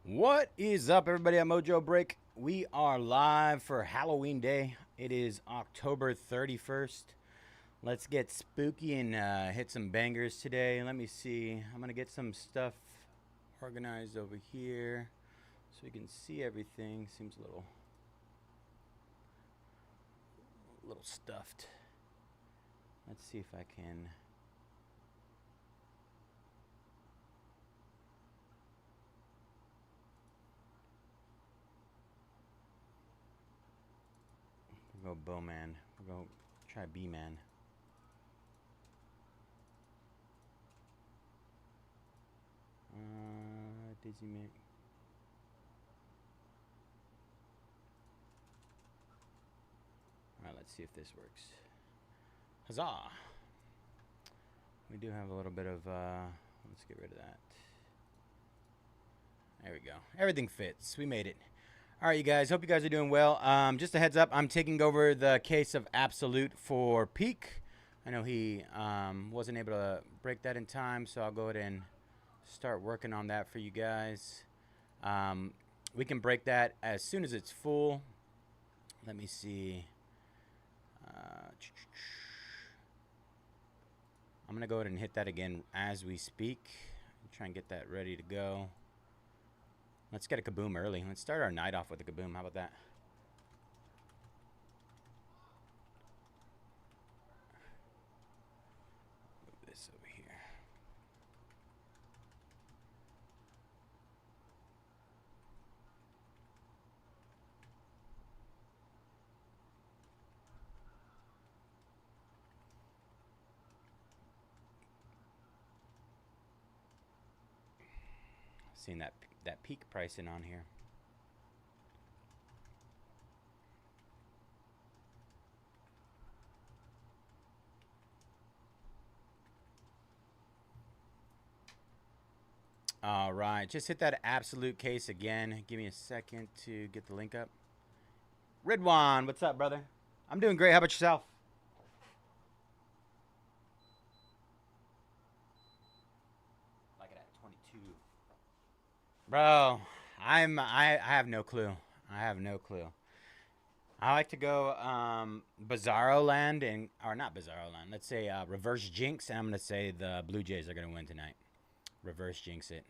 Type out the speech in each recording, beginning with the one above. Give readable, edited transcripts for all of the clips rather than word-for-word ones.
What is up, everybody at Mojobreak? We are live for Halloween Day. It is October 31st. Let's get spooky and hit some bangers today. Let me see. I'm going to get some stuff organized over here so we can see everything. Seems a little stuffed. Let's see if I can. We'll go Bowman. We'll go try B-Man. Dizzy Mick. Alright, let's see if this works. Huzzah! We do have a little bit of, let's get rid of that. There we go. Everything fits. We made it. All right, you guys. Hope you guys are doing well. Just a heads up, I'm taking over the case of Absolute for Peak. I know he wasn't able to break that in time, so I'll go ahead and start working on that for you guys. We can break that as soon as it's full. Let me see. I'm going to go ahead and hit that again as we speak. Try and get that ready to go. Let's get a kaboom early. Let's start our night off with a kaboom. How about that? Move this over here. Seeing that peak pricing on here. All right, just hit that Absolute case again. Give me a second to get the link up. Ridwan, what's up, brother? I'm doing great. How about yourself? Like it at 22. Bro, I have no clue. I have no clue. I like to go Bizarro Land or not Bizarro Land. Let's say Reverse Jinx, and I'm gonna say the Blue Jays are gonna win tonight. Reverse Jinx it.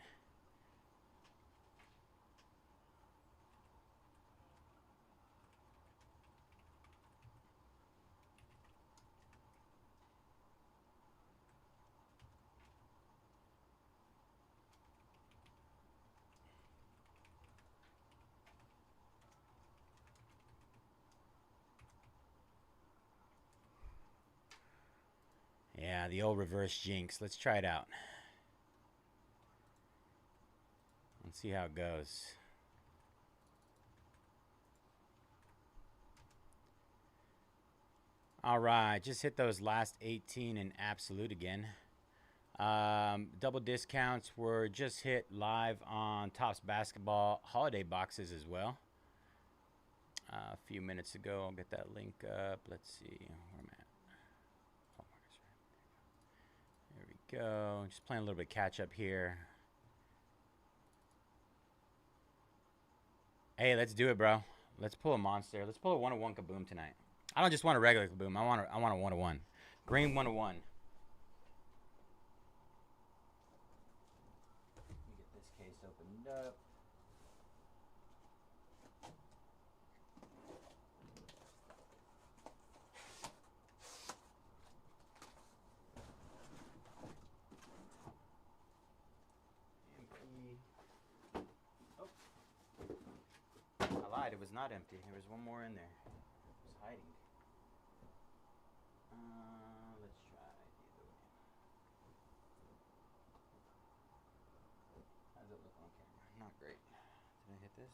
Yeah, the old Reverse Jinx. Let's try it out. Let's see how it goes. All right, just hit those last 18 in Absolute again. Double discounts were just hit live on Topps Basketball holiday boxes as well. A few minutes ago, I'll get that link up. Let's see where I'm at. There we go. Just playing a little bit catch up here. Hey, let's do it, bro. Let's pull a monster. Let's pull a 101 kaboom tonight. I don't just want a regular kaboom. I want a 101. Green 101. Let me get this case opened up. It was not empty. There was one more in there. It was hiding. Let's try the other way. How does it look on camera? Not great. Did I hit this?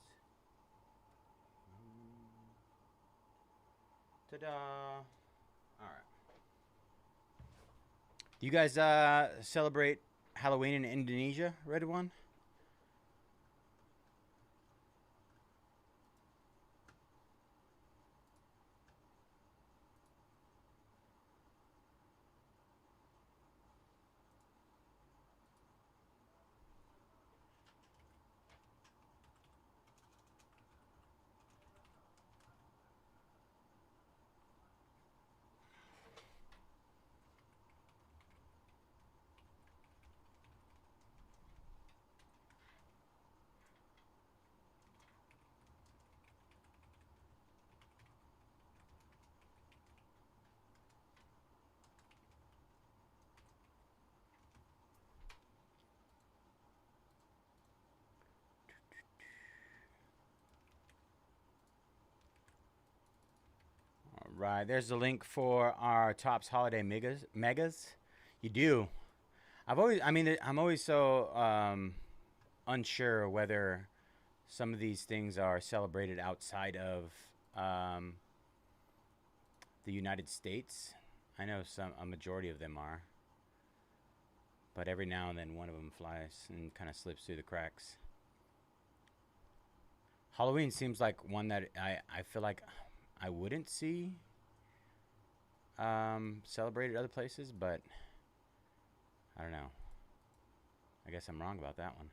Ta-da! Alright. Do you guys celebrate Halloween in Indonesia, Red One? right, there's the link for our Topps Holiday Megas. You do. I'm always so unsure whether some of these things are celebrated outside of um, the United States. I know a majority of them are, but every now and then one of them flies and kind of slips through the cracks. Halloween seems like one that I feel like I wouldn't see celebrated other places, but I don't know. I guess I'm wrong about that one.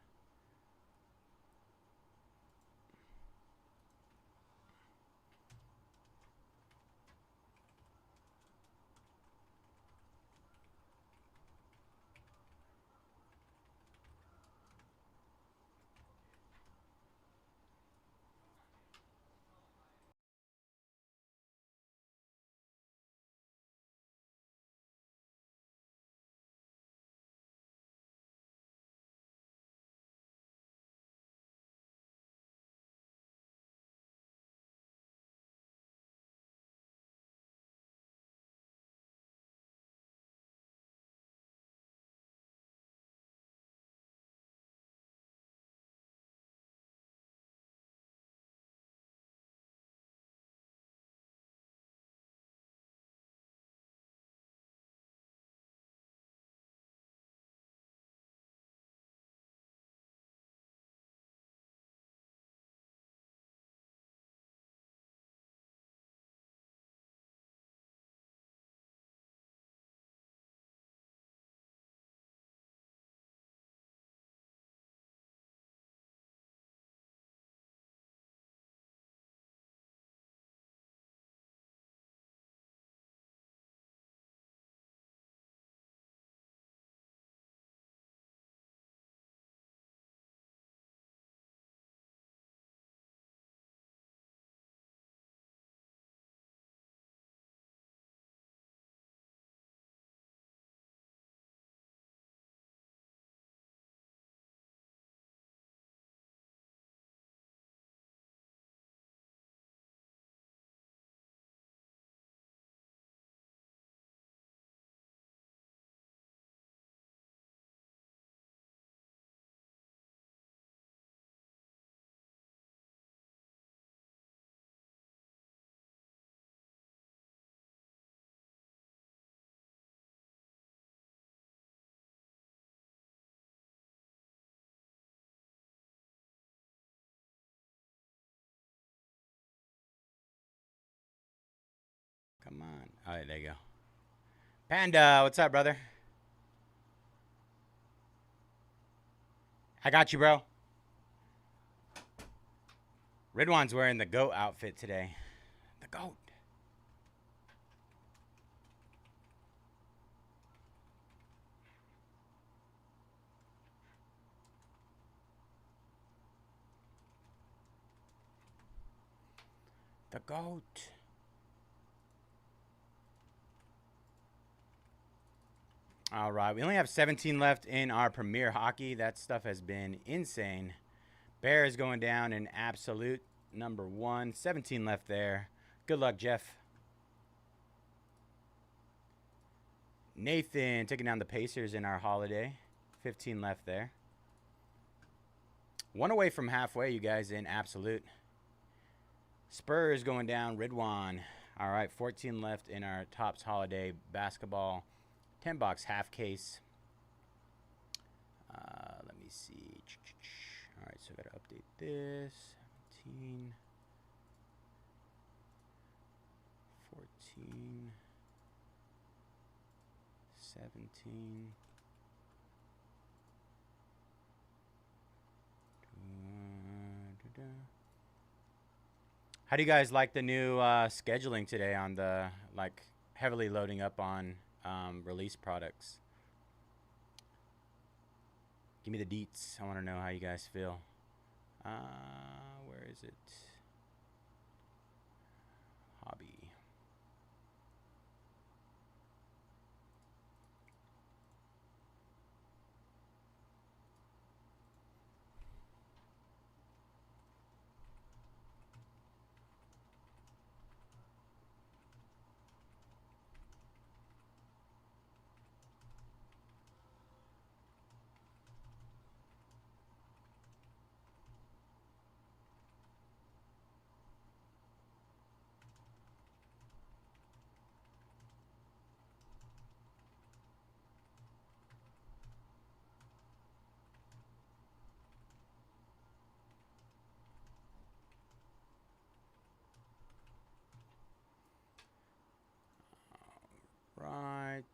Come on. All right, there you go. Panda, what's up, brother? I got you, bro. Ridwan's wearing the goat outfit today. The goat. The goat. All right, we only have 17 left in our Premier Hockey. That stuff has been insane. Bear is going down in absolute number 1. 17 left there. Good luck, Jeff. Nathan taking down the Pacers in our holiday. 15 left there. One away from halfway, you guys, in absolute. Spurs going down. Ridwan. All right, 14 left in our Topps Holiday basketball. 10 box half case. Let me see. All right, so I got to update this. 17, 14, 17. How do you guys like the new scheduling today on the, like, heavily loading up on release products? Give me the deets. I want to know how you guys feel. Where is it? Hobby.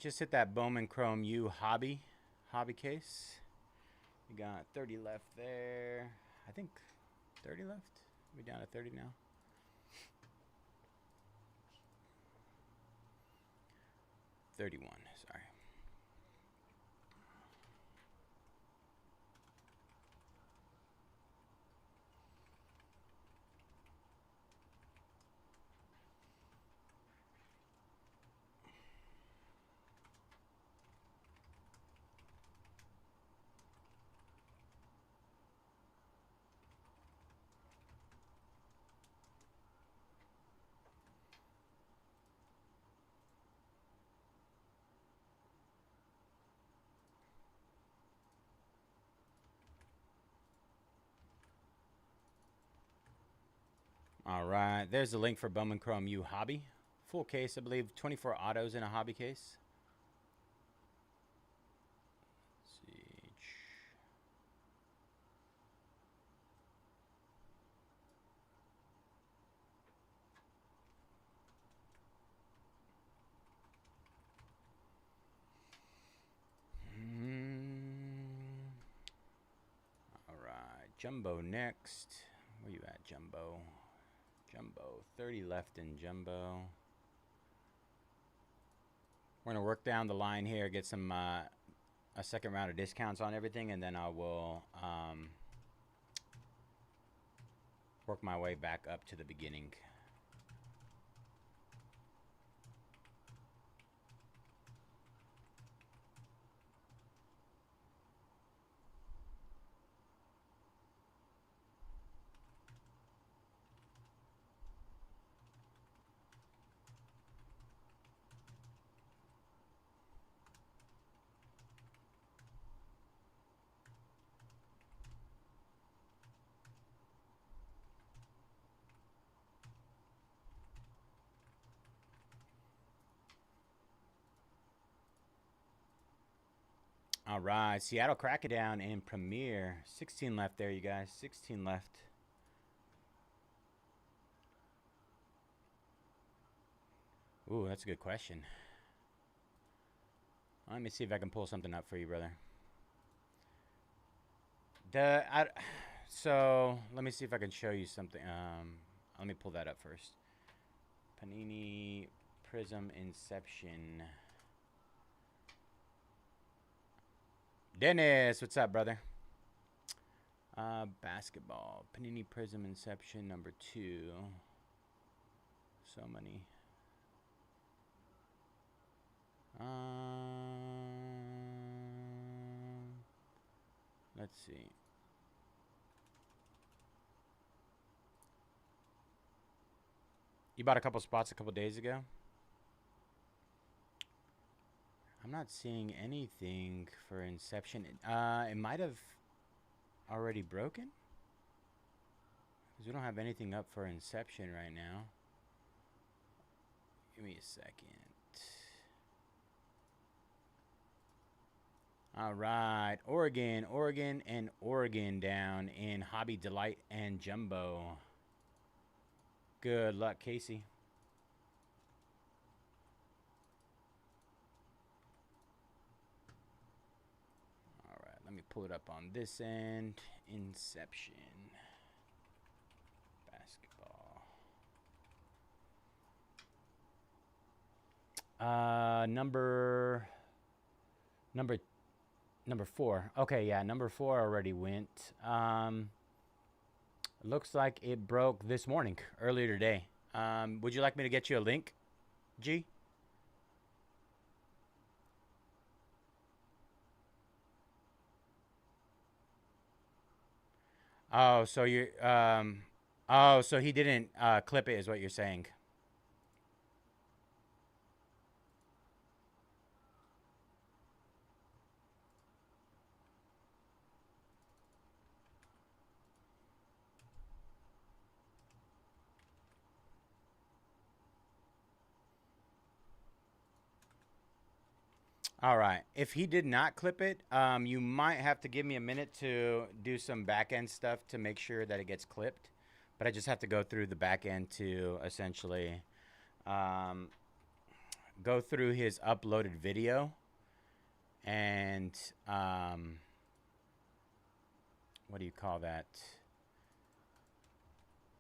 just hit that Bowman Chrome U hobby case. We got 30 left there. I think 30 left. We down to 30 now. $31, sorry. All right, there's the link for Bowman Chrome U hobby. Full case, I believe, 24 autos in a hobby case. Let's see. All right, Jumbo next. Where you at, Jumbo? Jumbo, 30 left in Jumbo. We're going to work down the line here, get some a second round of discounts on everything, and then I will work my way back up to the beginning. All right, Seattle Crackadown and Premier. 16 left there, you guys. 16 left. Ooh, that's a good question. Let me see if I can pull something up for you, brother. So, let me see if I can show you something. Let me pull that up first. Panini Prism Inception. Dennis, what's up, brother? Basketball. Panini Prism Inception number 2. So many. Let's see. You bought a couple spots a couple days ago? I'm not seeing anything for Inception. It might have already broken, because we don't have anything up for Inception right now. Give me a second. All right, Oregon, and Oregon down in Hobby Delight and Jumbo. Good luck, Casey. All right, let me pull it up on this end. Inception. Basketball. Number 4. Okay, yeah, number 4 already went. Looks like it broke this morning, earlier today. Would you like me to get you a link, G? Oh, so you oh, so he didn't clip it, is what you're saying. All right. If he did not clip it, you might have to give me a minute to do some back end stuff to make sure that it gets clipped. But I just have to go through the back end to essentially go through his uploaded video and what do you call that?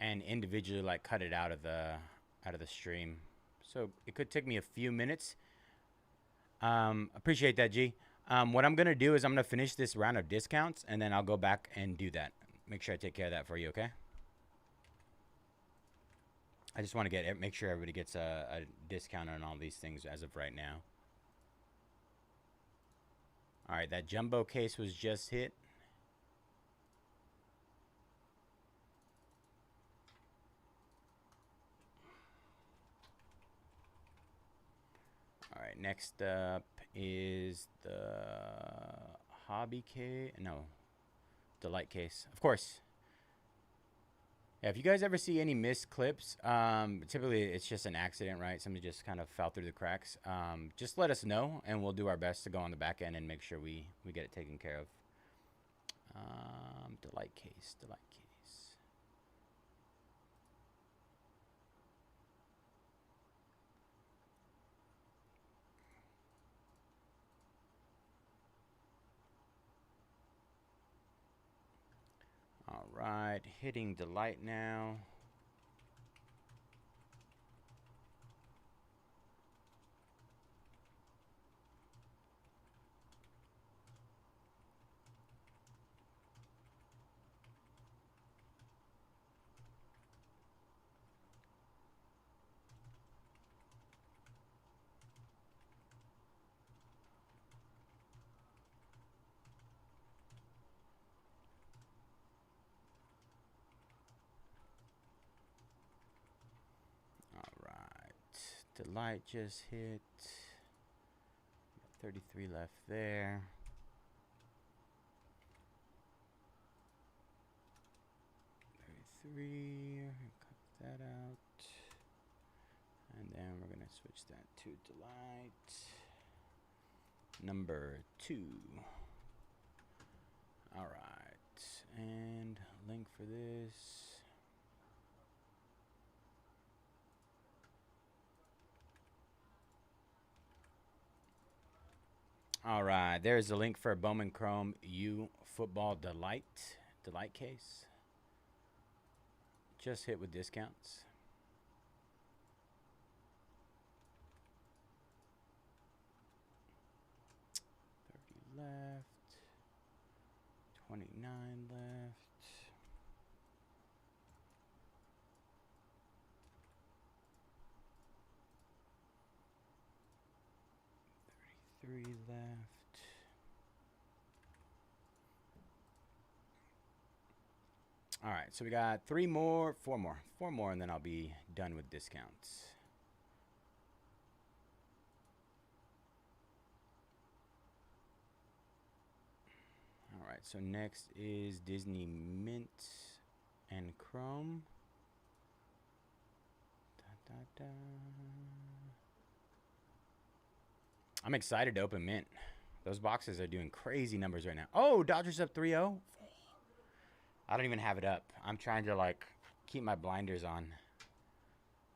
And individually like cut it out of the stream. So it could take me a few minutes. Appreciate that, G. What I'm gonna do is I'm gonna finish this round of discounts and then I'll go back and do that. Make sure I take care of that for you, okay? I just want to make sure everybody gets a discount on all these things as of right now. All right, that jumbo case was just hit. All right, next up is the hobby case. No, delight case. Of course. Yeah, if you guys ever see any missed clips, typically it's just an accident, right? Somebody just kind of fell through the cracks. Just let us know, and we'll do our best to go on the back end and make sure we get it taken care of. Delight case, delight case. All right, hitting delight now. Delight just hit. 33 left there. 33. Cut that out. And then we're going to switch that to delight. Number 2. All right. And link for this. All right, there's the link for Bowman Chrome U Football Delight case. Just hit with discounts. 30 left. 29 left. 33 left. All right, so we got 4 more, and then I'll be done with discounts. All right, so next is Disney Mint and Chrome. I'm excited to open Mint. Those boxes are doing crazy numbers right now. Oh, Dodgers up 3-0. I don't even have it up. I'm trying to like keep my blinders on.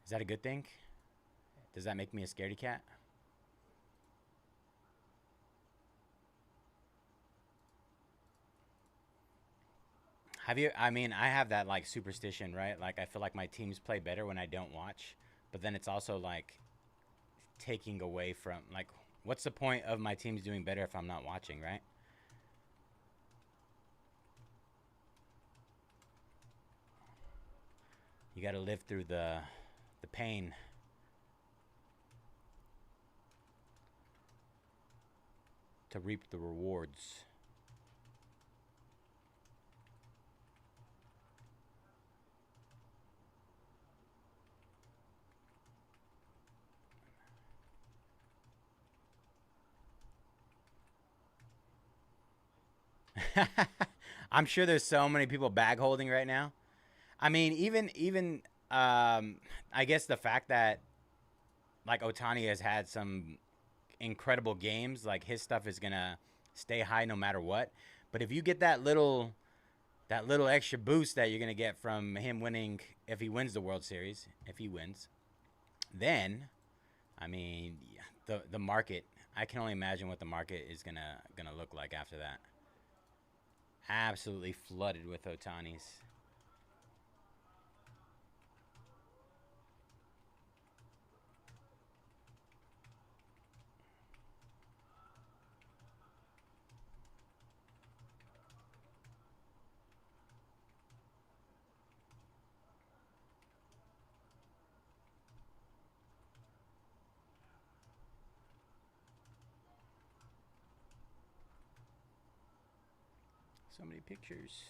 Is that a good thing? Does that make me a scaredy cat? Have you? I mean, I have that like superstition, right? Like I feel like my teams play better when I don't watch, but then it's also like taking away from like what's the point of my teams doing better if I'm not watching, right? You got to live through the pain. To reap the rewards. I'm sure there's so many people bag holding right now. I mean, even I guess the fact that like Ohtani has had some incredible games, like his stuff is gonna stay high no matter what. But if you get that little extra boost that you're gonna get from him winning, if he wins the World Series, if he wins, then I mean, yeah, the market. I can only imagine what the market is gonna look like after that. Absolutely flooded with Otanis. So many pictures.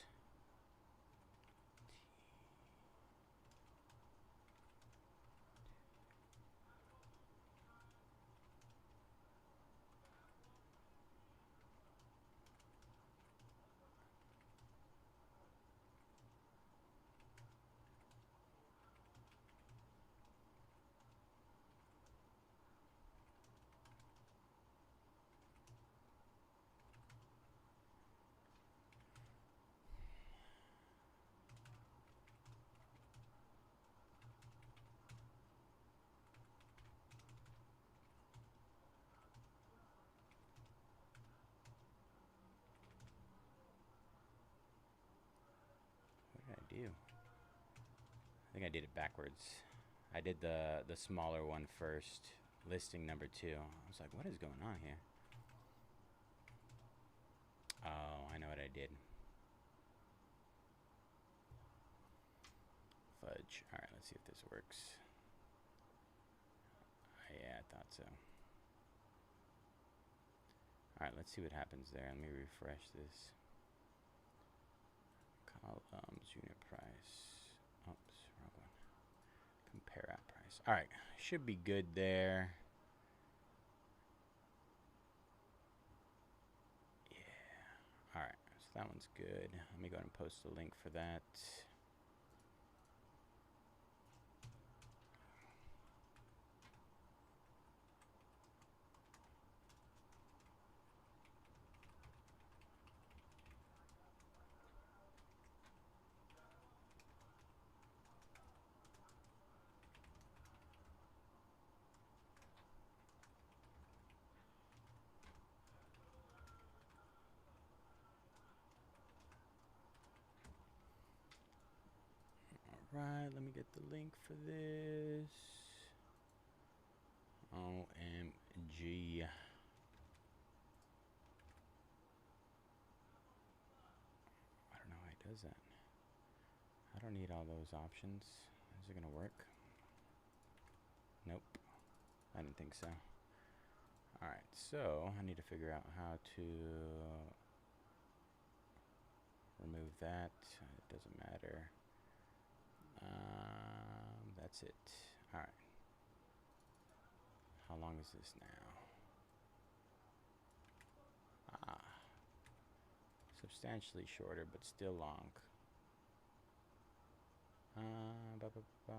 What did I do? I think I did it backwards. I did the smaller one first, listing number 2. I was like, what is going on here? Oh, I know what I did. Fudge. All right, let's see if this works. Yeah, I thought so. All right, let's see what happens there. Let me refresh this. Columns, unit price. Oops, wrong one. Compare at price. All right, should be good there. Yeah. All right, so that one's good. Let me go ahead and post a link for that. Alright, let me get the link for this. OMG. I don't know how he does that. I don't need all those options. Is it gonna work? Nope. I didn't think so. Alright, so I need to figure out how to remove that. It doesn't matter. That's it. Alright. How long is this now? Substantially shorter, but still long. Ba -ba -ba.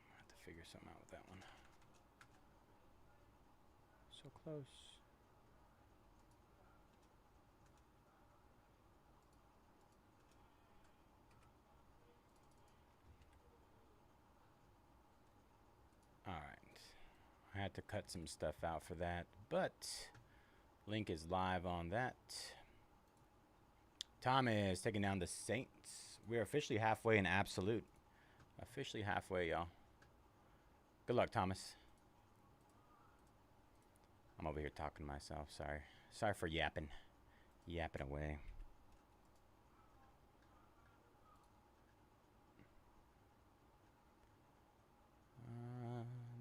I have to figure something out with that one. So close. Alright. I had to cut some stuff out for that, but link is live on that. Tom is taking down the Saints. We're officially halfway in absolute. Officially halfway, y'all. Good luck, Thomas. I'm over here talking to myself. Sorry. Sorry for yapping. Yapping away.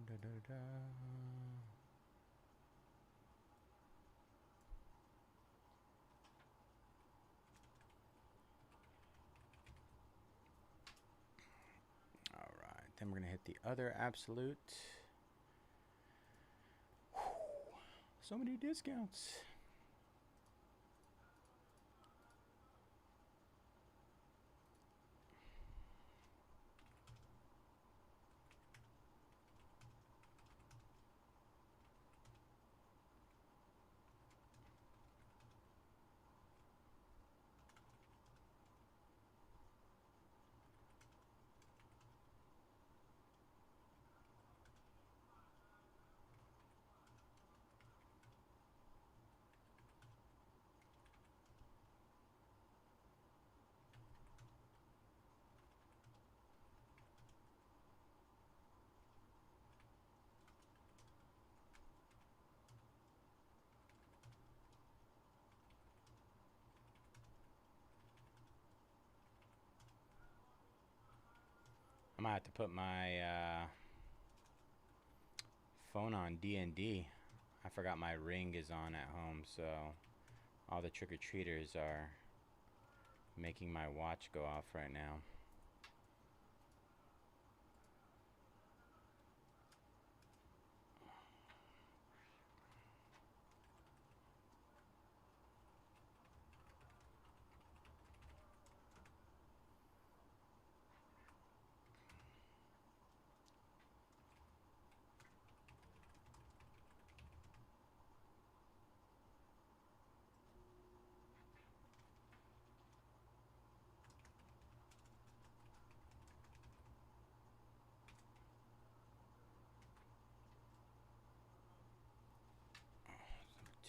Da, da, da. All right. Then we're going to hit the other absolute. Whew. So many discounts. gonna have to put my phone on D&D. I forgot my ring is on at home, so all the trick-or-treaters are making my watch go off right now.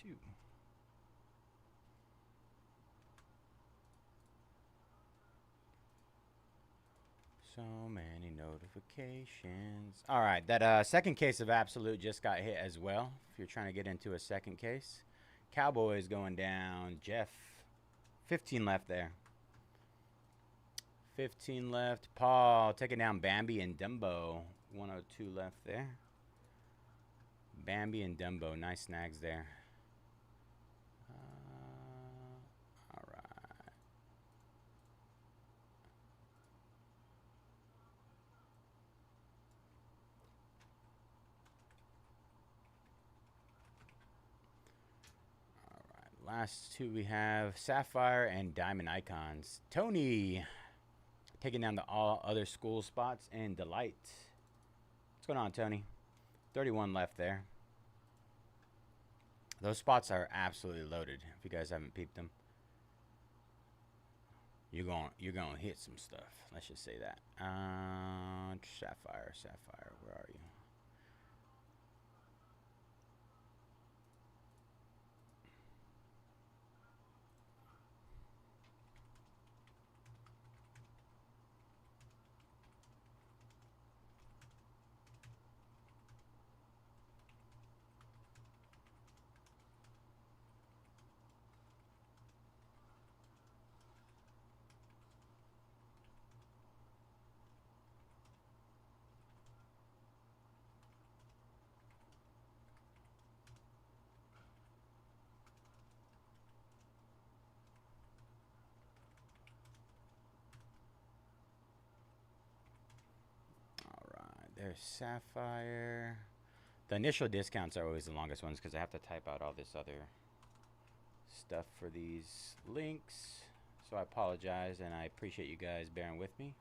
Two. So many notifications. All right, that second case of Absolute just got hit as well. If you're trying to get into a second case. Cowboys going down. Jeff, 15 left there. 15 left. Paul taking down Bambi and Dumbo. 102 left there. Bambi and Dumbo. Nice snags there. All right. All right. Last two we have Sapphire and Diamond Icons. Tony taking down the all other school spots and Delight. What's going on, Tony? 31 left there. Those spots are absolutely loaded. If you guys haven't peeped them, you're gonna hit some stuff. Let's just say that. Sapphire, where are you? There's Sapphire. The initial discounts are always the longest ones because I have to type out all this other stuff for these links. So I apologize, and I appreciate you guys bearing with me.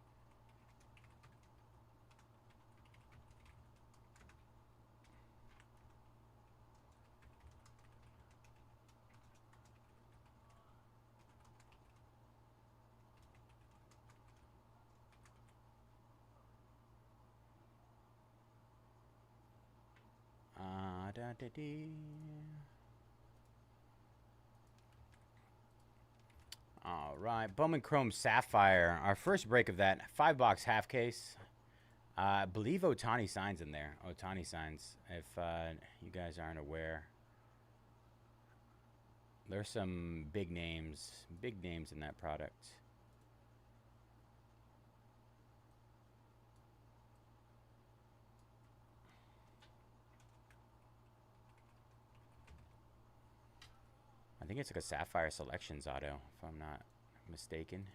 All right, Bowman Chrome Sapphire. Our first break of that 5-box half case. I believe Otani signs in there. Otani signs. If you guys aren't aware, there's some big names in that product. I think it's like a Sapphire Selections auto, if I'm not mistaken.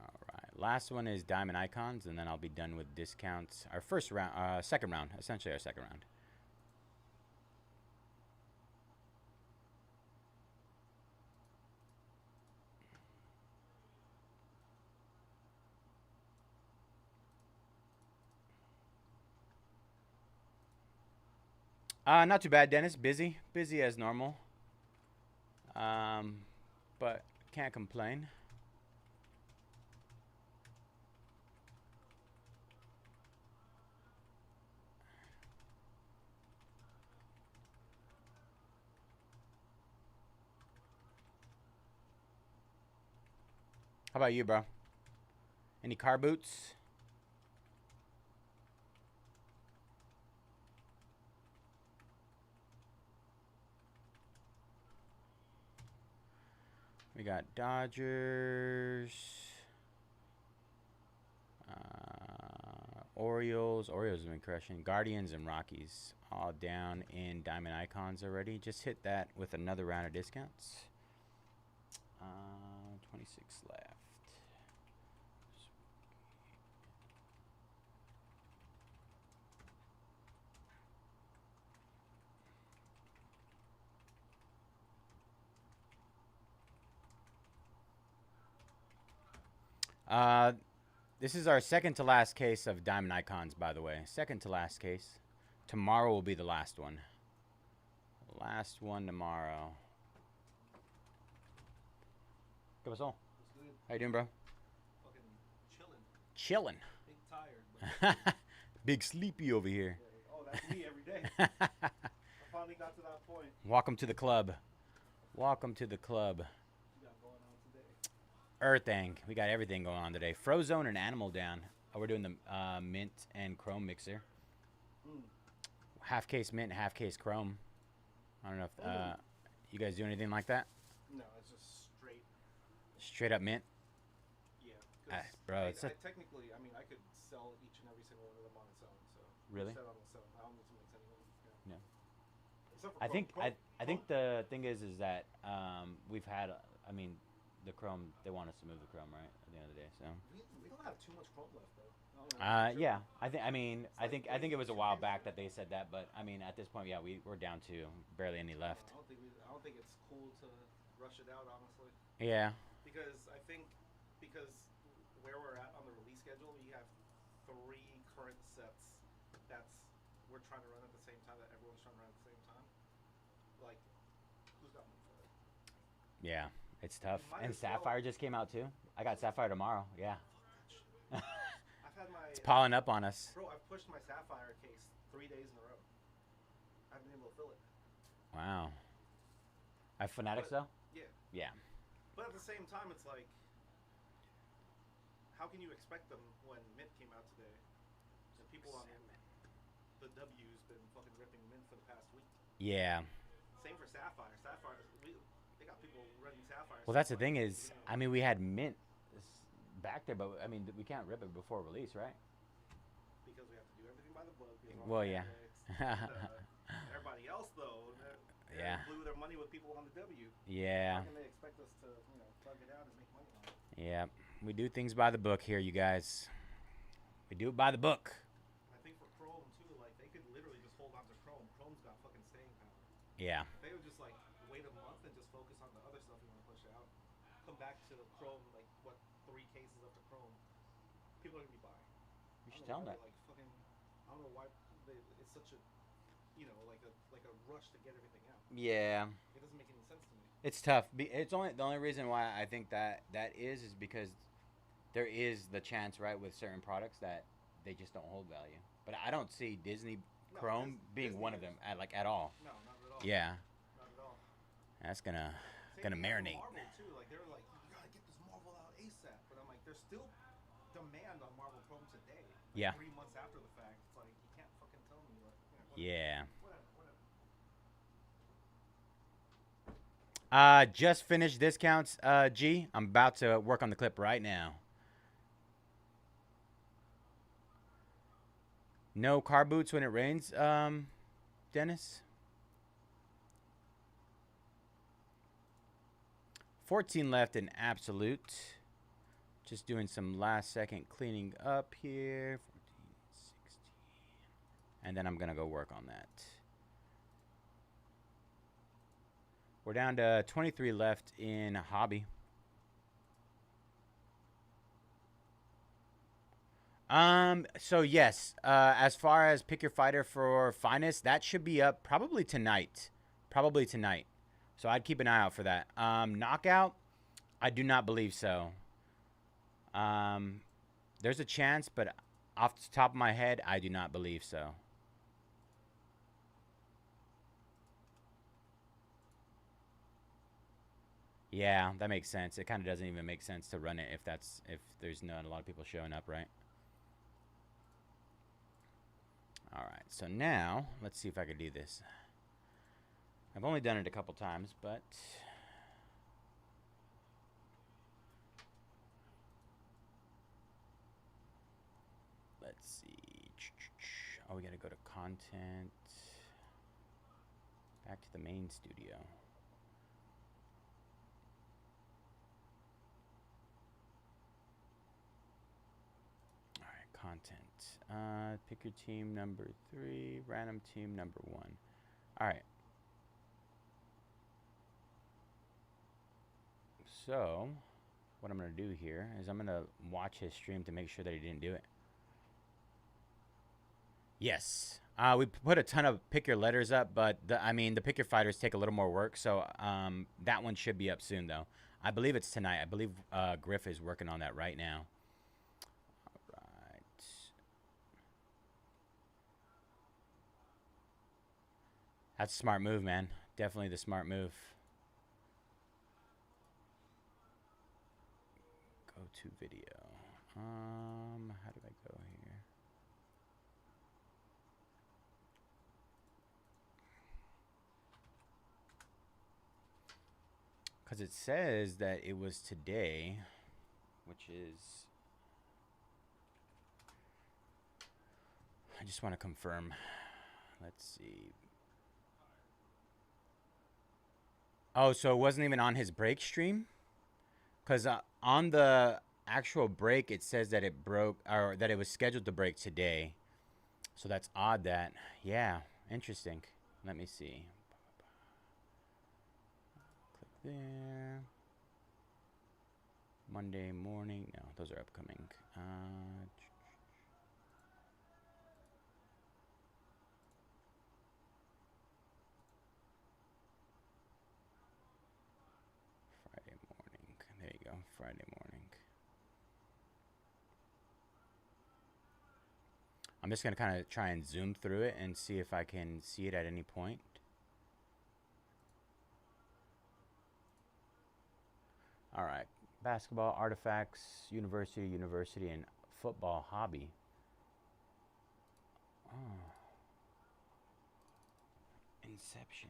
All right, last one is Diamond Icons, and then I'll be done with discounts. Our first round, second round, essentially our second round. Not too bad, Dennis. Busy as normal. But can't complain. How about you, bro? Any car boots? We got Dodgers. Orioles. Orioles have been crushing. Guardians and Rockies all down in Diamond Icons already. Just hit that with another round of discounts. 26 left. This is our second to last case of Diamond Icons, by the way. Second to last case. Tomorrow will be the last one. Last one tomorrow. ¿Qué pasó? How you doing, bro? Fucking chilling. Chilling. Big tired. But Big sleepy over here. oh, that's me every day. I finally got to that point. Welcome to the club. Welcome to the club. What you got going on today? Everything. We got everything going on today. Frozone and Animal down. Oh, we're doing the mint and chrome mixer. Half case mint, half case chrome. I don't know if you guys do anything like that. No, it's just straight. Straight up mint. Yeah. Bro, I technically, I mean, I could sell each and every single one of them on its own. So Really? Set on its own. I don't need to mix anyone. Yeah. Except for I think Chrome. I think the thing is that we've had I mean the chrome, they want us to move the chrome, right, at the end of the day. So We don't have too much Chrome left though. yeah, I think it was a while back that they said that, but I mean at this point, yeah, we're down to barely any left. I don't think it's cool to rush it out, honestly. Yeah. Because I think where we're at on the release schedule, we have 3 current sets we're trying to run at the same time, that everyone's trying to run at the same time. Like, who's got money for that? Yeah, it's tough. Might And as well. Sapphire just came out too. I got Sapphire tomorrow. Yeah. Fuck that shit. I've had my It's piling up on us. bro. I've pushed my Sapphire case 3 days in a row. I haven't been able to fill it. Wow. At Fanatics though? Yeah. Yeah. But at the same time, it's like, how can you expect them when Mint came out today? And people on the W's been fucking ripping Mint for the past week. Yeah. Same for Sapphire. They got people running Sapphire. Well, that's the thing is, I mean, we had mint back there, but I mean, we can't rip it before release, right? Because we have to do everything by the book. Well, yeah. Everybody else, though, Yeah. blew their money with people on the W. Yeah. How can they expect us to, plug it out and make money on it? Yeah. We do things by the book here, you guys. We do it by the book. I think for Chrome too, like they could literally just hold on to Chrome. Chrome's got fucking staying power. Yeah. If they would just like wait a month and just focus on the other stuff you want to push out, come back to Chrome, like what 3 cases up to Chrome, people are gonna be buying. You should tell them that. Like fucking, I don't know why it's such a, like a rush to get everything out. Yeah. It doesn't make any sense to me. It's tough. It's only the only reason why I think that is because there is the chance, right, with certain products that they just don't hold value. But I don't see Disney Chrome being one of them at all. No, not at all. Yeah. Not at all. That's gonna Same thing with marinate. Marvel too. Like they were like, you gotta get this Marvel out ASAP. But I'm like, there's still demand on Marvel Chrome today. Like Yeah. 3 months after the fact, it's like you can't fucking tell me what. Yeah. Whatever. Just finished discounts, G. I'm about to work on the clip right now. No car boots when it rains, Dennis. 14 left in absolute. Just doing some last second cleaning up here. 14, 16. And then I'm gonna go work on that. We're down to 23 left in hobby. So yes, as far as pick your fighter for finest, that should be up probably tonight. Probably tonight. So I'd keep an eye out for that. Knockout, I do not believe so. There's a chance, but off the top of my head, I do not believe so. Yeah, that makes sense. It kind of doesn't even make sense to run it if there's not a lot of people showing up, right? All right, so now let's see if I can do this. I've only done it a couple times, but let's see. Oh, we got to go to content. Back to the main studio. All right, content. Pick your team number 3, random team number 1. All right. So, what I'm going to do here is I'm going to watch his stream to make sure that he didn't do it. Yes. We put a ton of pick your letters up, but the pick your fighters take a little more work. So that one should be up soon, though. I believe it's tonight. I believe Griff is working on that right now. All right. That's a smart move, man. Definitely the smart move. Go to video. How do I go here? Because it says that it was today, which is... I just want to confirm. Let's see. Oh, so it wasn't even on his break stream? Because on the actual break, it says that it broke, or that it was scheduled to break today. So that's odd that, yeah, interesting. Let me see. Click there. Monday morning. No, those are upcoming. Friday morning. There you go. Friday morning. I'm just going to kind of try and zoom through it and see if I can see it at any point. All right. Basketball, artifacts, university, and football hobby. Oh. Inception.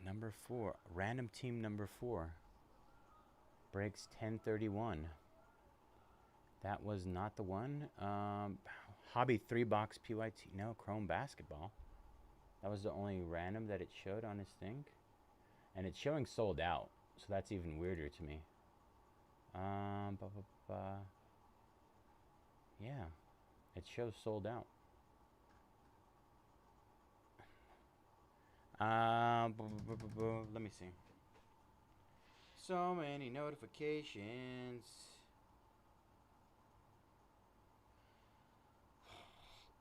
Number 4. Random team number 4. Breaks 10:31. That was not the one. Hobby 3-box PYT. No, Chrome basketball. That was the only random that it showed on his thing. And it's showing sold out. So that's even weirder to me. Yeah. It shows sold out. Let me see. So many notifications.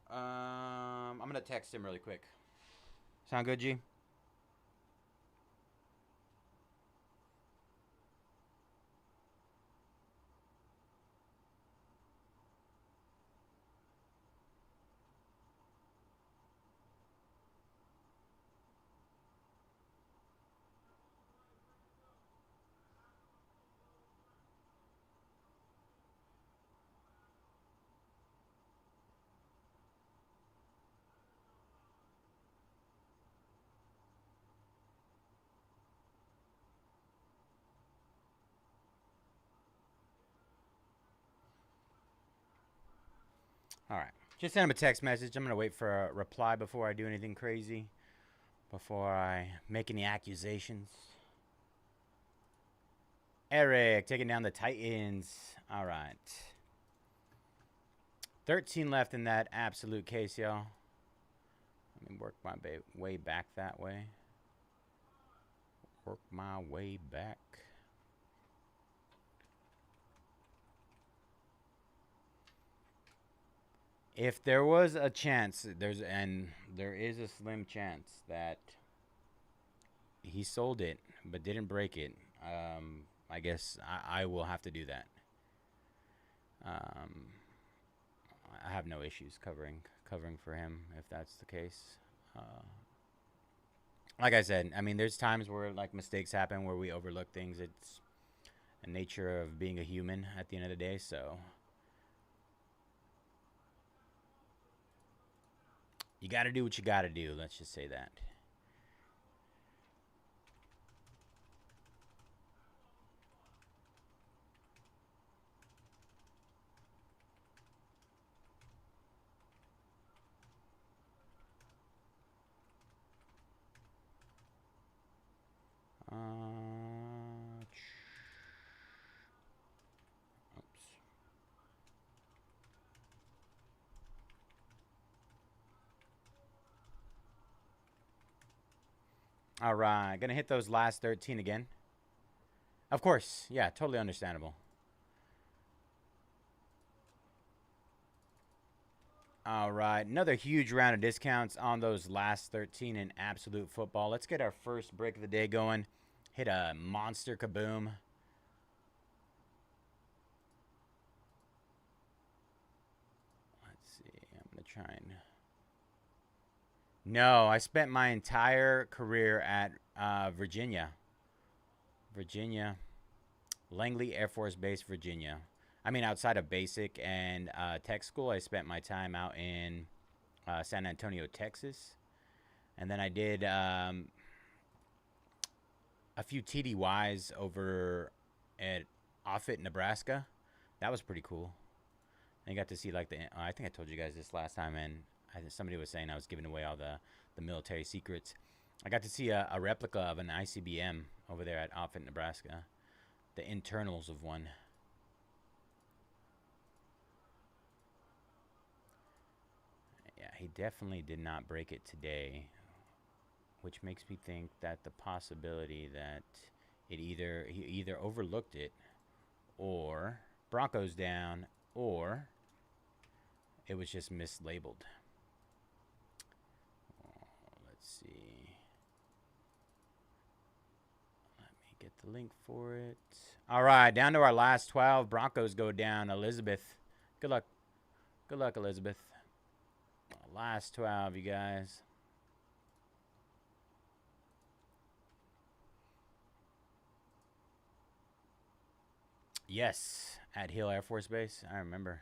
I'm going to text him really quick. Sound good, G? All right. Just send him a text message. I'm going to wait for a reply before I do anything crazy. Before I make any accusations. Eric taking down the Titans. All right. 13 left in that absolute case, y'all. Let me work my way back that way. Work my way back. If there was a chance, there is a slim chance that he sold it but didn't break it. I guess I will have to do that. I have no issues covering for him if that's the case. Like I said, I mean, there's times where like mistakes happen where we overlook things. It's the nature of being a human at the end of the day. So you got to do what you got to do. Let's just say that. All right, gonna hit those last 13 again. Of course, yeah, totally understandable. All right, another huge round of discounts on those last 13 in absolute football. Let's get our first break of the day going. Hit a monster kaboom. Let's see, I'm gonna try and. No, I spent my entire career at Virginia. Virginia. Langley Air Force Base, Virginia. I mean, outside of basic and tech school, I spent my time out in San Antonio, Texas. And then I did a few TDYs over at Offutt, Nebraska. That was pretty cool. I got to see like the. I think I told you guys this last time, and somebody was saying I was giving away all the military secrets. I got to see a replica of an ICBM over there at Offutt, Nebraska. The internals of one. Yeah, he definitely did not break it today, which makes me think that the possibility that he either overlooked it, or Broncos down, or it was just mislabeled. Let's see. Let me get the link for it. All right, down to our last 12. Broncos go down. Elizabeth. Good luck. Good luck, Elizabeth. Last 12, you guys. Yes, at Hill Air Force Base. I remember.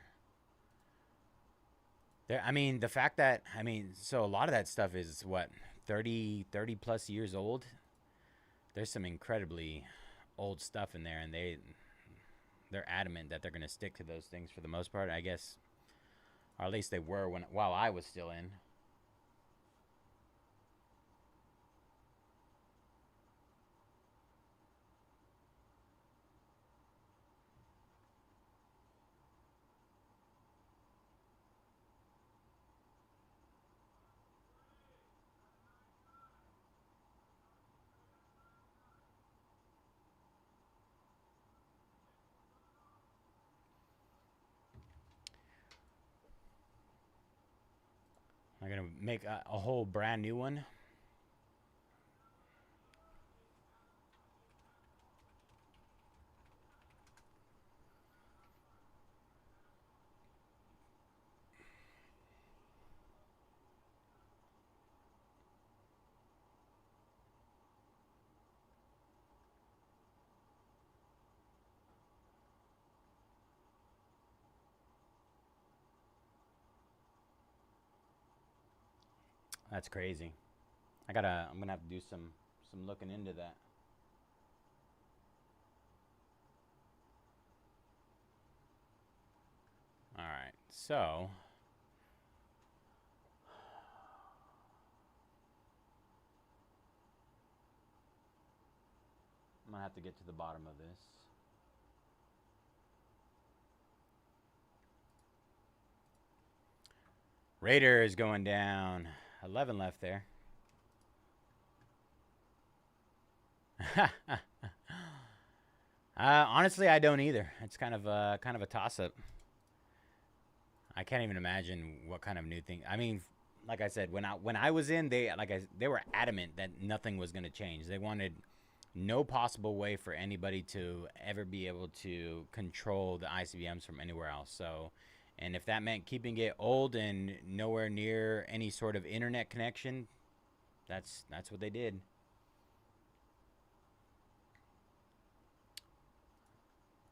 There, I mean, the fact that, I mean, so a lot of that stuff is what, 30 plus years old? There's some incredibly old stuff in there, and they're adamant that they're going to stick to those things for the most part, I guess. Or at least they were while I was still in. I'm going to make a whole brand new one. That's crazy. I'm gonna have to do some looking into that. All right, so I'm gonna have to get to the bottom of this. Raiders going down. 11 left there. Honestly, I don't either. It's kind of a toss up. I can't even imagine what kind of new thing. I mean, like I said, when I was in, they were adamant that nothing was going to change. They wanted no possible way for anybody to ever be able to control the ICBMs from anywhere else. So, and if that meant keeping it old and nowhere near any sort of internet connection, that's what they did.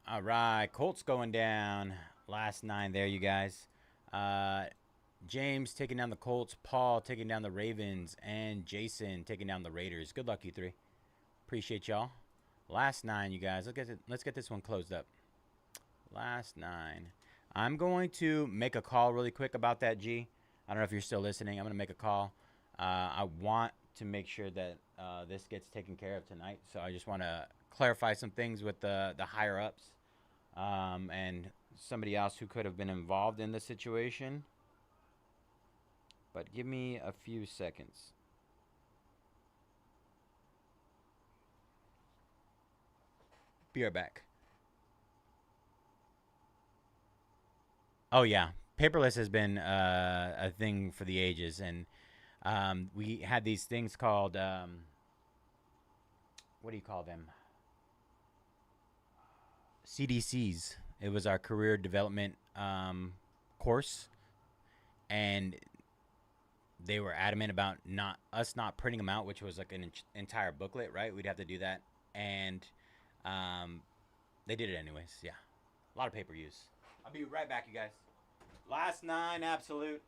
All right, Colts going down. Last 9 there, you guys. James taking down the Colts, Paul taking down the Ravens, and Jason taking down the Raiders. Good luck, you three. Appreciate y'all. Last 9, you guys. Let's get this one closed up. Last 9. I'm going to make a call really quick about that, G. I don't know if you're still listening. I'm going to make a call. I want to make sure that this gets taken care of tonight. So I just want to clarify some things with the higher ups and somebody else who could have been involved in the situation. But give me a few seconds. Be right back. Oh yeah, paperless has been a thing for the ages, and we had these things called what do you call them? CDCs. It was our career development course, and they were adamant about not printing them out, which was like an entire booklet, right? We'd have to do that, and um, they did it anyways. Yeah, a lot of paper use. I'll be right back, you guys. Last 9 absolute.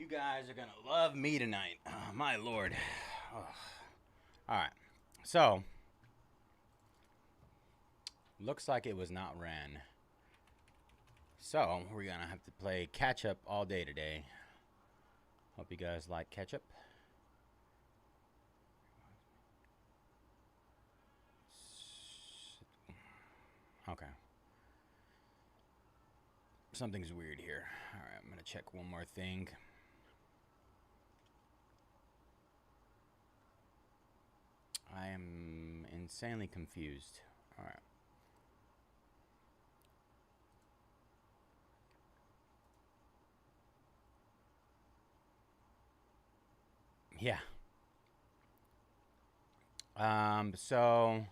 You guys are gonna love me tonight. Oh, my lord. Oh. All right. So looks like it was not ran. So we're gonna have to play catch up all day today. Hope you guys like catch up. Okay. Something's weird here. All right, I'm gonna check one more thing. I am insanely confused. All right. Yeah. So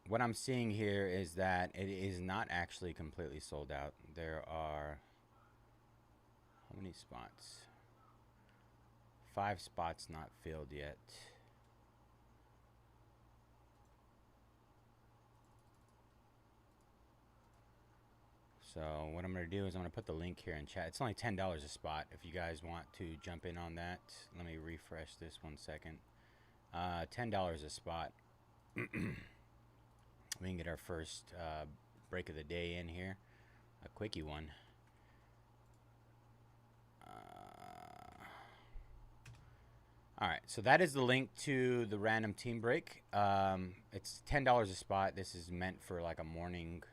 what I'm seeing here is that it is not actually completely sold out. There are how many spots? 5 spots not filled yet. So what I'm going to do is I'm going to put the link here in chat. It's only $10 a spot if you guys want to jump in on that. Let me refresh this 1 second. $10 a spot. We can get our first break of the day in here. A quickie one. Alright, so that is the link to the random team break. It's $10 a spot. This is meant for like a morning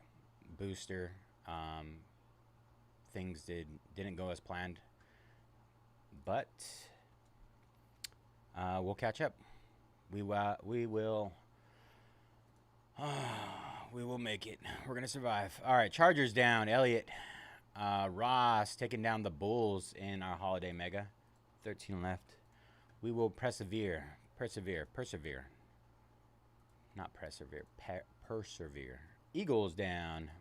booster. Things didn't go as planned, but we'll catch up. We will make it. We're gonna survive. All right, Chargers down. Elliott, Ross taking down the Bulls in our holiday mega. 13 left. We will persevere. Not persevere. Persevere. Eagles down.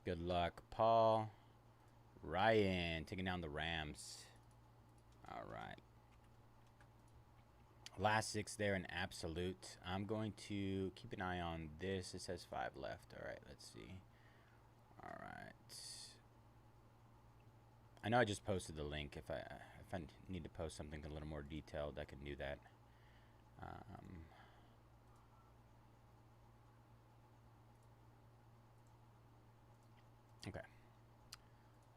Good luck, Paul. Ryan taking down the Rams. All right. Last 6 there in absolute. I'm going to keep an eye on this. It says 5 left. All right, let's see. All right. I know I just posted the link. If I need to post something a little more detailed, I can do that. Okay.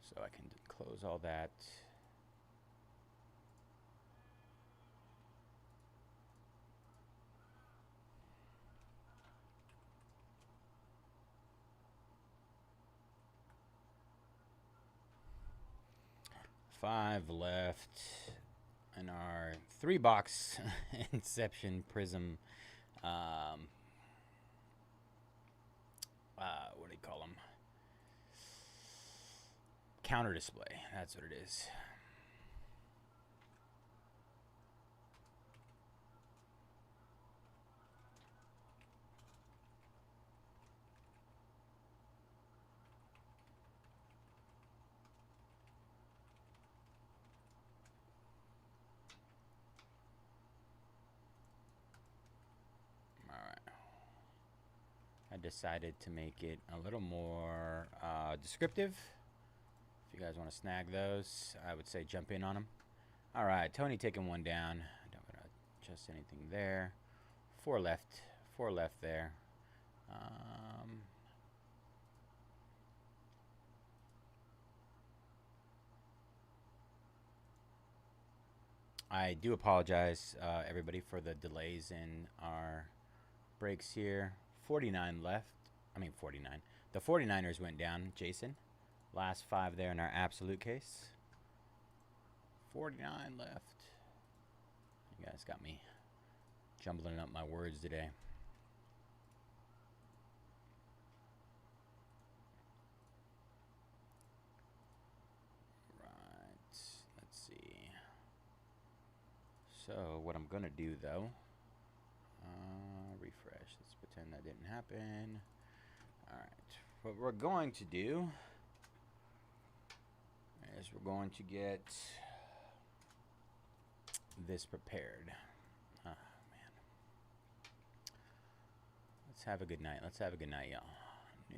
So I can close all that. Five left in our 3-box Inception Prism. What do you call them? Counter display. That's what it is. I decided to make it a little more descriptive. If you guys want to snag those, I would say jump in on them. All right, Tony taking one down. I don't want to adjust anything there. 4 left. 4 left there. I do apologize, everybody, for the delays in our breaks here. 49 left. I mean 49. The 49ers went down, Jason. Last 5 there in our absolute case. 49 left. You guys got me jumbling up my words today. Right. Let's see. So what I'm going to do, though, refresh. Let's pretend that didn't happen. All right. What we're going to do is we're going to get this prepared. Oh, man. Let's have a good night. Let's have a good night, y'all. New.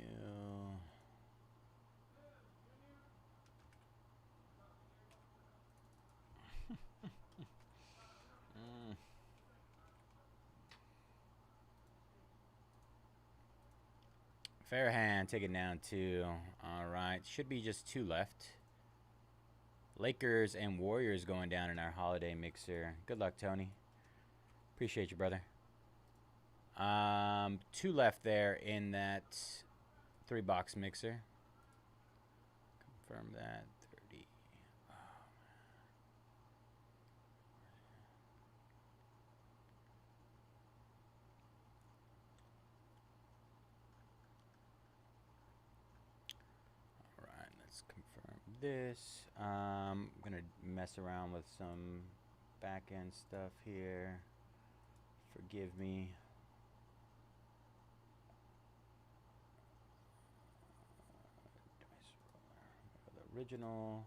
Mm. Fair hand, take it down 2. All right, should be just 2 left. Lakers and Warriors going down in our holiday mixer. Good luck, Tony. Appreciate you, brother. 2 left there in that 3-box mixer. Confirm that. 30. Oh. All right, let's confirm this. I'm gonna mess around with some back end stuff here. Forgive me. The original.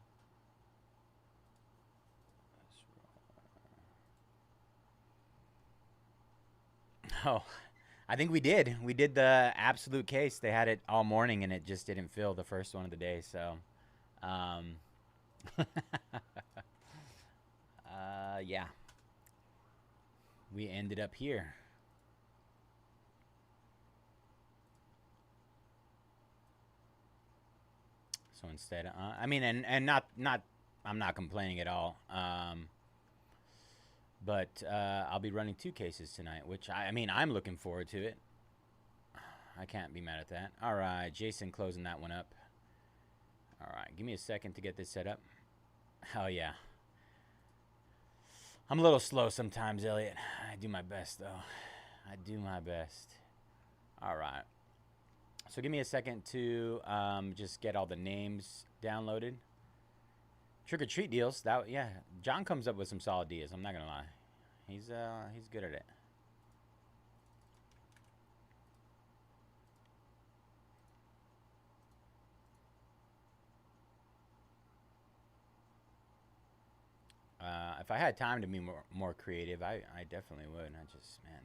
Oh, I think we did. We did the absolute case. They had it all morning, and it just didn't fill the first one of the day. So, yeah, we ended up here. So instead, I mean, and not, I'm not complaining at all. But I'll be running 2 cases tonight, which I mean, I'm looking forward to it. I can't be mad at that. All right, Jason closing that one up. All right, give me a second to get this set up. Hell yeah. I'm a little slow sometimes, Elliot. I do my best, though. I do my best. All right. So give me a second to just get all the names downloaded. Trick or treat deals. That, yeah, John comes up with some solid deals. I'm not gonna lie. He's good at it. If I had time to be more creative, I definitely would. I just, man,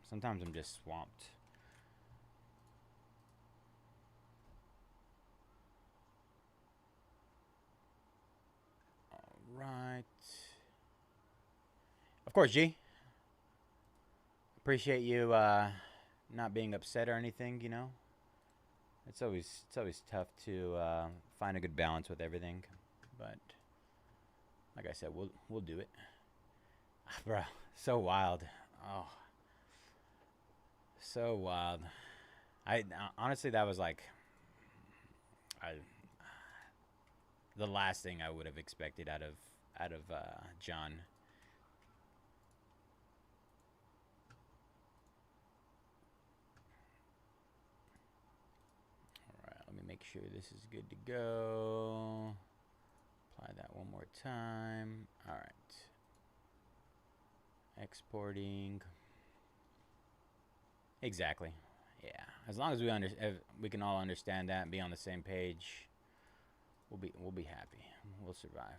sometimes I'm just swamped. All right. Of course, G. Appreciate you not being upset or anything. You know, it's always tough to find a good balance with everything, but like I said, we'll do it. Bro, so wild. Oh, so wild. I honestly, that was like I the last thing I would have expected out of John. All right, let me make sure this is good to go. Apply that one more time. All right. Exporting. Exactly. Yeah. As long as we can all understand that and be on the same page, we'll be happy. We'll survive.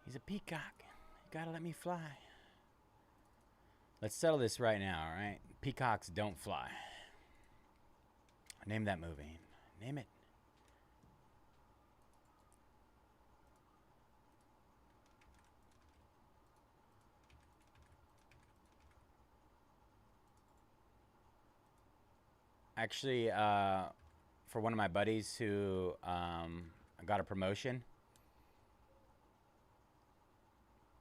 He's a peacock. You gotta let me fly. Let's settle this right now, all right? Peacocks don't fly. Name that movie. Name it. Actually, for one of my buddies who got a promotion,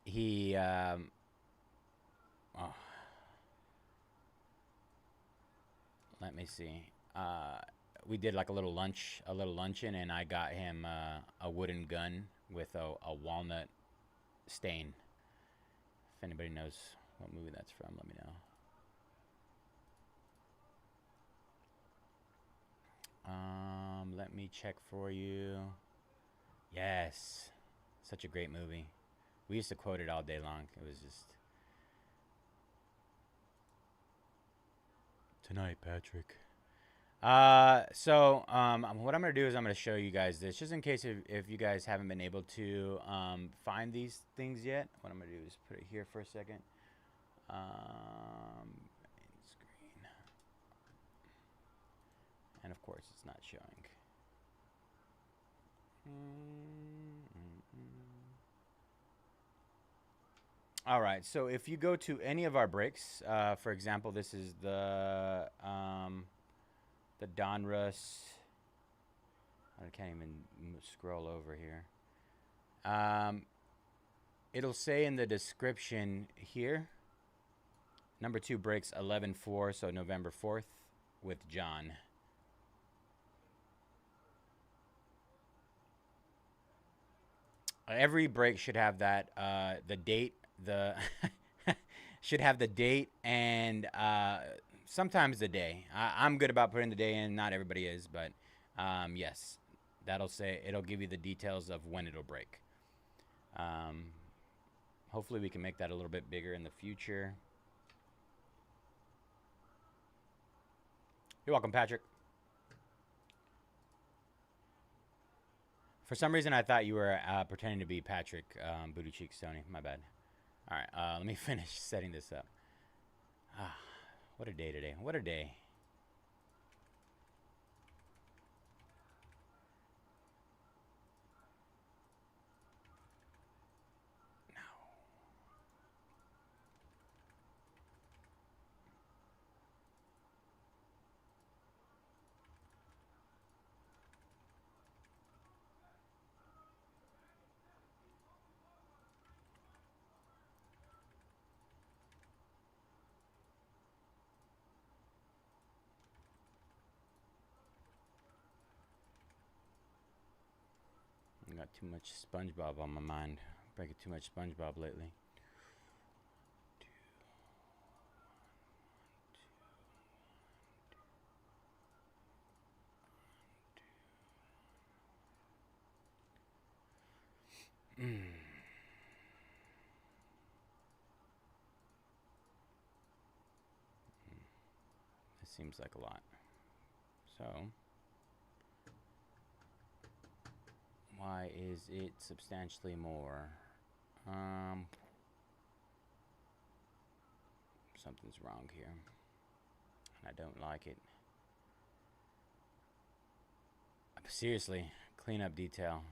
he oh, let me see. We did like a little luncheon, and I got him a wooden gun with a walnut stain. If anybody knows what movie that's from, let me know. Let me check for you. Yes. Such a great movie. We used to quote it all day long. It was just... Tonight, Patrick. What I'm going to do is I'm going to show you guys this, just in case if you guys haven't been able to find these things yet. What I'm going to do is put it here for a second. Main screen. And of course, it's not showing. All right, so if you go to any of our breaks, for example, this is the Donruss. I can't even scroll over here. It'll say in the description here, number 2 breaks 11/4, so November 4th with John. Every break should have that, the date, should have the date and sometimes the day. I'm good about putting the day in. Not everybody is, but yes, it'll give you the details of when it'll break. Hopefully we can make that a little bit bigger in the future. You're welcome, Patrick. For some reason, I thought you were pretending to be Patrick, Booty Cheeks Tony. My bad. All right, let me finish setting this up. What a day today. What a day. I got too much SpongeBob on my mind. Breaking too much SpongeBob lately. This seems like a lot. So, why is it substantially more? Something's wrong here, and I don't like it. Seriously, clean up detail.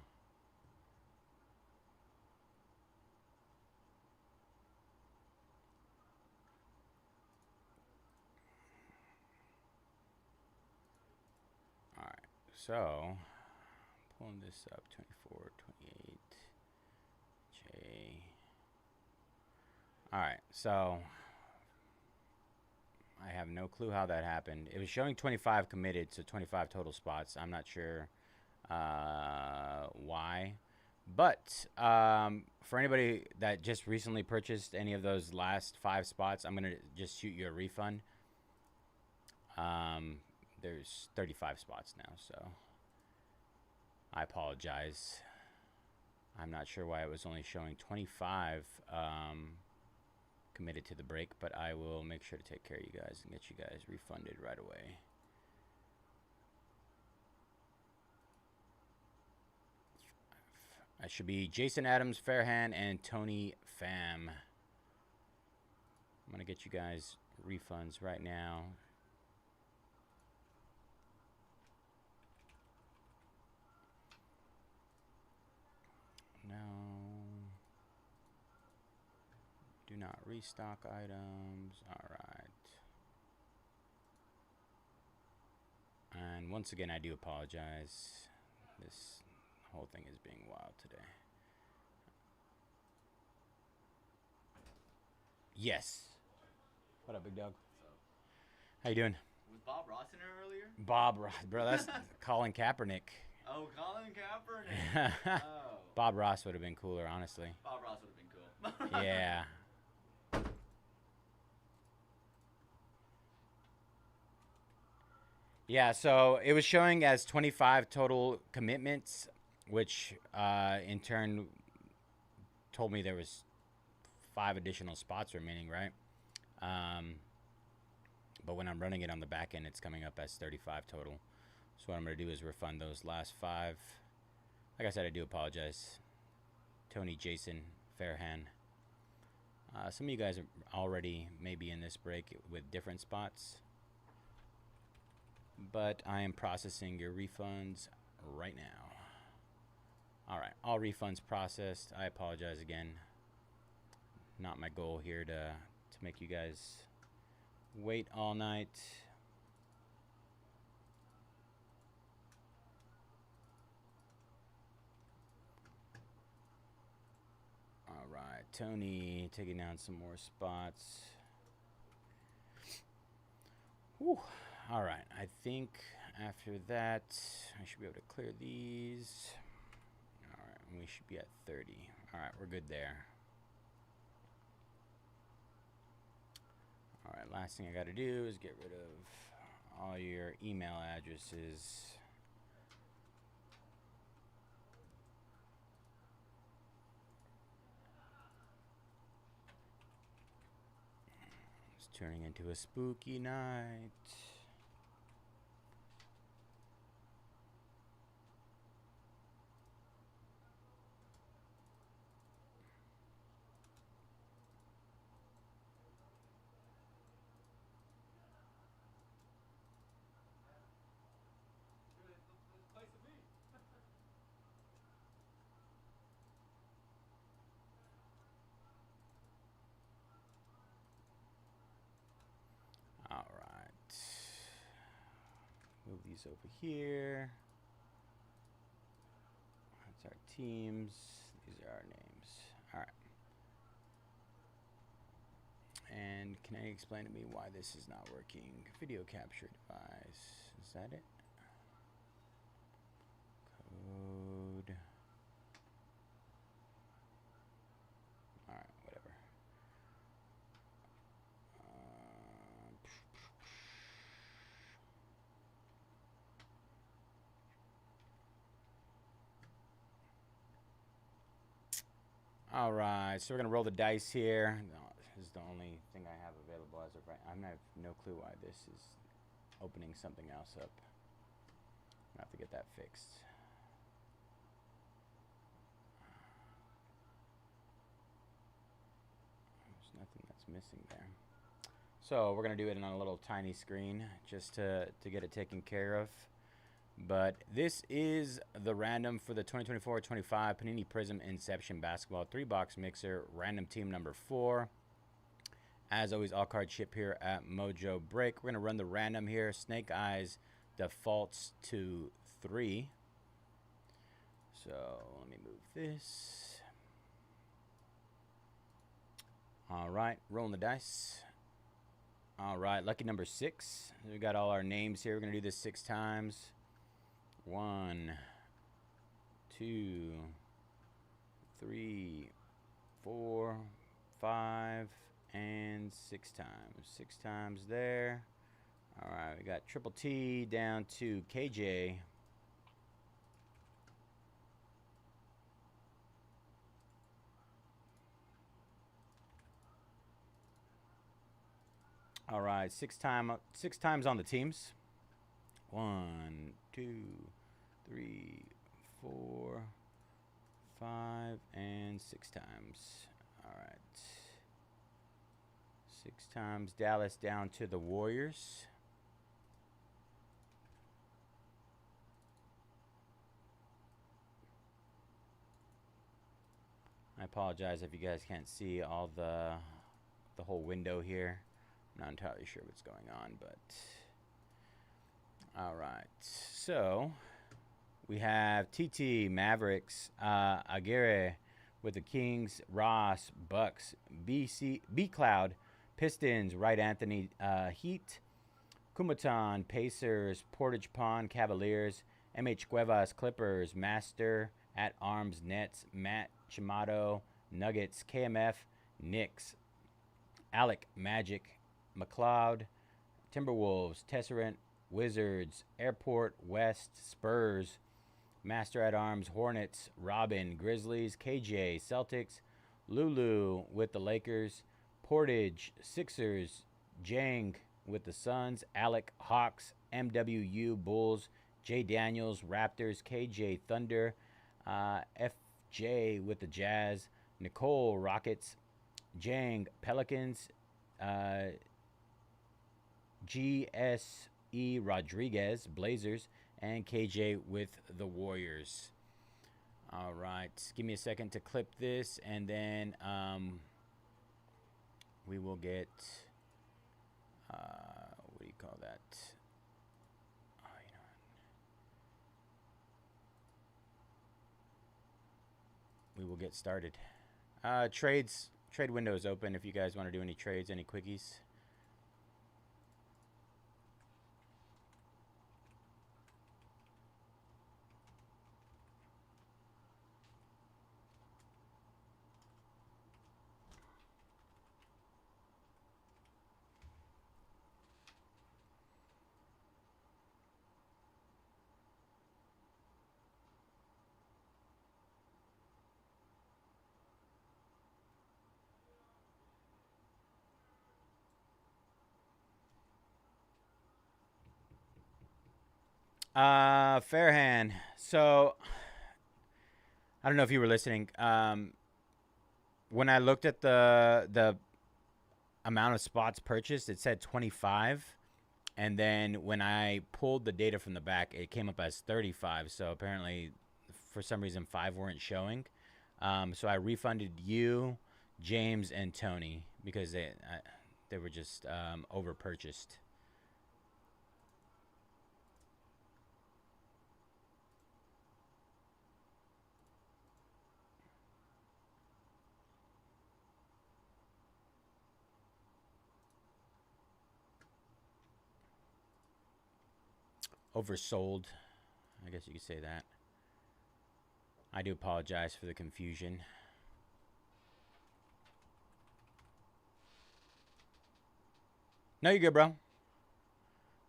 All right, so pulling this up, 24, 28, J. All right, so I have no clue how that happened. It was showing 25 committed, so 25 total spots. I'm not sure why. But for anybody that just recently purchased any of those last 5 spots, I'm going to just shoot you a refund. There's 35 spots now, so I apologize. I'm not sure why it was only showing 25 committed to the break, but I will make sure to take care of you guys and get you guys refunded right away. I should be Jason Adams, Fairhand, and Tony Pham. I'm going to get you guys refunds right now. No. Do not restock items. All right. And once again, I do apologize. This whole thing is being wild today. Yes. What up, big dog? How you doing? Was Bob Ross in here earlier? Bob Ross, bro. That's Colin Kaepernick. Oh, Colin Kaepernick. Oh. Bob Ross would have been cooler, honestly. Bob Ross would have been cool. Yeah. Yeah, so it was showing as 25 total commitments, which in turn told me there was 5 additional spots remaining, right? But when I'm running it on the back end, it's coming up as 35 total. So what I'm going to do is refund those last 5. Like I said, I do apologize. Tony, Jason, Fairhan. Some of you guys are already maybe in this break with different spots. But I am processing your refunds right now. All right, all refunds processed. I apologize again. Not my goal here to make you guys wait all night. All right, Tony taking down some more spots. Whew. All right, I think after that I should be able to clear these. All right, we should be at 30. All right, we're good there. All right, last thing I got to do is get rid of all your email addresses. It's turning into a spooky night. All right. Move these over here. That's our teams. These are our names. All right. And can I explain to me why this is not working? Video capture device. Is that it? Code. All right, whatever. All right, so we're gonna roll the dice here. No, this is the only thing I have available as of right. I have no clue why this is opening something else up. I have to get that fixed. There's nothing that's missing there. So we're gonna do it on a little tiny screen just to get it taken care of. But this is the random for the 2024-25 Panini Prism Inception Basketball 3-box mixer, random team number 4. As always, all cards ship here at Mojobreak. We're going to run the random here. Snake Eyes defaults to 3. So let me move this. All right, rolling the dice. All right, lucky number 6. We got all our names here. We're going to do this 6 times. 1, 2, 3, 4, 5, and 6 times. 6 times there. All right, we got Triple T down to KJ. All right, 6 times on the teams. 1, 2, 3, 4, 5, and 6 times. All right. 6 times Dallas down to the Warriors. I apologize if you guys can't see all the whole window here. I'm not entirely sure what's going on, but all right. So we have TT, Mavericks, Aguirre with the Kings, Ross, Bucks, B Cloud, Pistons, Wright Anthony, Heat, Kumatan, Pacers, Portage Pond, Cavaliers, MH Cuevas, Clippers, Master, At Arms, Nets, Matt Chimato, Nuggets, KMF, Knicks, Alec, Magic, McLeod, Timberwolves, Tesseract, Wizards, Airport West, Spurs, Master at Arms, Hornets, Robin, Grizzlies, KJ, Celtics, Lulu with the Lakers, Portage, Sixers, Jang with the Suns, Alec, Hawks, MWU, Bulls, Jay Daniels, Raptors, KJ, Thunder, FJ with the Jazz, Nicole, Rockets, Jang, Pelicans, GSE Rodriguez, Blazers, and KJ with the Warriors. All right, give me a second to clip this, and then we will get, what do you call that? Oh, we will get started. Trade window is open if you guys want to do any trades, any quickies. Fairhand. So, I don't know if you were listening. When I looked at the amount of spots purchased, it said 25, and then when I pulled the data from the back, it came up as 35. So apparently, for some reason, 5 weren't showing. So I refunded you, James, and Tony because they were just over purchased. Oversold, I guess you could say that. I do apologize for the confusion. No, you're good, bro.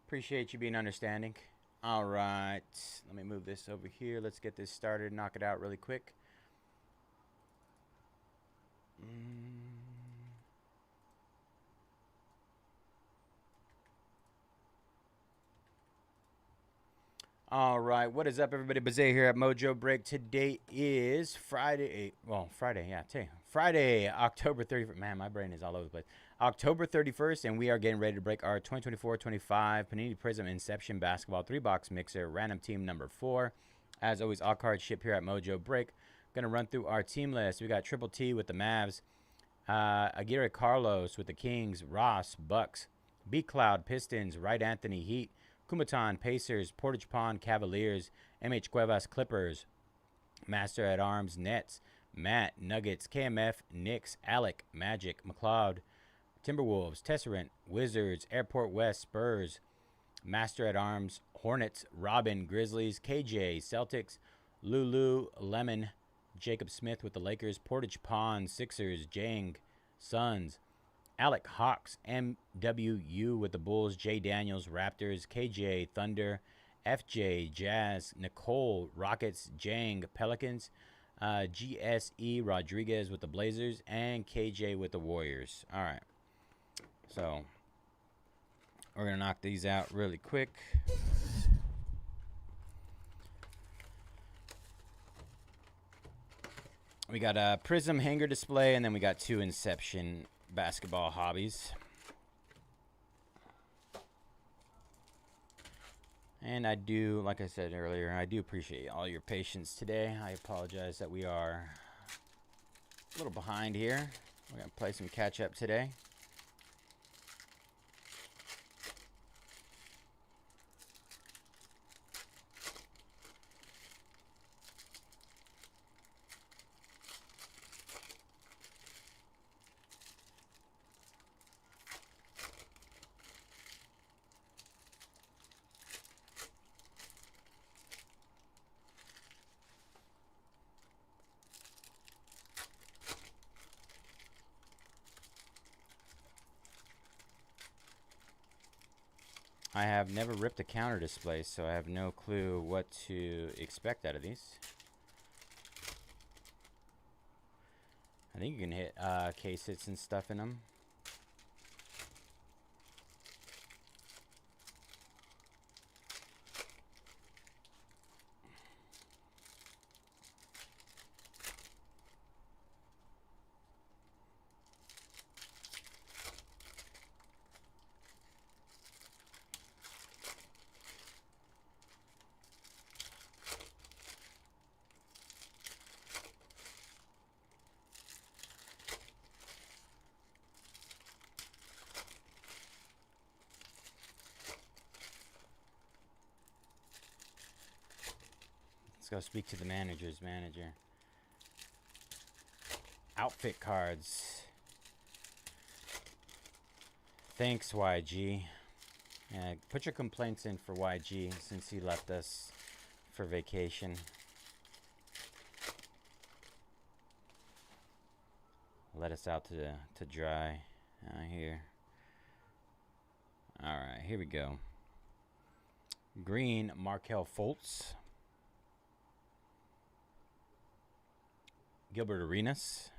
Appreciate you being understanding. All right, let me move this over here. Let's get this started, knock it out really quick. All right, what is up, everybody? Bayze here at Mojobreak. Today is Friday. Well, Friday, yeah, today. Friday, October 31st. Man, my brain is all over the place. October 31st, and we are getting ready to break our 2024-25 Panini Prism Inception Basketball 3-box mixer, random team number 4. As always, all cards ship here at Mojobreak. Going to run through our team list. We got Triple T with the Mavs, Aguirre Carlos with the Kings, Ross, Bucks, B Cloud, Pistons, Wright Anthony, Heat, Kumatan, Pacers, Portage Pond, Cavaliers, MH Cuevas, Clippers, Master at Arms, Nets, Matt, Nuggets, KMF, Knicks, Alec, Magic, McLeod, Timberwolves, Tessarant, Wizards, Airport West, Spurs, Master at Arms, Hornets, Robin, Grizzlies, KJ, Celtics, Lulu, Lemon, Jacob Smith with the Lakers, Portage Pond, Sixers, Jang, Suns, Alec, Hawks, MWU with the Bulls, Jay Daniels, Raptors, KJ, Thunder, FJ, Jazz, Nicole, Rockets, Jang, Pelicans, GSE, Rodriguez with the Blazers, and KJ with the Warriors. All right. So, we're going to knock these out really quick. We got a Prism hanger display, and then we got 2 Inception basketball hobbies. And I do, like I said earlier, I do appreciate all your patience today. I apologize that we are a little behind here. We're going to play some catch up today. I have never ripped a counter display, so I have no clue what to expect out of these. I think you can hit case hits and stuff in them. Let's go speak to the manager's manager. Outfit cards. Thanks, YG. Put your complaints in for YG since he left us for vacation. Let us out to dry here. All right, here we go. Green, Markelle Fultz. Gilbert Arenas.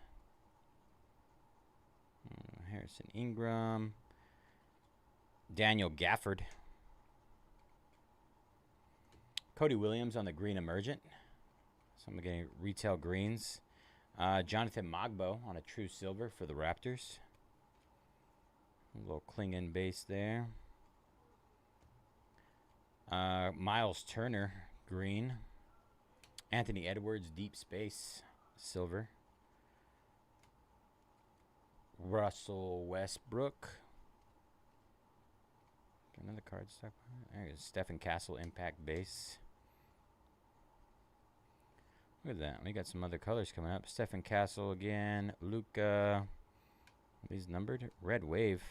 Harrison Ingram. Daniel Gafford. Cody Williams on the green emergent. So I'm getting retail greens. Jonathan Mogbo on a true silver for the Raptors. A little Klingon base there. Miles Turner, green. Anthony Edwards, deep space, silver. Russell Westbrook. Another card stuck. There is Stephen Castle, impact base. Look at that. We got some other colors coming up. Stephen Castle again. Luca. These numbered. Red Wave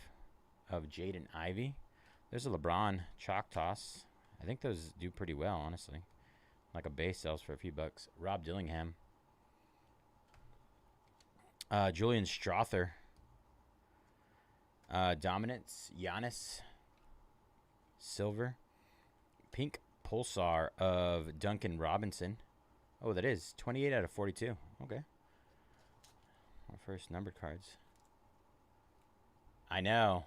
of Jaden Ivey. There's a LeBron chalk toss. I think those do pretty well, honestly. Like a base sells for a few bucks. Rob Dillingham. Julian Strother. Dominance. Giannis. Silver. Pink Pulsar of Duncan Robinson. Oh, that is 28 out of 42. Okay. Our first numbered cards. I know.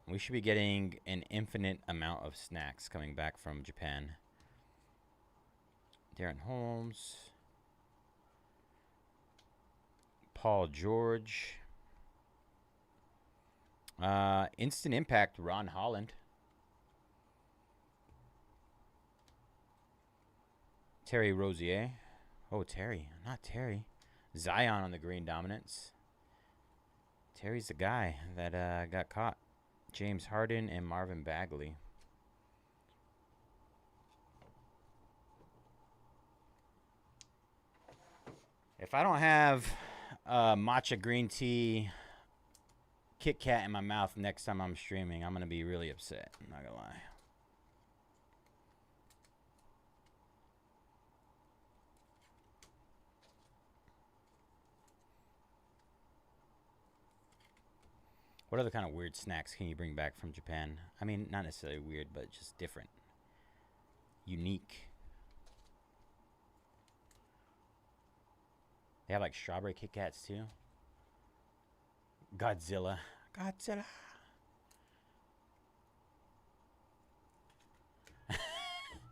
We should be getting an infinite amount of snacks coming back from Japan. Darren Holmes. Paul George. Instant Impact, Ron Holland. Terry Rozier. Oh, Terry. Not Terry. Zion on the green dominance. Terry's the guy that got caught. James Harden and Marvin Bagley. If I don't have matcha green tea Kit Kat in my mouth next time I'm streaming, I'm going to be really upset. I'm not going to lie. What other kind of weird snacks can you bring back from Japan? I mean, not necessarily weird, but just different. Unique. They have like strawberry Kit Kats too. Godzilla. Godzilla.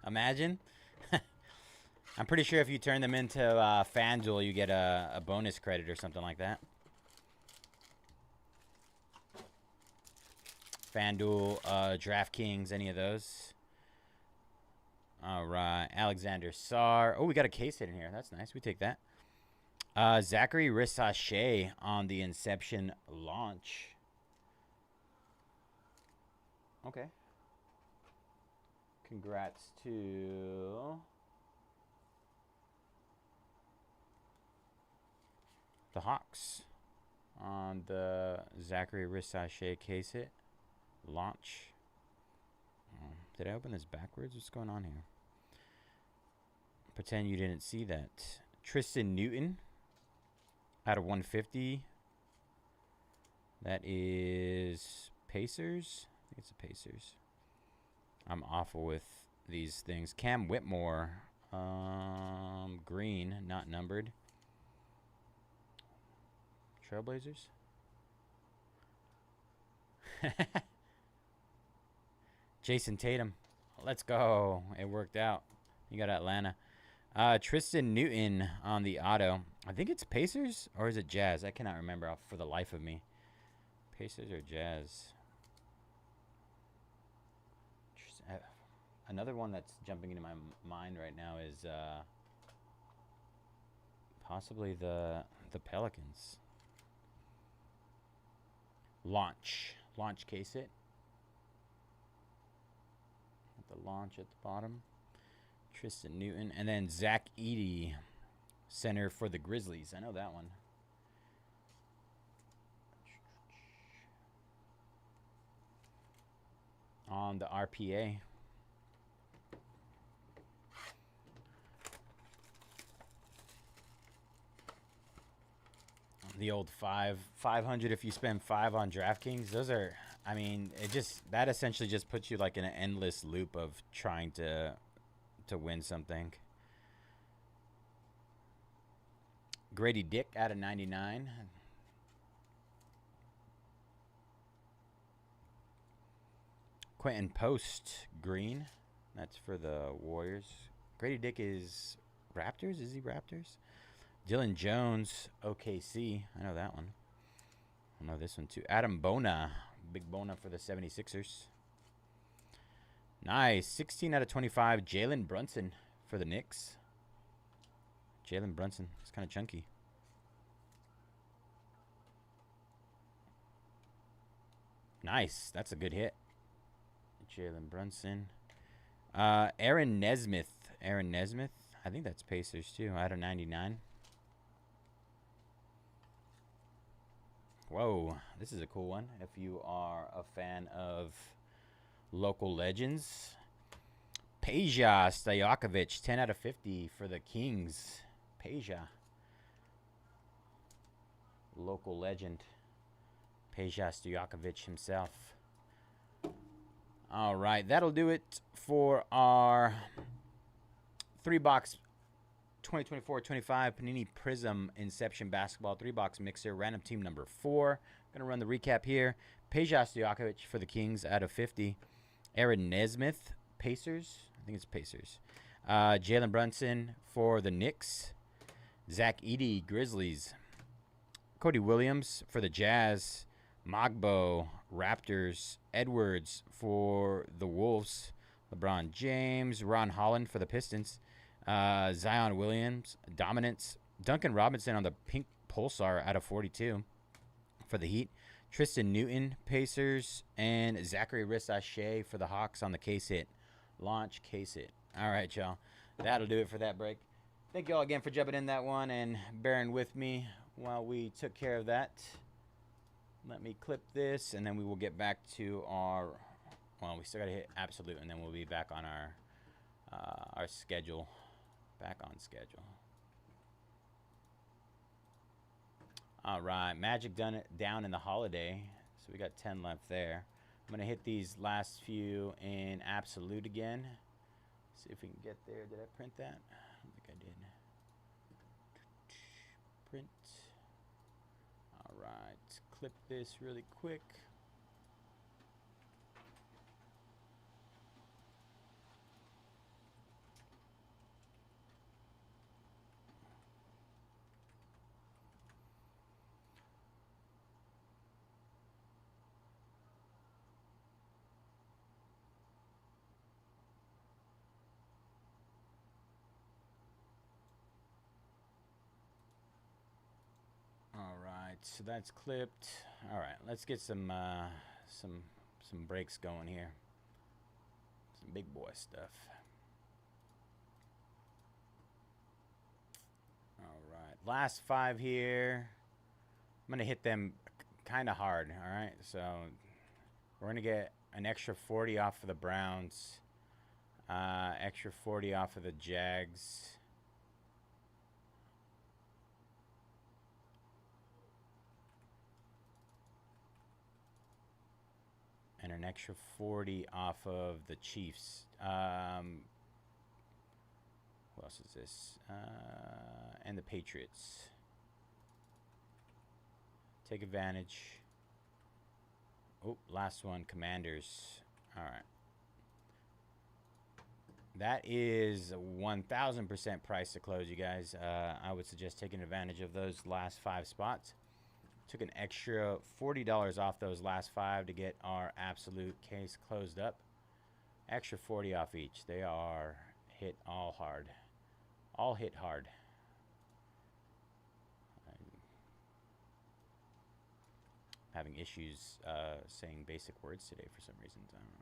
Imagine. I'm pretty sure if you turn them into FanDuel, you get a bonus credit or something like that. FanDuel, DraftKings, any of those. All right. Alexander Sarr. Oh, we got a case hit in here. That's nice. We take that. Zachary Rissache on the Inception launch. Okay. Congrats to the Hawks on the Zachary Rissache case hit. Launch. Did I open this backwards? What's going on here? Pretend you didn't see that. Tristan Newton out of 150. That is Pacers. I it's the Pacers. I'm awful with these things. Cam Whitmore, green, not numbered. Trailblazers. Jason Tatum. Let's go. It worked out. You got Atlanta. Tristan Newton on the auto. I think it's Pacers or is it Jazz? I cannot remember for the life of me. Pacers or Jazz? Another one that's jumping into my mind right now is possibly the Pelicans. Launch case it. The launch at the bottom. Tristan Newton. And then Zach Edey, center for the Grizzlies. I know that one. On the RPA. The old 500 if you spend 5 on DraftKings. Those are, I mean, that essentially just puts you like in an endless loop of trying to win something. Grady Dick out of 99. Quentin Post green. That's for the Warriors. Grady Dick is Raptors. Is he Raptors? Dylan Jones, OKC. I know that one. I know this one too. Adam Bona. Big Bona for the 76ers. Nice. 16 out of 25. Jalen Brunson for the Knicks. Jalen Brunson. It's kind of chunky. Nice. That's a good hit. Jalen Brunson. Aaron Nesmith. Aaron Nesmith. I think that's Pacers too. Out of 99. Whoa, this is a cool one. If you are a fan of local legends. Peja Stojakovic, 10 out of 50 for the Kings. Peja. Local legend. Peja Stojakovic himself. All right, that'll do it for our 3-box 2024-25 Panini Prism Inception Basketball 3-box mixer, random team number 4. Going to run the recap here. Peja Stojakovic for the Kings out of 50. Aaron Nesmith, Pacers. I think it's Pacers. Jalen Brunson for the Knicks. Zach Edey, Grizzlies. Cody Williams for the Jazz. Magbo, Raptors. Edwards for the Wolves. LeBron James. Ron Holland for the Pistons. Zion Williams, Dominance. Duncan Robinson on the pink Pulsar out of 42 for the Heat. Tristan Newton, Pacers. And Zachary Rissache for the Hawks on the case hit. Launch case hit. All right, y'all. That'll do it for that break. Thank you all again for jumping in that one and bearing with me while we took care of that. Let me clip this, and then we will get back to our... Well, we still got to hit Absolute, and then we'll be back on our schedule. Back on schedule. All right, Magic done it down in the holiday, so we got 10 left there. I'm gonna hit these last few in Absolute again. See if we can get there. Did I print that? I don't think I did. Print. All right, clip this really quick. So that's clipped. All right, let's get some breaks going here. Some big boy stuff. All right, last 5 here. I'm gonna hit them kind of hard. All right, so we're gonna get an extra 40 off of the Browns, extra 40 off of the Jags. And an extra 40 off of the Chiefs. Who else is this? And the Patriots. Take advantage. Oh, last one, Commanders. All right. That is 1,000% price to close, you guys. I would suggest taking advantage of those last 5 spots. Took an extra $40 off those last 5 to get our absolute case closed up. Extra 40 off each. They are hit all hard. All hit hard. I'm having issues saying basic words today for some reason. I don't know.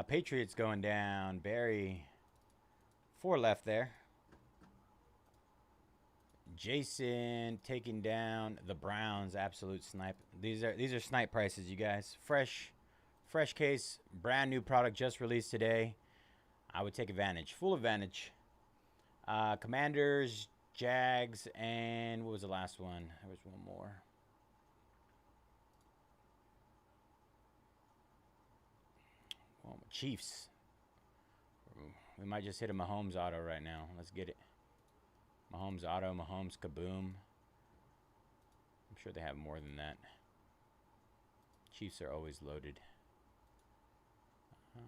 Patriots going down. Barry. 4 left there. Jason taking down the Browns. Absolute snipe. These are snipe prices, you guys. Fresh case. Brand new product just released today. I would take advantage. Full advantage. Commanders, Jags, and what was the last one? There was one more. Well, Chiefs. We might just hit a Mahomes auto right now. Let's get it. Mahomes auto, Mahomes kaboom. I'm sure they have more than that. Chiefs are always loaded. All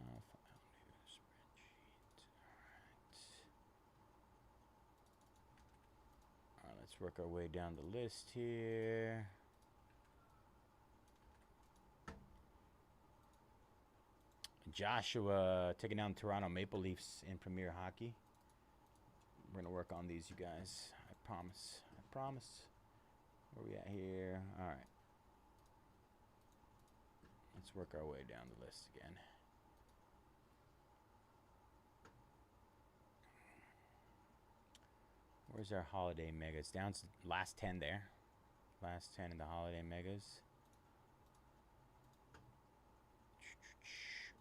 right, let's work our way down the list here. Joshua taking down Toronto Maple Leafs in Premier Hockey. We're going to work on these, you guys. I promise. I promise. Where we at here? All right. Let's work our way down the list again. Where's our holiday megas? Down to last 10 there. Last 10 in the holiday megas.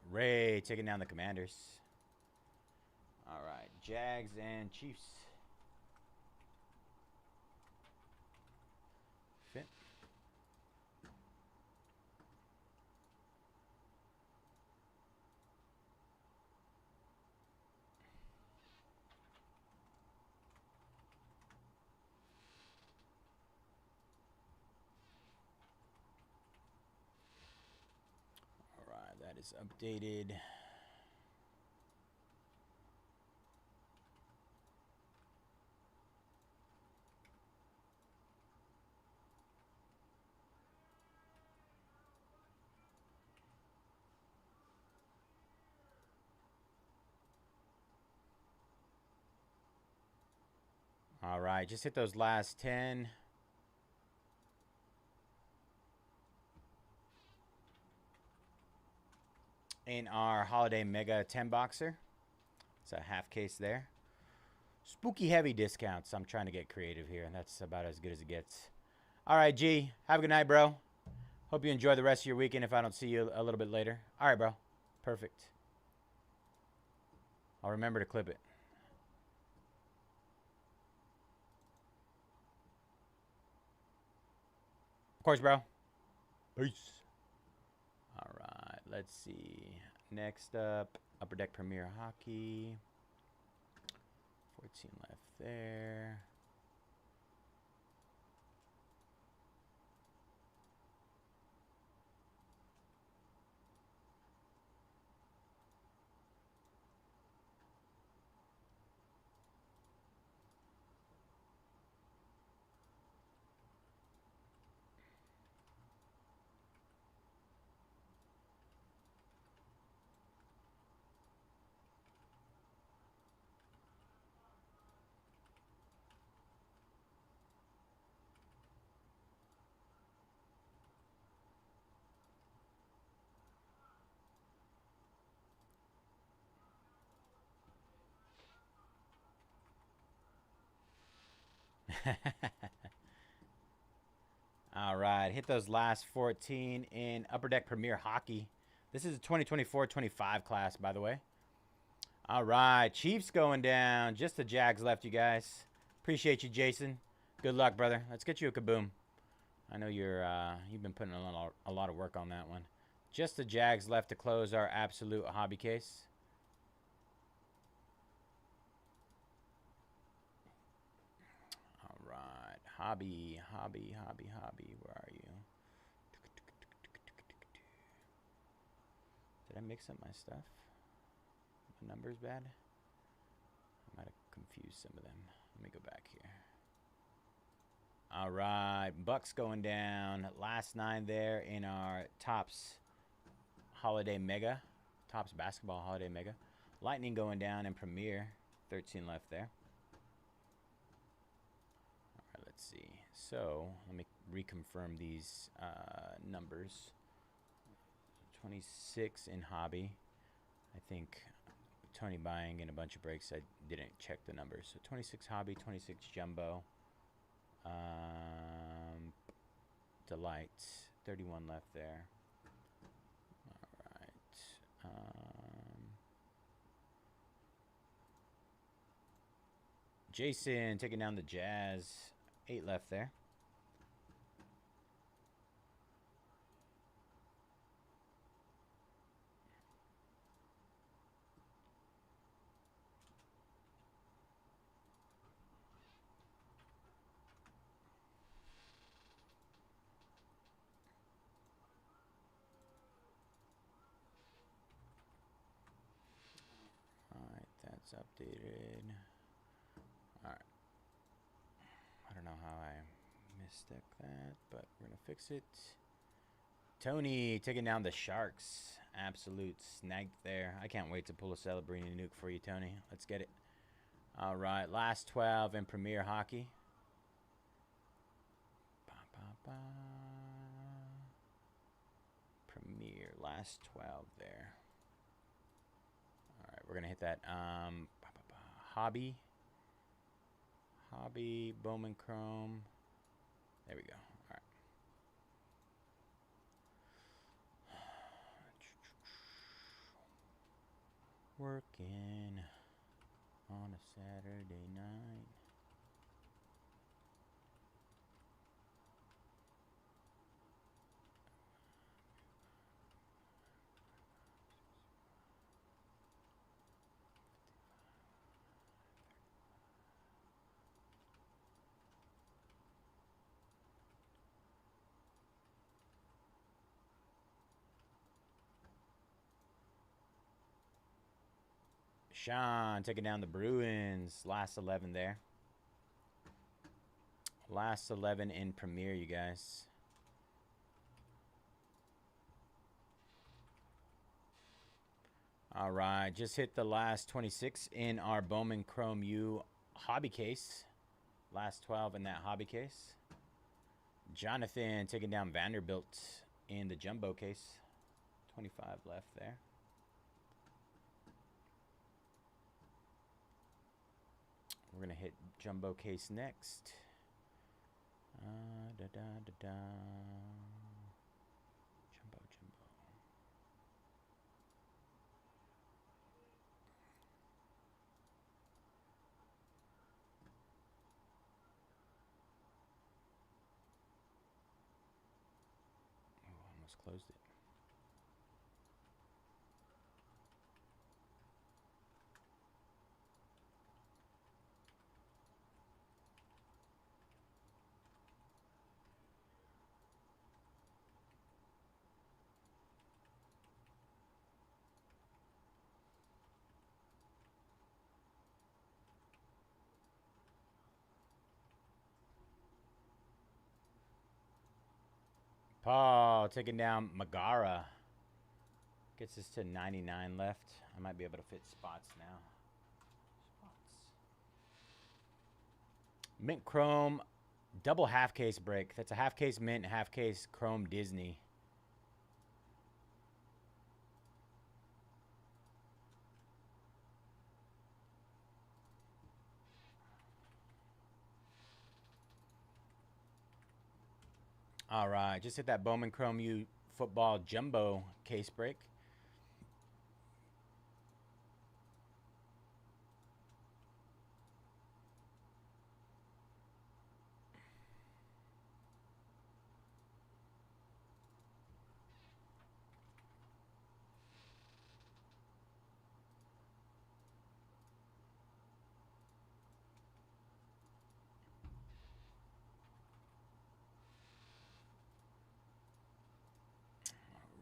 Ray taking down the Commanders. All right, Jags and Chiefs. Fit. All right, that is updated. All right, just hit those last 10. In our holiday mega 10 boxer. It's a half case there. Spooky heavy discounts. I'm trying to get creative here, and that's about as good as it gets. All right, G. Have a good night, bro. Hope you enjoy the rest of your weekend if I don't see you a little bit later. All right, bro. Perfect. I'll remember to clip it. Of course, bro. Peace. All right, let's see. Next up, Upper Deck Premier Hockey. 14 left there. All right, hit those last 14 in Upper Deck Premier Hockey. This is a 2024-25 class, by the way. All right, Chiefs going down. Just the Jags left, you guys. Appreciate you, Jason. Good luck, brother. Let's get you a kaboom. I know you've been putting a lot of work on that one. Just the Jags left to close our absolute hobby case. All right, hobby. Where are you? Did I mix up my stuff? The number's bad. I might have confused some of them. Let me go back here. All right, Bucks going down. Last 9 there in our Topps Holiday Mega. Topps Basketball Holiday Mega. Lightning going down in Premier. 13 left there. All right, let's see. So let me reconfirm these numbers. 26 in Hobby. I think Tony buying in a bunch of breaks. I didn't check the numbers. So 26 Hobby, 26 Jumbo. Delight. 31 left there. All right. Jason taking down the Jazz. 8 left there. That's updated. Alright. I don't know how I misstepped that, but we're going to fix it. Tony taking down the Sharks. Absolute snag there. I can't wait to pull a Celebrini nuke for you, Tony. Let's get it. Alright, last 12 in Premier Hockey. Premier, last 12 there. We're going to hit that Hobby, Bowman Chrome. There we go. All right. Working on a Saturday night. Sean taking down the Bruins. Last 11 there. Last 11 in Premier, you guys. All right, just hit the last 26 in our Bowman Chrome U hobby case. Last 12 in that hobby case. Jonathan taking down Vanderbilt in the jumbo case. 25 left there. We're going to hit jumbo case next. Jumbo. Oh, almost closed it. Paul taking down Megara. Gets us to 99 left. I might be able to fit spots now. Mint Chrome, double half case break. That's a half case Mint, half case Chrome Disney. All right, just hit that Bowman Chrome U football jumbo case break.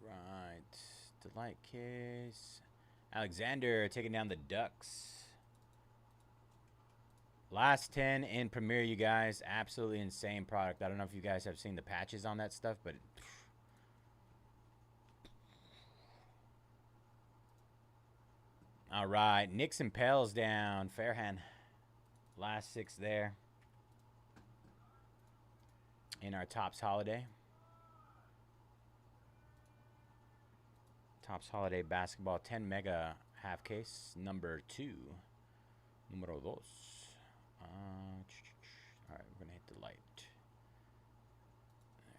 Right, delight case. Alexander taking down the Ducks. Last 10 in Premier, you guys. Absolutely insane product. I don't know if you guys have seen the patches on that stuff, but all right, Nixon Pels down. Fairhand. Last 6 there in our Topps Holiday. Topps Holiday Basketball 10 Mega half case, number 2. Numero 2. All right, we're going to hit the light.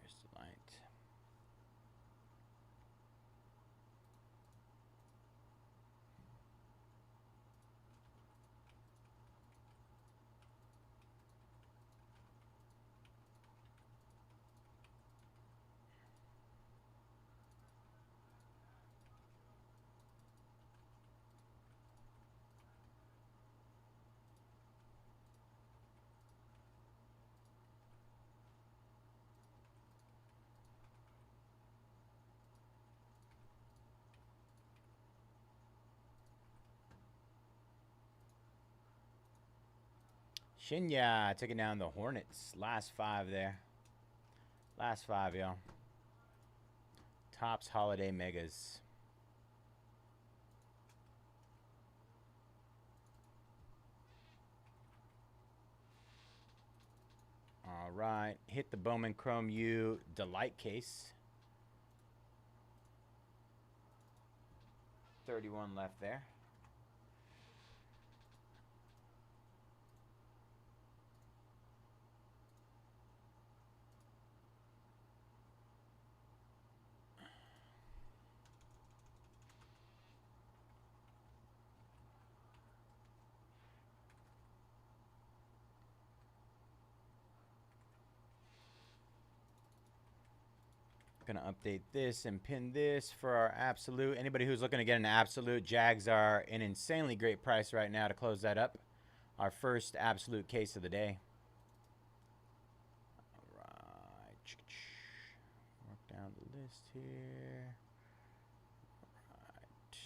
There's the light. Shinya taking down the Hornets. Last 5 there. Last 5, y'all. Topps Holiday Megas. All right. Hit the Bowman Chrome U Delight case. 31 left there. Gonna update this and pin this for our absolute. Anybody who's looking to get an absolute, Jags are an insanely great price right now to close that up. Our first absolute case of the day. All right. Work down the list here. All right.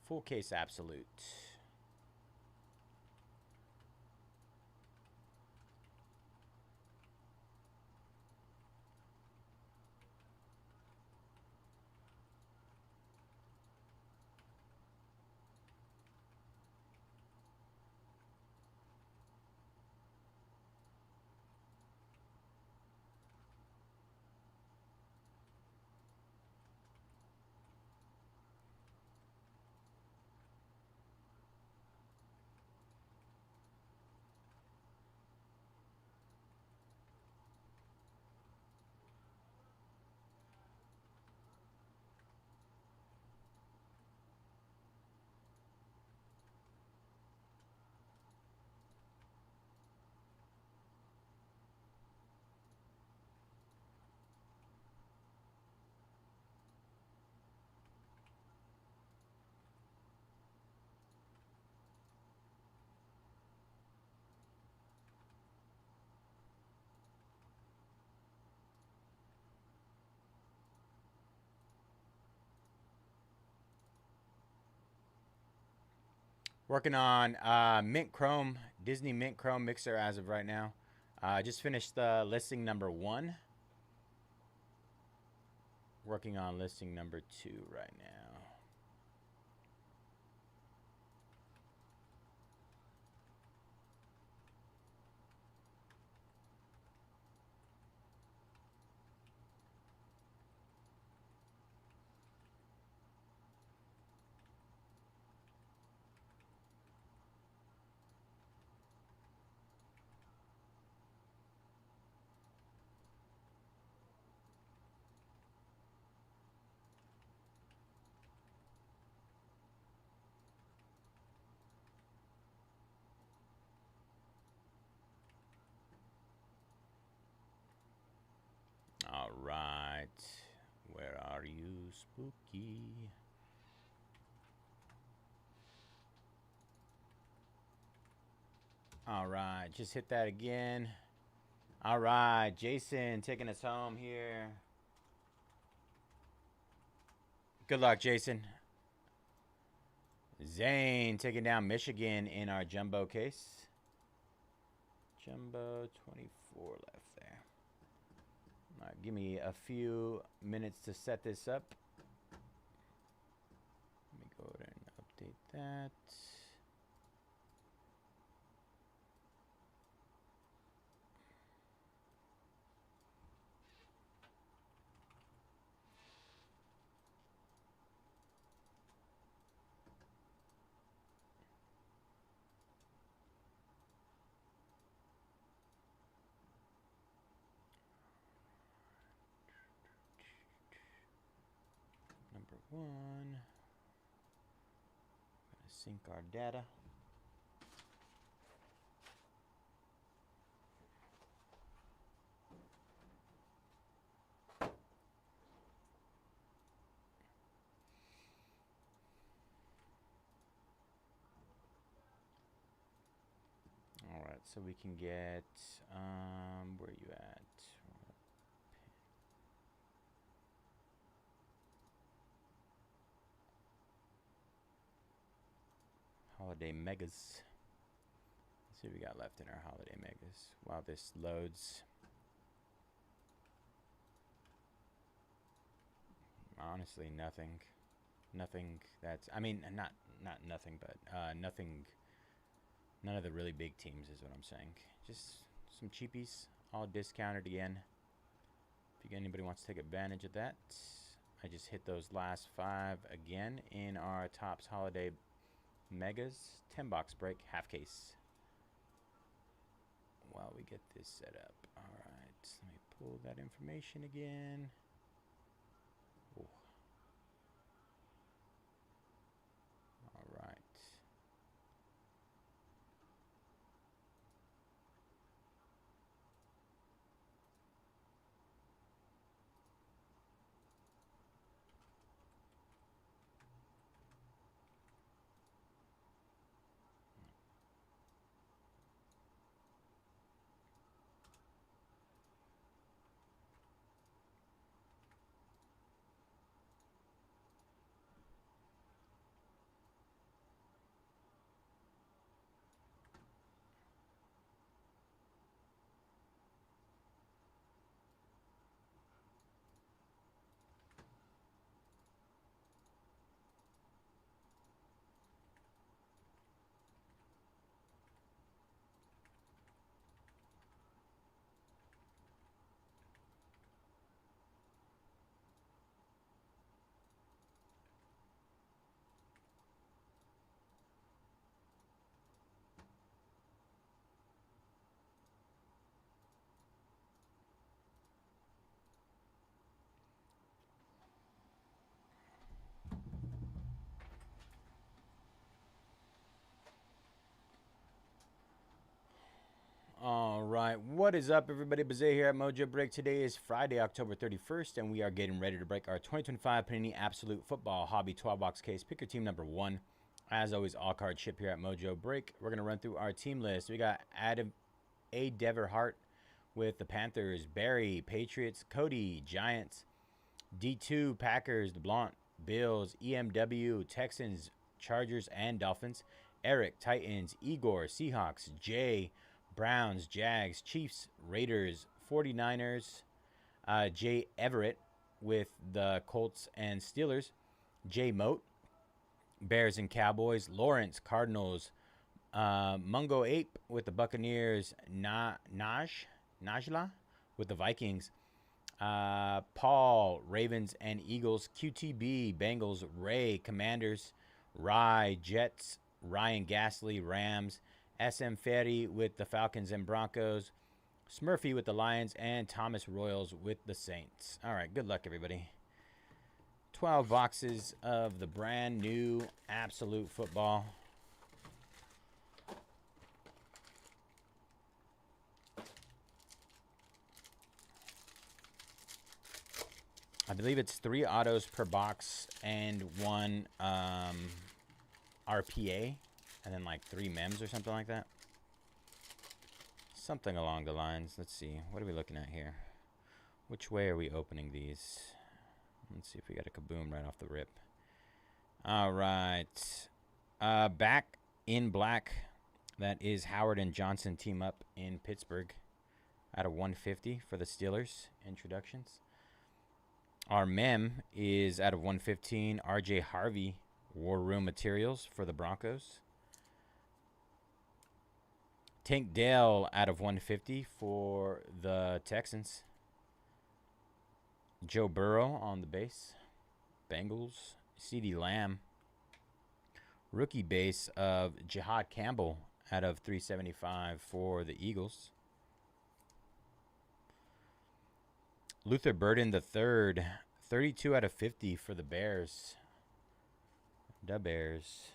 Full case absolute. Working on Mint Chrome, Disney Mint Chrome mixer as of right now. Just finished listing number 1. Working on listing number 2 right now. All right. Where are you, Spooky? All right. Just hit that again. All right. Jason taking us home here. Good luck, Jason. Zane taking down Michigan in our jumbo case. Jumbo 24 left there. All right, give me a few minutes to set this up. Let me go ahead and update that. Number 1. Gonna sync our data. All right, so we can get where you at? Holiday Megas. Let's see what we got left in our Holiday Megas while this loads. Honestly, nothing. Nothing that's, I mean, not nothing, but nothing. None of the really big teams is what I'm saying. Just some cheapies, all discounted again. If anybody wants to take advantage of that, I just hit those last 5 again in our Topps Holiday Megas 10-box break, half case. While we get this set up. All right, let me pull that information again. Ooh. All right. All right, what is up, everybody? Bayze here at Mojobreak. Today is Friday, October 31st, and we are getting ready to break our 2025 Panini Absolute Football Hobby 12-box case. Pick your team number 1. As always, all cards ship here at Mojobreak. We're going to run through our team list. We got Adam A. Deverhart with the Panthers, Barry, Patriots, Cody, Giants, D2, Packers, the Blount, Bills, EMW, Texans, Chargers, and Dolphins, Eric, Titans, Igor, Seahawks, Jay, Browns, Jags, Chiefs, Raiders, 49ers, Jay Everett with the Colts and Steelers, Jay Moat, Bears and Cowboys, Lawrence, Cardinals, Mungo Ape with the Buccaneers, Najla with the Vikings, Paul, Ravens and Eagles, QTB, Bengals, Ray, Commanders, Rye, Jets, Ryan Gasly, Rams, SM Ferry with the Falcons and Broncos, Smurfy with the Lions, and Thomas Royals with the Saints. All right, good luck, everybody. 12 boxes of the brand new Absolute Football. I believe it's 3 autos per box and 1 RPA, and then like 3 mems or something like that. Something along the lines. Let's see. What are we looking at here? Which way are we opening these? Let's see if we got a kaboom right off the rip. All right. Back in black. That is Howard and Johnson team up in Pittsburgh out of 150 for the Steelers introductions. Our mem is out of 115. RJ Harvey, War Room Materials for the Broncos. Tank Dale out of 150 for the Texans. Joe Burrow on the base. Bengals. CeeDee Lamb. Rookie base of Jihad Campbell out of 375 for the Eagles. Luther Burden III, 32 out of 50 for the Bears. The Bears.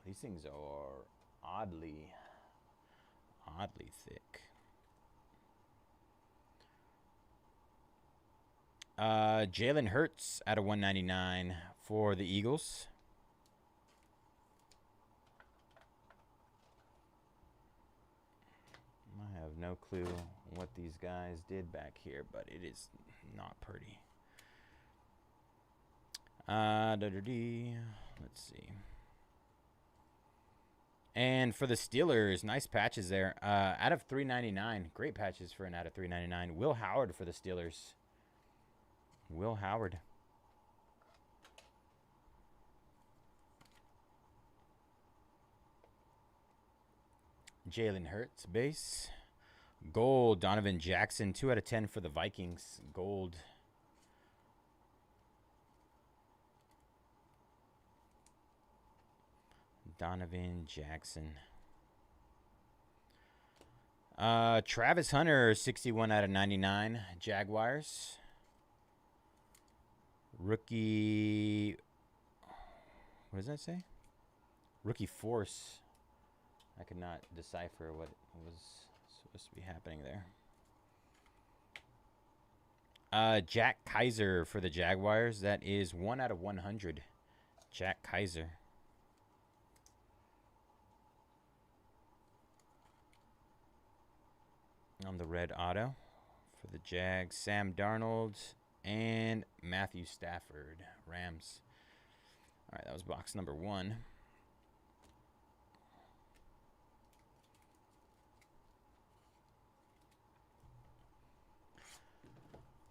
These things are oddly thick. Jalen Hurts out of 199 for the Eagles. I have no clue what these guys did back here, but it is not pretty. Let's see. And for the Steelers, nice patches there. Out of 399, great patches for an out of 399. Will Howard for the Steelers. Will Howard. Jalen Hurts base. Gold, Donovan Jackson, 2 out of 10 for the Vikings. Gold. Donovan Jackson. Travis Hunter, 61 out of 99. Jaguars. Rookie. What does that say? Rookie Force. I could not decipher what was supposed to be happening there. Jack Kaiser for the Jaguars. That is 1 out of 100. Jack Kaiser. On the red auto for the Jags. Sam Darnold and Matthew Stafford. Rams. All right, that was box number 1.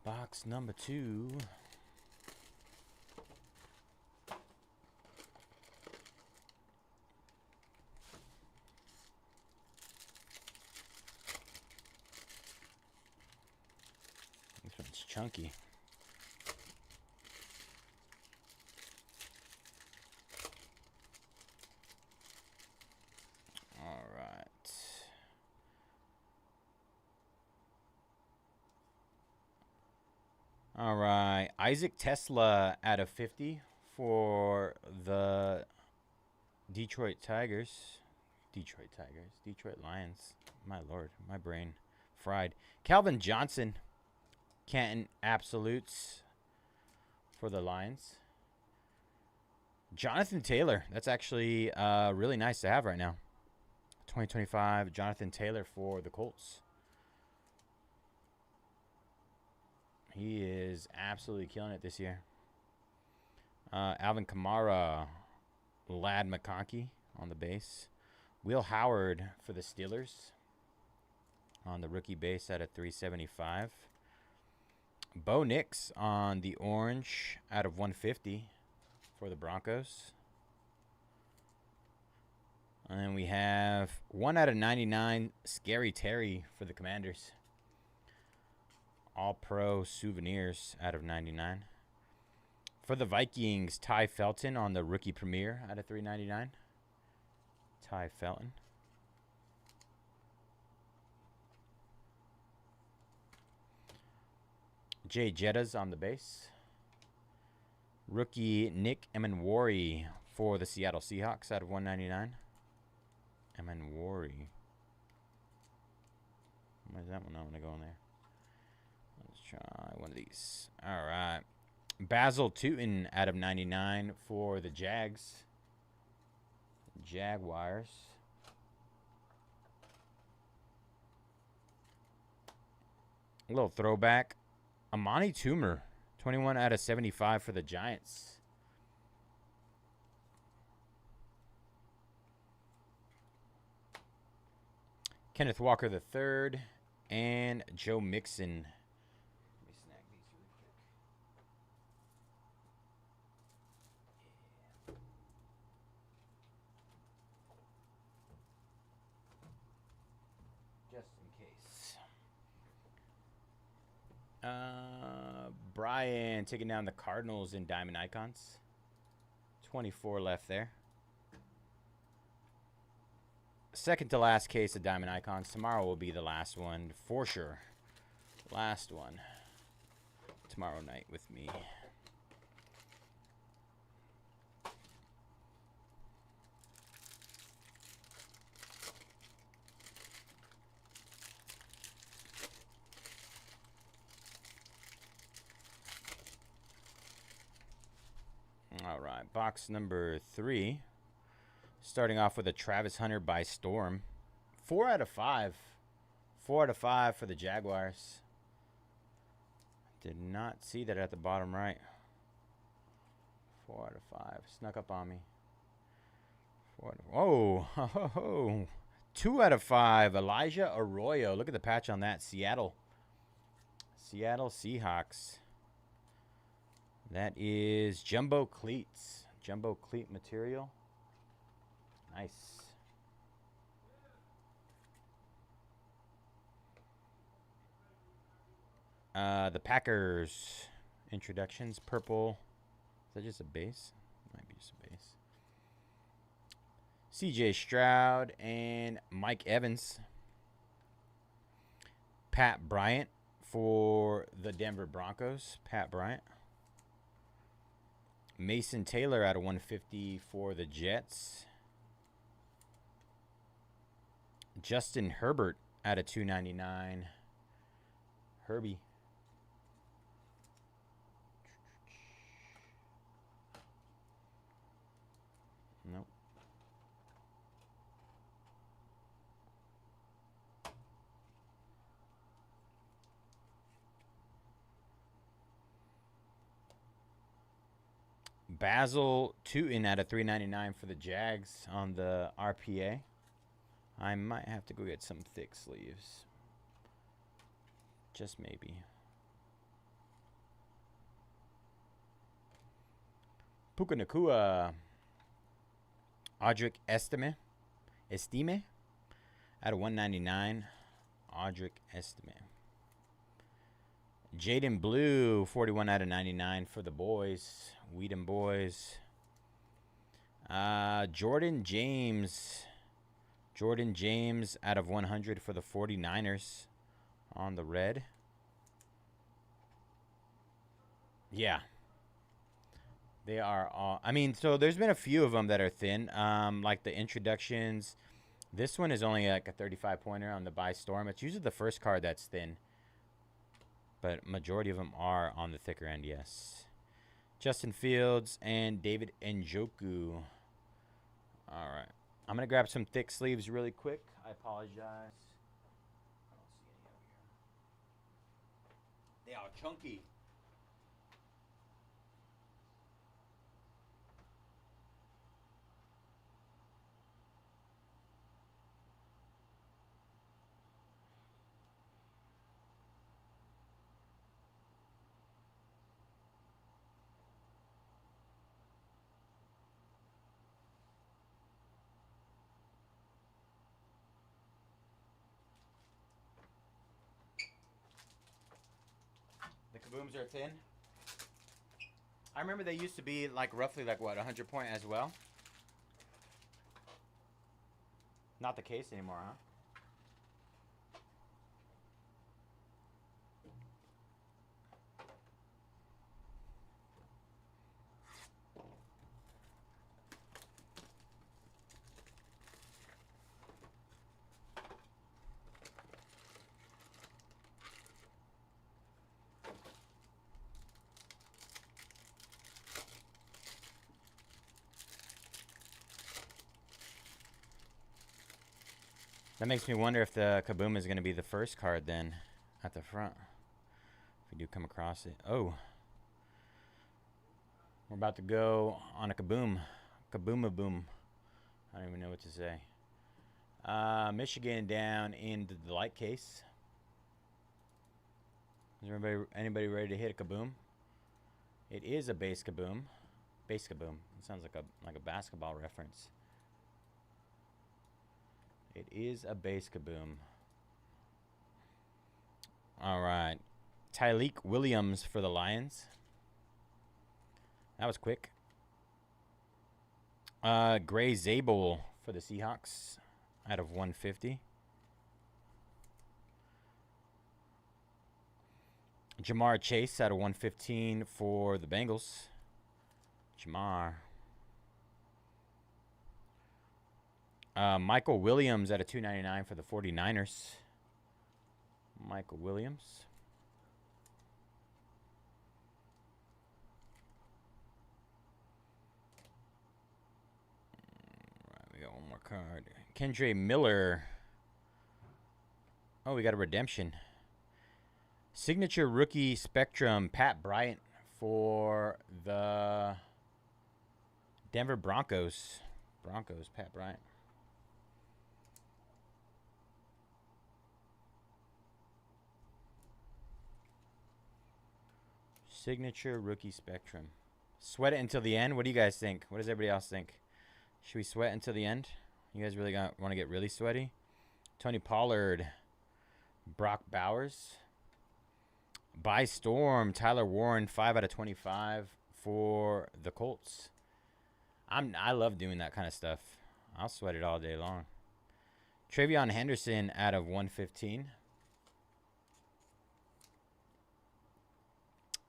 Box number 2. This one's chunky. All right. All right. Isaac Tesla out of 50 for the Detroit Tigers. Detroit Lions. My lord, my brain fried. Calvin Johnson, Canton Absolutes for the Lions. Jonathan Taylor. That's actually really nice to have right now. 2025 Jonathan Taylor for the Colts. He is absolutely killing it this year. Alvin Kamara, Lad McConkey on the base. Will Howard for the Steelers on the rookie base at a 375. Bo Nix on the orange out of 150 for the Broncos. And then we have 1 out of 99 Scary Terry for the Commanders. All-Pro Souvenirs out of 99. For the Vikings, Ty Felton on the rookie premiere out of 399. Ty Felton. Jay Jettas on the base. Rookie Nick Emenwari for the Seattle Seahawks out of 199. Emenwari. Why is that one not going to go in there? Try one of these. All right. Basil Tootin out of 99 for the Jags. Jaguars. A little throwback. Amani Toomer, 21 out of 75 for the Giants. Kenneth Walker III and Joe Mixon. Let me snag these really quick. Just in case. Brian taking down the Cardinals in Diamond Icons. 24 left there. Second to last case of Diamond Icons. Tomorrow will be the last one for sure. Last one. Tomorrow night with me. All right, box number 3. Starting off with a Travis Hunter by Storm. 4 out of 5. 4 out of 5 for the Jaguars. Did not see that at the bottom right. 4 out of 5. Snuck up on me. 4 out of, oh, 2 out of 5. Elijah Arroyo. Look at the patch on that. Seattle. Seattle Seahawks. That is Jumbo Cleats. Jumbo Cleat material. Nice. The Packers introductions. Purple. Is that just a base? Might be just a base. CJ Stroud and Mike Evans. Pat Bryant for the Denver Broncos. Pat Bryant. Mason Taylor out of 150 for the Jets. Justin Herbert out of 299. Herbie. Nope. Basil Tootin out of 399 for the Jags on the RPA. I might have to go get some thick sleeves. Just maybe. Puka Nakua. Audric Estime out of 199. Audric Estime. Jaden Blue, 41 out of 99 for the boys. Whedon boys. Jordan James out of 100 for the 49ers on the red. Yeah. They are all, I mean, so there's been a few of them that are thin. Like the introductions. This one is only like a 35 pointer on the By Storm. It's usually the first card that's thin. But majority of them are on the thicker end, yes. Justin Fields and David Njoku. All right. I'm going to grab some thick sleeves really quick. I apologize. I don't see any over here. They are chunky. The Kabooms are thin. I remember they used to be like roughly like what, 100 point as well? Not the case anymore, huh? That makes me wonder if the Kaboom is going to be the first card then at the front. If we do come across it. Oh. We're about to go on a Kaboom. Kaboom-a-boom. I don't even know what to say. Michigan down in the light case. Is anybody ready to hit a Kaboom? It is a base Kaboom. Base Kaboom. It sounds like a basketball reference. It is a base Kaboom. All right. Tyleek Williams for the Lions. That was quick. Gray Zabel for the Seahawks out of 150. Jamar Chase out of 115 for the Bengals. Jamar. Michael Williams out of 299 for the 49ers. Michael Williams. All right, we got one more card. Kendre Miller. Oh, we got a redemption. Signature Rookie Spectrum, Pat Bryant for the Denver Broncos. Pat Bryant. Signature Rookie Spectrum. Sweat it until the end. What do you guys think? What does everybody else think? Should we sweat until the end? You guys really want to get really sweaty? Tony Pollard. Brock Bowers. By Storm, Tyler Warren, 5 out of 25 for the Colts. I love doing that kind of stuff. I'll sweat it all day long. Travion Henderson out of 115.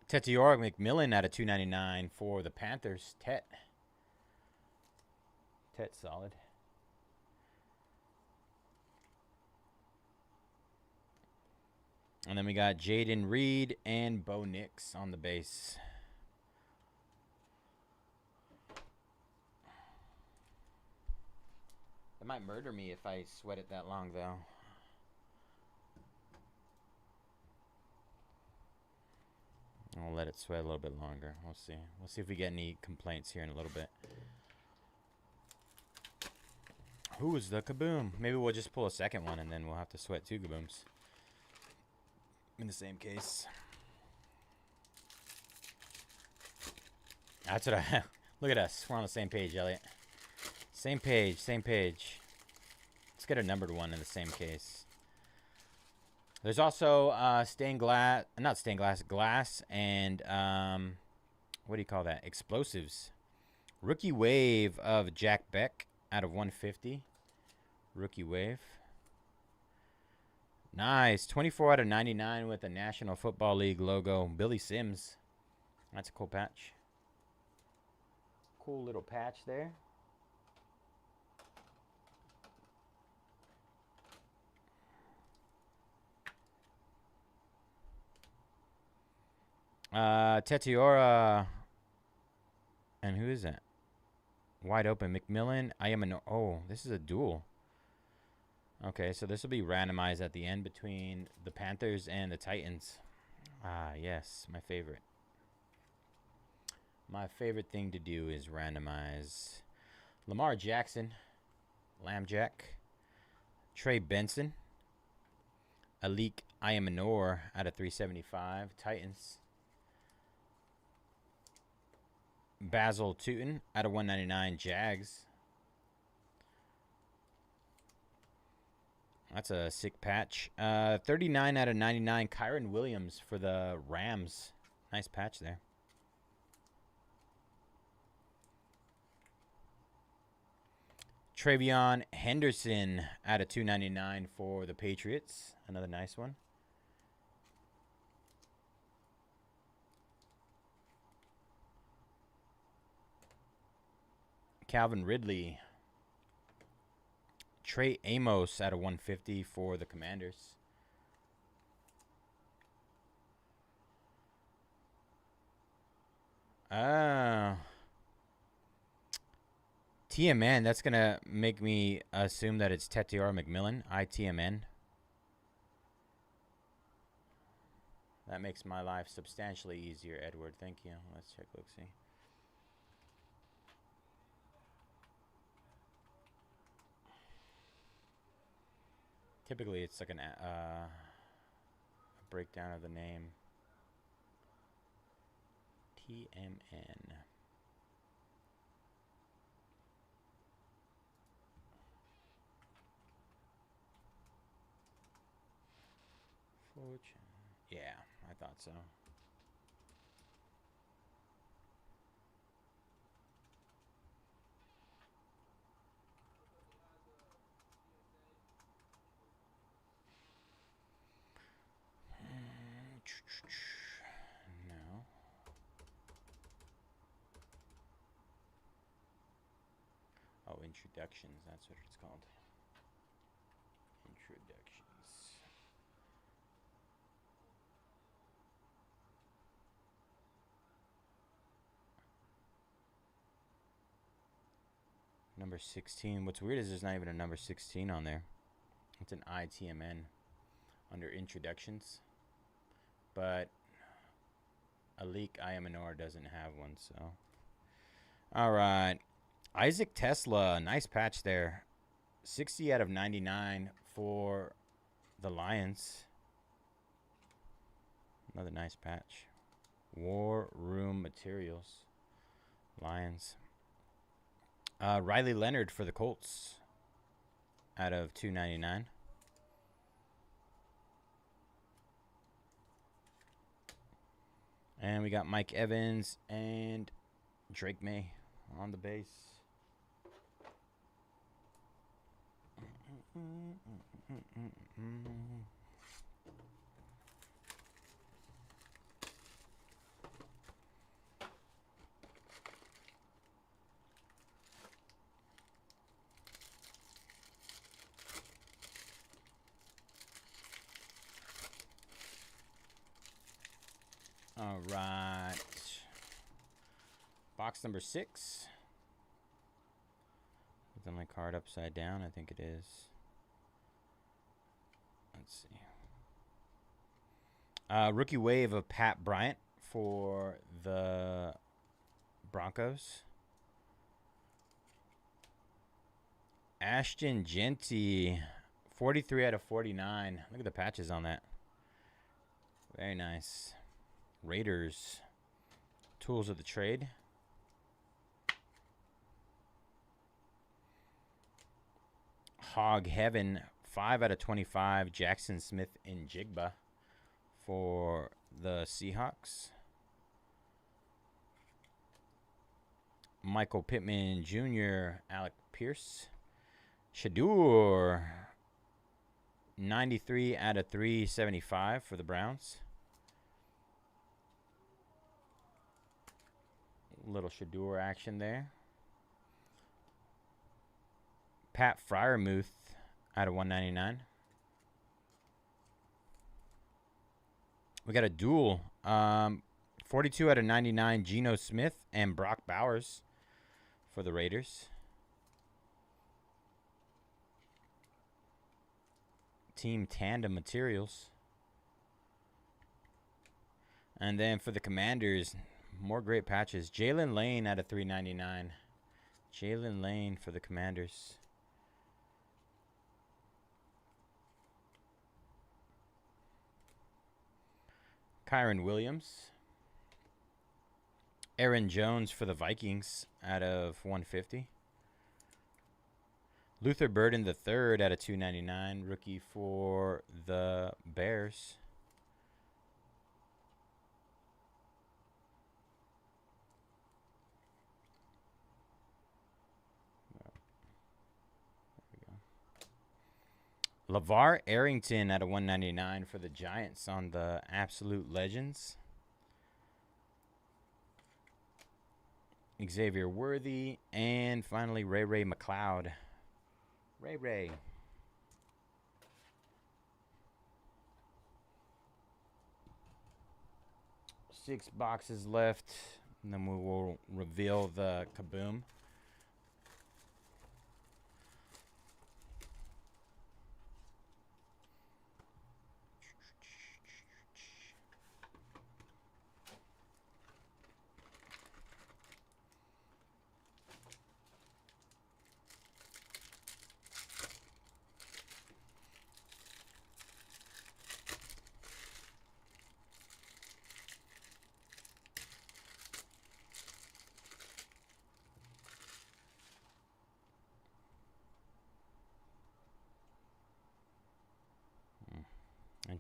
Tetiora McMillan out of 299 for the Panthers. Tet solid. And then we got Jaden Reed and Bo Nix on the base. It might murder me if I sweat it that long, though. I'll let it sweat a little bit longer. We'll see. We'll see if we get any complaints here in a little bit. Who's the Kaboom? Maybe we'll just pull a second one and then we'll have to sweat 2 Kabooms. In the same case. That's what I... Look at us. We're on the same page, Elliot. Same page. Let's get a numbered one in the same case. There's also glass and what do you call that? Explosives. Rookie wave of Jack Beck out of 150. Rookie wave. Nice. 24 out of 99 with the National Football League logo. Billy Sims. That's a cool patch. Cool little patch there. Tetiora. And who is that? Wide open. McMillan. Oh, this is a duel. Okay, so this will be randomized at the end between the Panthers and the Titans. Ah, yes, my favorite. My favorite thing to do is randomize. Lamar Jackson, Lambjack, Trey Benson, Alik Ayamanor out of 375, Titans. Basil Tootin out of 199, Jags. That's a sick patch. 39 out of 99, Kyron Williams for the Rams. Nice patch there. Travion Henderson out of 299 for the Patriots. Another nice one. Calvin Ridley. Trey Amos out of 150 for the Commanders. ITMN, that's going to make me assume that it's Tetiara McMillan. ITMN. That makes my life substantially easier, Edward. Thank you. Let's check, look, see. Typically, it's like a breakdown of the name. TMN. Fortune. Yeah, I thought so. No. Oh, introductions. That's what it's called. Introductions. Number 16. What's weird is there's not even a number 16 on there. It's an ITMN under introductions. But a leak IMNR doesn't have one, so. All right. Isaac Tesla, nice patch there. 60 out of 99 for the Lions. Another nice patch. War Room Materials. Lions. Riley Leonard for the Colts. Out of 299. And we got Mike Evans and Drake May on the base. All right. Box number 6. Is my card upside down? I think it is. Let's see. Rookie wave of Pat Bryant for the Broncos. Ashton Genty, 43 out of 49. Look at the patches on that. Very nice. Raiders, tools of the trade. Hog Heaven, 5 out of 25. Jackson Smith and Jigba for the Seahawks. Michael Pittman Jr., Alec Pierce. Shadur, 93 out of 375 for the Browns. Little Shadur action there. Pat Fryermuth out of 199. We got a duel. 42 out of 99, Geno Smith and Brock Bowers for the Raiders. Team Tandem Materials. And then for the Commanders, more great patches. Jalen Lane out of 399. Jalen Lane for the Commanders. Kyron Williams. Aaron Jones for the Vikings out of 150. Luther Burden III out of 299. Rookie for the Bears. LeVar Arrington out of 199 for the Giants on the Absolute Legends. Xavier Worthy. And finally, Ray McLeod. Ray. 6 boxes left. And then we will reveal the Kaboom.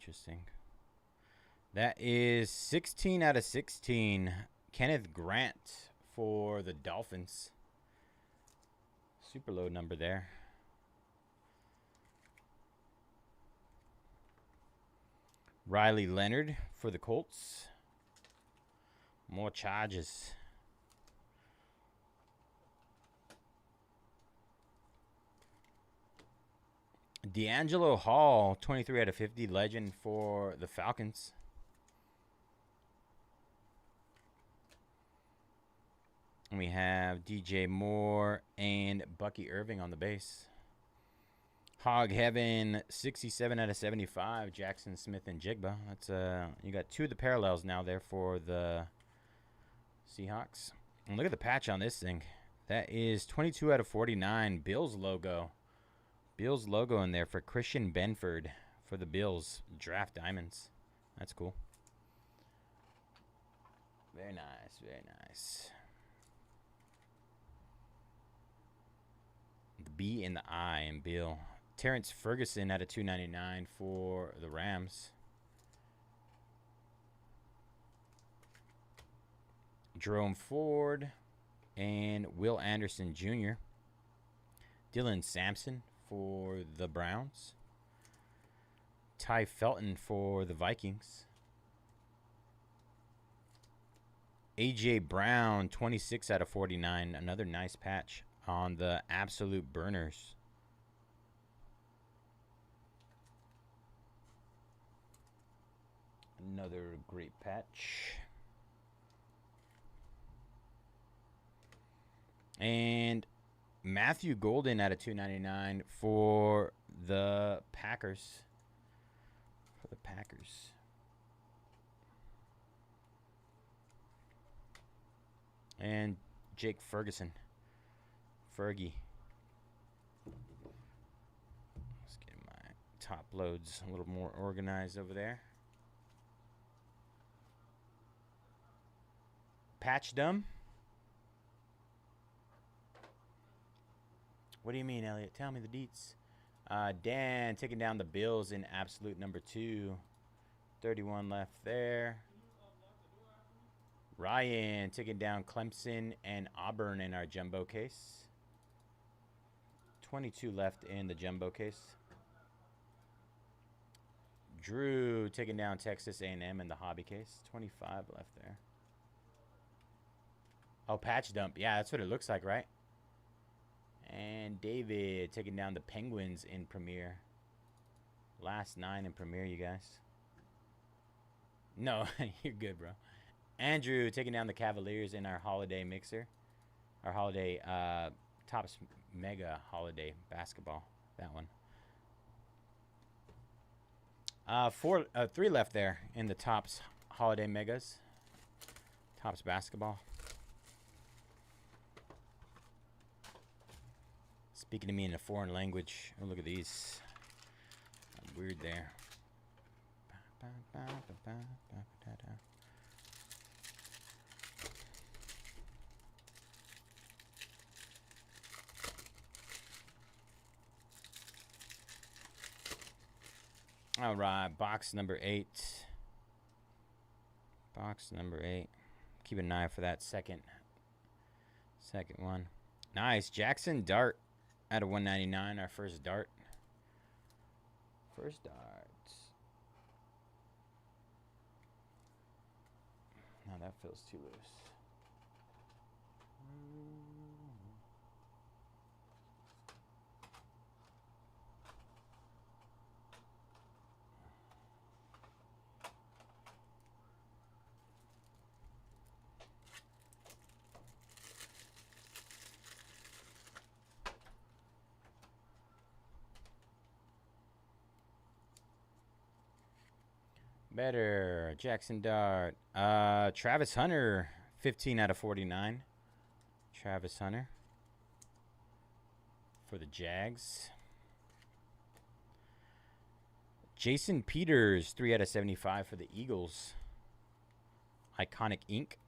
Interesting. That is 16 out of 16. Kenneth Grant for the Dolphins. Super low number there. Riley Leonard for the Colts. More charges. D'Angelo Hall, 23 out of 50, legend for the Falcons. And we have DJ Moore and Bucky Irving on the base. Hog Heaven, 67 out of 75, Jackson Smith and Jigba. That's you got two of the parallels now there for the Seahawks. And look at the patch on this thing. That is 22 out of 49, Bills logo. Bills logo in there for Christian Benford for the Bills draft diamonds. That's cool. Very nice, very nice. The B and the I in Bill. Terrence Ferguson out of 299 for the Rams. Jerome Ford and Will Anderson Jr. Dylan Sampson for the Browns. Ty Felton for the Vikings. A.J. Brown, 26 out of 49. Another nice patch on the Absolute Burners. Another great patch. And Matthew Golden out of 299 for the Packers. For the Packers. And Jake Ferguson. Fergie. Let's get my top loads a little more organized over there. Patch dumb. What do you mean, Elliot? Tell me the deets. Dan taking down the Bills in absolute number 2. 31 left there. Ryan taking down Clemson and Auburn in our jumbo case. 22 left in the jumbo case. Drew taking down Texas A&M in the hobby case. 25 left there. Oh, patch dump. Yeah, that's what it looks like, right? And David taking down the Penguins in Premier. Last 9 in Premier, you guys. No, you're good, bro. Andrew taking down the Cavaliers in our holiday mixer. Our holiday, Topps Mega Holiday Basketball. That one. 3 left there in the Topps Holiday Megas. Topps Basketball. Speaking to me in a foreign language. Oh, look at these. Weird there. All right, box number 8. Box number 8. Keep an eye for that second one. Nice, Jackson Dart out of 199. Our first Dart. First Dart. No, that feels too loose. Better. Jackson Dart. Travis Hunter, 15 out of 49. Travis Hunter for the Jags. Jason Peters, 3 out of 75 for the Eagles. Iconic Ink.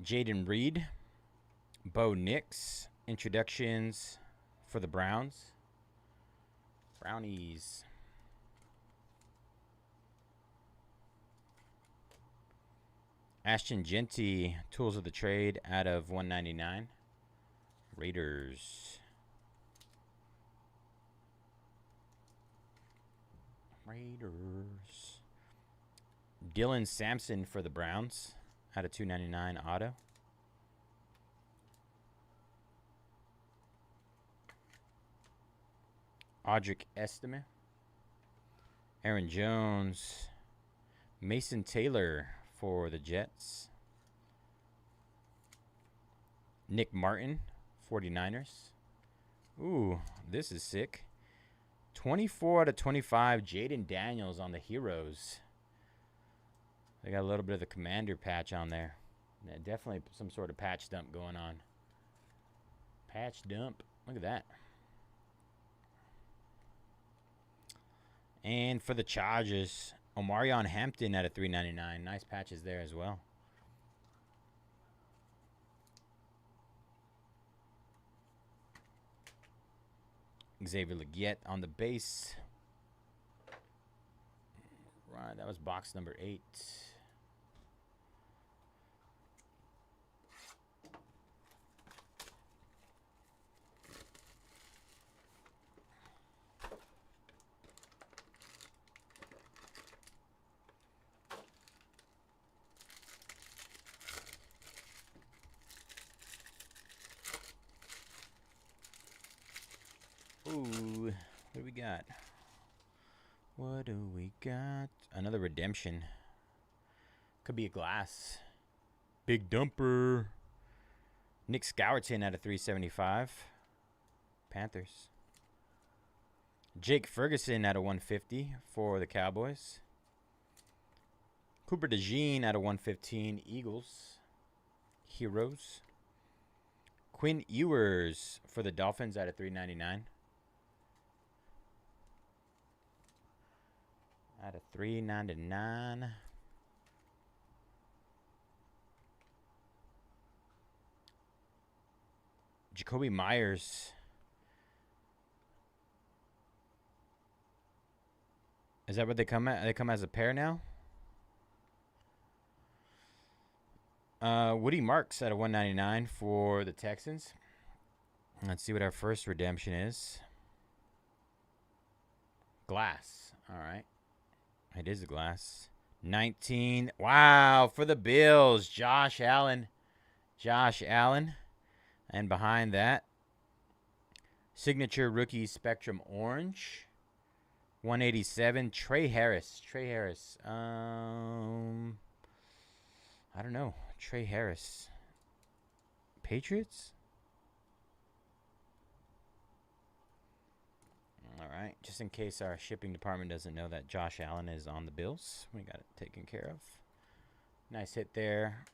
Jaden Reed. Bo Nix. Introductions for the Browns. Brownies. Ashton Genty, Tools of the Trade out of 199. Raiders. Dylan Sampson for the Browns out of 299 auto. Audric Estime. Aaron Jones. Mason Taylor for the Jets. Nick Martin, 49ers. Ooh, this is sick. 24 out of 25, Jaden Daniels on the Heroes. They got a little bit of the Commander patch on there. Yeah, definitely some sort of patch dump going on. Patch dump. Look at that. And for the Chargers, Omarion Hampton at a 399. Nice patches there as well. Xavier Legette on the base. Right, that was box number 8. Ooh, what do we got? What do we got? Another redemption. Could be a glass. Big dumper. Nick Scourton out of 375. Panthers. Jake Ferguson out of 150 for the Cowboys. Cooper DeJean out of 115. Eagles. Heroes. Quinn Ewers for the Dolphins out of 399. Out of 399. Jacoby Myers. Is that what they come at? They come as a pair now? Woody Marks out of 199 for the Texans. Let's see what our first redemption is. Glass. All right. It is a glass. 19. Wow, for the Bills. Josh Allen. Josh Allen. And behind that, signature rookie Spectrum Orange. 187. Trey Harris. Trey Harris. I don't know. Trey Harris. Patriots? All right. Just in case our shipping department doesn't know that Josh Allen is on the Bills. We got it taken care of. Nice hit there.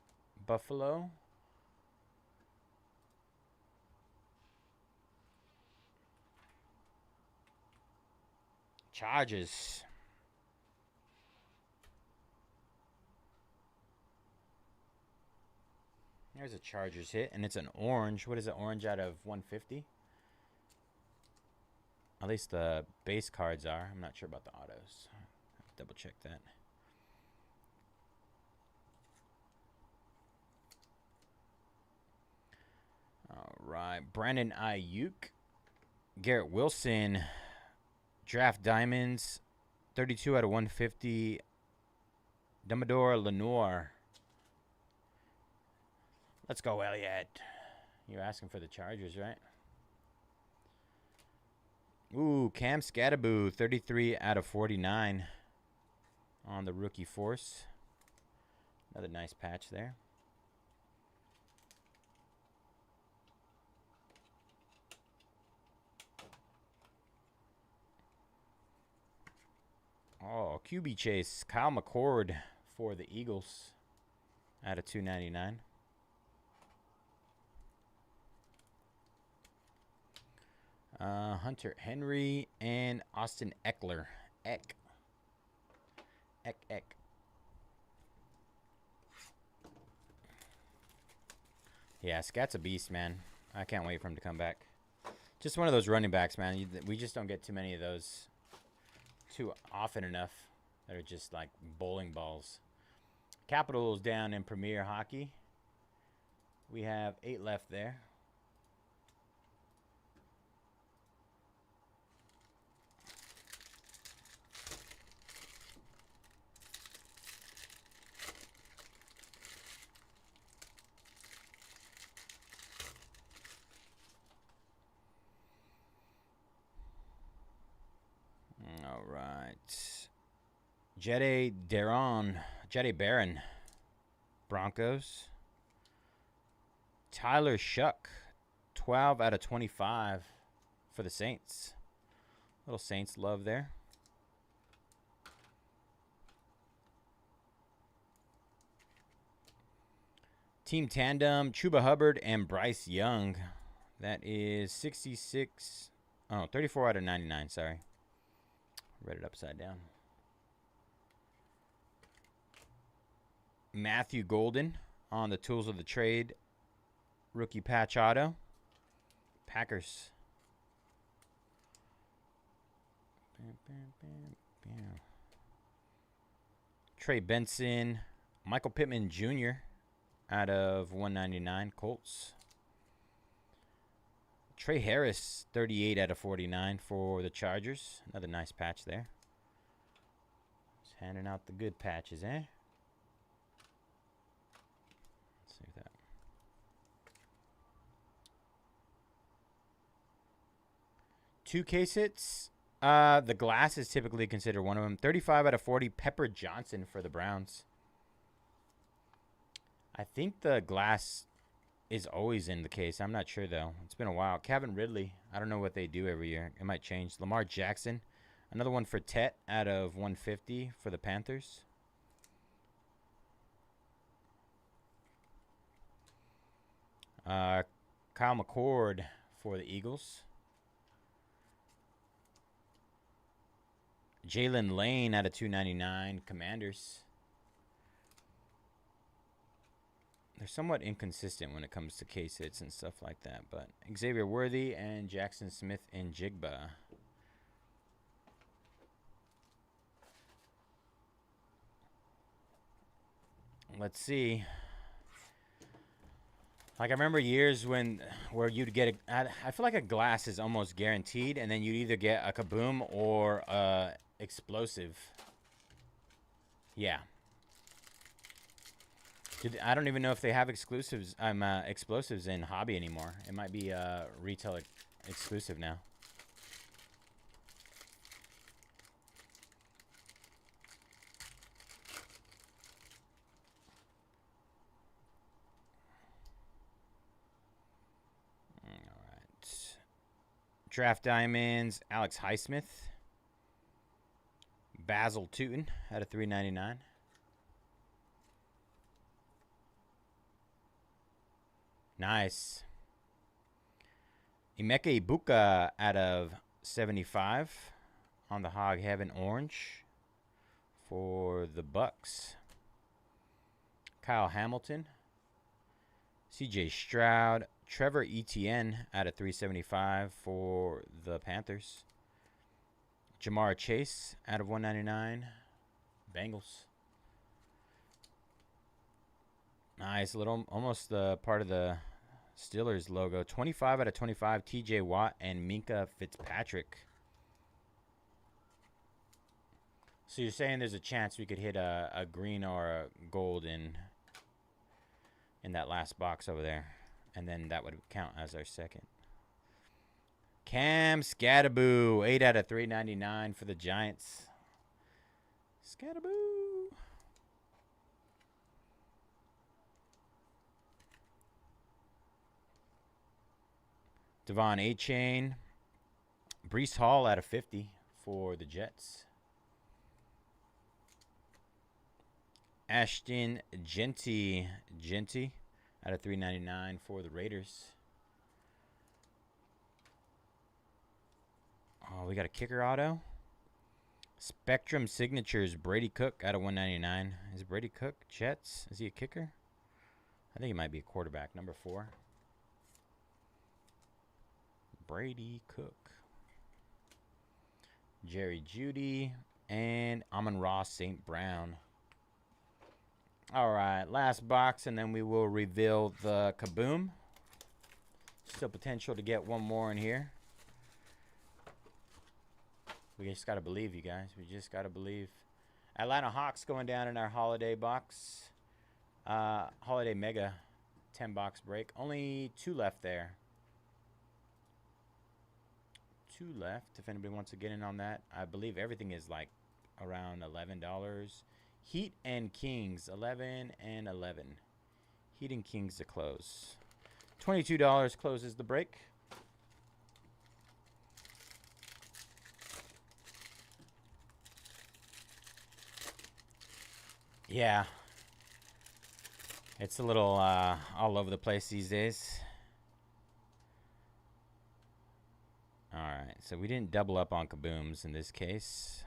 Buffalo. Chargers. There's a Chargers hit, and it's an orange. What is it? Orange out of 150? At least the base cards are. I'm not sure about the autos. Double check that. All right. Brandon Ayuk. Garrett Wilson. Draft Diamonds. 32 out of 150. Dumbledore Lenoir. Let's go, Elliott. You're asking for the Chargers, right? Ooh, Cam Scatterboo, 33 out of 49 on the rookie force. Another nice patch there. Oh, QB chase, Kyle McCord for the Eagles out of 299. Hunter Henry and Austin Eckler. Eck. Yeah, Scat's a beast, man. I can't wait for him to come back. Just one of those running backs, man. We just don't get too many of those too often enough that are just like bowling balls. Capitals down in Premier Hockey. We have 8 left there. All right. Jede Barron, Broncos. Tyler Shuck, 12 out of 25 for the Saints. Little Saints love there. Team Tandem, Chuba Hubbard and Bryce Young. That is 66. Oh, 34 out of 99, sorry. Read it upside down. Matthew Golden on the Tools of the Trade. Rookie patch auto. Packers. Trey Benson. Michael Pittman Jr. out of 199. Colts. Trey Harris, 38 out of 49 for the Chargers. Another nice patch there. Just handing out the good patches, eh? Let's see that. Two case hits. The glass is typically considered one of them. 35 out of 40. Pepper Johnson for the Browns. I think the glass is always in the case. I'm not sure, though. It's been a while. Kevin Ridley. I don't know what they do every year. It might change. Lamar Jackson. Another one for Tet out of 150 for the Panthers. Kyle McCord for the Eagles. Jalen Lane out of 299. Commanders. They're somewhat inconsistent when it comes to case hits and stuff like that. But Xavier Worthy and Jackson Smith and Jigba. Let's see. Like I remember years where you'd get I feel like a glass is almost guaranteed, and then you'd either get a kaboom or a explosive. Yeah. I don't even know if they have explosives in hobby anymore. It might be retail exclusive now. All right. Draft Diamonds, Alex Highsmith. Basil Tootin out of 399. Nice. Emeka Ibuka out of 75 on the Hog Heaven Orange for the Bucks. Kyle Hamilton. CJ Stroud. Trevor Etienne out of 375 for the Panthers. Jamar Chase out of 199. Bengals. Nice. Little, almost the part of the Steelers logo. 25 out of 25. TJ Watt and Minka Fitzpatrick. So you're saying there's a chance we could hit a green or a gold in that last box over there. And then that would count as our second. Cam Scattaboo. 8 out of 399 for the Giants. Scattaboo. Devon A-Chain. Breece Hall out of 50 for the Jets. Ashton Genty out of 399 for the Raiders. Oh, we got a kicker auto. Spectrum Signatures, Brady Cook out of 199. Is Brady Cook Jets? Is he a kicker? I think he might be a quarterback, number 4. Brady Cook. Jerry Jeudy. And Amon-Ra St. Brown. All right, last box, and then we will reveal the Kaboom. Still potential to get one more in here. We just got to believe, you guys. We just got to believe. Atlanta Hawks going down in our holiday box. Holiday Mega 10-box break. Only 2 left there. 2 left if anybody wants to get in on that. I believe everything is like around $11. Heat and Kings, 11 and 11. Heat and Kings to close. $22 closes the break. Yeah. It's a little all over the place these days. Alright, so we didn't double up on Kabooms in this case.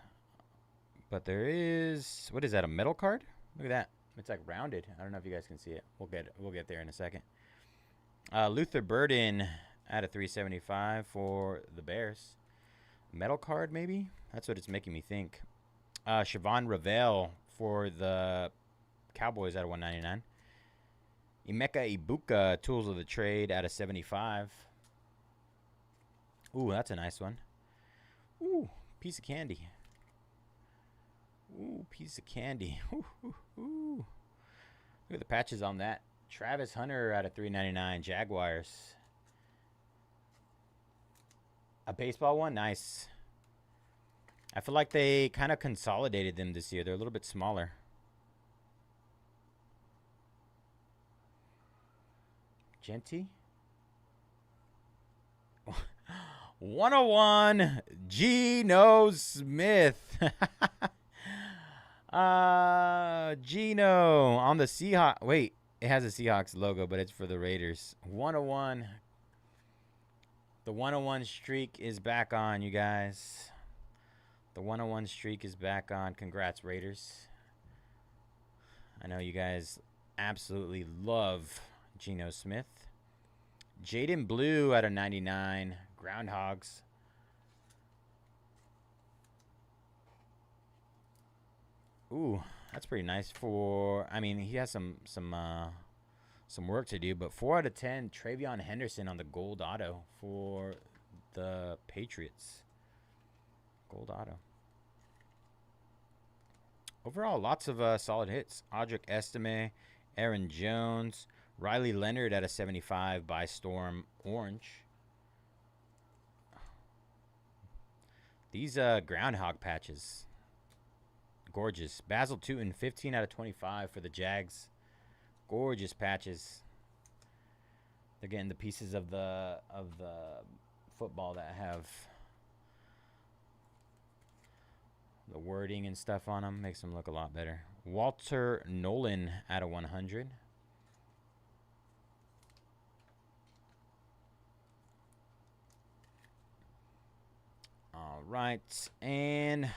But there is, what is that, a metal card? Look at that. It's like rounded. I don't know if you guys can see it. We'll get there in a second. Luther Burden at a 375 for the Bears. Metal card, maybe? That's what it's making me think. Siobhan Ravel for the Cowboys at a 199. Emeka Ibuka, Tools of the Trade at a 75. Ooh, that's a nice one. Ooh, piece of candy. Ooh, piece of candy. Ooh, ooh, ooh. Look at the patches on that. Travis Hunter out of 399. Jaguars. A baseball one? Nice. I feel like they kind of consolidated them this year. They're a little bit smaller. Genty. 101. Geno Smith. Geno on the Seahawks. Wait, it has a Seahawks logo, but it's for the Raiders. 101. The 101 streak is back on, you guys. The 101 streak is back on. Congrats, Raiders. I know you guys absolutely love Geno Smith. Jaden Blue out of 99. Groundhogs. Ooh, that's pretty nice for, I mean, he has some work to do, but 4 out of 10, Travion Henderson on the gold auto for the Patriots. Gold auto. Overall, lots of solid hits. Audric Estime, Aaron Jones, Riley Leonard at a 75 by Storm Orange. These groundhog patches. Gorgeous. Basil Tootin, 15 out of 25 for the Jags. Gorgeous patches. They're getting the pieces of the football that have the wording and stuff on them. Makes them look a lot better. Walter Nolan out of 100. All right, and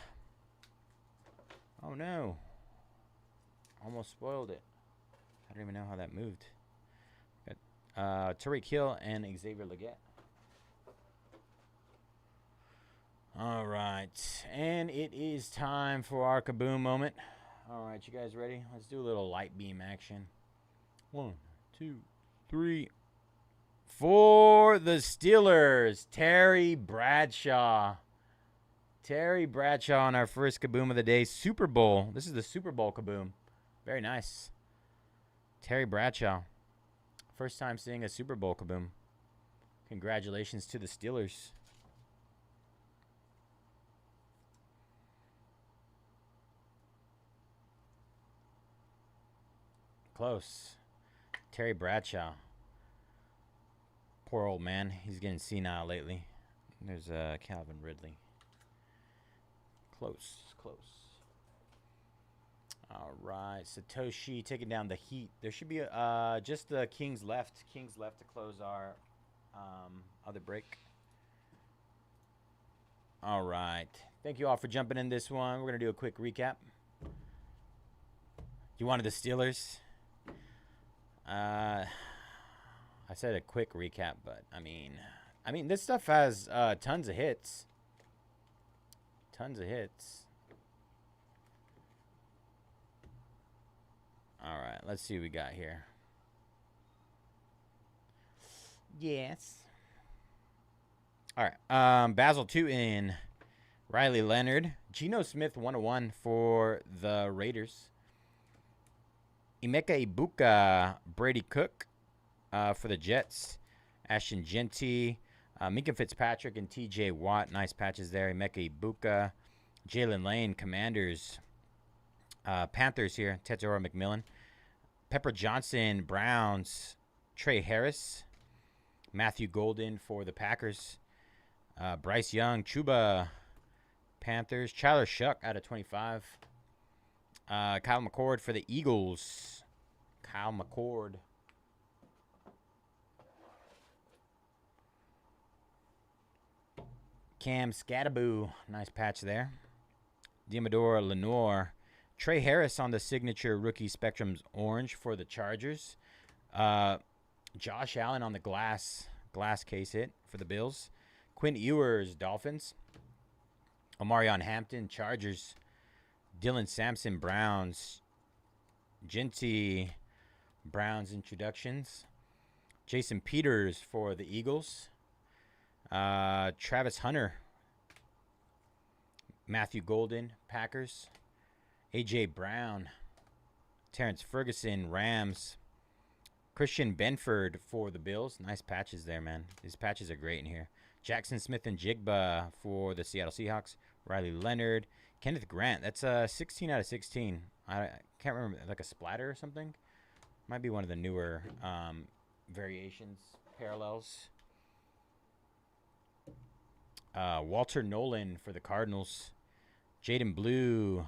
oh no, almost spoiled it. I don't even know how that moved. Got Tariq Hill and Xavier Legette. All right, and it is time for our Kaboom moment. All right, you guys ready? Let's do a little light beam action. 1, 2, 3. For the Steelers, Terry Bradshaw. Terry Bradshaw on our first Kaboom of the day. Super Bowl. This is the Super Bowl Kaboom. Very nice. Terry Bradshaw. First time seeing a Super Bowl Kaboom. Congratulations to the Steelers. Close. Terry Bradshaw. Poor old man. He's getting senile lately. There's Calvin Ridley. Close. All right. Satoshi taking down the Heat. There should be just the Kings left. Kings left to close our other break. All right. Thank you all for jumping in this one. We're going to do a quick recap. You wanted the Steelers? I said a quick recap, but I mean, I mean, this stuff has tons of hits. Tons of hits. All right, let's see what we got here. Yes. All right. Basil 2 in. Riley Leonard. Geno Smith 101 for the Raiders. Emeka Ibuka. Brady Cook for the Jets. Ashton Genty. Minka Fitzpatrick and TJ Watt. Nice patches there. Emeka Ibuka. Jalen Lane. Commanders. Panthers here. Tetsuo McMillan. Pepper Johnson. Browns. Trey Harris. Matthew Golden for the Packers. Bryce Young. Chuba. Panthers. Tyler Shuck out of 25. Kyle McCord for the Eagles. Kyle McCord. Cam Scattaboo. Nice patch there. Diamador Lenore. Trey Harris on the signature rookie Spectrum's orange for the Chargers. Josh Allen on the glass case hit for the Bills. Quinn Ewers, Dolphins. Omarion Hampton, Chargers. Dylan Sampson, Browns. Genty, Browns introductions. Jason Peters for the Eagles. Travis Hunter. Matthew Golden, Packers. A.J. Brown. Terrence Ferguson, Rams. Christian Benford for the Bills. Nice patches there, man. These patches are great in here. Jackson Smith and Jigba for the Seattle Seahawks. Riley Leonard. Kenneth Grant. That's 16 out of 16. I can't remember. Like a splatter or something? Might be one of the newer variations, parallels. Walter Nolan for the Cardinals. Jaden Blue.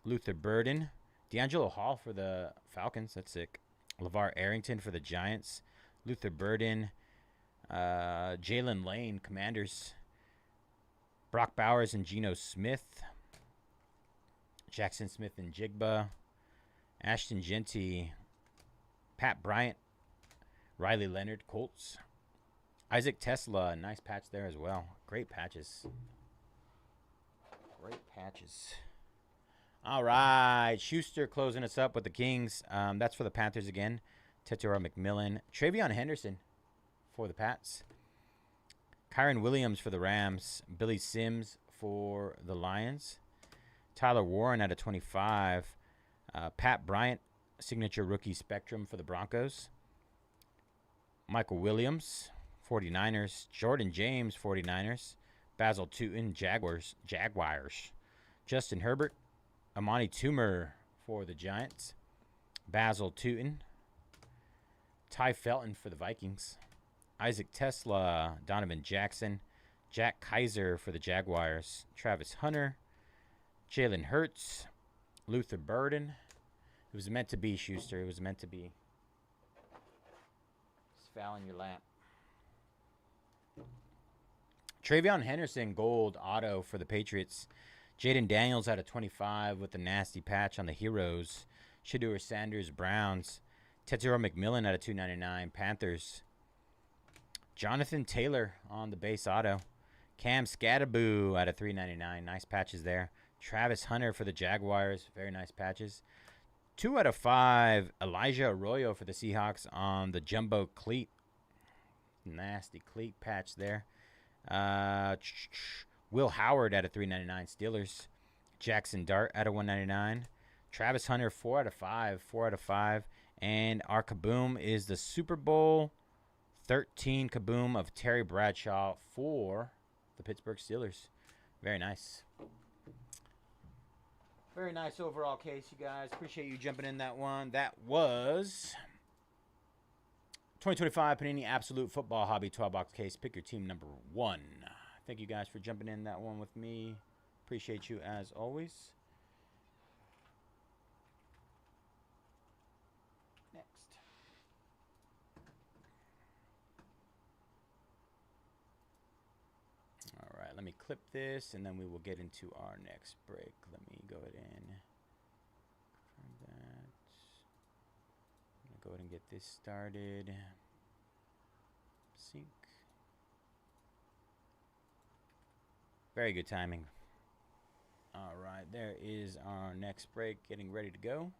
Luther Burden. D'Angelo Hall for the Falcons. That's sick. LeVar Arrington for the Giants. Luther Burden. Jalen Lane, Commanders. Brock Bowers and Geno Smith. Jackson Smith and Jigba. Ashton Genty. Pat Bryant. Riley Leonard, Colts. Isaac Tesla, nice patch there as well. Great patches. Great patches. All right, Schuster closing us up with the Kings. That's for the Panthers again. Tetsuo McMillan. Travion Henderson for the Pats. Kyron Williams for the Rams. Billy Sims for the Lions. Tyler Warren out of 25. Pat Bryant, signature rookie Spectrum for the Broncos. Michael Williams, 49ers. Jordan James, 49ers. Basil Tootin, Jaguars. Justin Herbert. Amani Toomer for the Giants. Basil Tootin. Ty Felton for the Vikings. Isaac Tesla. Donovan Jackson. Jack Kaiser for the Jaguars. Travis Hunter. Jalen Hurts. Luther Burden. It was meant to be, Schuster. It was meant to be. It's foul in your lap. Travion Henderson, gold auto for the Patriots. Jaden Daniels out of 25 with the nasty patch on the Heroes. Shedeur Sanders, Browns. Tetsuo McMillan out of 299, Panthers. Jonathan Taylor on the base auto. Cam Scattaboo out of 399. Nice patches there. Travis Hunter for the Jaguars. Very nice patches. 2 out of 5. Elijah Arroyo for the Seahawks on the jumbo cleat. Nasty cleat patch there. Will Howard out of 399. Steelers. Jackson Dart out of 199. Travis Hunter 4 out of 5. 4 out of 5. And our kaboom is the Super Bowl 13 kaboom of Terry Bradshaw for the Pittsburgh Steelers. Very nice. Very nice overall case, you guys. Appreciate you jumping in that one. That was 2025 Panini Absolute Football Hobby 12-box case. Pick your team number 1. Thank you guys for jumping in that one with me. Appreciate you as always. Next. All right, let me clip this, and then we will get into our next break. Let me go ahead and confirm that. I'm going to go ahead and get this started. Sync. Very good timing. All right, there is our next break getting ready to go.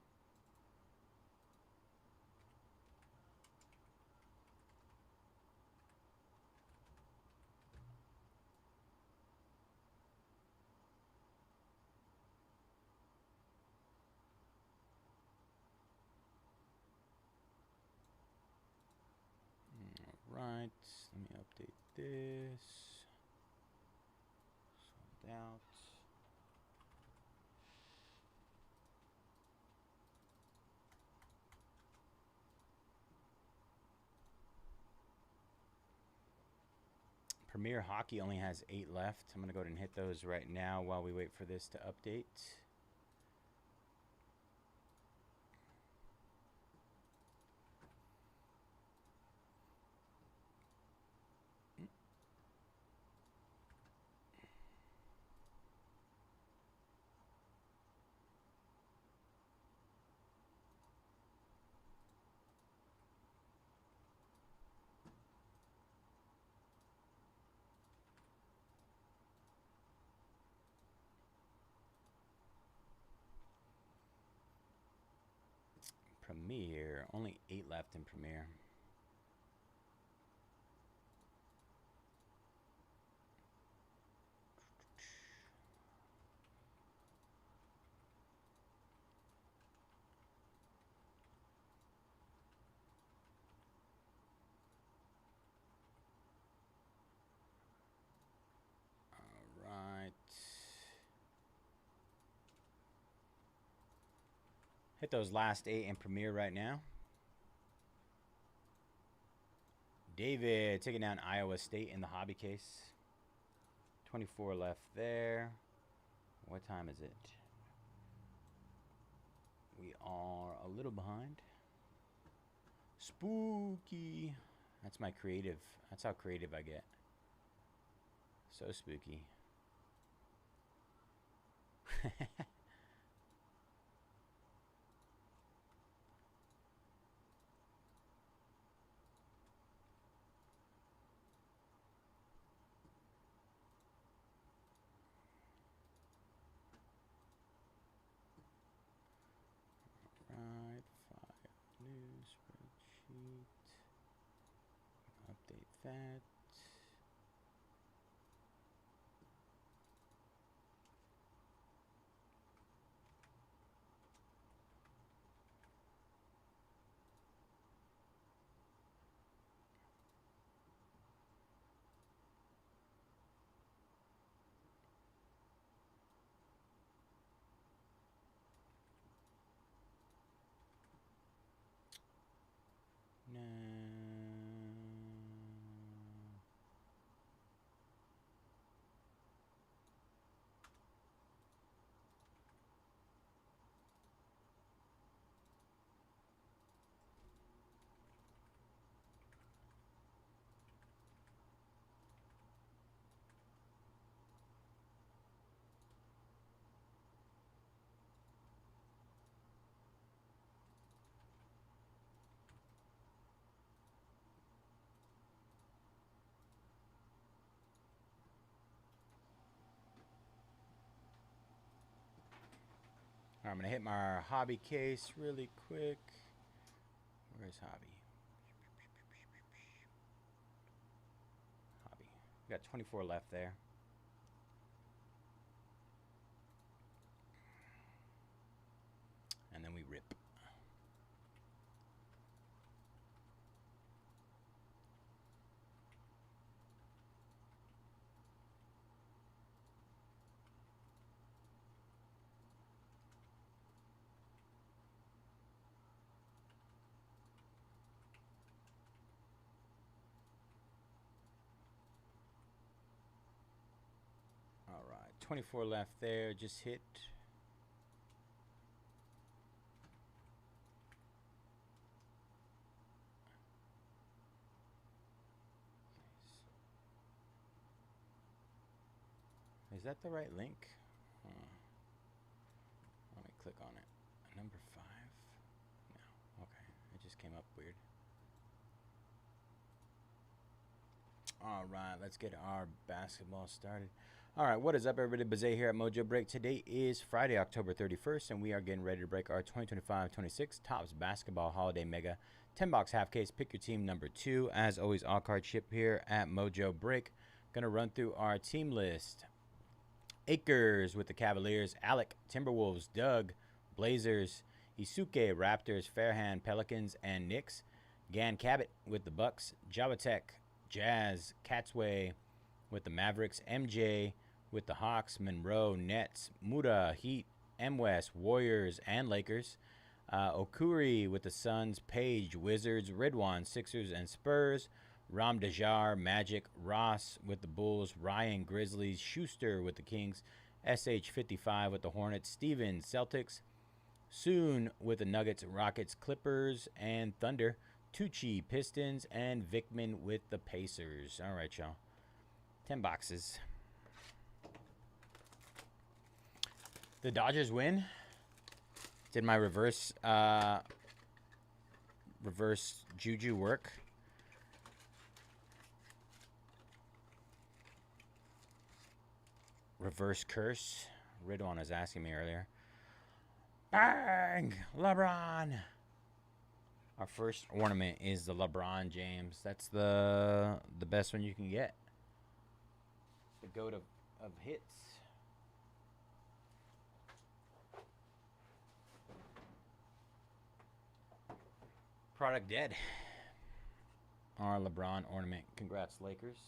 All right, let me update this. Sold out. Premier Hockey only has 8 left. I'm going to go ahead and hit those right now while we wait for this to update. Premier, only 8 left in Premier. All right. Hit those last 8 in Premier right now. David taking down Iowa State in the hobby case. 24 left there. What time is it? We are a little behind. Spooky. That's my creative. That's how creative I get. So spooky. Right, file new spreadsheet. Update that. No. All right, I'm going to hit my hobby case really quick. Where's hobby? Hobby. We got 24 left there. And then we rip. All right, 24 left there. Just hit. Is that the right link? Let me click on it. Number 5? No. Okay. It just came up weird. All right, let's get our basketball started. All right, what is up, everybody? Bayze here at Mojobreak. Today is Friday, October 31st, and we are getting ready to break our 2025-26 Topps Basketball Holiday Mega 10-box half case. Pick your team number 2. As always, all card ship here at Mojobreak. Gonna run through our team list. Akers with the Cavaliers, Alec, Timberwolves, Doug, Blazers, Isuke, Raptors, Fairhand, Pelicans, and Knicks. Gan Cabot with the Bucks, Jawatek, Jazz, Catsway with the Mavericks, MJ with the Hawks, Monroe, Nets, Muda, Heat, M-West, Warriors, and Lakers. Okuri with the Suns, Page, Wizards, Ridwan, Sixers, and Spurs. Ram Dajar, Magic, Ross with the Bulls, Ryan, Grizzlies, Schuster with the Kings, SH55 with the Hornets, Stevens, Celtics, Soon with the Nuggets, Rockets, Clippers, and Thunder, Tucci, Pistons, and Vickman with the Pacers. All right, y'all. 10 boxes. The Dodgers win. Did my reverse juju work? Reverse curse. Ridwan was asking me earlier. Bang! LeBron! Our first ornament is the LeBron James. That's the best one you can get. The goat of hits. Product dead. Our LeBron ornament. Congrats, Lakers.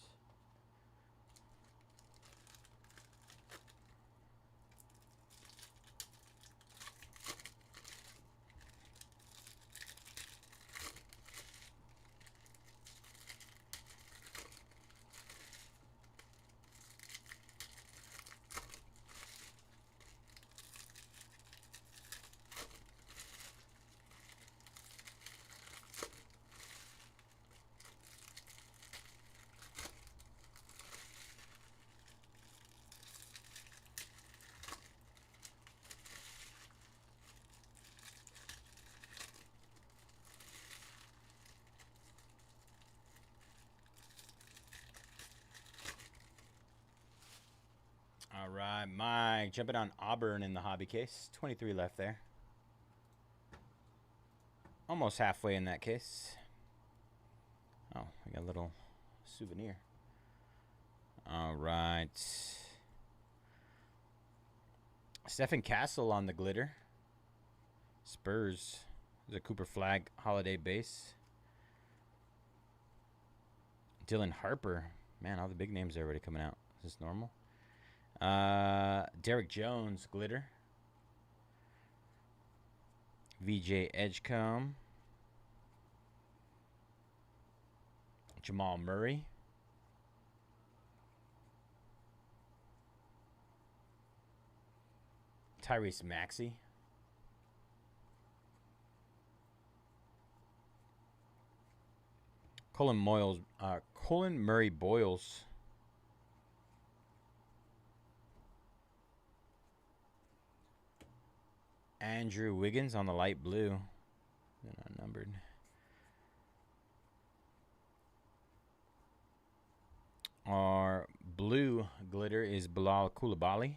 All right, Mike, jumping on Auburn in the hobby case. 23 left there. Almost halfway in that case. Oh, we got a little souvenir. All right. Stephen Castle on the glitter. Spurs. There's a Cooper Flag holiday base. Dylan Harper. Man, all the big names are already coming out. Is this normal? Derek Jones glitter. VJ Edgecombe. Jamal Murray. Tyrese Maxey. Colin Murray Boyles. Andrew Wiggins on the light blue. They're not numbered. Our blue glitter is Bilal Coulibaly.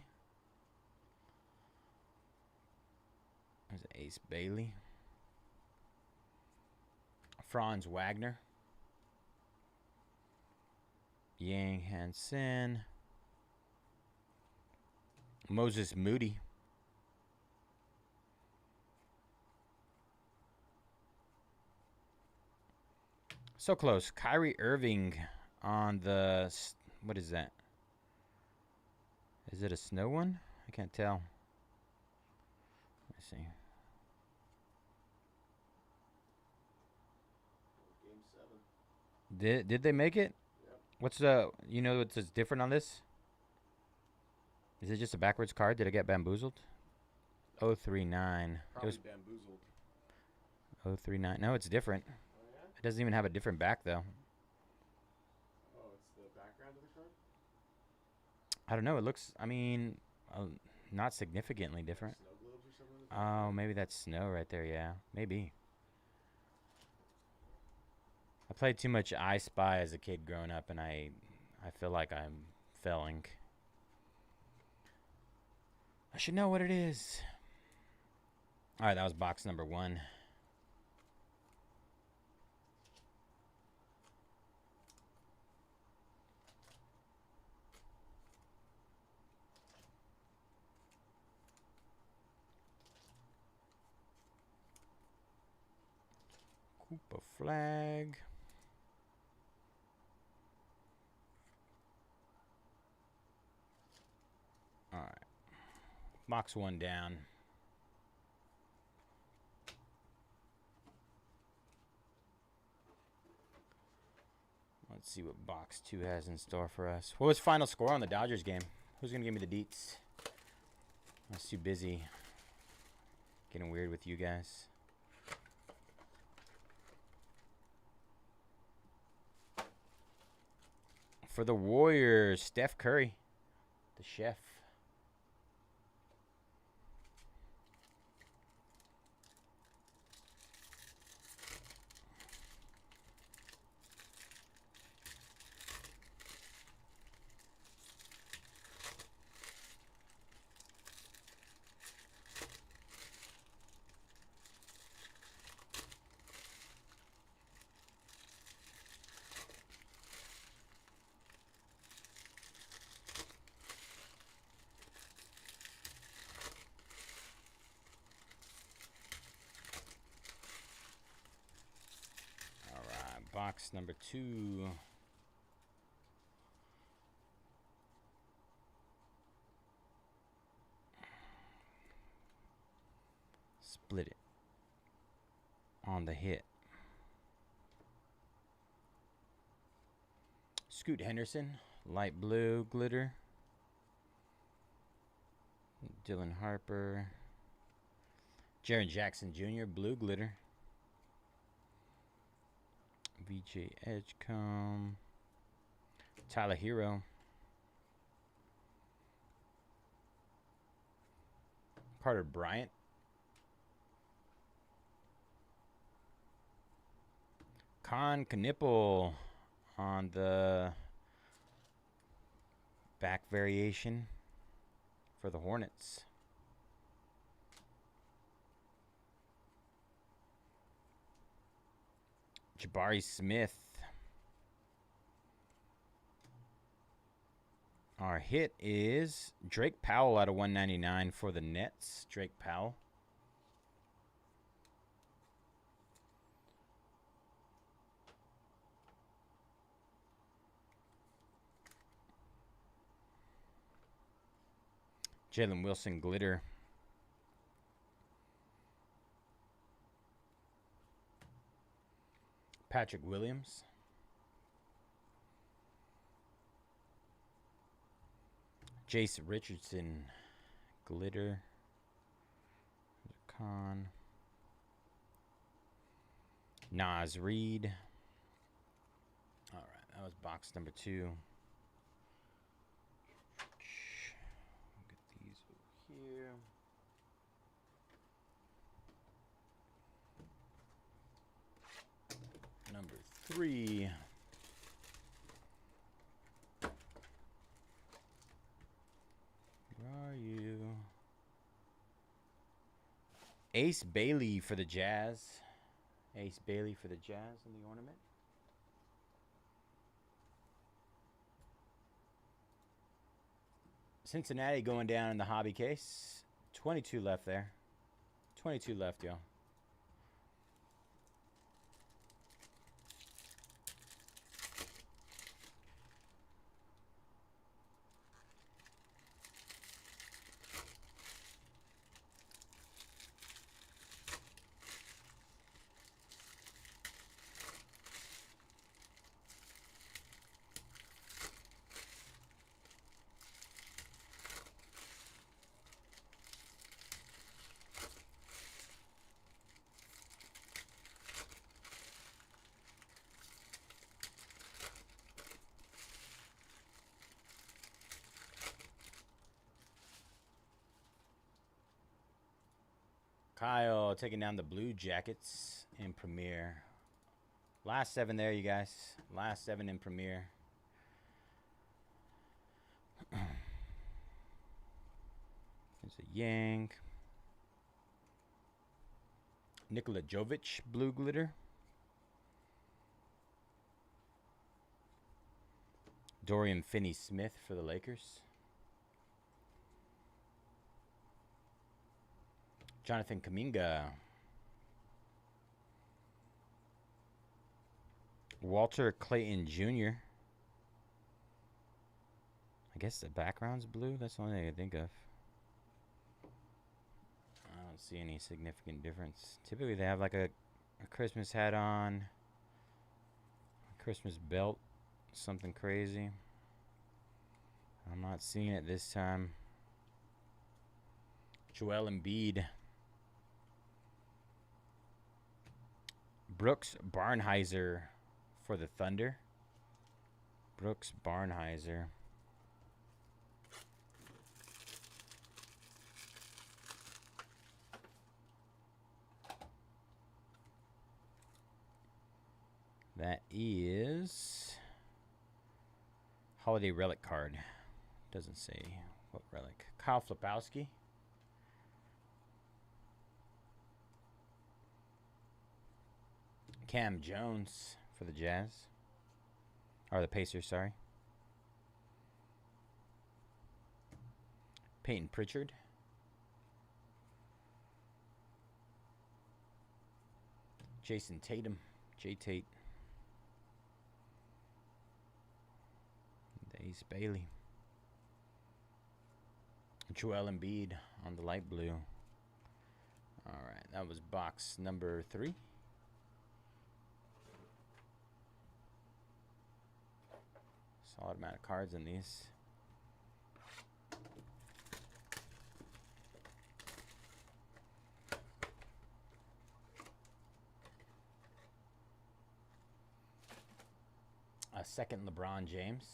There's Ace Bailey. Franz Wagner. Yang Hansen. Moses Moody. So close. Kyrie Irving on the... What is that? Is it a snow one? I can't tell. Let's see. Game 7. Did they make it? Yep. What's the... You know what's different on this? Is it just a backwards card? Did it get bamboozled? 039. Probably It was bamboozled. 039. No, it's different. It doesn't even have a different back, though. Oh, it's the background of the card? I don't know. It looks, I mean, not significantly different. Snow globes or something? Oh, maybe that's snow right there. Yeah, maybe. I played too much I Spy as a kid growing up, and I feel like I'm failing. I should know what it is. All right, that was box number 1. Koopa flag. All right. Box 1 down. Let's see what box 2 has in store for us. What was final score on the Dodgers game? Who's going to give me the deets? I was too busy getting weird with you guys. For the Warriors, Steph Curry, the chef. Box number 2. Split it on the hit. Scoot Henderson, light blue glitter. Dylan Harper. Jaren Jackson Jr., blue glitter. VJ Edgecombe. Tyler Hero. Carter Bryant. Con Knipple on the back variation for the Hornets. Jabari Smith. Our hit is Drake Powell out of 199 for the Nets. Drake Powell. Jalen Wilson glitter. Patrick Williams. Jace Richardson glitter. Con. Nas Reed. All right, that was box number 2. Get these over here. Number 3. Where are you? Ace Bailey for the Jazz. Ace Bailey for the Jazz in the ornament. Cincinnati going down in the hobby case. 22 left there. 22 left, y'all. Kyle taking down the Blue Jackets in Premier. Last 7 there, you guys. Last 7 in Premier. There's a Yank. Nikola Jovic, blue glitter. Dorian Finney-Smith for the Lakers. Jonathan Kuminga. Walter Clayton Jr. I guess the background's blue. That's the only thing I can think of. I don't see any significant difference. Typically they have like a Christmas hat on. A Christmas belt. Something crazy. I'm not seeing it this time. Joel Embiid. Brooks Barnheiser for the Thunder. Brooks Barnheiser. That is Holiday Relic card. Doesn't say what relic. Kyle Flipowski. Cam Jones for the Jazz. Or the Pacers, sorry. Peyton Pritchard. Jason Tatum. J-Tate. Ace Bailey. Joel Embiid on the light blue. Alright, that was box number 3. Solid amount of cards in these. A second LeBron James.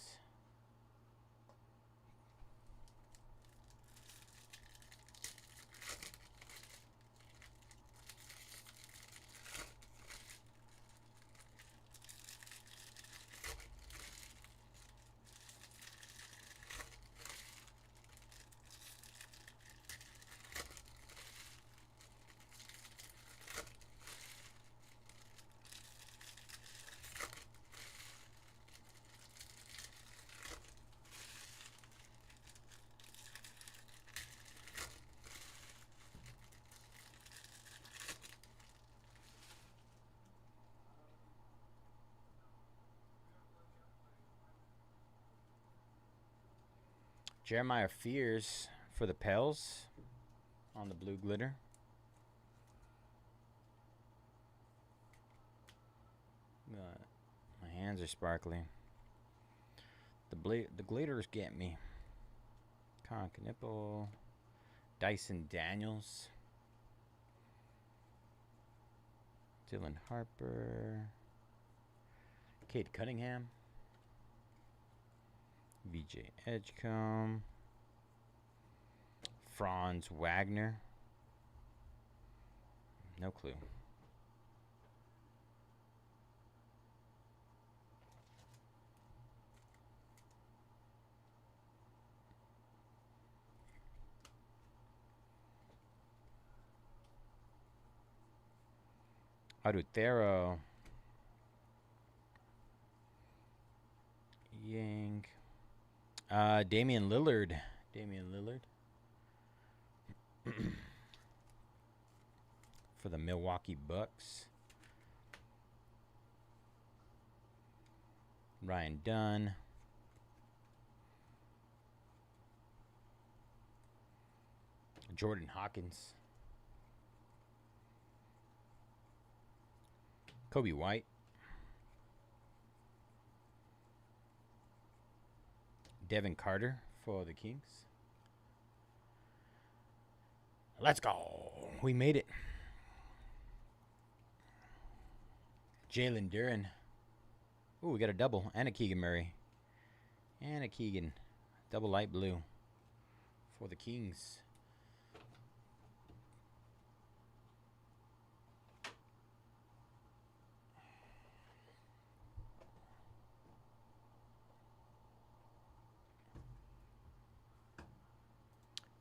Jeremiah Fears for the Pels on the blue glitter. My hands are sparkly. The glitters get me. Con Knipple. Dyson Daniels. Dylan Harper. Cade Cunningham. VJ Edgecombe. Franz Wagner. No clue. Adutero. Yank. Damian Lillard. For the Milwaukee Bucks. Ryan Dunn. Jordan Hawkins. Kobe White. Devin Carter for the Kings. Let's go. We made it. Jalen Duren. Ooh, we got a double. And a Keegan Murray. And a Keegan. Double light blue for the Kings.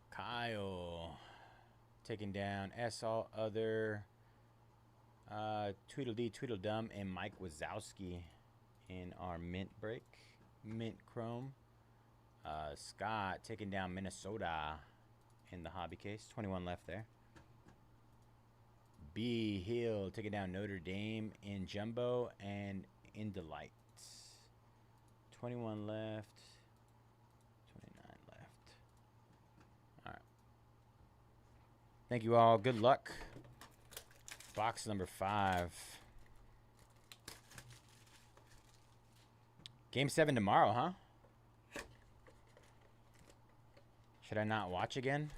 Kyle taking down S All Other, Tweedledee, Tweedledum, and Mike Wazowski in our mint break. Mint Chrome. Scott taking down Minnesota in the hobby case. 21 left there. B Hill taking down Notre Dame in Jumbo and in Delight. 21 left. 29 left. All right. Thank you all. Good luck. Box number 5. Game 7 tomorrow, huh? Should I not watch again?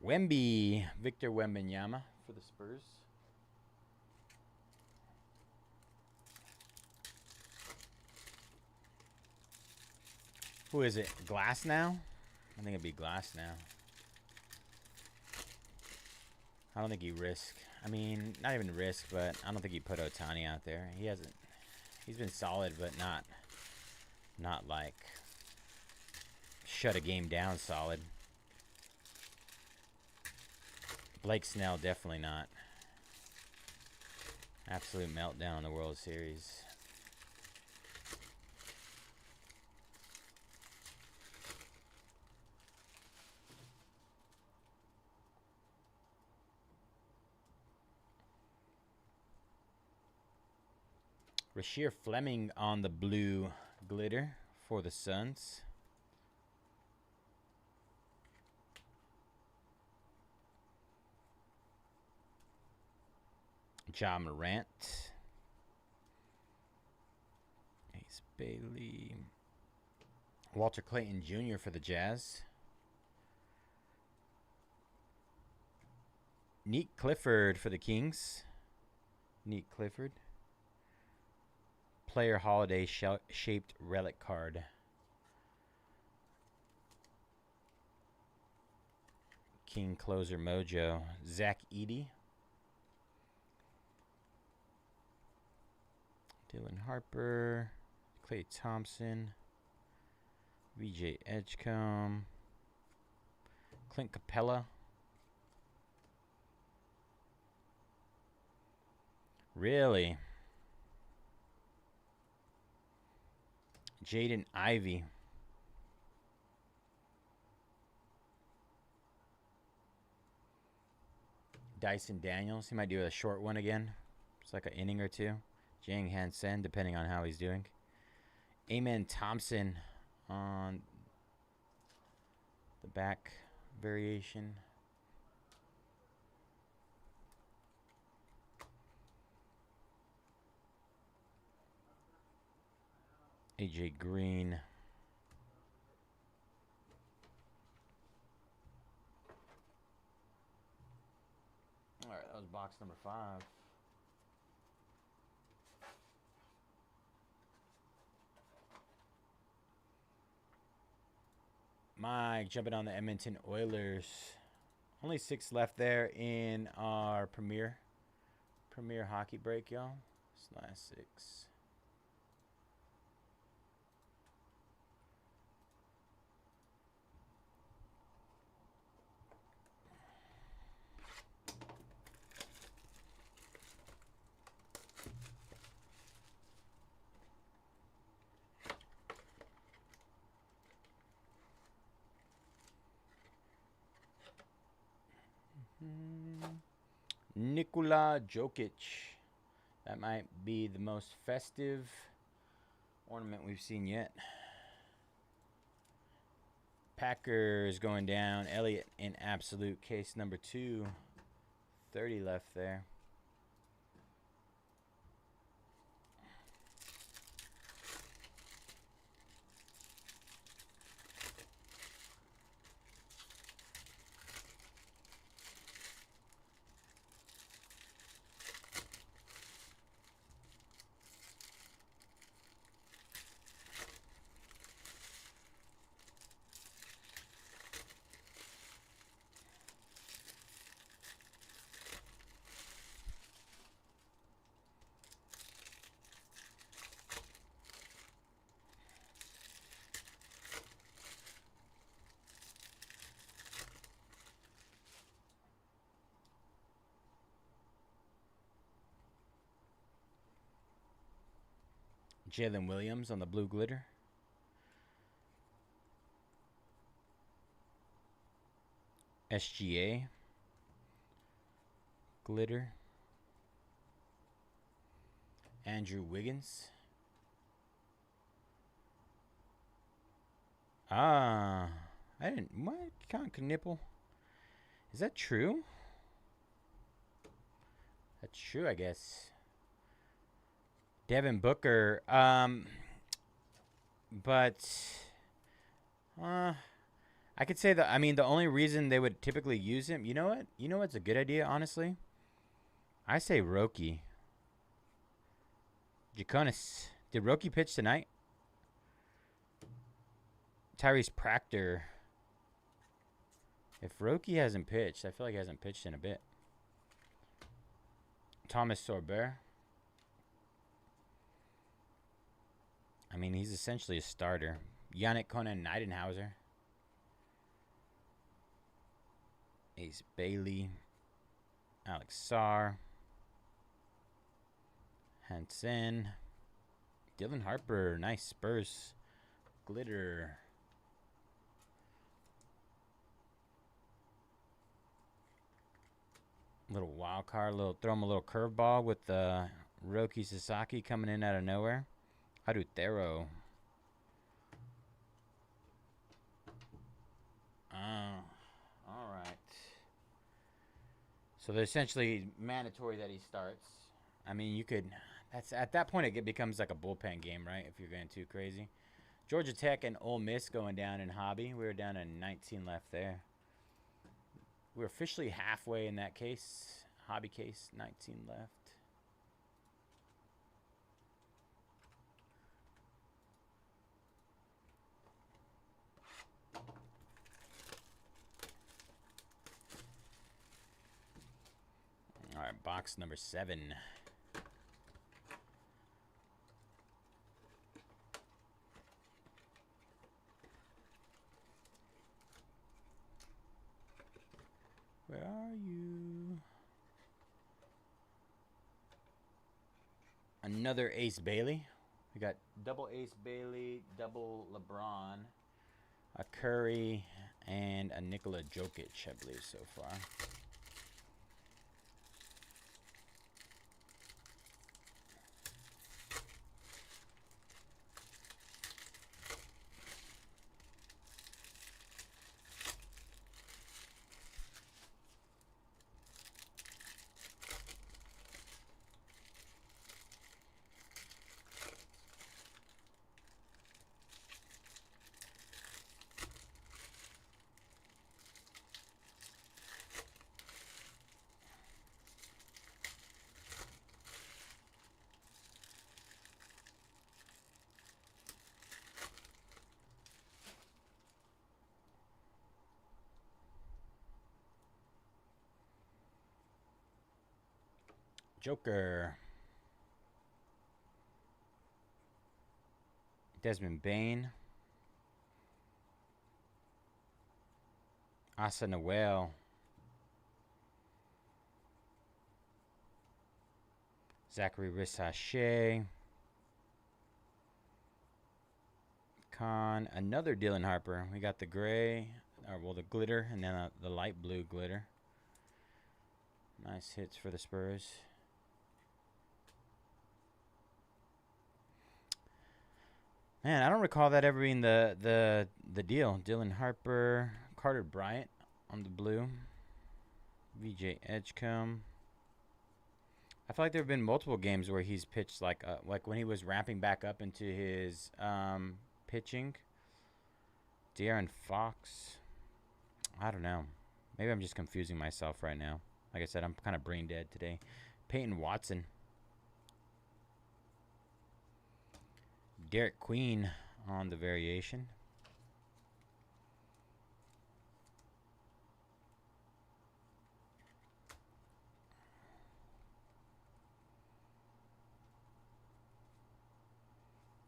Wemby, Victor Wembanyama for the Spurs. Who is it? Glass now? I think it'd be Glass now. I don't think he risk. I mean, not even risk, but I don't think he put Otani out there. He hasn't. He's been solid, but not like shut a game down solid. Blake Snell, definitely not. Absolute meltdown in the World Series. Rasheer Fleming on the blue glitter for the Suns. Ja Morant. Ace Bailey. Walter Clayton Jr. for the Jazz. Neat Clifford for the Kings. Neat Clifford. Player Holiday shaped relic card. King Closer Mojo. Zach Edey. Dylan Harper. Klay Thompson. VJ Edgecombe. Clint Capella. Really? Jaden Ivey. Dyson Daniels. He might do a short one again. It's like an inning or two. Jang Hansen, depending on how he's doing. Amen Thompson on the back variation. AJ Green. All right, that was box number 5. Mike jumping on the Edmonton Oilers. Only 6 left there in our premier hockey break, y'all. /6. Nikola Jokic. That might be the most festive ornament we've seen yet. Packers going down. Elliott in absolute case number 2. 30 left there. Jalen Williams on the blue glitter. SGA. Glitter. Andrew Wiggins. I didn't. What? Count Knipple? Is that true? That's true, I guess. Devin Booker. But. I could say that. I mean, the only reason they would typically use him. You know what? You know what's a good idea, honestly? I say Roki. Jaconis. Did Roki pitch tonight? Tyrese Proctor. If Roki hasn't pitched, I feel like he hasn't pitched in a bit. Thomas Sorber. I mean, he's essentially a starter. Yannick Conan Nidenhauser. Ace Bailey. Alex Sarr. Hansen. Dylan Harper. Nice Spurs. Glitter. Little wild card. Throw him a little curveball with Roki Sasaki coming in out of nowhere. Harutero. All right. So they're essentially mandatory that he starts. I mean, you could. That's at that point it becomes like a bullpen game, right? If you're going too crazy. Georgia Tech and Ole Miss going down in hobby. We were down to 19 left there. We're officially halfway in that case. Hobby case, 19 left. All right, box number 7. Where are you? Another Ace Bailey. We got double Ace Bailey, double LeBron, a Curry, and a Nikola Jokic, I believe, so far. Joker. Desmond Bain. Asa Noel. Zachary Rissache. Khan. Another Dylan Harper. We got the gray, or well, the glitter, and then the light blue glitter. Nice hits for the Spurs. Man, I don't recall that ever being the deal. Dylan Harper, Carter Bryant on the blue, VJ Edgecombe. I feel like there have been multiple games where he's pitched like when he was ramping back up into his pitching. De'Aaron Fox. I don't know. Maybe I'm just confusing myself right now. Like I said, I'm kind of brain dead today. Peyton Watson. Derek Queen on the variation.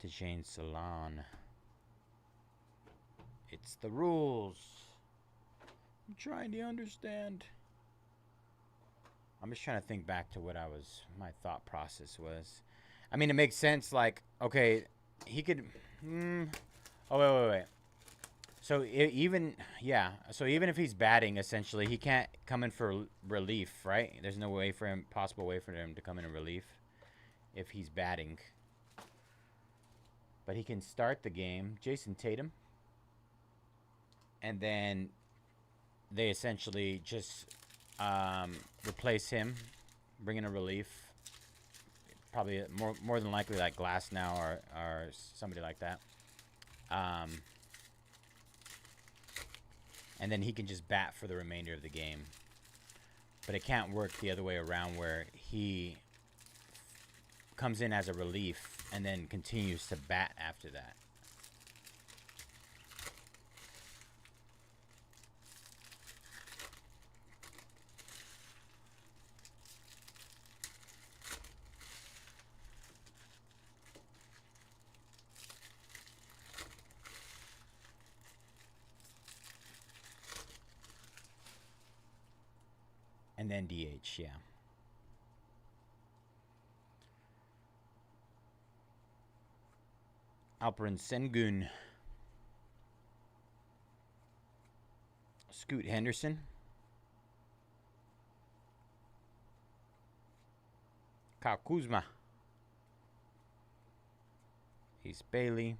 DeJane Salon. It's the rules. I'm trying to understand. I'm just trying to think back to what my thought process was. I mean, it makes sense. Like, okay, he could. Oh wait. So So even if he's batting, essentially, he can't come in for relief, right? There's no possible way for him to come in relief if he's batting. But he can start the game, Jason Tatum, and then they essentially just replace him, bring in a relief. Probably more than likely like Glass now or somebody like that. And then he can just bat for the remainder of the game. But it can't work the other way around where he comes in as a relief and then continues to bat after that. And then DH, yeah. Alperen Sengun. Scoot Henderson. Kyle Kuzma. Ace Bailey.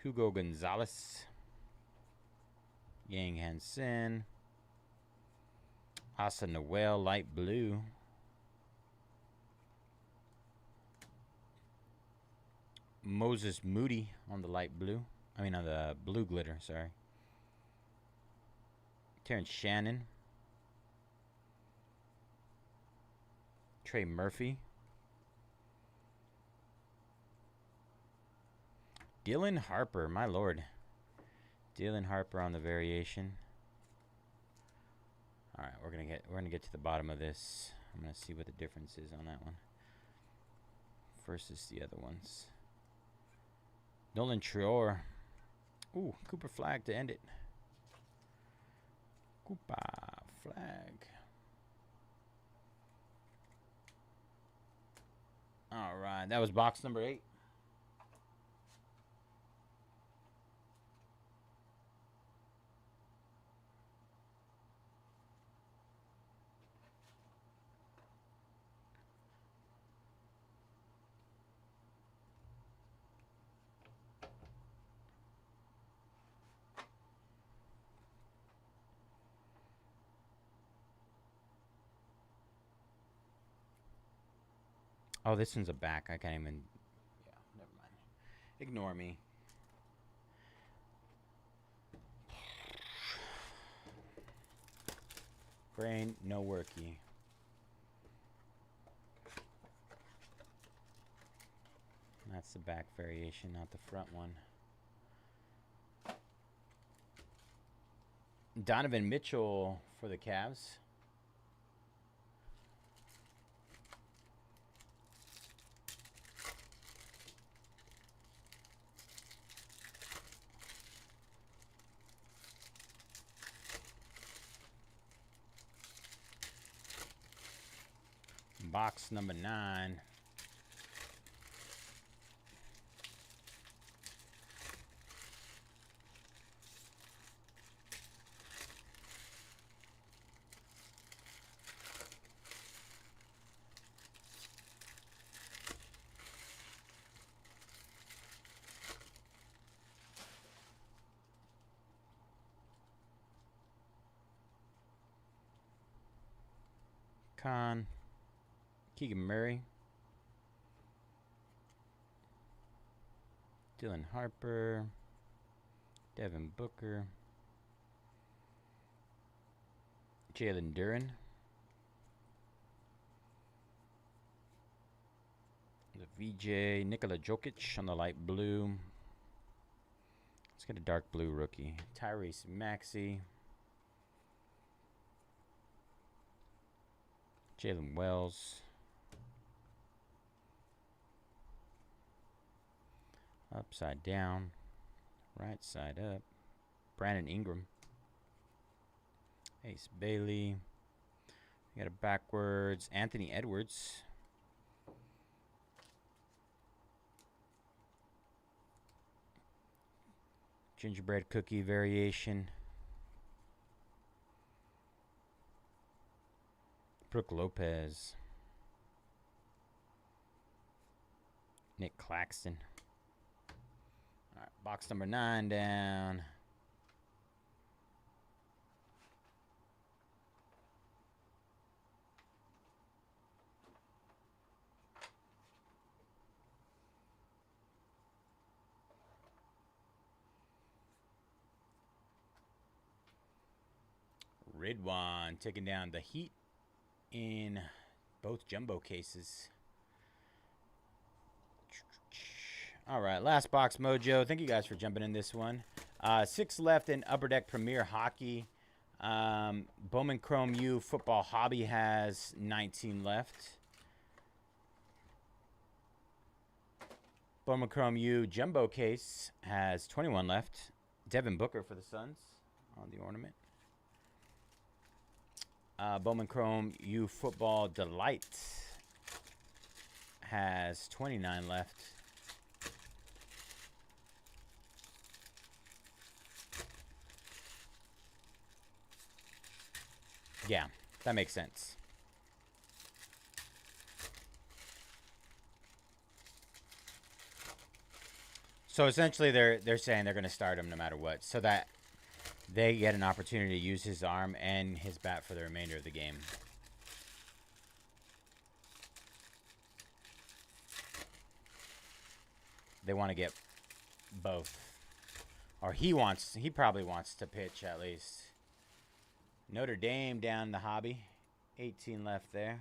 Hugo Gonzalez. Yang Hansen. Asa Noel, light blue. Moses Moody on the light blue. I mean on the blue glitter, sorry. Terrence Shannon. Trey Murphy. Dylan Harper, my lord. Dylan Harper on the variation. All right, we're gonna get to the bottom of this. I'm gonna see what the difference is on that one versus the other ones. Nolan Trior. Ooh, Cooper Flag to end it. Cooper Flag. All right, that was box number 8. Oh, this one's a back. I can't even. Yeah, never mind. Ignore me. Brain, no worky. That's the back variation, not the front one. Donovan Mitchell for the Cavs. Box number 9. Khan. Keegan Murray. Dylan Harper. Devin Booker. Jalen Duren. The VJ. Nikola Jokic on the light blue. Let's get a dark blue rookie. Tyrese Maxey. Jalen Wells. Upside down. Right side up. Brandon Ingram. Ace Bailey. We got a backwards. Anthony Edwards. Gingerbread cookie variation. Brooke Lopez. Nick Claxton. All right, box number 9 down. Ridwan taking down the Heat in both jumbo cases. All right, last box mojo. Thank you guys for jumping in this one. 6 left in Upper Deck Premier Hockey. Bowman Chrome U Football Hobby has 19 left. Bowman Chrome U Jumbo Case has 21 left. Devin Booker for the Suns on the ornament. Bowman Chrome U Football Delight has 29 left. Yeah, that makes sense. So essentially they're saying they're going to start him no matter what, so that they get an opportunity to use his arm and his bat for the remainder of the game. They want to get both. Or he probably wants to pitch at least. Notre Dame down the hobby. 18 left there.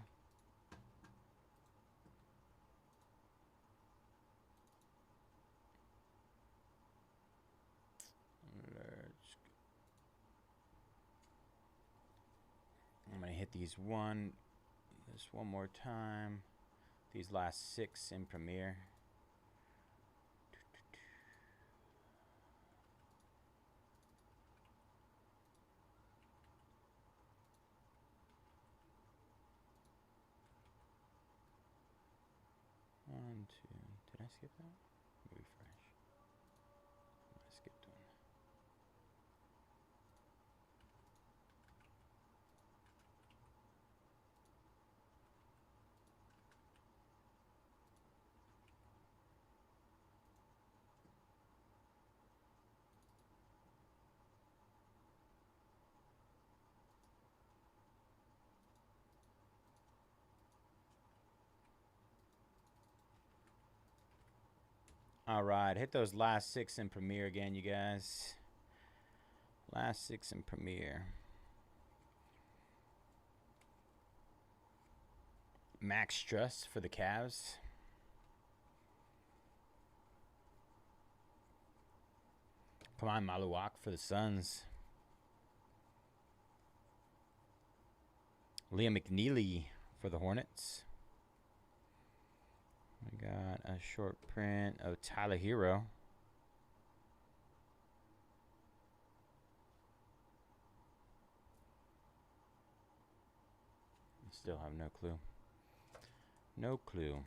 I'm going to hit this one more time. These last 6 in Premier. One, two. Did I skip that? Let me refresh. I skipped one. All right, hit those last 6 in Premier again, you guys. Last 6 in Premier. Max Struss for the Cavs. Come on, Maluak for the Suns. Liam McNeely for the Hornets. We got a short print of Tyler Hero. Still have no clue. No clue.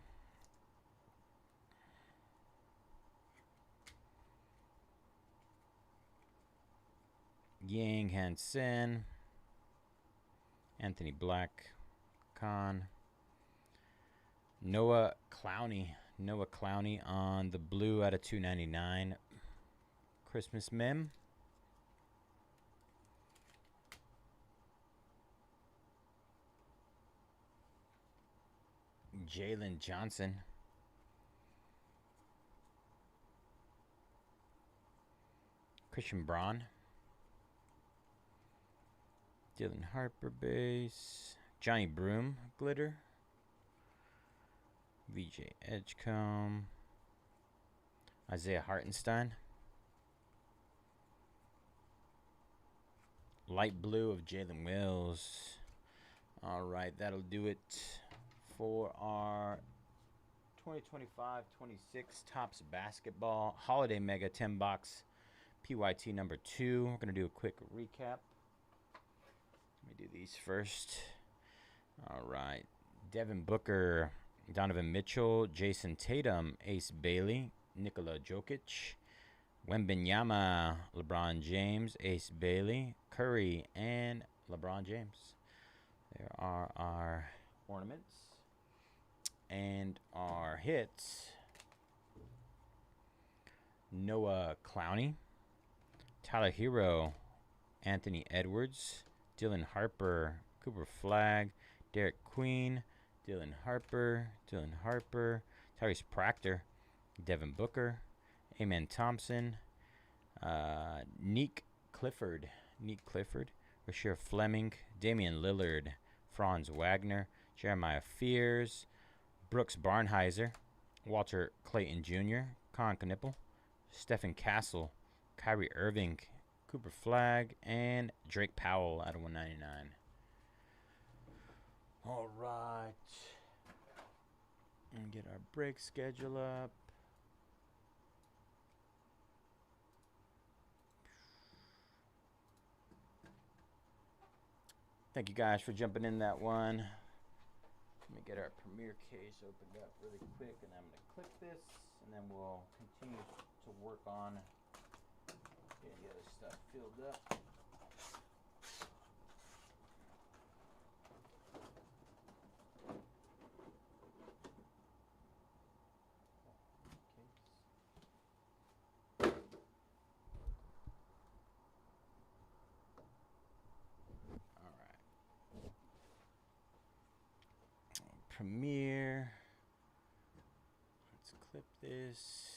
Yang Hansen. Anthony Black. Khan. Noah Clowney on the blue out of 299. Christmas mem. Jalen Johnson. Christian Braun. Dylan Harper base. Johnny Broom glitter. VJ Edgecombe. Isaiah Hartenstein. Light blue of Jalen Wills. All right, that'll do it for our 2025-26 Topps Basketball Holiday Mega 10 box PYT number 2. We're going to do a quick recap. Let me do these first. All right. Devin Booker, Donovan Mitchell, Jason Tatum, Ace Bailey, Nikola Jokic, Wembenyama, LeBron James, Ace Bailey, Curry, and LeBron James. There are our ornaments and our hits. Noah Clowney, Tyler Hero, Anthony Edwards, Dylan Harper, Cooper Flagg, Derek Queen, Dylan Harper, Tyrese Proctor, Devin Booker, Amen Thompson, Neek Clifford, Rasheer Fleming, Damian Lillard, Franz Wagner, Jeremiah Fears, Brooks Barnheiser, Walter Clayton Jr., Con Knippel, Stephen Castle, Kyrie Irving, Cooper Flagg, and Drake Powell out of 199. All right. And get our break schedule up. Thank you guys for jumping in that one. Let me get our Premier case opened up really quick, and I'm going to click this, and then we'll continue to work on getting the other stuff filled up. Premiere. Let's clip this.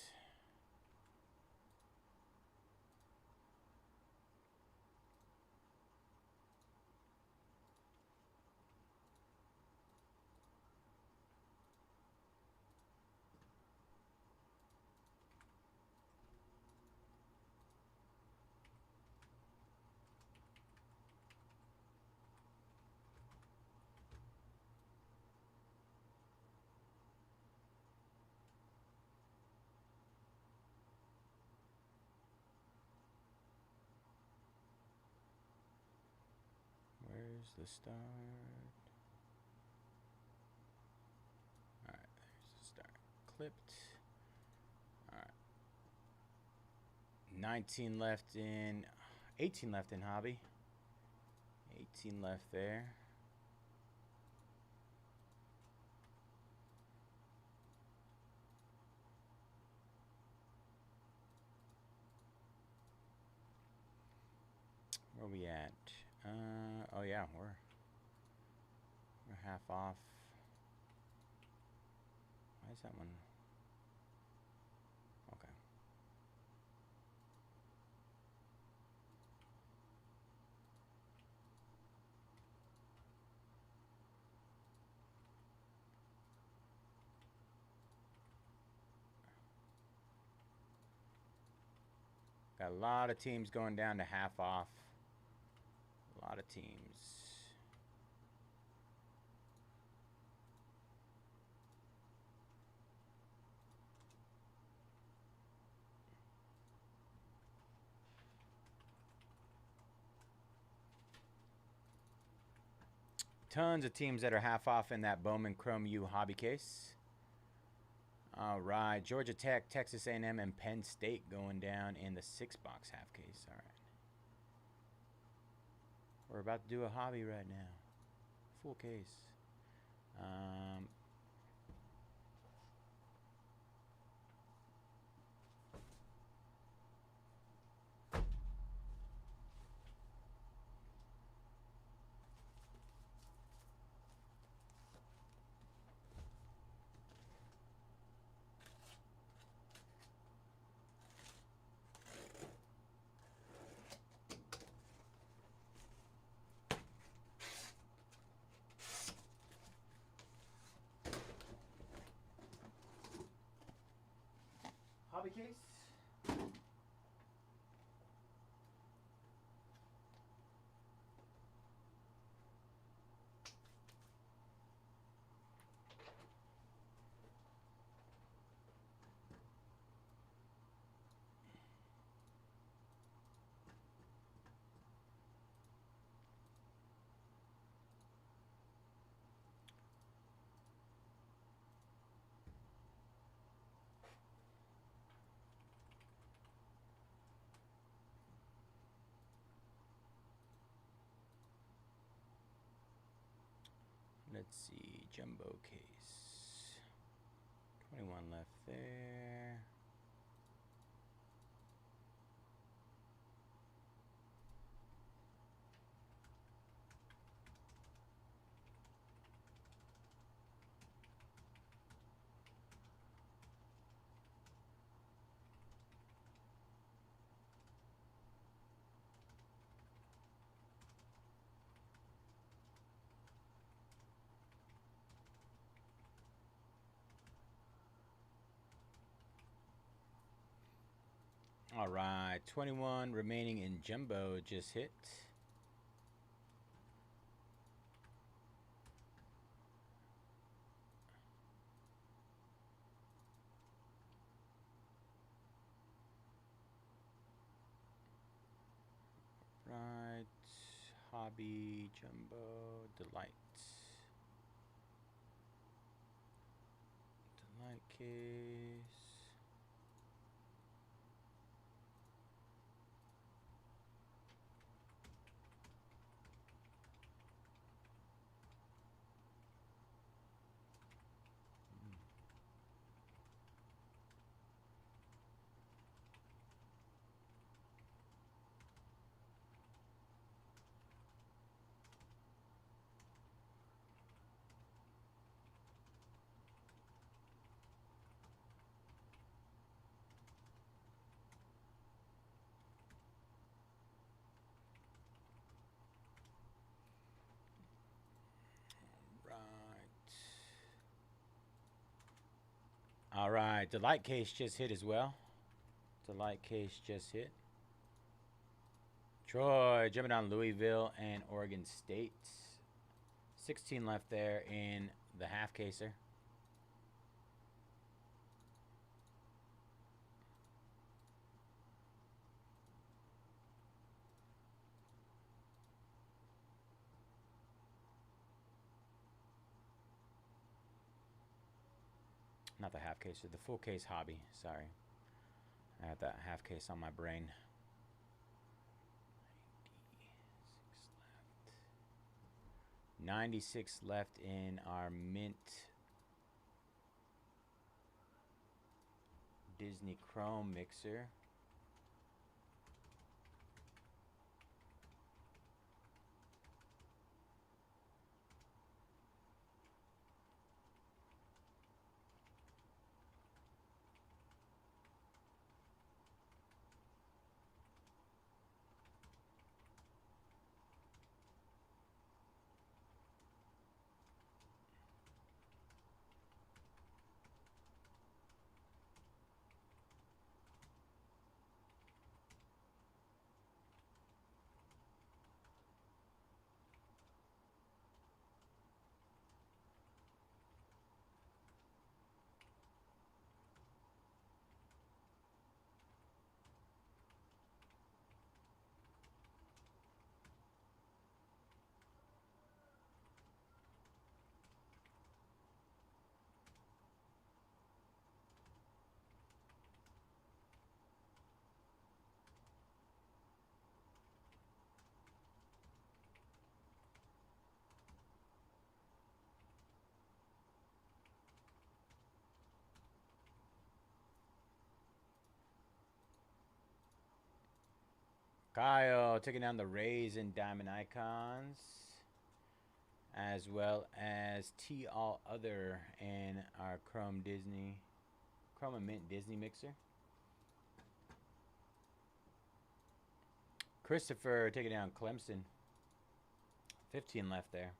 Where's the start? Alright, there's the start. Clipped. Alright. 19 left in. 18 left in hobby. 18 left there. Where we at? Oh yeah, we're half off. Why is that one? Okay. Got a lot of teams going down to half off. A lot of teams. Tons of teams that are half off in that Bowman Chrome U hobby case. All right, Georgia Tech, Texas A&M, and Penn State going down in the 6-box half case. All right. We're about to do a hobby right now. Full case. Hobby case. Let's see, jumbo case. 21 left there. All right, 21 remaining in jumbo just hit. Right, hobby, jumbo, delight. Delight case. All right, the light case just hit as well. The light case just hit. Troy jumping on Louisville and Oregon State. 16 left there in the half caser. Not the half case, the full case hobby. Sorry. I had that half case on my brain. 96 left in our mint Disney Chrome mixer. Kyle taking down the Rays and Diamond Icons, as well as T All Other and our Chrome and Mint Disney mixer. Christopher taking down Clemson. 15 left there.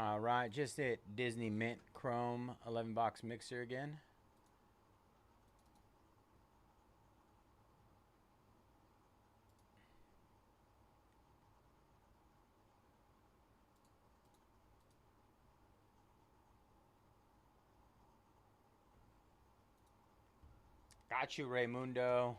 All right, just hit Disney Mint Chrome 11 box mixer again. Got you, Raymundo.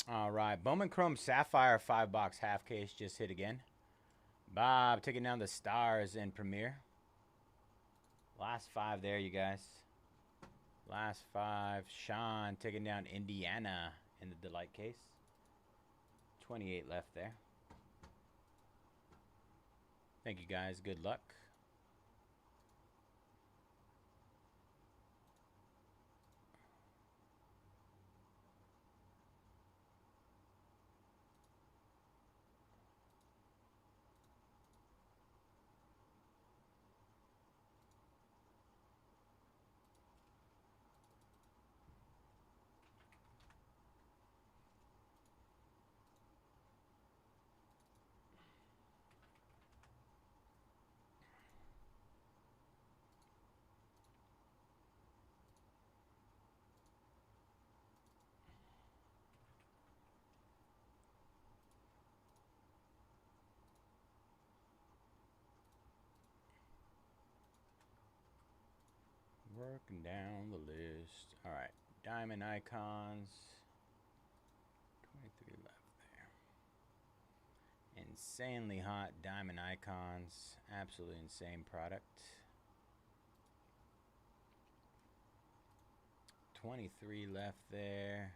All right, Bowman Chrome Sapphire 5 box half case just hit again. Bob taking down the stars in Premiere. Last 5 there, you guys. Last 5. Sean taking down Indiana in the Delight case. 28 left there. Thank you guys. Good luck. Working down the list. All right. Diamond Icons. 23 left there. Insanely hot Diamond Icons. Absolutely insane product. 23 left there.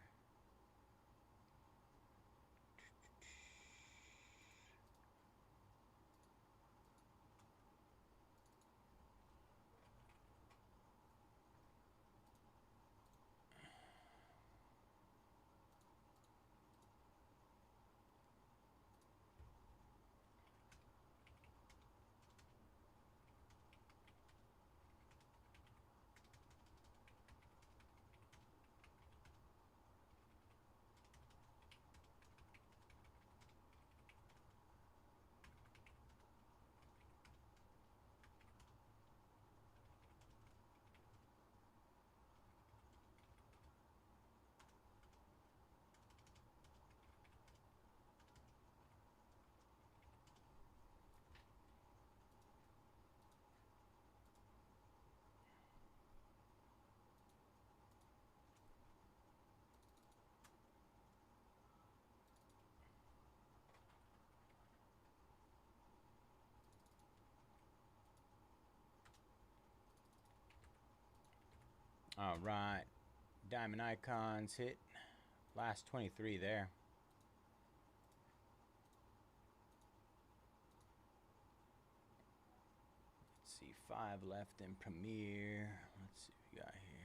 All right. Diamond Icons hit. Last 23 there. Let's see. 5 left in Premiere. Let's see what we got here.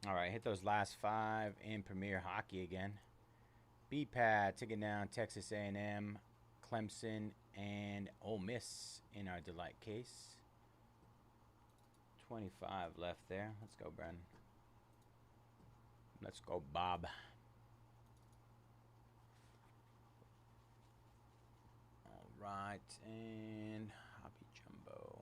All right, hit those last 5 in Premier Hockey again. B-Pad taking down Texas A&M, Clemson, and Ole Miss in our Delight case. 25 left there. Let's go, Bren. Let's go, Bob. All right, and Hobby Jumbo.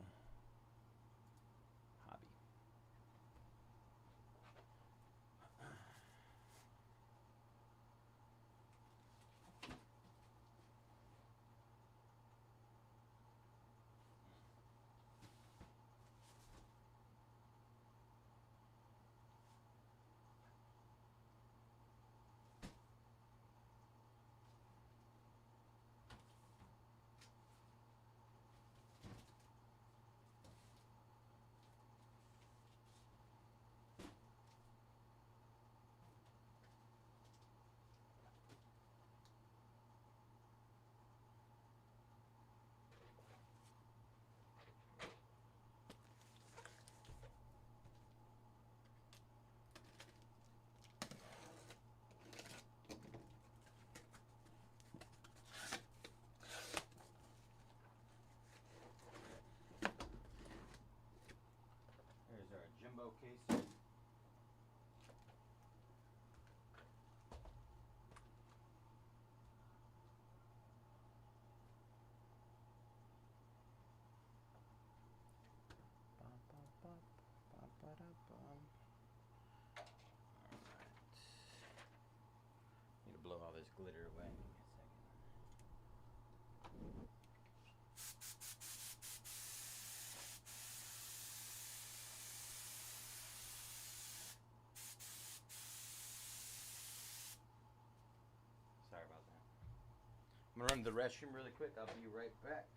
I'm gonna run to the restroom really quick. I'll be right back.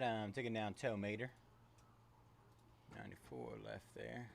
Adam taking down Toe Mater. 4 left there.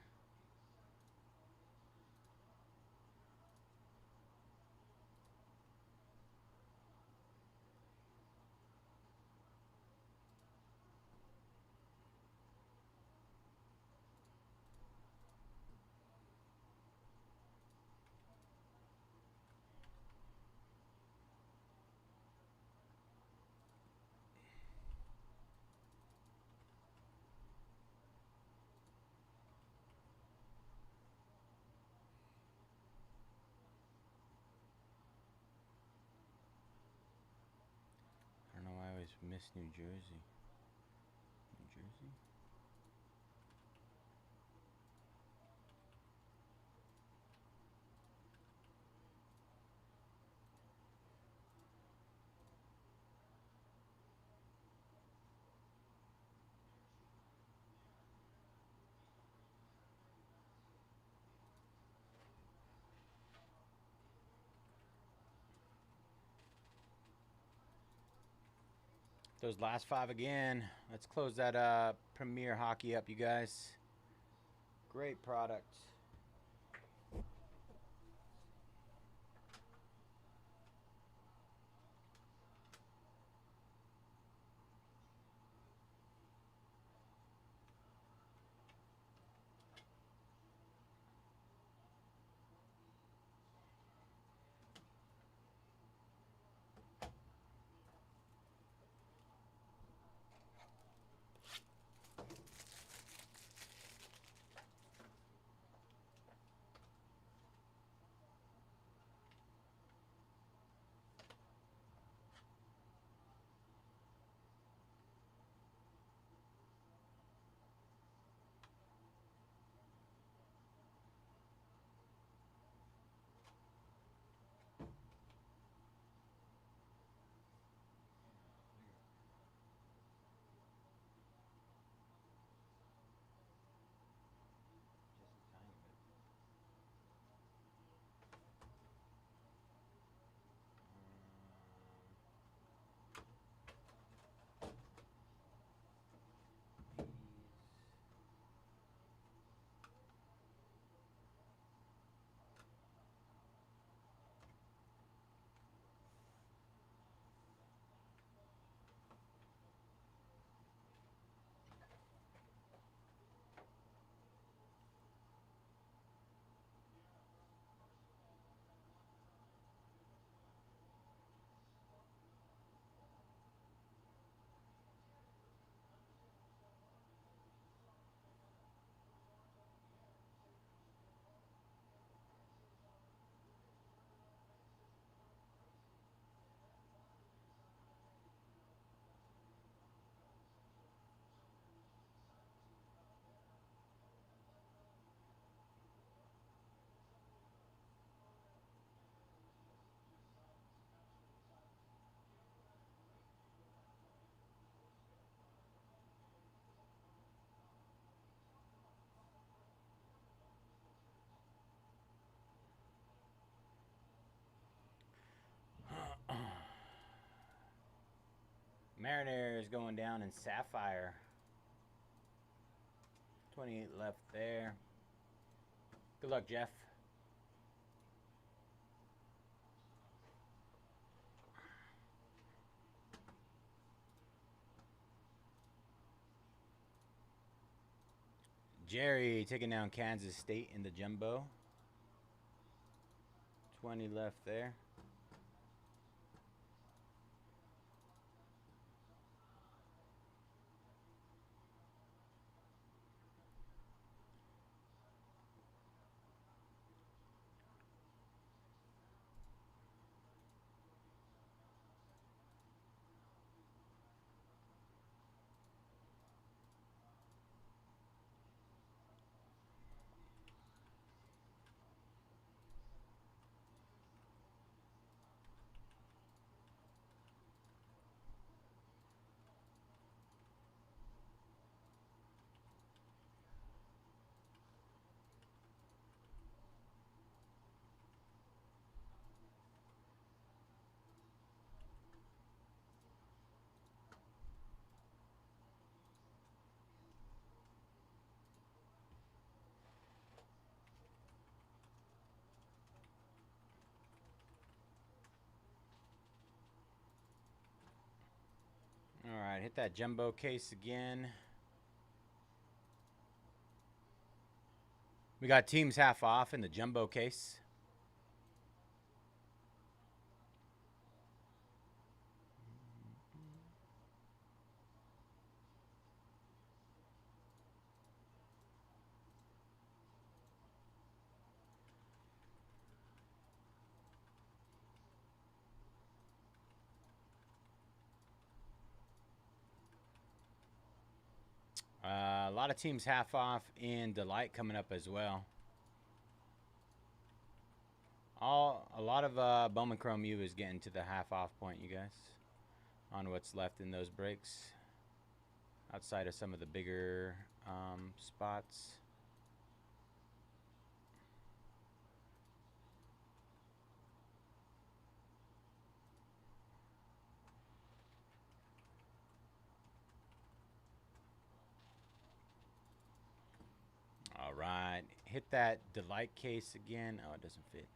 I don't know why I always miss New Jersey. New Jersey? Those last 5 again. Let's close that Premier Hockey up, you guys. Great product. Mariners going down in Sapphire. 28 left there. Good luck, Jeff. Jerry taking down Kansas State in the jumbo. 20 left there. right, hit that jumbo case again. We got teams half off in the jumbo case. A lot of teams half off in Delight coming up as well. A lot of Bowman Chrome U is getting to the half off point, you guys, on what's left in those breaks. Outside of some of the bigger spots. All right, hit that Delight case again. Oh, it doesn't fit.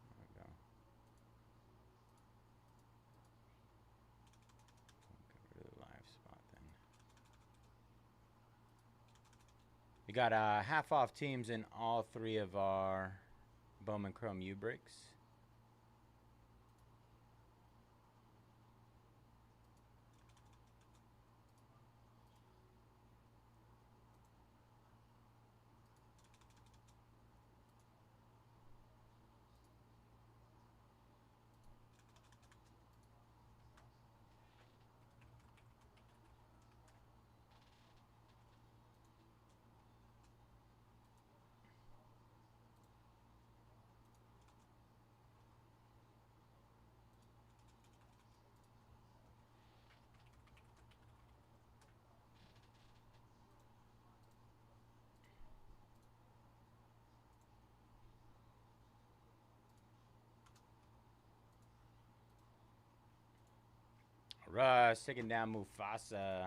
There we go. Get rid of the live spot then. We got half off teams in all 3 of our Bowman Chrome U breaks. Russ taking down Mufasa.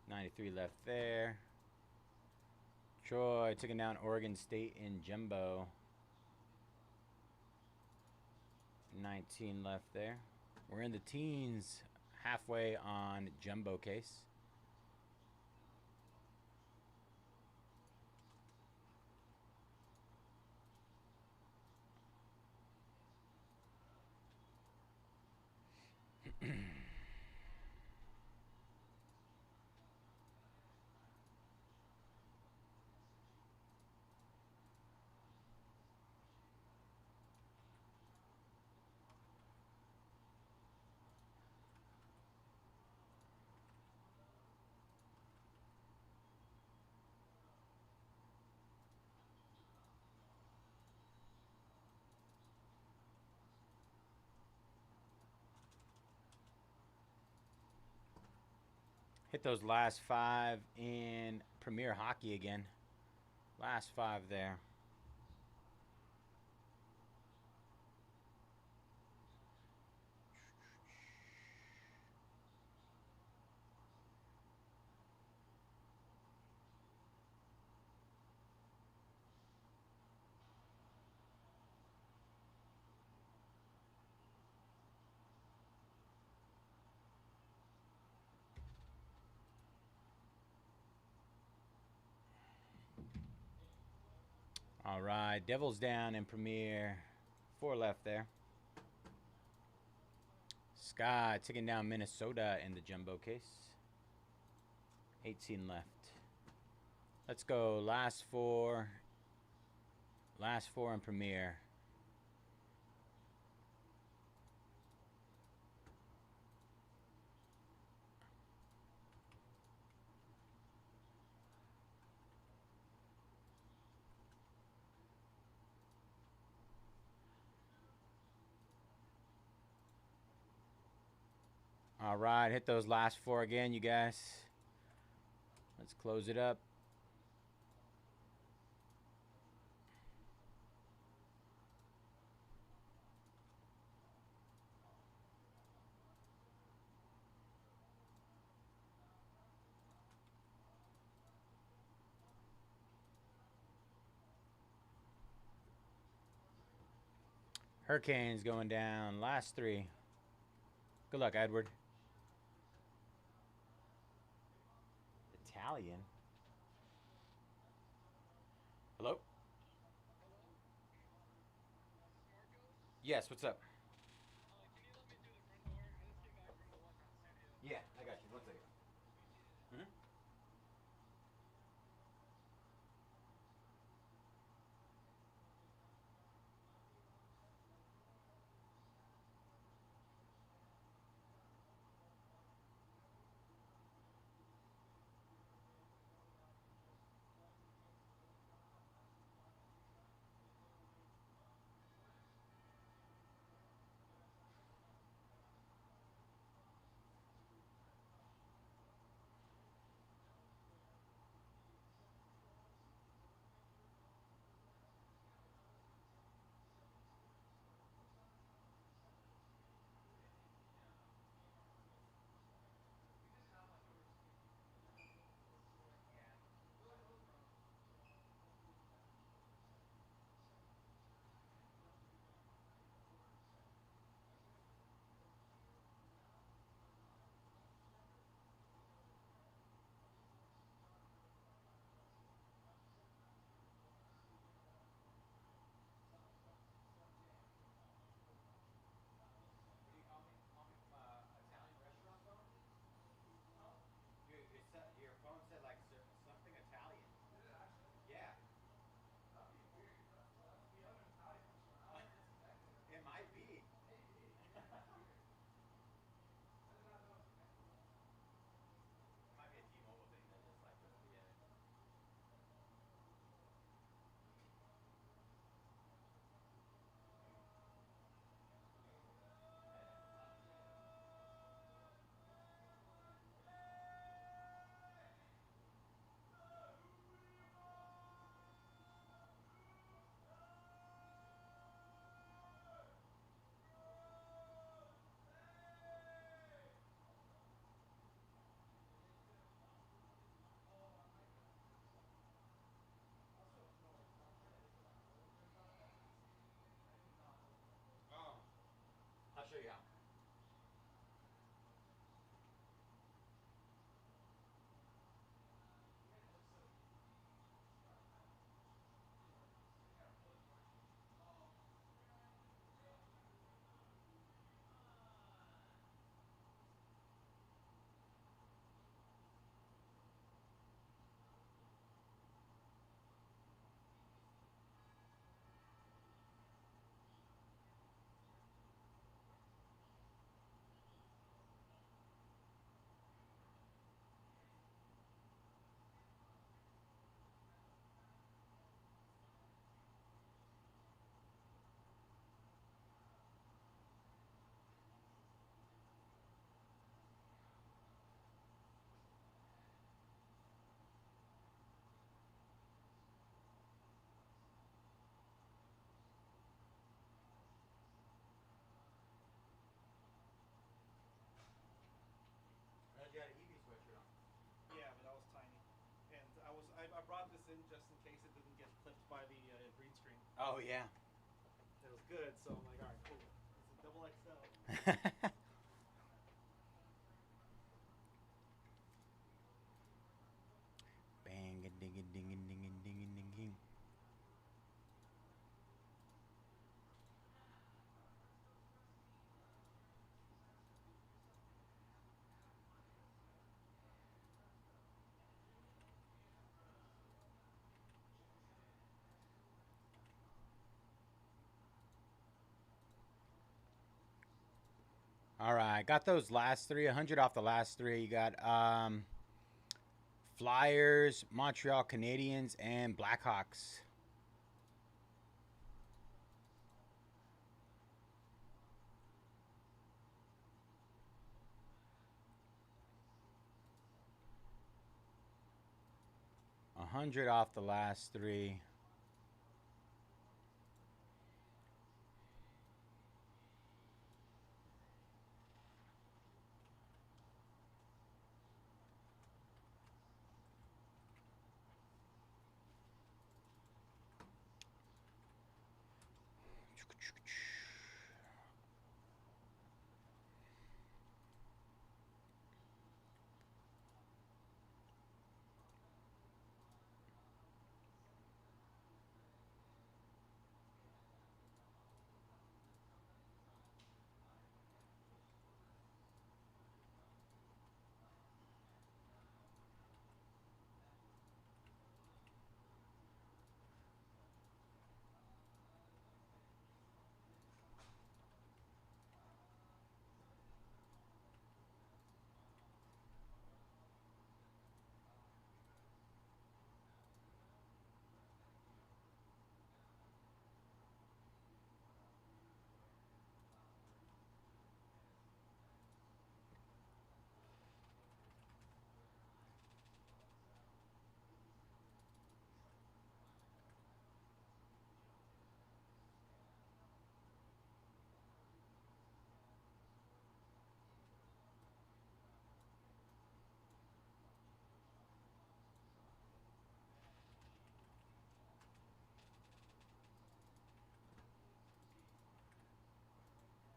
93 left there. Troy taking down Oregon State in Jumbo. 19 left there. We're in the teens halfway on Jumbo case. Hit those last 5 in Premier Hockey again. Last 5 there. All right, Devils down in Premier. 4 left there. Sky taking down Minnesota in the Jumbo case. 18 left. Let's go last 4. Last 4 in Premier. All right, hit those last 4 again, you guys. Let's close it up. Hurricanes going down. Last 3. Good luck, Edward. Italian. Hello? Yes, what's up? Yeah, I got you. 1 second. Mhm. Your phone said like something Italian. Yeah. It might be. It might be a T-Mobile thing that just like yeah. Oh, I'll show you how. You got an Eevee sweatshirt on. Yeah, but that was tiny. And I brought this in just in case it didn't get clipped by the green screen. Oh yeah. It was good, so I'm like, all right, cool. It's a double XL. Bang a ding a ding a ding a ding a ding ding. All right, got those last 3, 100 off the last 3. You got Flyers, Montreal Canadiens, and Blackhawks. A 100 off the last 3.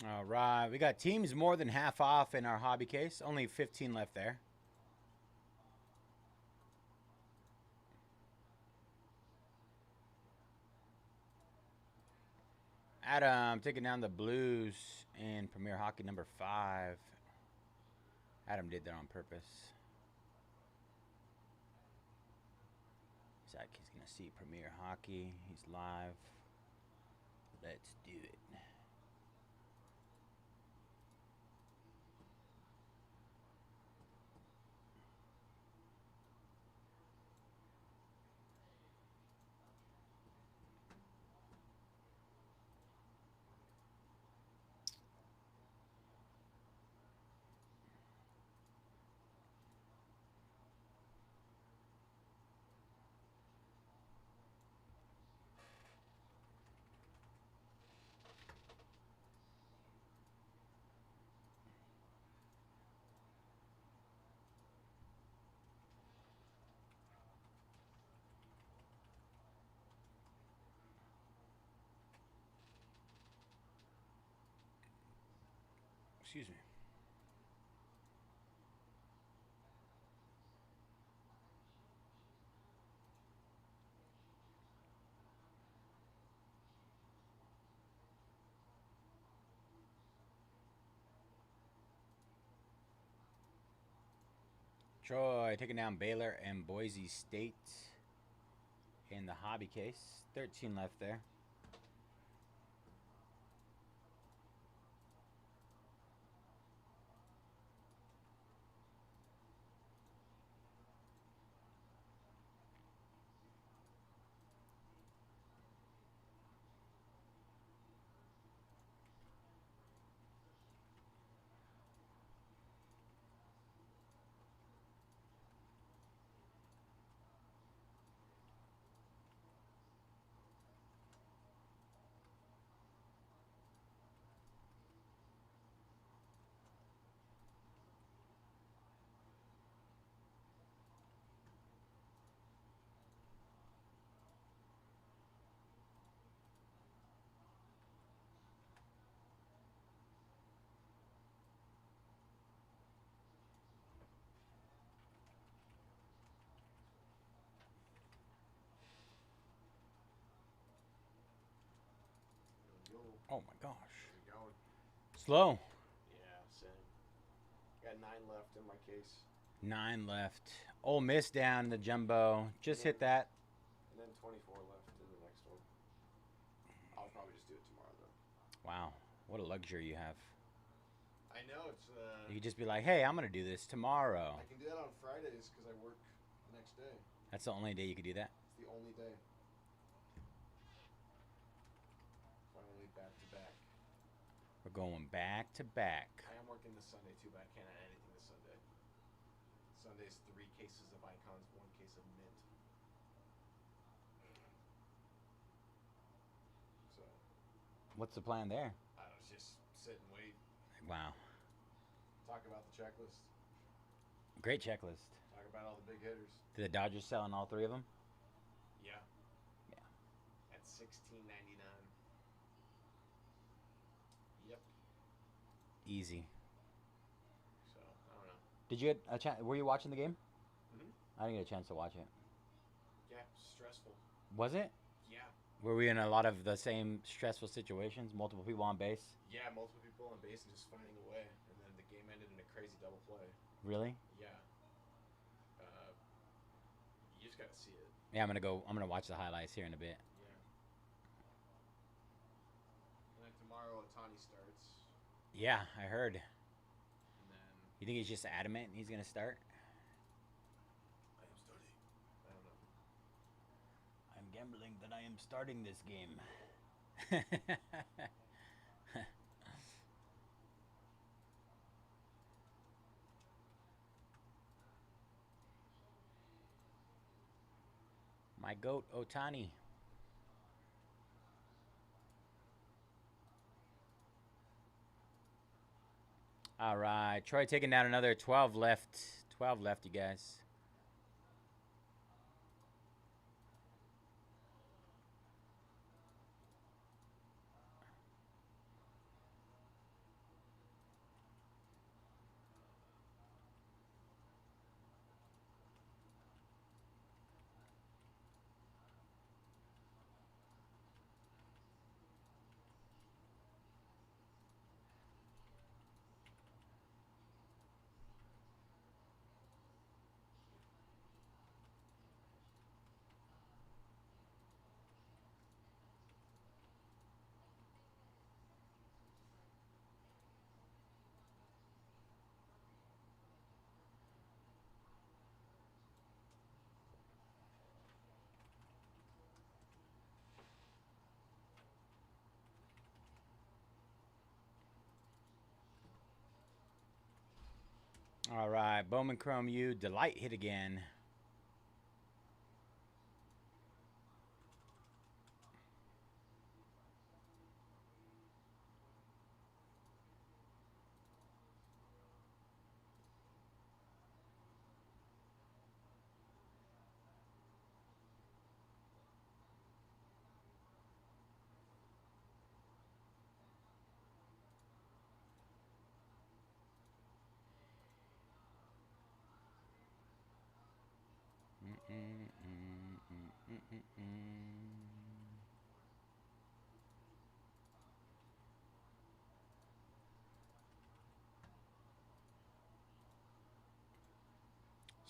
All right, we got teams more than half off in our hobby case. Only 15 left there. Adam taking down the Blues in Premier Hockey number 5. Adam did that on purpose. Zach is going to see Premier Hockey. He's live. Let's do it. Excuse me. Troy taking down Baylor and Boise State in the hobby case. 13 left there. Yo, Oh my gosh. how's it going? Slow. Yeah, same. Got 9 left in my case. 9 left. Ole Miss down the jumbo. Just hit that. And then 24 left in the next one. I'll probably just do it tomorrow, though. Wow. What a luxury you have. I know, it's, You could just be like, hey, I'm going to do this tomorrow. I can do that on Fridays because I work the next day. That's the only day you could do that? It's the only day. Finally back to back. We're going back to back. I am working this Sunday, too, but I can't add anything this Sunday. Sunday's 3 cases of icons, 1 case of mint. So, What's the plan there? I don't know, just sit and wait. Wow. Talk about the checklist. Great checklist. Talk about all the big hitters. Did the Dodgers sell on all 3 of them? Yeah. Yeah. At $16.99. Yep. Easy. So I don't know. Did you get a chance? Were you watching the game? Mhm. I didn't get a chance to watch it. Yeah. Stressful. Was it? Yeah. Were we in a lot of the same stressful situations? Multiple people on base? Yeah. Multiple people on base and just finding a way, and then the game ended in a crazy double play. Really? Yeah. You just gotta see it. Yeah, I'm gonna watch the highlights here in a bit. Yeah. And then tomorrow Otani starts, Yeah, I heard. and then You think he's just adamant he's gonna start? I am starting. I don't know. I'm gambling that I am starting this game. My goat, Otani. All right, Troy taking down another 12 left. 12 left, you guys. All right, Bowman Chrome U. Delight hit again.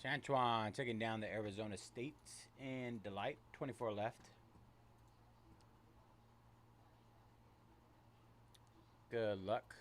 Chantuan taking down the Arizona State and Delight. 24 left. Good luck.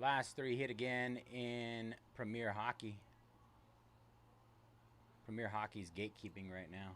Last three hit again in Premier Hockey. Premier Hockey's gatekeeping right now.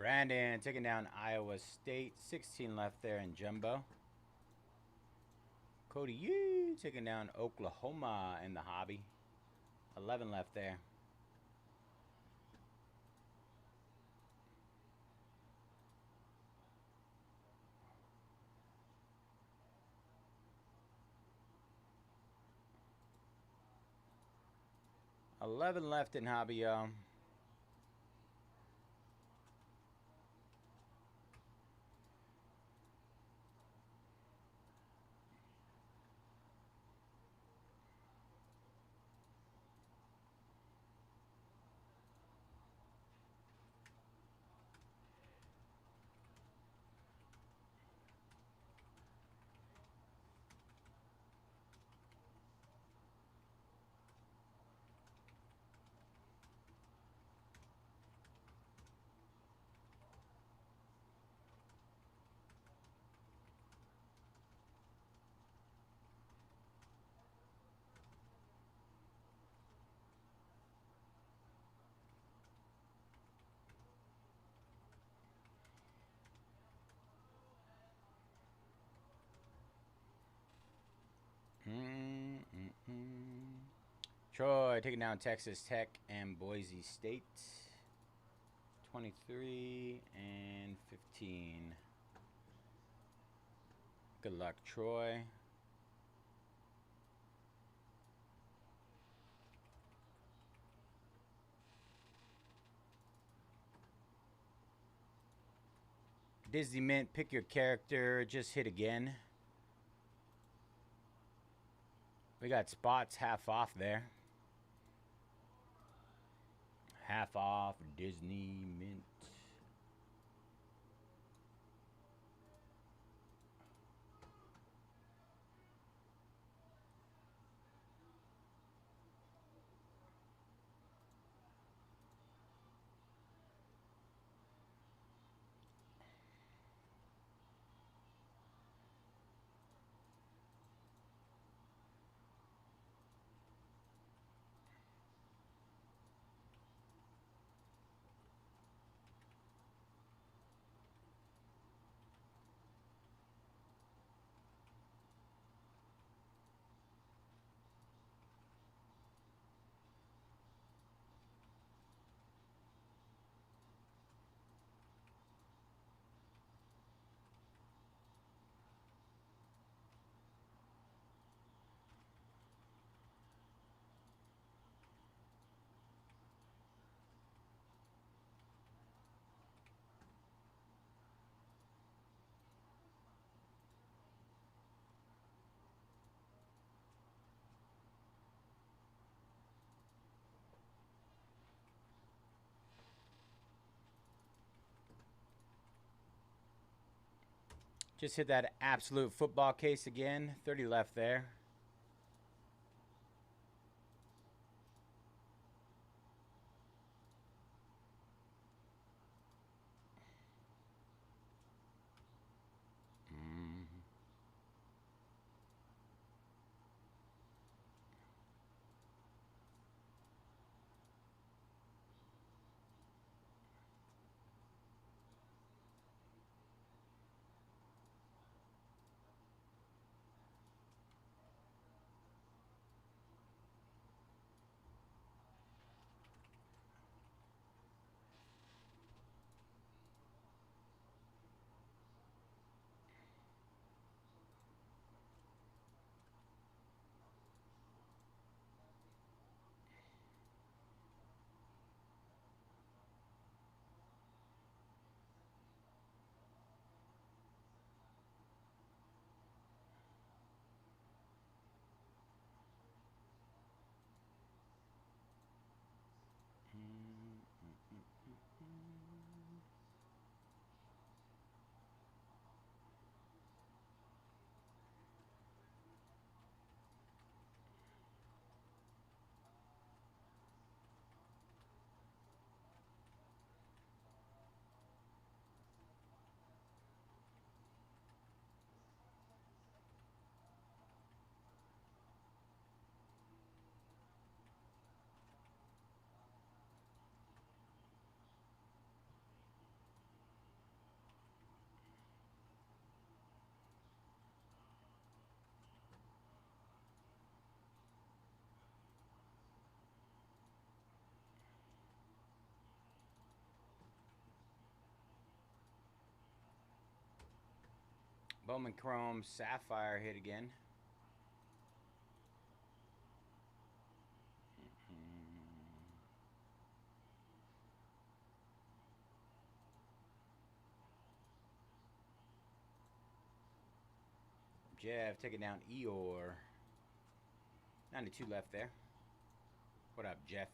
Brandon taking down Iowa State. 16 left there in Jumbo. Cody Yu taking down Oklahoma in the hobby. 11 left there. $11 left in hobby, y'all. Troy taking down Texas Tech and Boise State. 23 and 15. Good luck, Troy. Disney Mint, pick your character. Just hit again. We got spots half off there. Half off Disney Mint. Just hit that absolute football case again. 30 left there. Bowman Chrome Sapphire hit again. Jeff taking down Eeyore. 92 left there. What up, Jeff?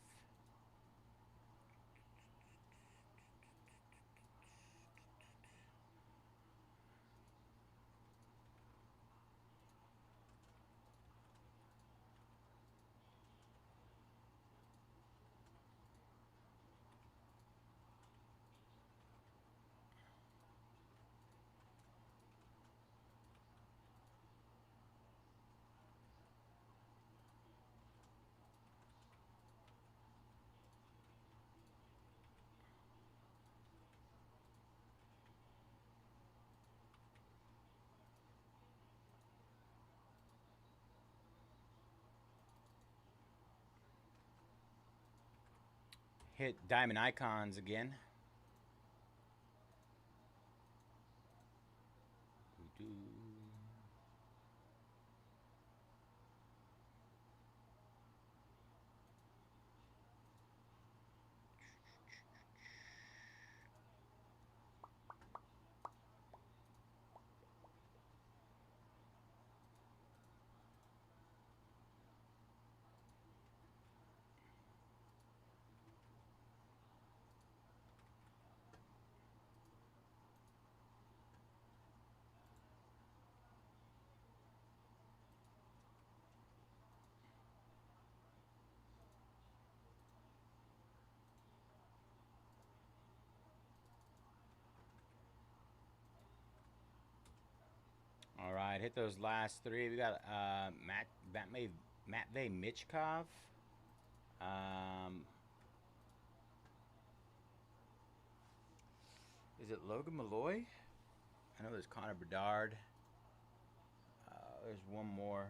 Hit Diamond Icons again. hit those last three. We got Matvey Michkov. Is it Logan Malloy? I know there's Connor Bedard. There's one more.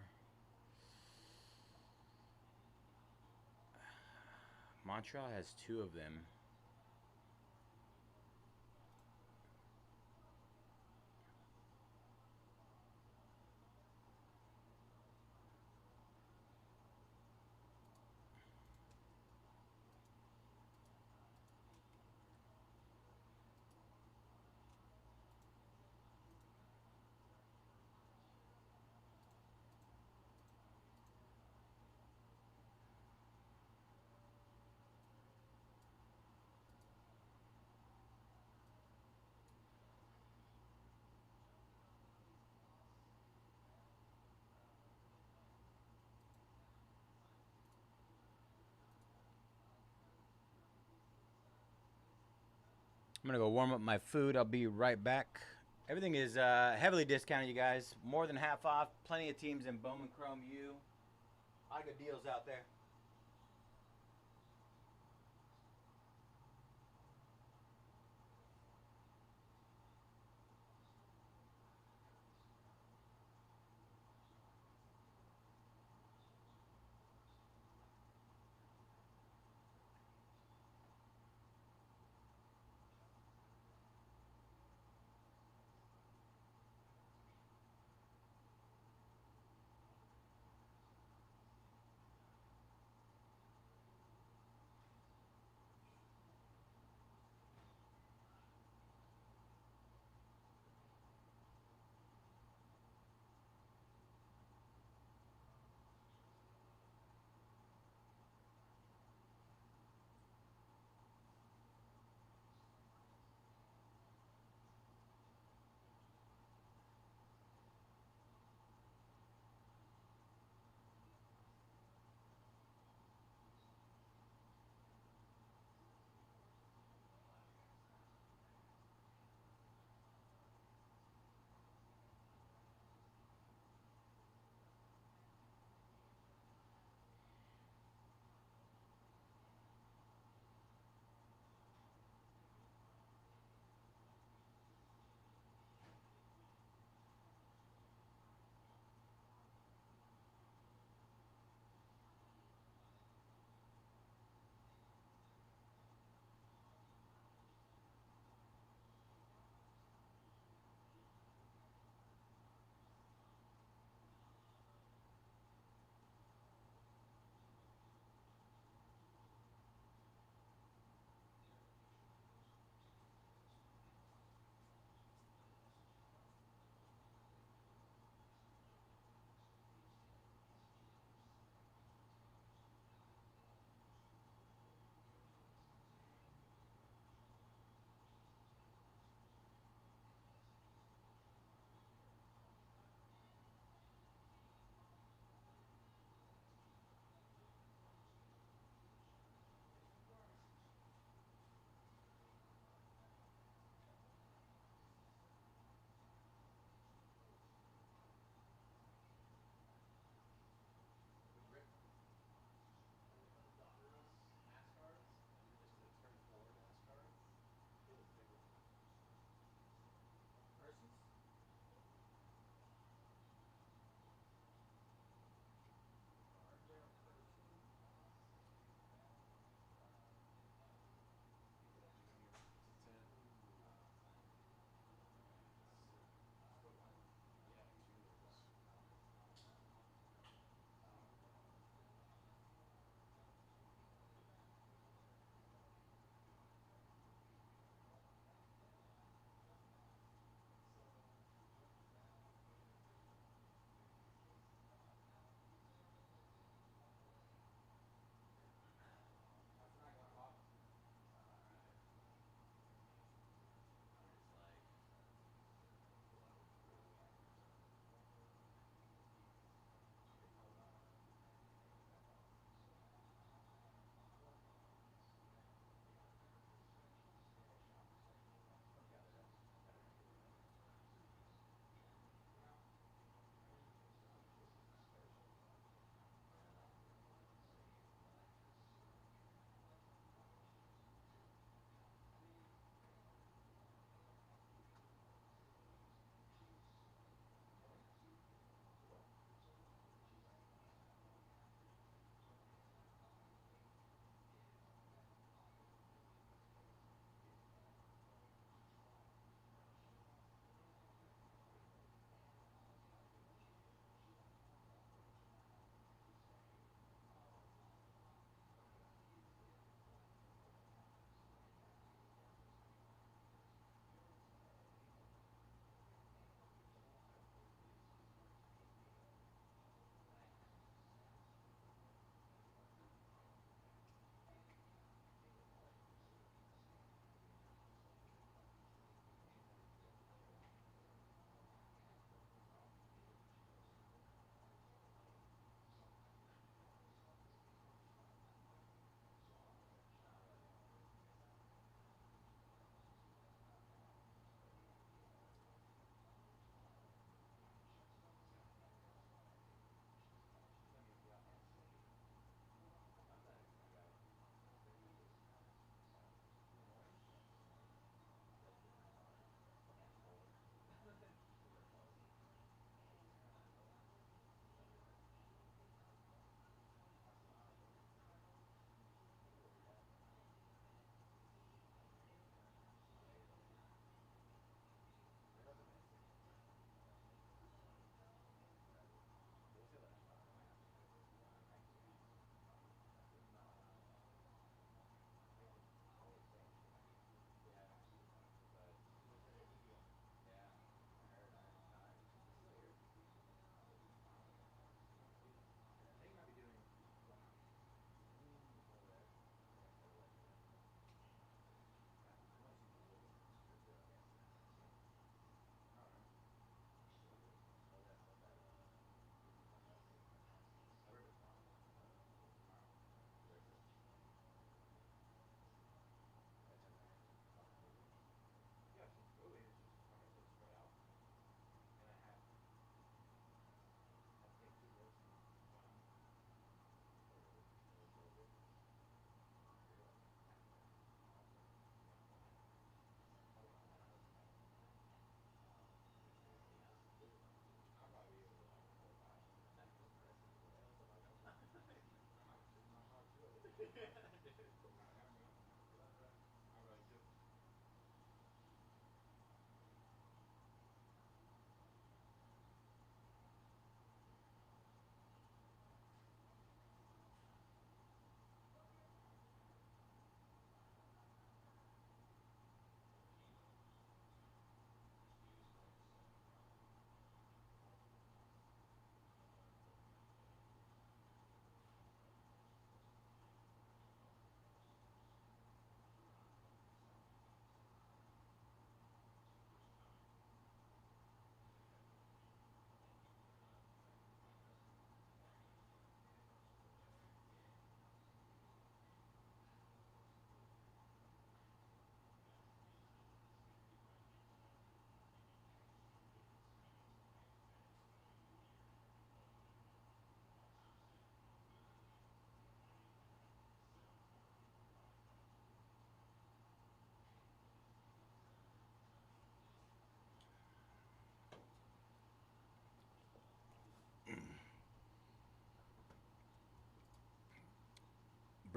Montreal has two of them. I'm gonna go warm up my food. I'll be right back. Everything is heavily discounted, you guys. More than half off. Plenty of teams in Bowman Chrome U. A lot of good deals out there.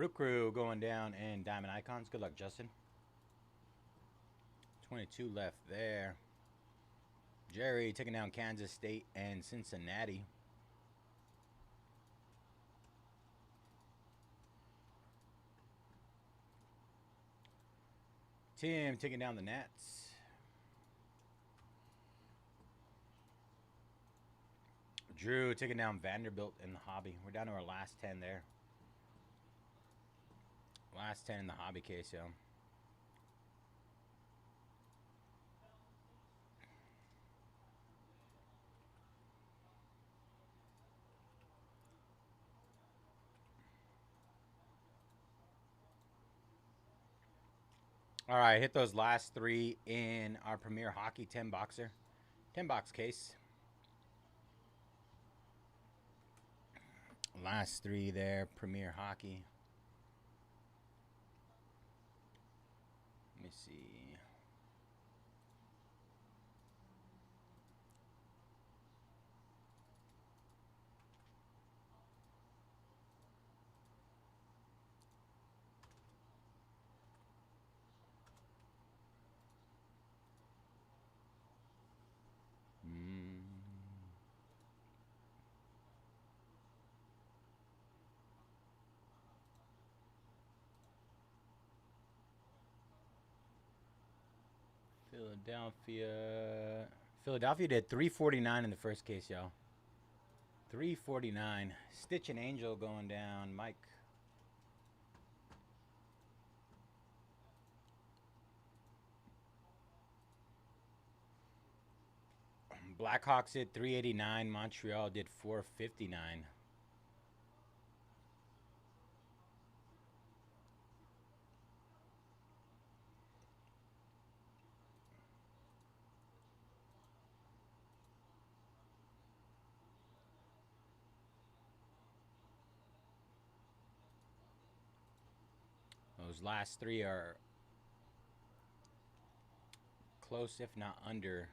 Brew Crew going down in Diamond Icons. Good luck, Justin. 22 left there. Jerry taking down Kansas State and Cincinnati. Tim taking down the Nats. Drew taking down Vanderbilt in the hobby. We're down to our last 10 there. Last 10 in the hobby case, yo. All right, hit those last 3 in our Premier Hockey 10 boxer. 10 box case. Last 3 there, Premier Hockey. Let me see. Philadelphia did 349 in the first case, y'all. 349. Stitch and Angel going down. Mike. Blackhawks did 389. Montreal did 459. Those last 3 are close, if not under.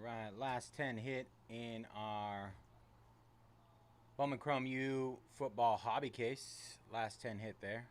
Right, last 10 hit in our Bowman Chrome U football hobby case. Last 10 hit there.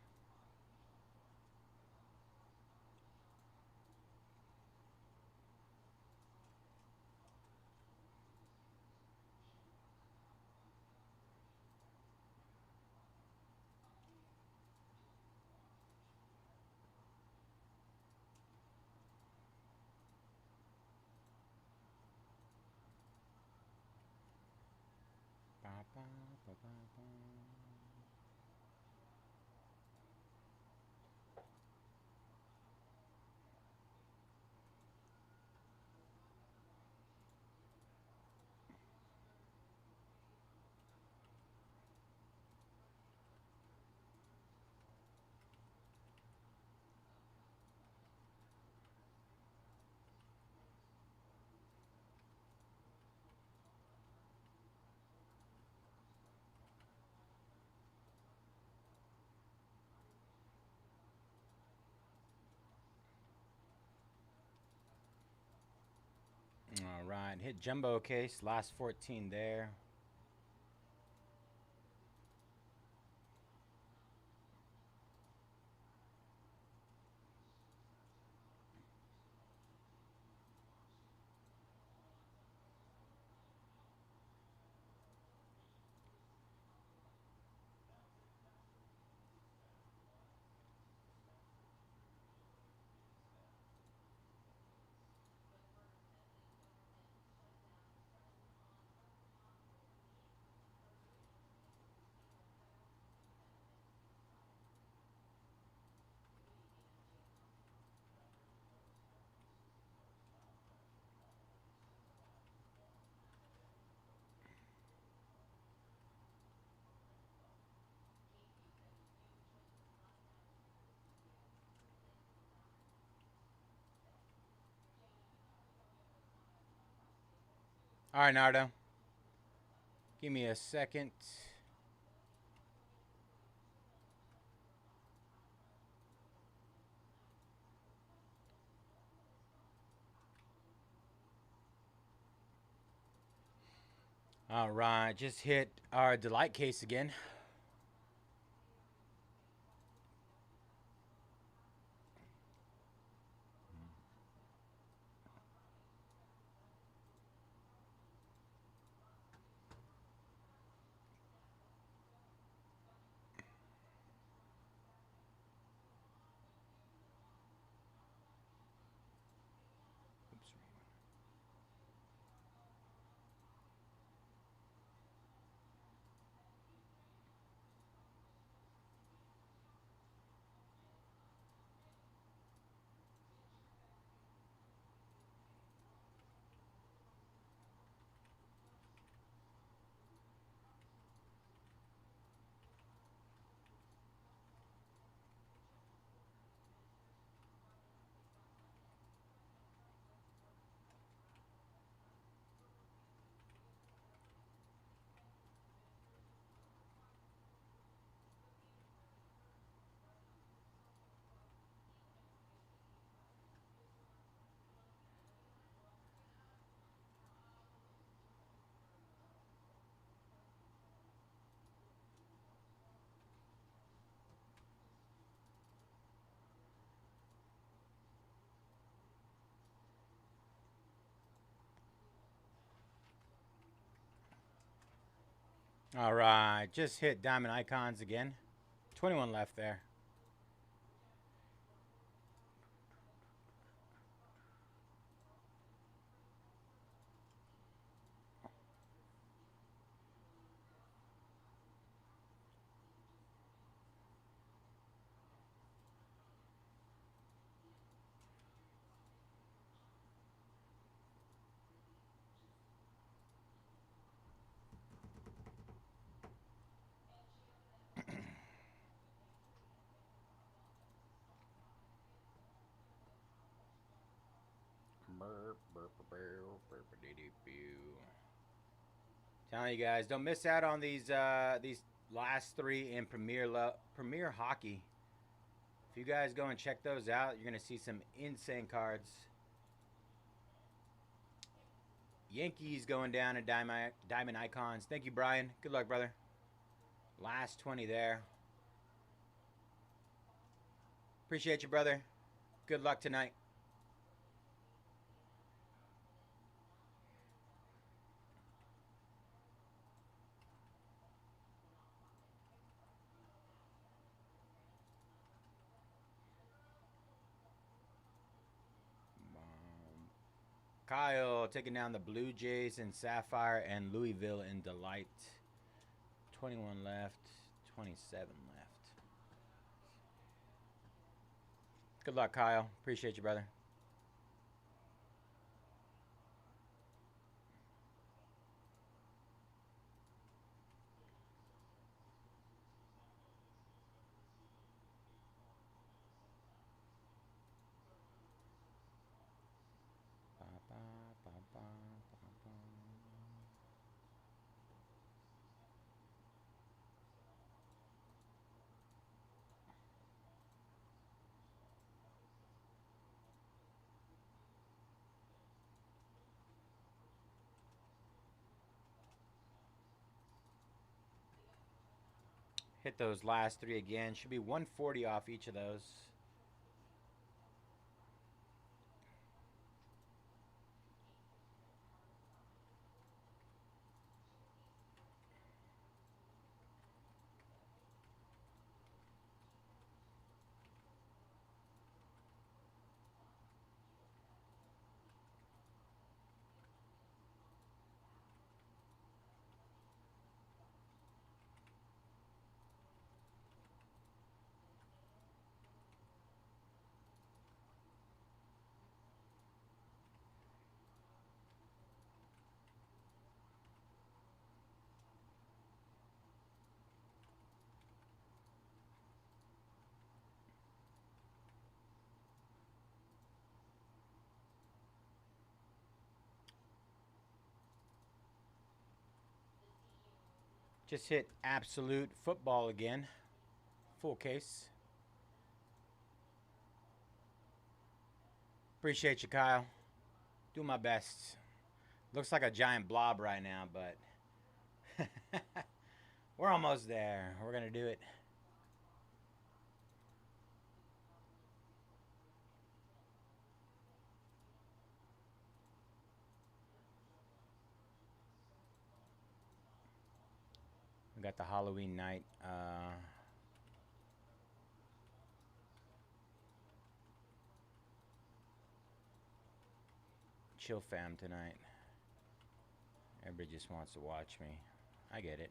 All right, hit jumbo case, last 14 there. All right, Nardo. Give me a second. All right, just hit our delight case again. Oops. All right, just hit diamond icons again. 21 left there. Telling you guys, don't miss out on these last three in Premier Hockey. If you guys go and check those out, you're gonna see some insane cards. Yankees going down to diamond icons. Thank you, Brian. Good luck, brother. Last 20 there. Appreciate you, brother. Good luck tonight. Kyle taking down the Blue Jays in Sapphire and Louisville in Delight. 21 left, 27 left. Good luck, Kyle. Appreciate you, brother. Hit those last three again. Should be 140 off each of those. Just hit Absolute Football again. Full case. Appreciate you, Kyle. Do my best. Looks like a giant blob right now, but we're almost there. We're going to do it. We got the Halloween night. Chill fam tonight. Everybody just wants to watch me. I get it.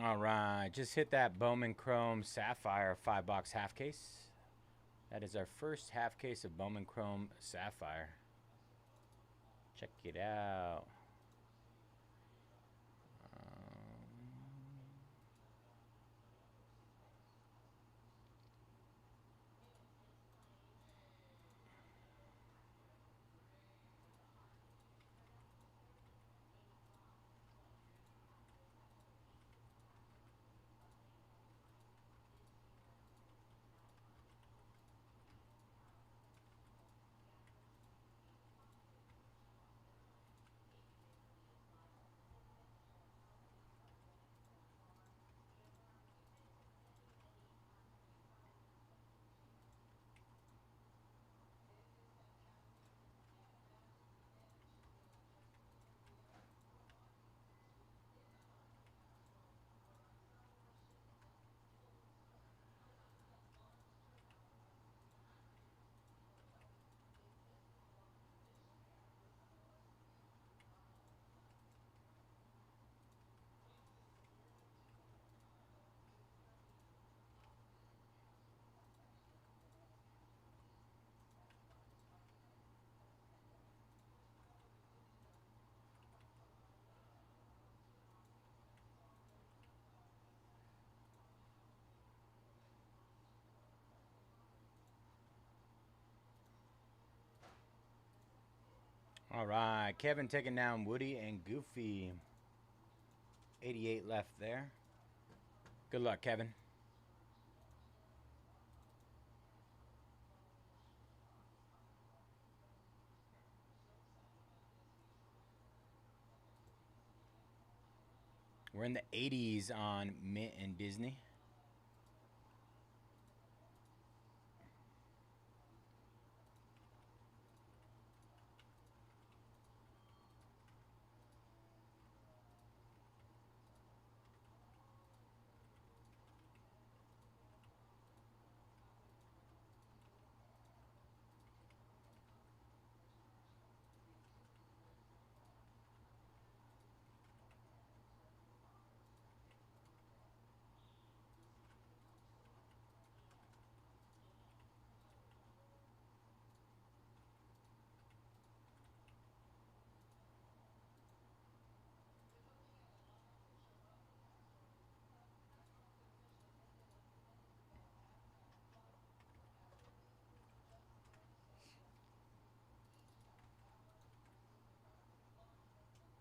All right, just hit that Bowman Chrome Sapphire 5-box half case. That is our first half case of Bowman Chrome Sapphire. Check it out. All right, Kevin taking down Woody and Goofy. 88 left there. Good luck, Kevin. We're in the 80s on Mint and Disney.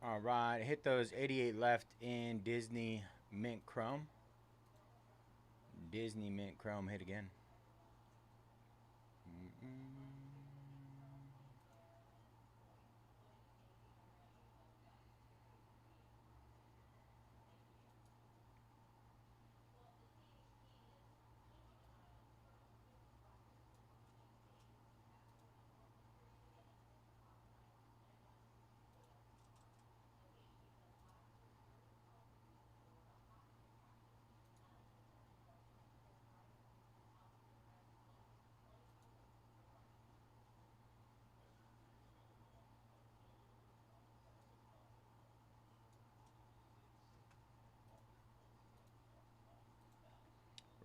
All right, hit those 88 left in Disney Mint Chrome. Disney Mint Chrome hit again.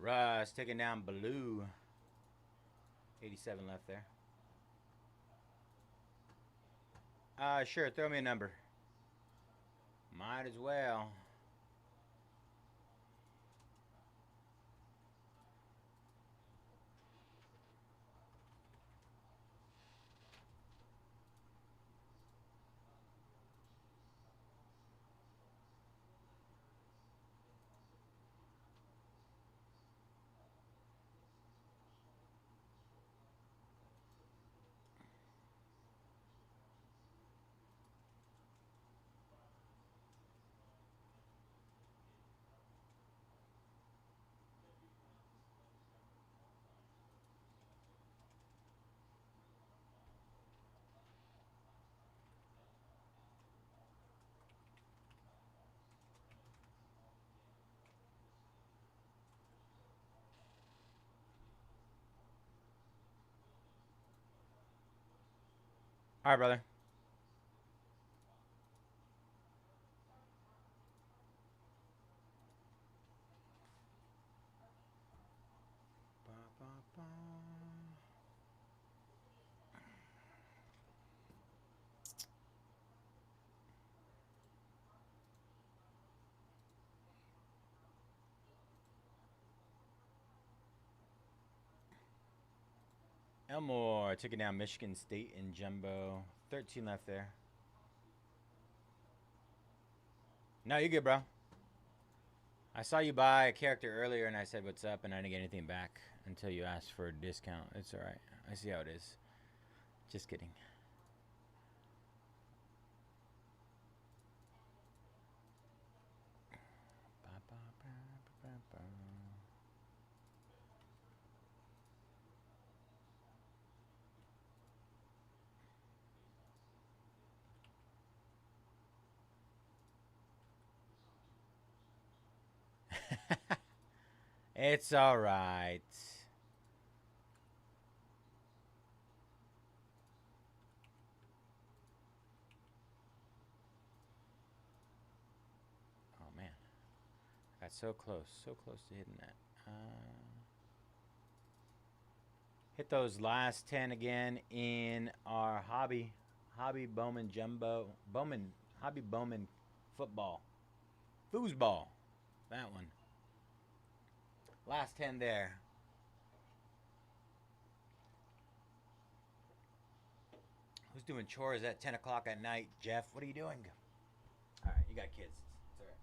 Russ taking down Blue. 87 left there. Sure, throw me a number. Might as well. All right, brother. Elmore taking down Michigan State in jumbo. 13 left there. No, you're good, bro. I saw you buy a character earlier, and I said, what's up, and I didn't get anything back until you asked for a discount. It's all right. I see how it is. Just kidding. It's all right. Oh, man. Got so close to hitting that. Hit those last 10 again in our hobby Bowman jumbo. Hobby Bowman football. Foosball. That one. Last 10 there. Who's doing chores at 10 o'clock at night? Jeff, what are you doing? All right, you got kids. It's all right.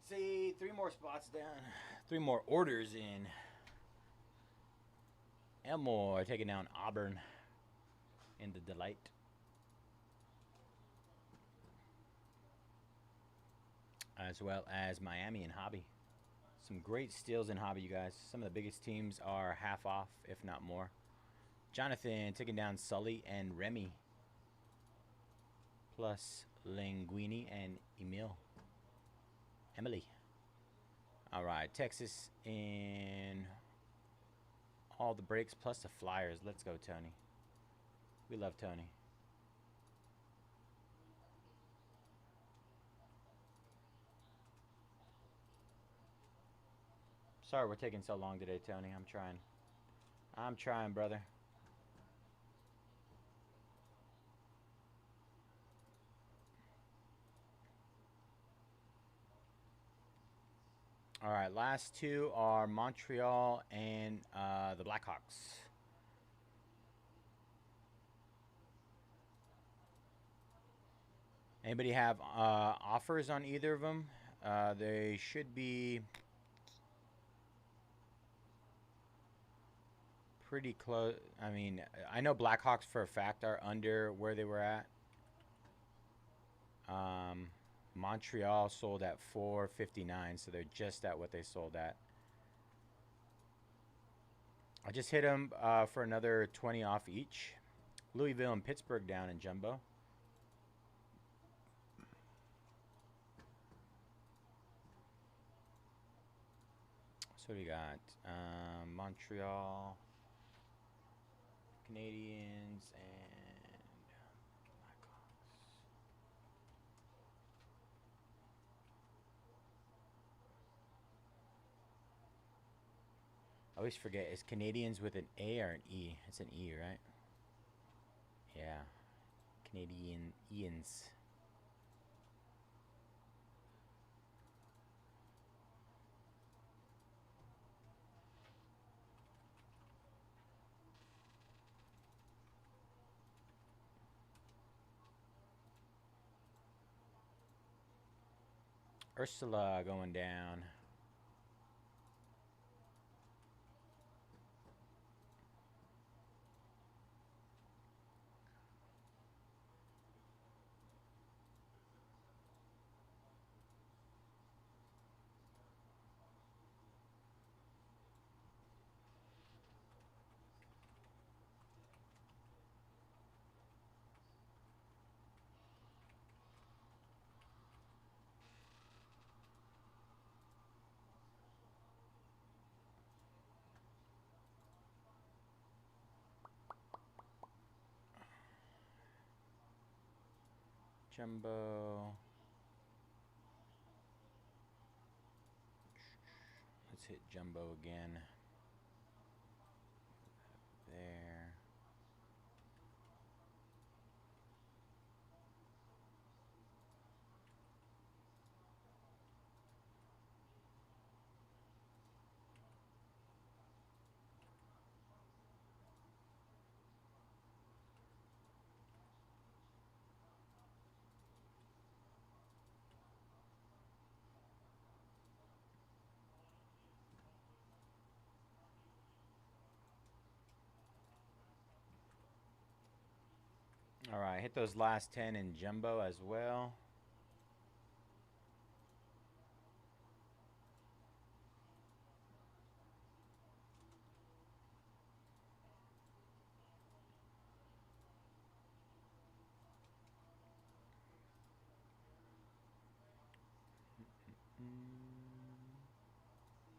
See, 3 more spots down. 3 more orders in. Elmore taking down Auburn in the Delight. As well as Miami and Hobby. Some great steals in Hobby, you guys. Some of the biggest teams are half off, if not more. Jonathan taking down Sully and Remy. Plus Linguini and Emily. All right, Texas in all the breaks plus the Flyers. Let's go, Tony. We love Tony. Sorry we're taking so long today, Tony. I'm trying. I'm trying, brother. All right, last 2 are Montreal and the Blackhawks. Anybody have offers on either of them? They should be pretty close. I mean, I know Blackhawks for a fact are under where they were at. Montreal sold at $4.59, so they're just at what they sold at. I just hit them for another 20 off each. Louisville and Pittsburgh down in jumbo. So we got Montreal, Canadians, and Blackhawks. I always forget, is Canadians with an A or an E? It's an E, right? Yeah. Canadian Ians. Ursula going down. Jumbo. Let's hit Jumbo again. There. All right, hit those last 10 in Jumbo as well.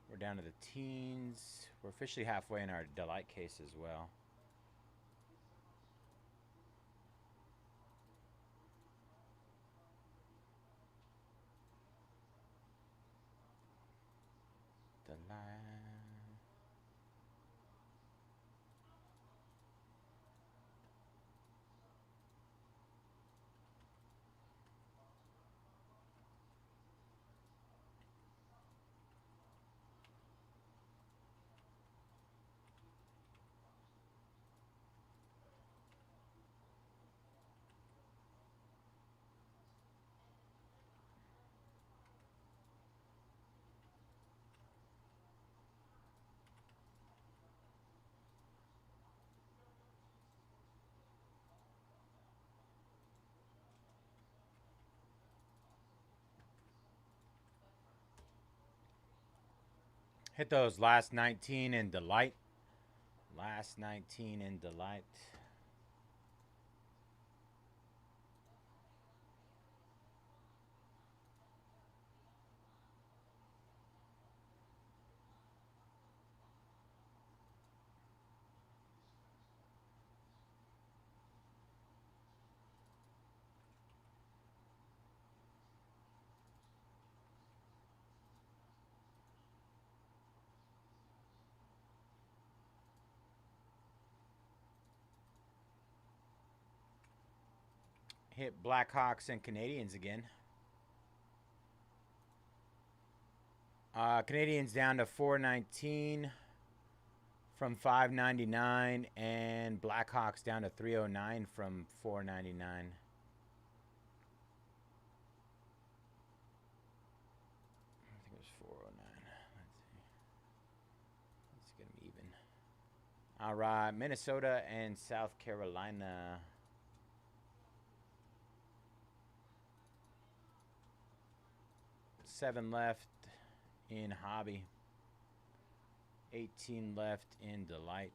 We're down to the teens. We're officially halfway in our Delight case as well. Delight. Hit those last 19 in Delight. Last 19 in Delight. Hit Blackhawks and Canadians again. Canadians down to 419 from 599, and Blackhawks down to 309 from 499. I think it was 409. Let's see. Let's get them even. All right, Minnesota and South Carolina. Seven left in Hobby. 18 left in Delight.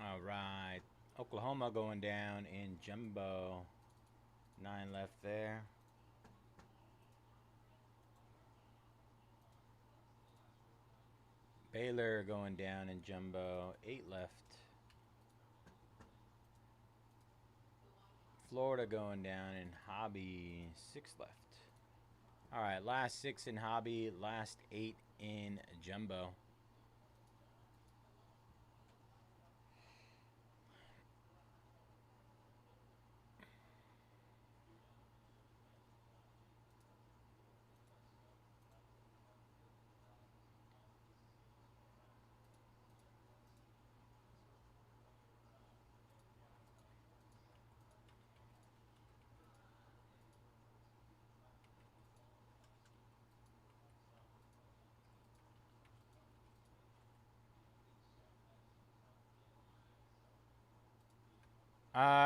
All right. Oklahoma going down in Jumbo. 9 left there. Baylor going down in Jumbo. 8 left. Florida going down in Hobby. 6 left. All right. Last 6 in Hobby. Last 8 in Jumbo.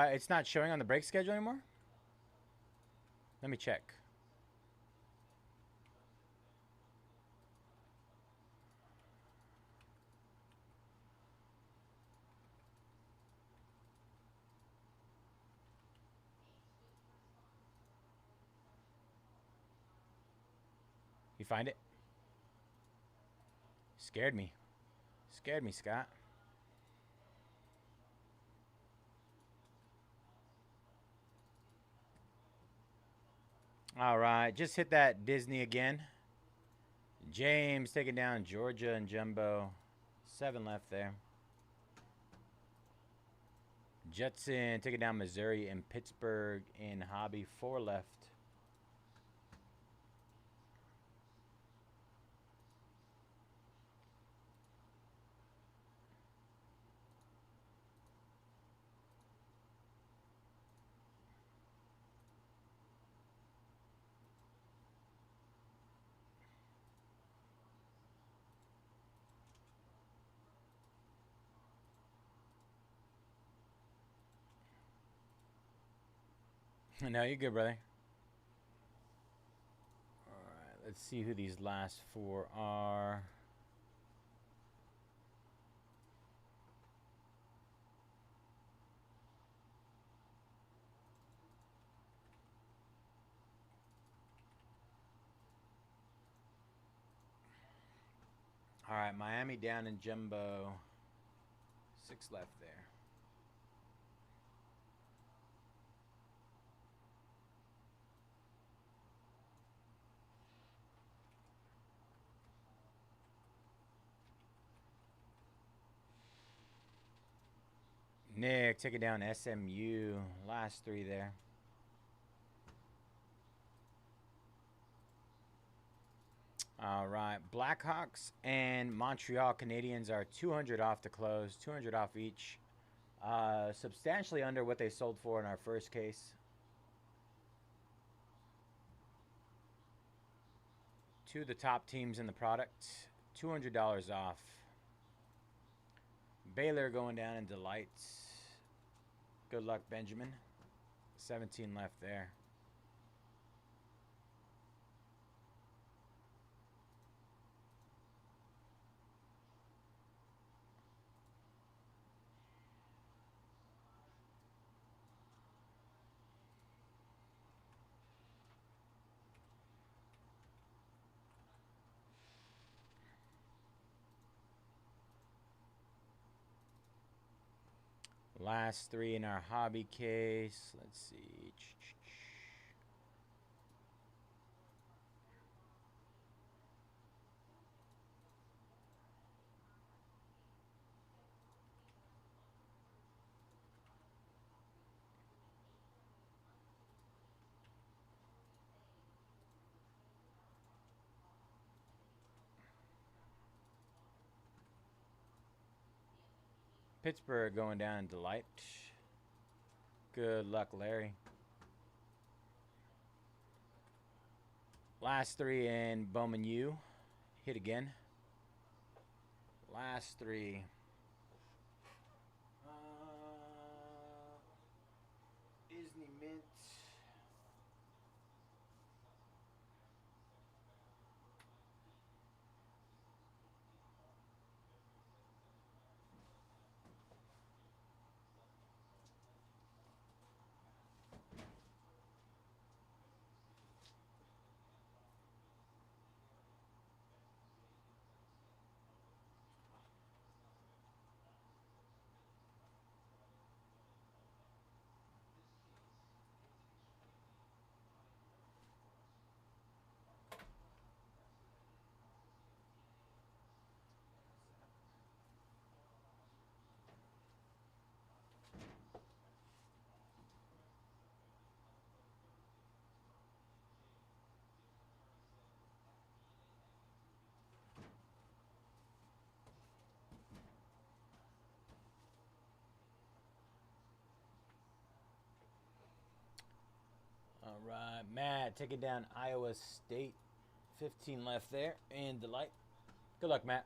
It's not showing on the break schedule anymore? Let me check. find it? Scared me. Scared me, Scott. All right, just hit that Disney again. James taking down Georgia and Jumbo. 7 left there. Judson taking down Missouri and Pittsburgh in hobby. 4 left. No, you're good, brother. All right, let's see who these last 4 are. All right, Miami down in Jumbo. 6 left there. Nick taking down SMU. Last 3 there. All right. Blackhawks and Montreal Canadiens are 200 off to close. 200 off each. Substantially under what they sold for in our first case. 2 of the top teams in the product. $200 off. Baylor going down in Delight. Good luck, Benjamin. 17 left there. Last 3 in our hobby case. Let's see. Pittsburgh going down in Delight. Good luck, Larry. Last 3 in Bowman U. Hit again. Last 3. Disney Mint. All right, Matt taking down Iowa State. 15 left there in Delight. Good luck, Matt.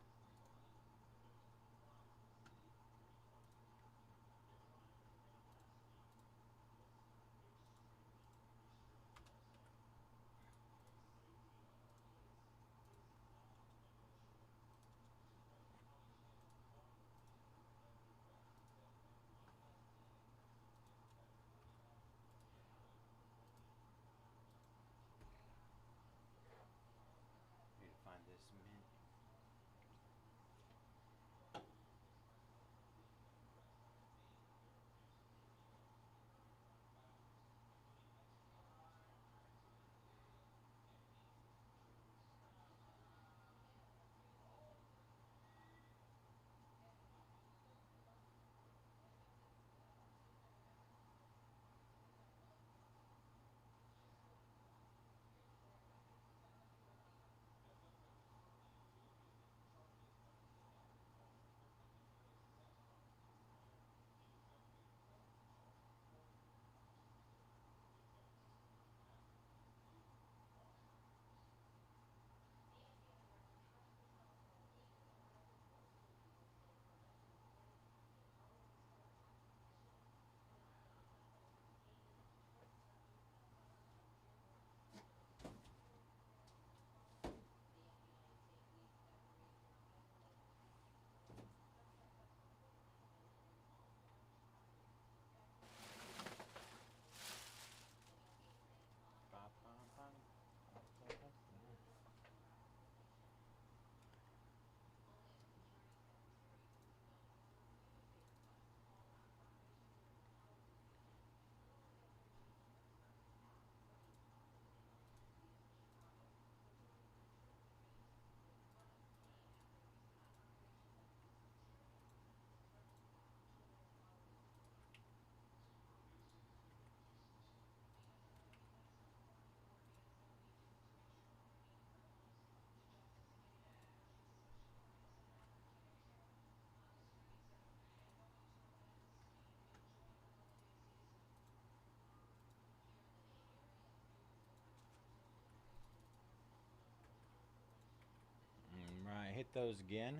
hit those again.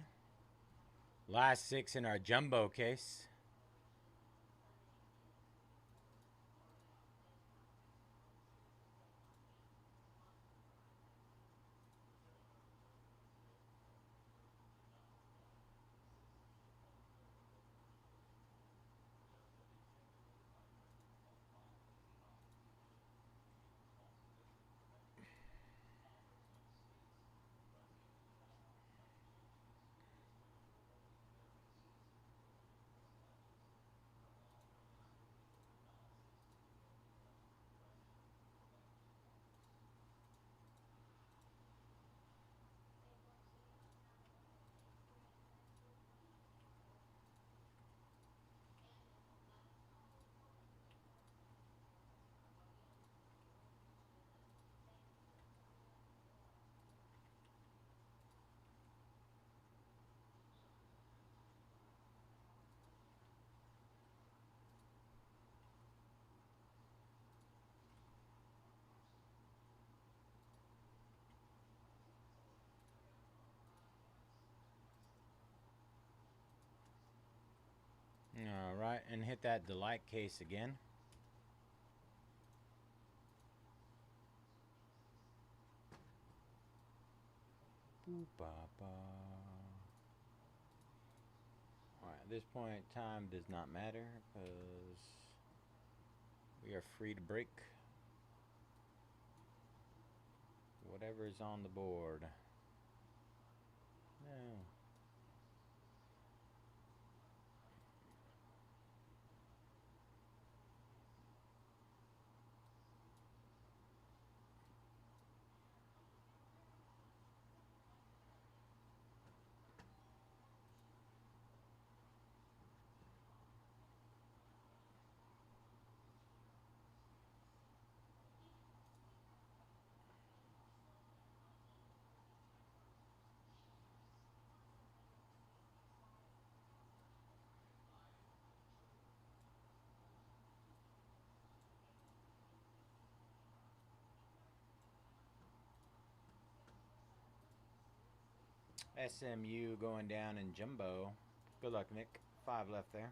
Last 6 in our jumbo case. All right, and hit that delight case again. Boop-ba-ba. All right, at this point, time does not matter because we are free to break whatever is on the board. No. SMU going down in jumbo. Good luck, Nick. 5 left there.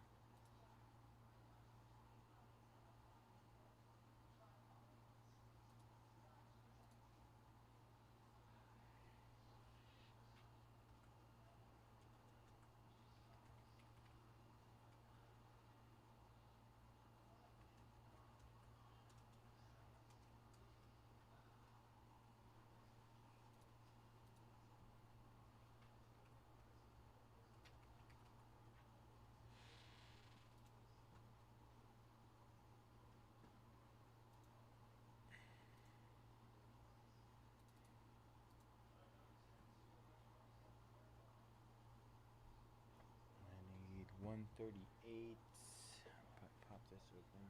I need 138. Pop this open.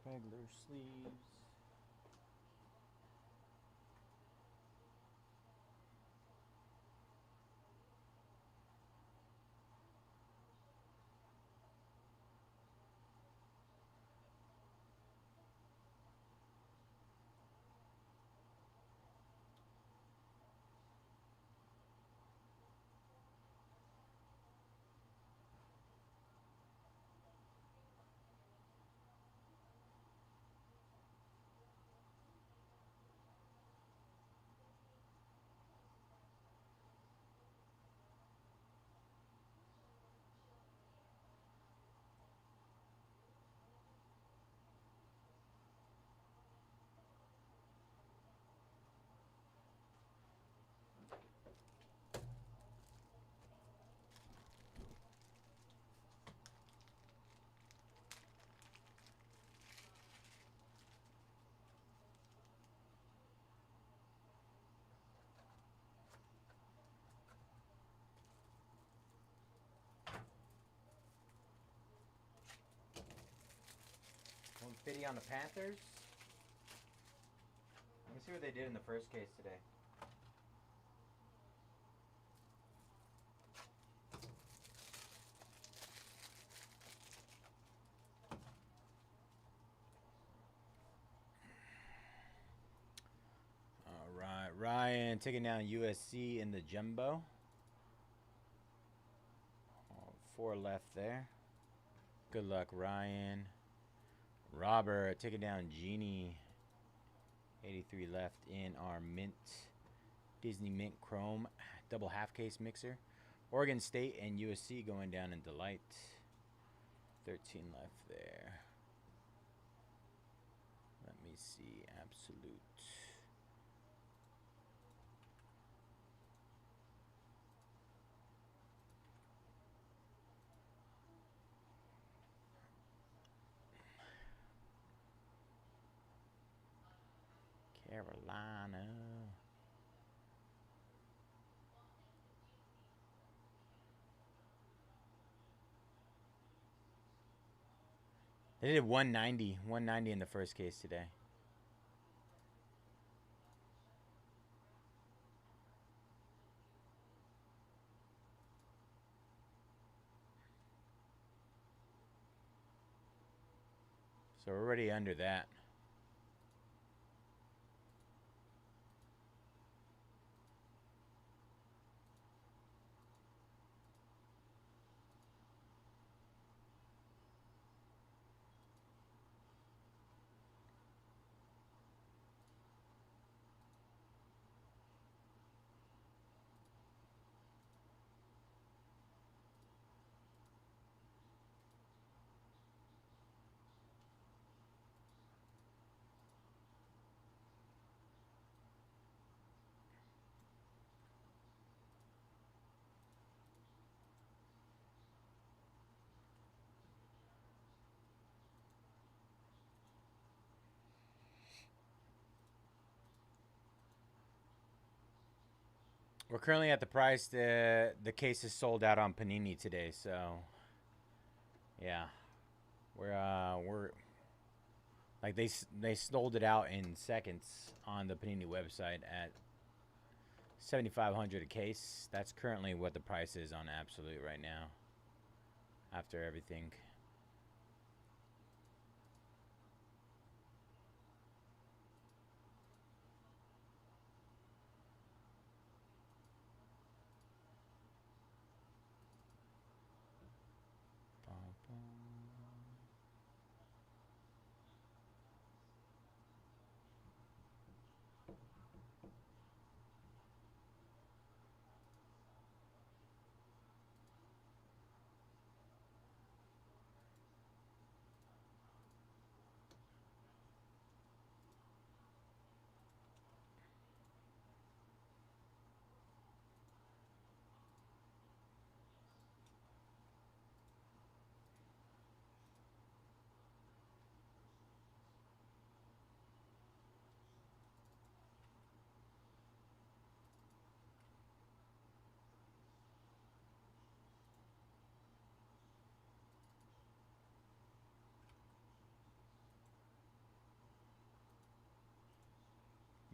Regular sleeves. Fitty on the Panthers. Let me see what they did in the first case today. All right, Ryan taking down USC in the jumbo. 4 left there. Good luck, Ryan. Robert taking down Genie. 83 left in our Mint. Disney Mint Chrome double half case mixer. Oregon State and USC going down in Delight. 13 left there. Let me see. Absolute. Carolina. They did 190 in the first case today. So we're already under that. We're currently at the price the case is sold out on Panini today, so yeah, we're like they sold it out in seconds on the Panini website at 7,500 a case. That's currently what the price is on Absolute right now. After everything.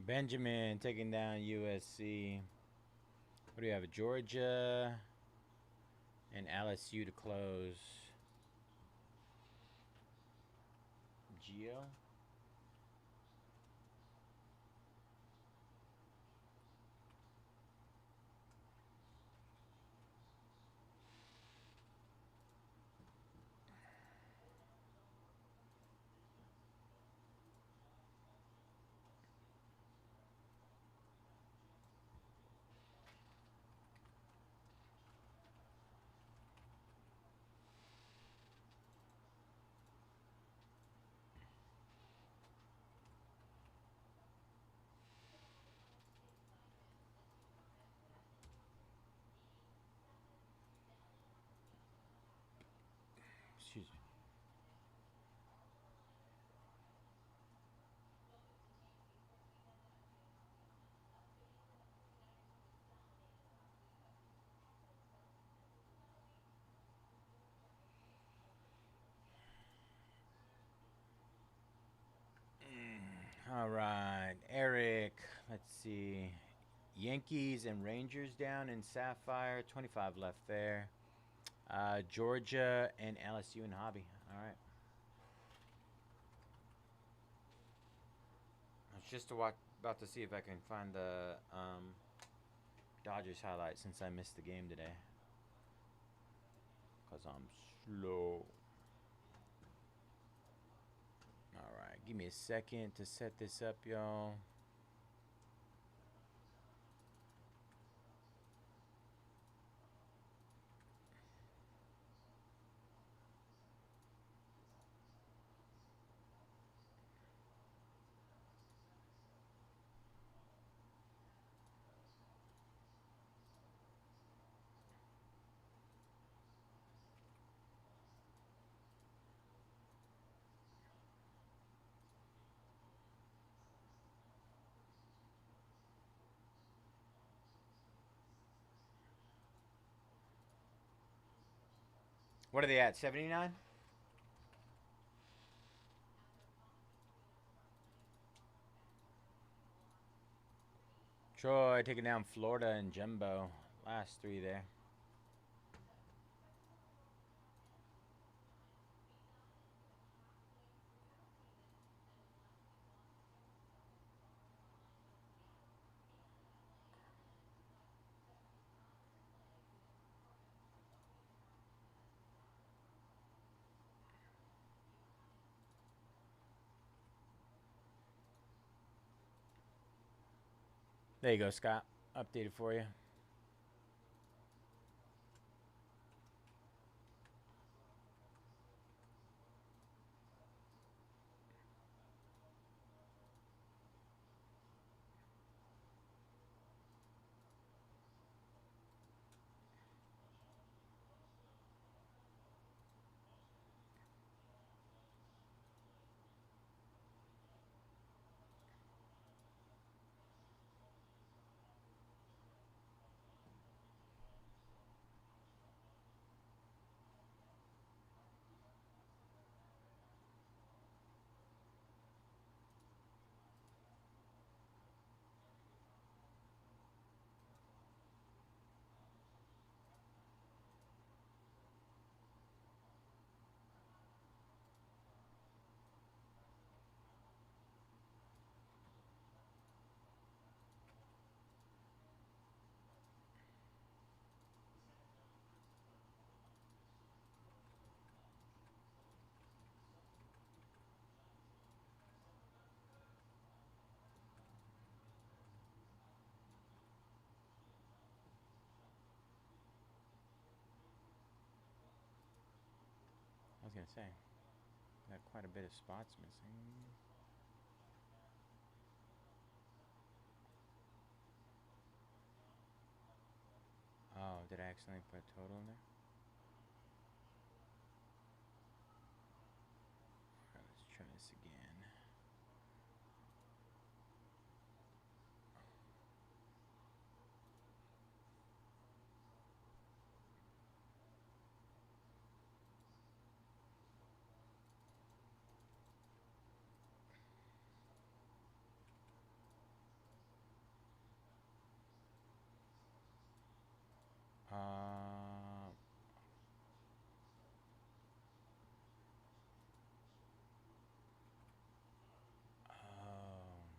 Benjamin taking down USC. What do you have? Georgia and LSU to close. Geo. Excuse me. All right, Eric. Let's see. Yankees and Rangers down in Sapphire. 25 left there. Georgia and LSU and Hobby. All right. I was just about to see if I can find the Dodgers highlight since I missed the game today. Because I'm slow. All right. Give me a second to set this up, y'all. What are they at? 79? Troy taking down Florida and Jumbo. Last three there. There you go, Scott. Updated for you. I was going to say, got quite a bit of spots missing. Oh, did I accidentally put a total in there? Alright, let's try this again. Oh,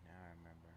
now I remember.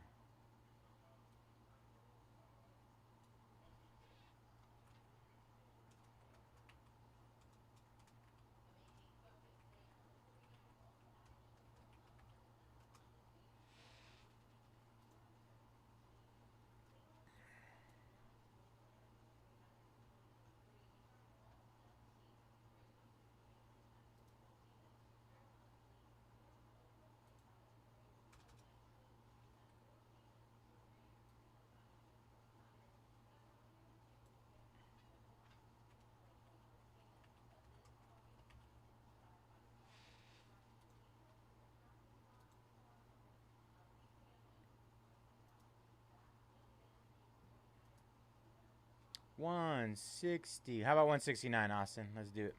$160. How about 169, Austin? Let's do it.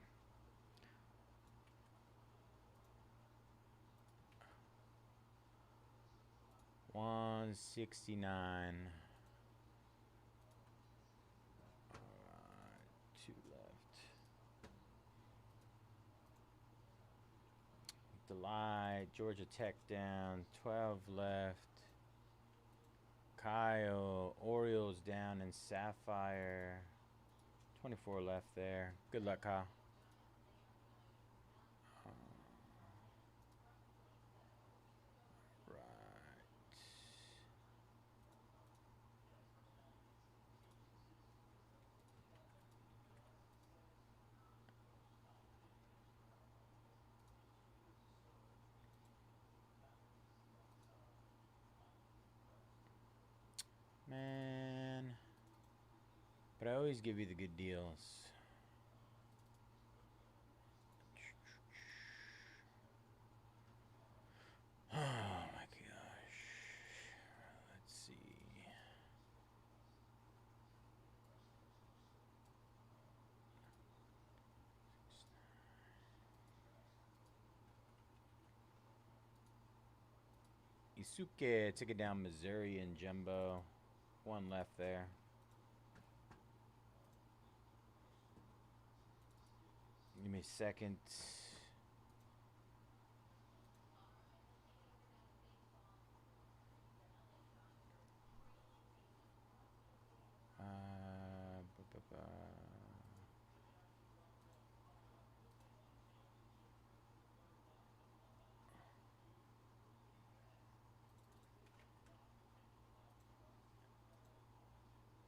169. Alright, 2 left. Delight, Georgia Tech down, 12 left. Kyle, Orioles down, and Sapphire. 24 left there. Good luck, Kyle. Right. Man. But I always give you the good deals. Oh my gosh. Let's see. Isuke took it down Missouri and Jumbo. 1 left there. Give me a second.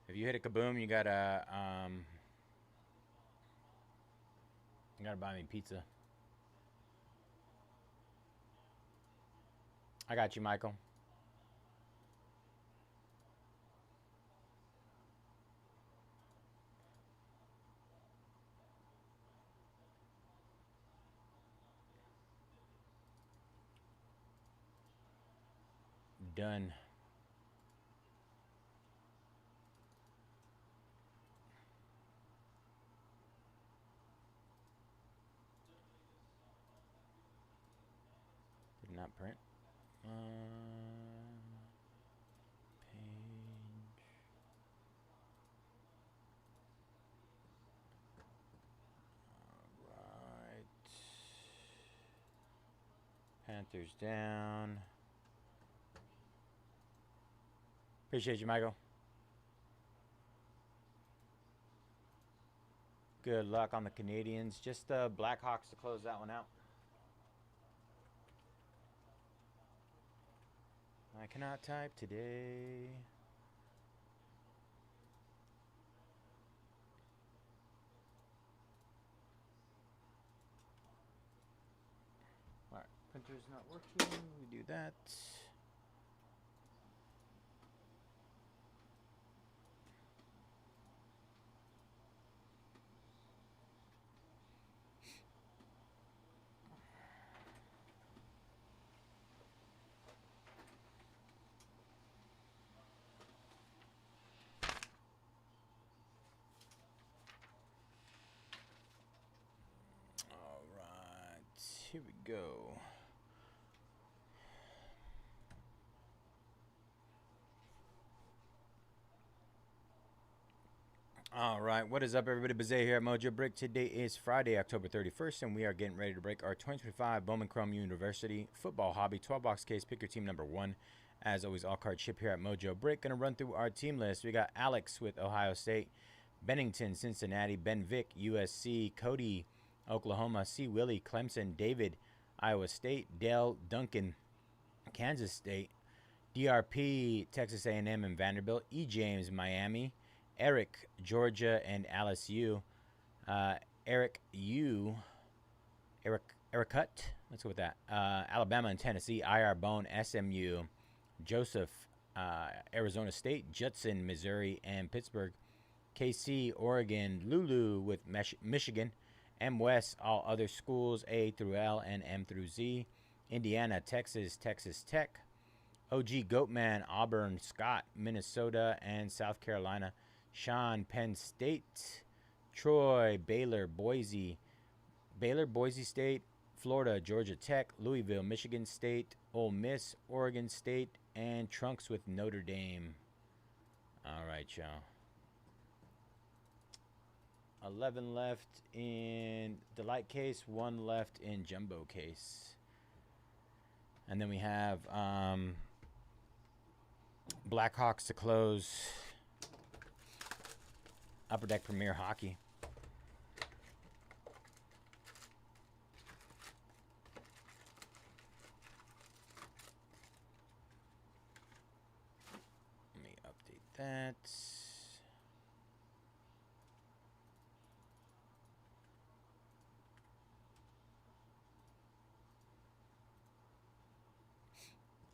If you hit a kaboom, you gotta buy me pizza. I got you, Michael. Done. Did not print. Page. Alright. Panthers down. Appreciate you, Michael. Good luck on the Canadians. Just the Blackhawks to close that one out. I cannot type today. Alright, printer's not working. We do that. Here we go. All right, what is up, everybody? Bayze here at Mojobreak. Today is Friday, October 31st, and we are getting ready to break our 2025 Bowman Chrome University Football Hobby 12-box case. Pick your team number 1. As always, all cards ship here at Mojobreak. Gonna run through our team list. We got Alex with Ohio State, Bennington, Cincinnati, Ben Vick, USC, Cody, Oklahoma, C. Willie, Clemson, David, Iowa State, Dale, Duncan, Kansas State, DRP, Texas A&M and Vanderbilt, E. James, Miami, Eric, Georgia and Alice U, Eric U, Eric Hutt, let's go with that, Alabama and Tennessee, IR Bone, SMU, Joseph, Arizona State, Judson, Missouri and Pittsburgh, KC, Oregon, Lulu with Michigan, M. West, all other schools, A through L and M through Z. Indiana, Texas, Texas Tech. OG Goatman, Auburn, Scott, Minnesota, and South Carolina. Sean, Penn State. Troy, Baylor, Boise. Baylor, Boise State. Florida, Georgia Tech. Louisville, Michigan State. Ole Miss, Oregon State. and Trunks with Notre Dame. All right, y'all. 11 left in the light case, 1 left in jumbo case. And then we have Blackhawks to close Upper Deck Premier Hockey. Let me update that.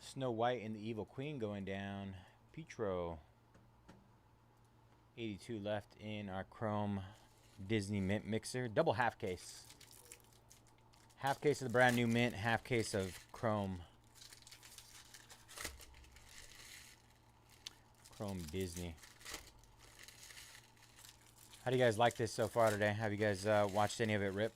Snow White and the Evil Queen going down. Petro. 82 left in our Chrome Disney Mint Mixer. Double half case. Half case of the brand new mint, half case of Chrome. Chrome Disney. How do you guys like this so far today? Have you guys watched any of it rip?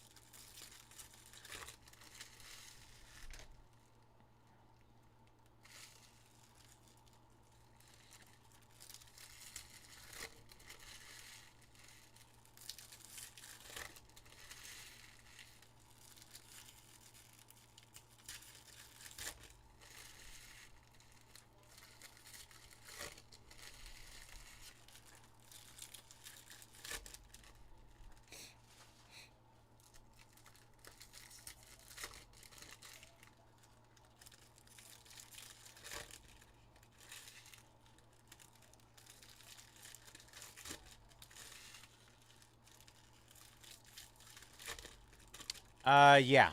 Yeah,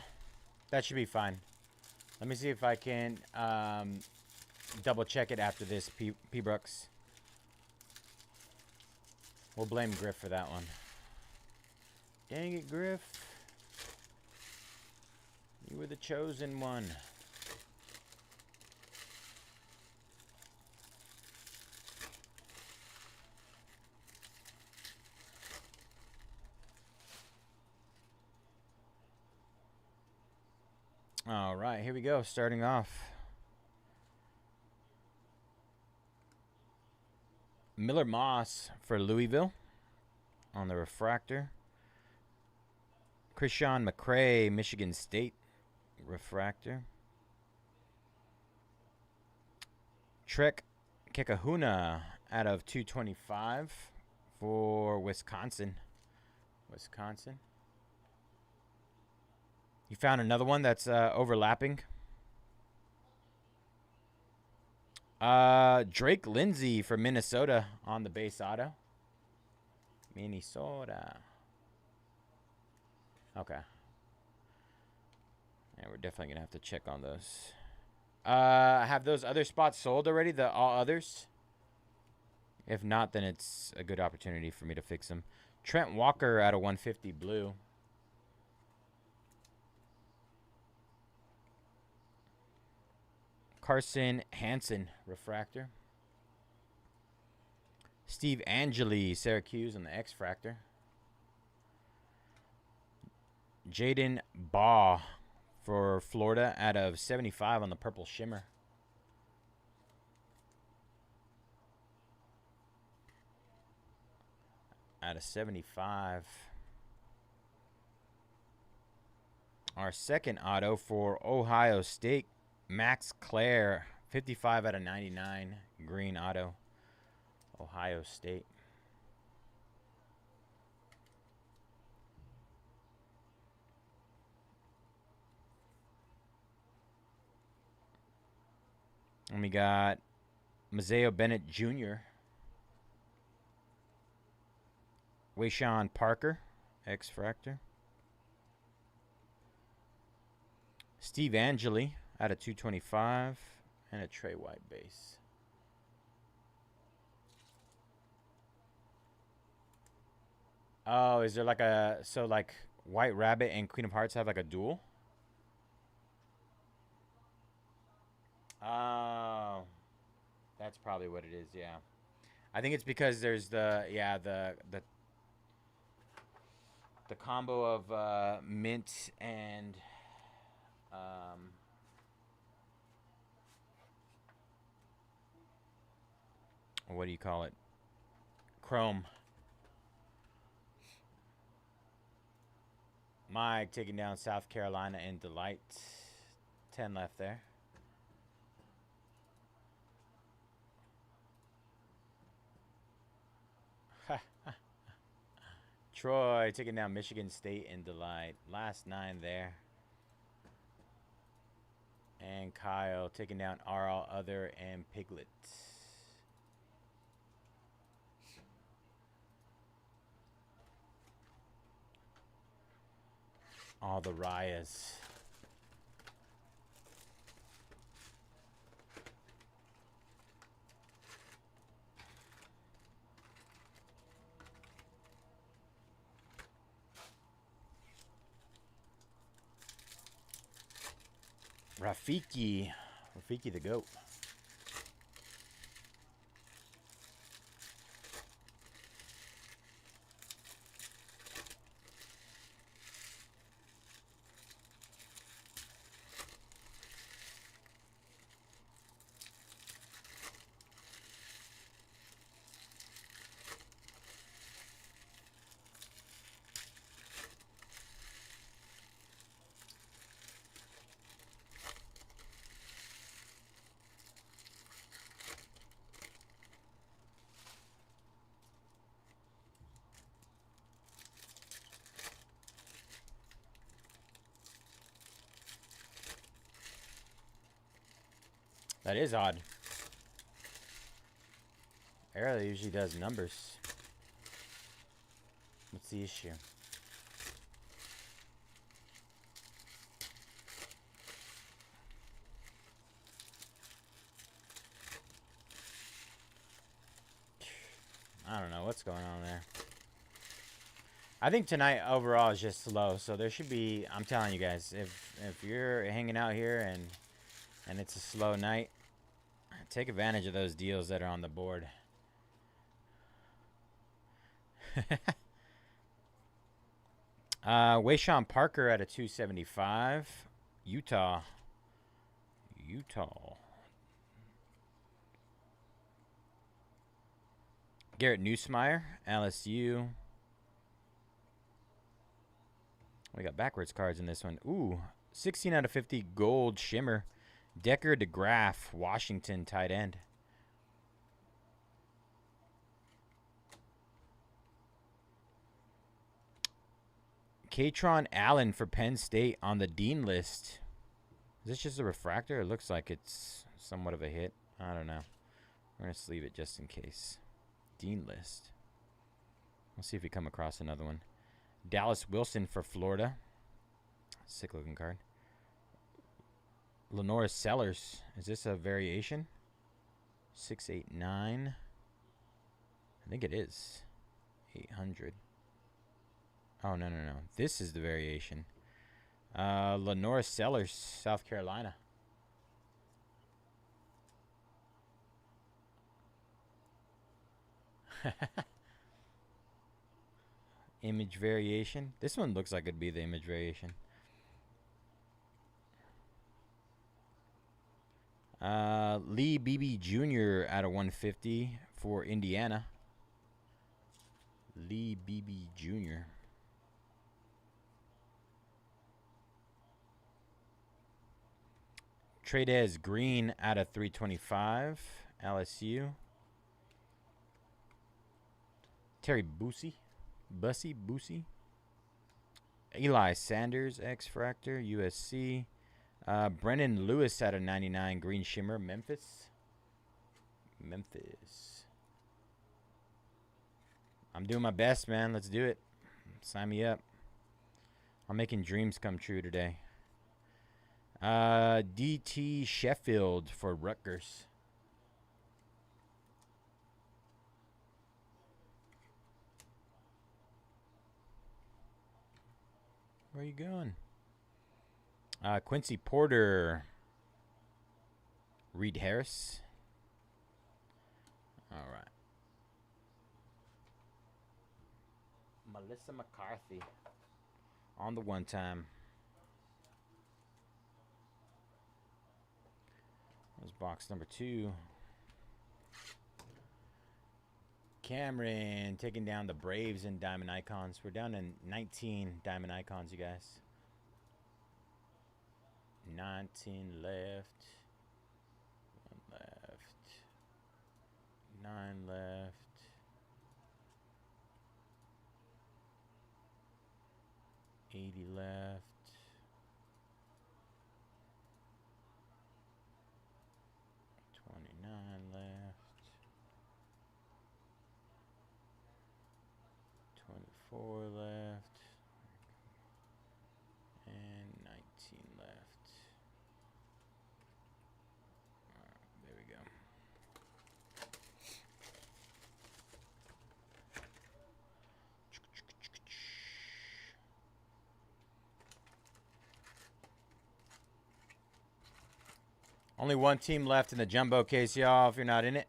that should be fine. Let me see if I can double check it after this, P Brooks. We'll blame Griff for that one. Dang it, Griff. You were the chosen one. All right, here we go. Starting off. Miller Moss for Louisville on the refractor. Krishan McCray, Michigan State refractor. Trek Kekahuna out of 225 for Wisconsin. You found another one that's overlapping. Drake Lindsay for Minnesota on the base auto. Minnesota. Okay. Yeah, we're definitely going to have to check on those. Have those other spots sold already, the all others? If not, then it's a good opportunity for me to fix them. Trent Walker out of 150 blue. Carson Hansen, refractor. Steve Angeli, Syracuse on the X-Fractor. Jaden Baugh for Florida out of 75 on the Purple Shimmer. Out of 75. Our second auto for Ohio State. Max Clare, 55 out of 99, green auto, Ohio State. And we got Mazeo Bennett Jr., Wayshawn Parker, X-Fractor. Steve Angeli out of 225, and a Trey White base. Oh, is there like a, so like White Rabbit and Queen of Hearts have like a duel? Oh, that's probably what it is, yeah. I think it's because there's the, yeah, the combo of mint and what do you call it? Chrome. Mike taking down South Carolina in Delight. 10 left there. Troy taking down Michigan State in Delight. Last 9 there. And Kyle taking down RL Other and Piglet. All the Rayas. Rafiki the GOAT. That is odd. Arrow usually does numbers. What's the issue? I don't know what's going on there. I think tonight overall is just slow, so there should be. I'm telling you guys, if you're hanging out here and it's a slow night, take advantage of those deals that are on the board. Wayshawn Parker at a 275. Utah. Garrett Nussmeier, LSU. We got backwards cards in this one. Ooh, 16 out of 50 gold shimmer. Decker DeGraff, Washington tight end. Katron Allen for Penn State on the Dean list. Is this just a refractor? It looks like it's somewhat of a hit. I don't know. We're going to sleeve it just in case. Dean list. We'll see if we come across another one. Dallas Wilson for Florida. Sick looking card. Lenora Sellers. Is this a variation? 689. I think it is. 800. Oh, no. This is the variation. Lenora Sellers, South Carolina. Image variation. This one looks like it'd be the image variation. Lee Beebe Jr. out of 150 for Indiana. Lee Beebe Jr. Tradez Green out of 325. LSU. Terry Bussey. Eli Sanders, X-Fractor, USC. Brennan Lewis out of 99, Green Shimmer, Memphis. I'm doing my best, man. Let's do it. Sign me up. I'm making dreams come true today. DT Sheffield for Rutgers. Where are you going? Quincy Porter. Reed Harris. All right. Melissa McCarthy. On the one time. That was box number 2. Cameron taking down the Braves in Diamond Icons. We're down to 19 Diamond Icons, you guys. 19 left. 1 left. 9 left. 80 left. 29 left. 24 left. And 19 left. There we go. Only one team left in the jumbo case, y'all. If you're not in it,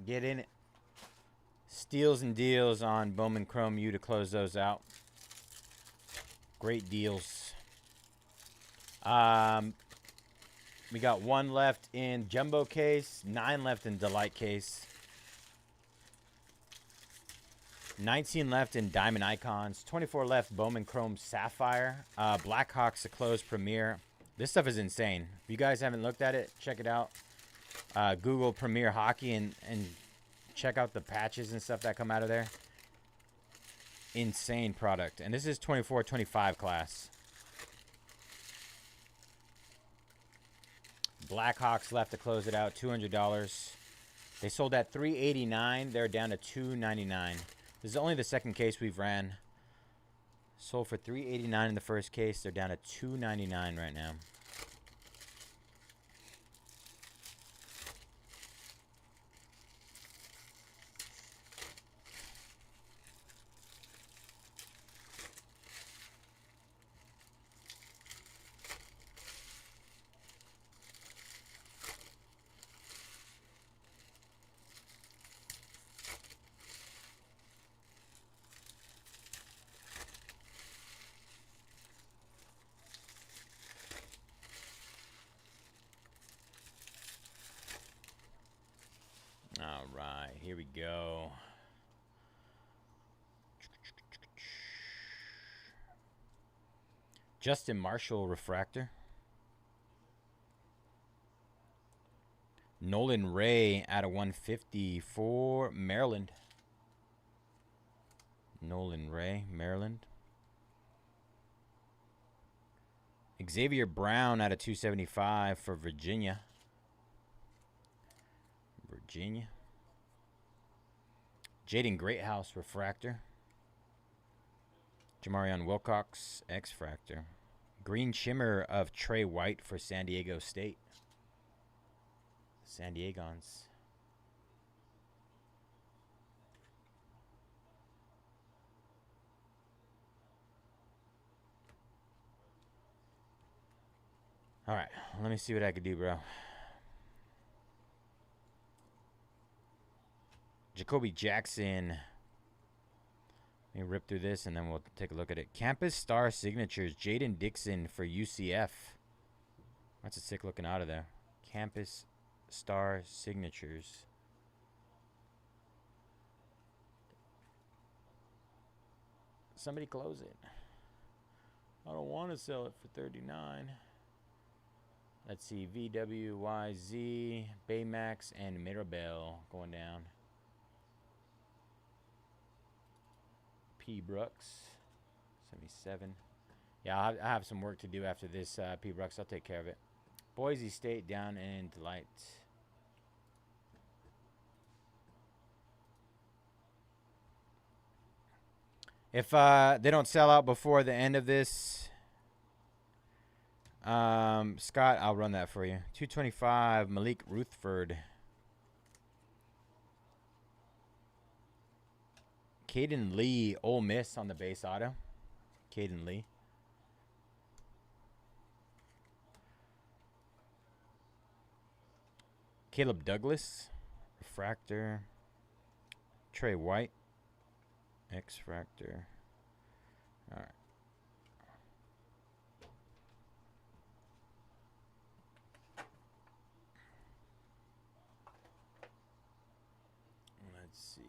get in it. Steals and deals on Bowman Chrome U to close those out. Great deals. We got 1 left in jumbo case, 9 left in delight case, 19 left in diamond icons, 24 left Bowman Chrome Sapphire, Blackhawks to close Premier. This stuff is insane. If you guys haven't looked at it, check it out. Google Premier Hockey and check out the patches and stuff that come out of there. Insane product. And this is 24-25 class. Blackhawks left to close it out, $200. They sold at $389. They're down to $299. This is only the second case we've ran. Sold for $389 in the first case. They're down to $299 right now. All right, here we go. Justin Marshall refractor. Nolan Ray out of 150 for Maryland. Nolan Ray, Maryland. Xavier Brown out of 275 for Virginia. Virginia. Jaden Greathouse refractor. Jamarion Wilcox X-fractor. Green shimmer of Trey White for San Diego State. San Diegans. All right, let me see what I could do, bro. Jacoby Jackson. Let me rip through this and then we'll take a look at it. Campus Star Signatures. Jaden Dixon for UCF. That's a sick looking out of there. Campus Star Signatures. Somebody close it. I don't want to sell it for $39. Let's see. VWYZ, Baymax, and Mirabelle going down. P. Brooks, 77. Yeah, I have some work to do after this, P. Brooks. I'll take care of it. Boise State down in Delight. If they don't sell out before the end of this, Scott, I'll run that for you. 225, Malik Rutherford. Caden Lee, Ole Miss on the base auto. Caden Lee. Caleb Douglas, refractor. Trey White, X-fractor. All right. Let's see.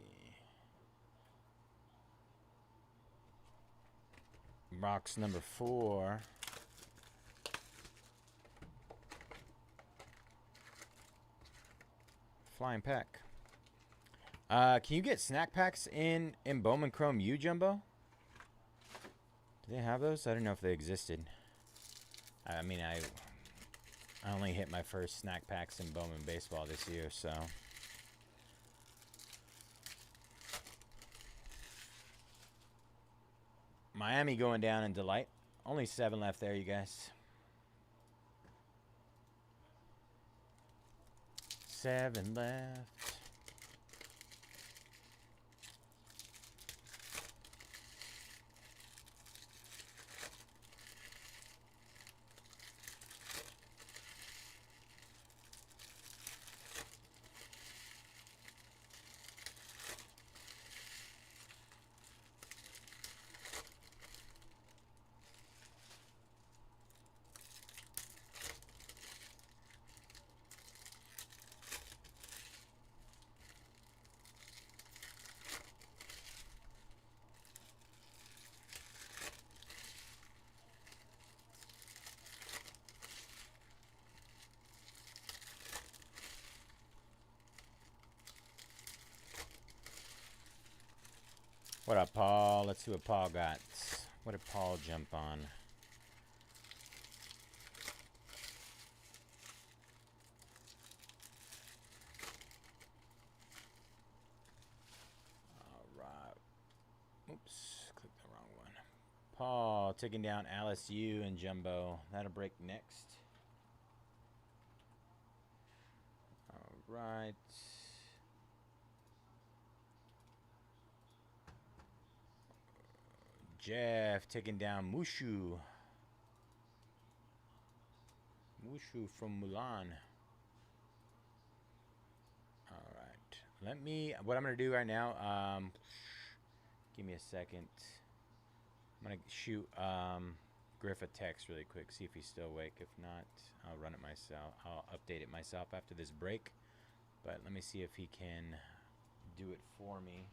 Box number 4. Flying pack. Can you get snack packs in Bowman Chrome U, Jumbo? Do they have those? I don't know if they existed. I mean, I only hit my first snack packs in Bowman baseball this year, so. Miami going down in Delight. Only 7 left there, you guys. 7 left. What up, Paul? Let's see what Paul got. What did Paul jump on? All right. Oops, clicked the wrong one. Paul taking down Alice U and Jumbo. That'll break next. All right. Jeff taking down Mushu. Mushu from Mulan. All right. What I'm going to do right now, give me a second. I'm going to shoot Griff a text really quick, see if he's still awake. If not, I'll run it myself. I'll update it myself after this break. But let me see if he can do it for me.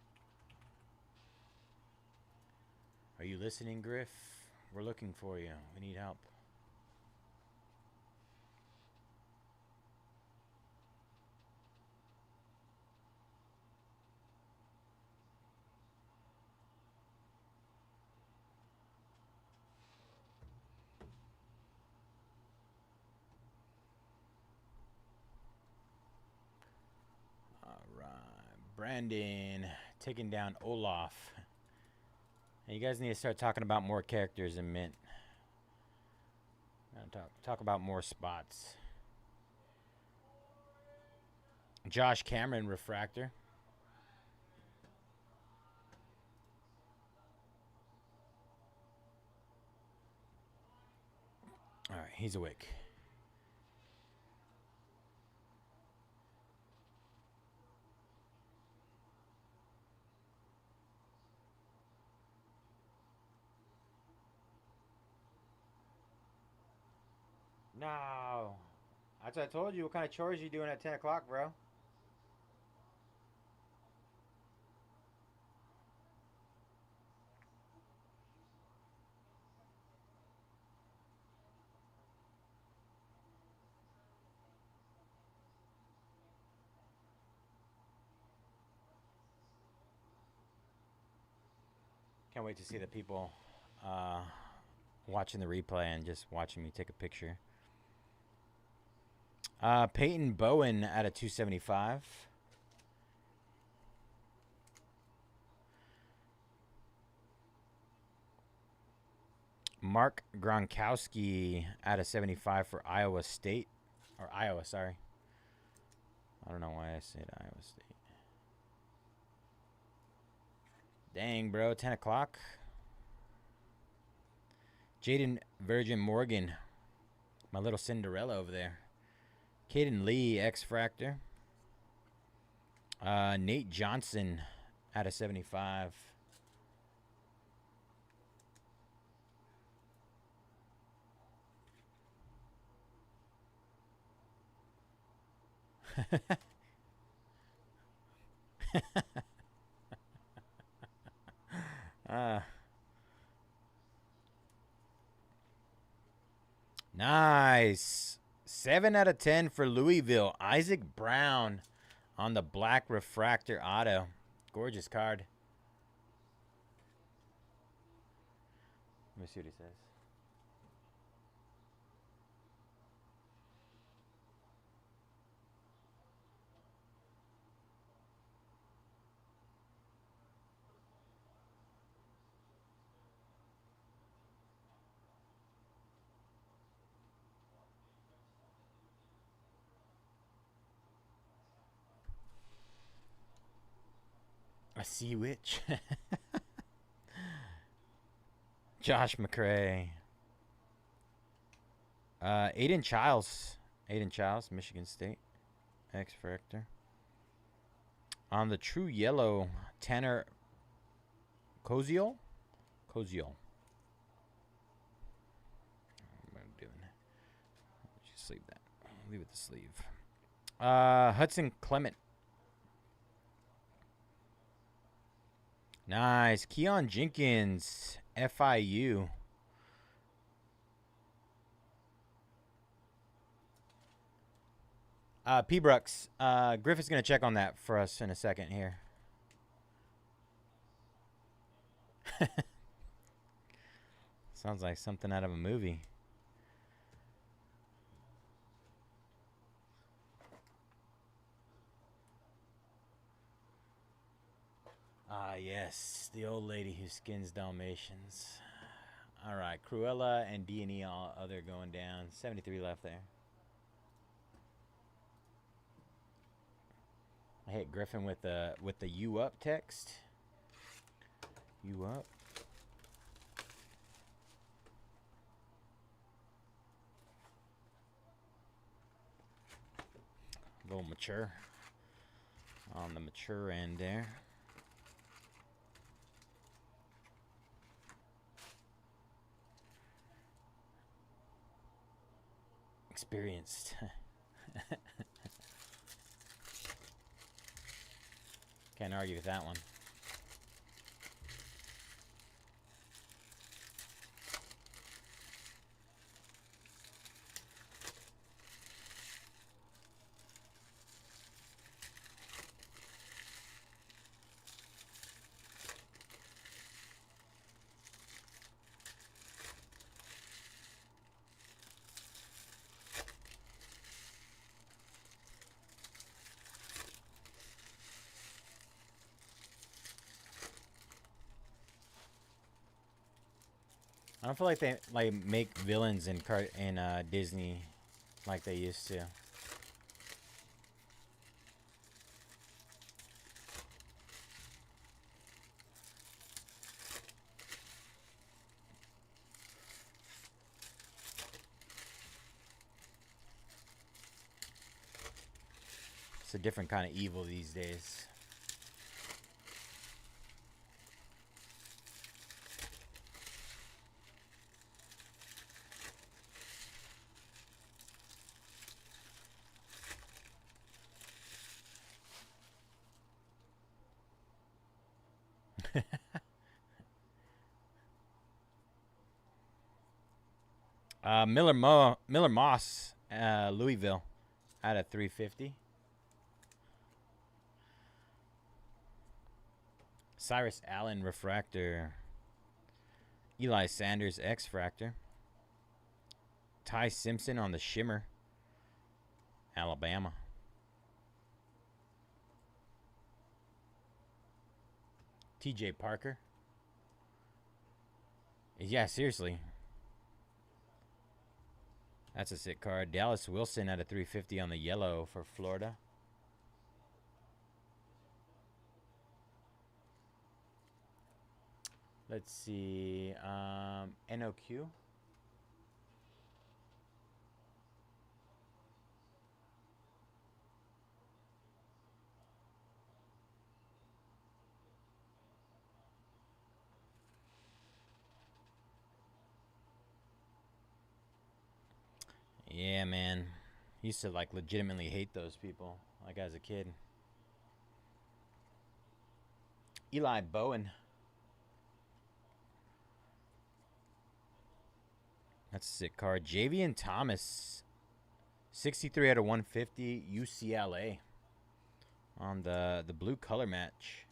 Are you listening, Griff? We're looking for you. We need help. All right. Brandon taking down Olaf. And you guys need to start talking about more characters in Mint. Talk about more spots. Josh Cameron Refractor. All right, he's awake. No. That's what I told you. What kind of chores you doing at 10 o'clock, bro? Can't wait to see the people watching the replay and just watching me take a picture. Peyton Bowen at a 275. Mark Gronkowski at a 75 for Iowa State. Or Iowa, sorry. I don't know why I said Iowa State. Dang, bro. 10 o'clock. Jaden Virgin Morgan. My little Cinderella over there. Caden Lee, X-Fractor. Nate Johnson at a 75. Nice. 7 out of 10 for Louisville. Isaac Brown on the black refractor auto. Gorgeous card. Let me see what he says. A sea witch. Josh McCray. Aiden Childs. Aiden Childs, Michigan State. X-Factor. On the true yellow, Tanner Koziol. Koziol. What am I doing? Just leave that. Leave it to sleeve. Hudson Clement. Nice. Keon Jenkins, FIU. P. Brooks. Griffith's going to check on that for us in a second here. Sounds like something out of a movie. Ah, yes. The old lady who skins Dalmatians. All right. Cruella and D&E all other going down. 73 left there. I hit Griffin with the "you up" text. You up? A little mature. On the mature end there. Experienced. Can't argue with that one. I don't feel like they make villains in Disney like they used to. It's a different kind of evil these days. Miller Moss, Louisville, out of 350. Cyrus Allen refractor. Eli Sanders X-Fractor. Ty Simpson on the shimmer. Alabama. TJ Parker. Yeah, seriously. That's a sick card. Dallas Wilson at a 350 on the yellow for Florida. Let's see. NOQ. Yeah, man. Used to like legitimately hate those people, like as a kid. Eli Bowen. That's a sick card. Javian Thomas, 63 out of 150, UCLA on the blue color match.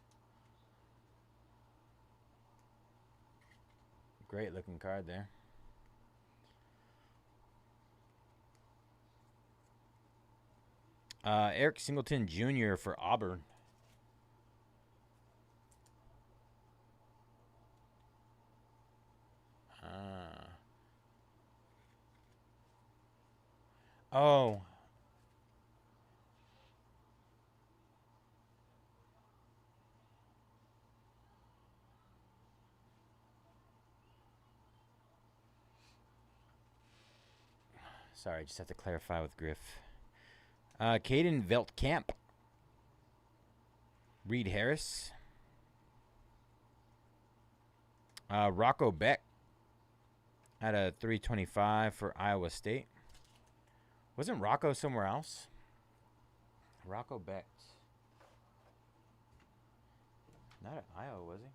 Great looking card there. Eric Singleton Jr. for Auburn. Oh. Sorry, I just have to clarify with Griff. Caden Veltkamp. Reed Harris. Rocco Beck at a 325 for Iowa State. Wasn't Rocco somewhere else? Rocco Beck. Not at Iowa, was he?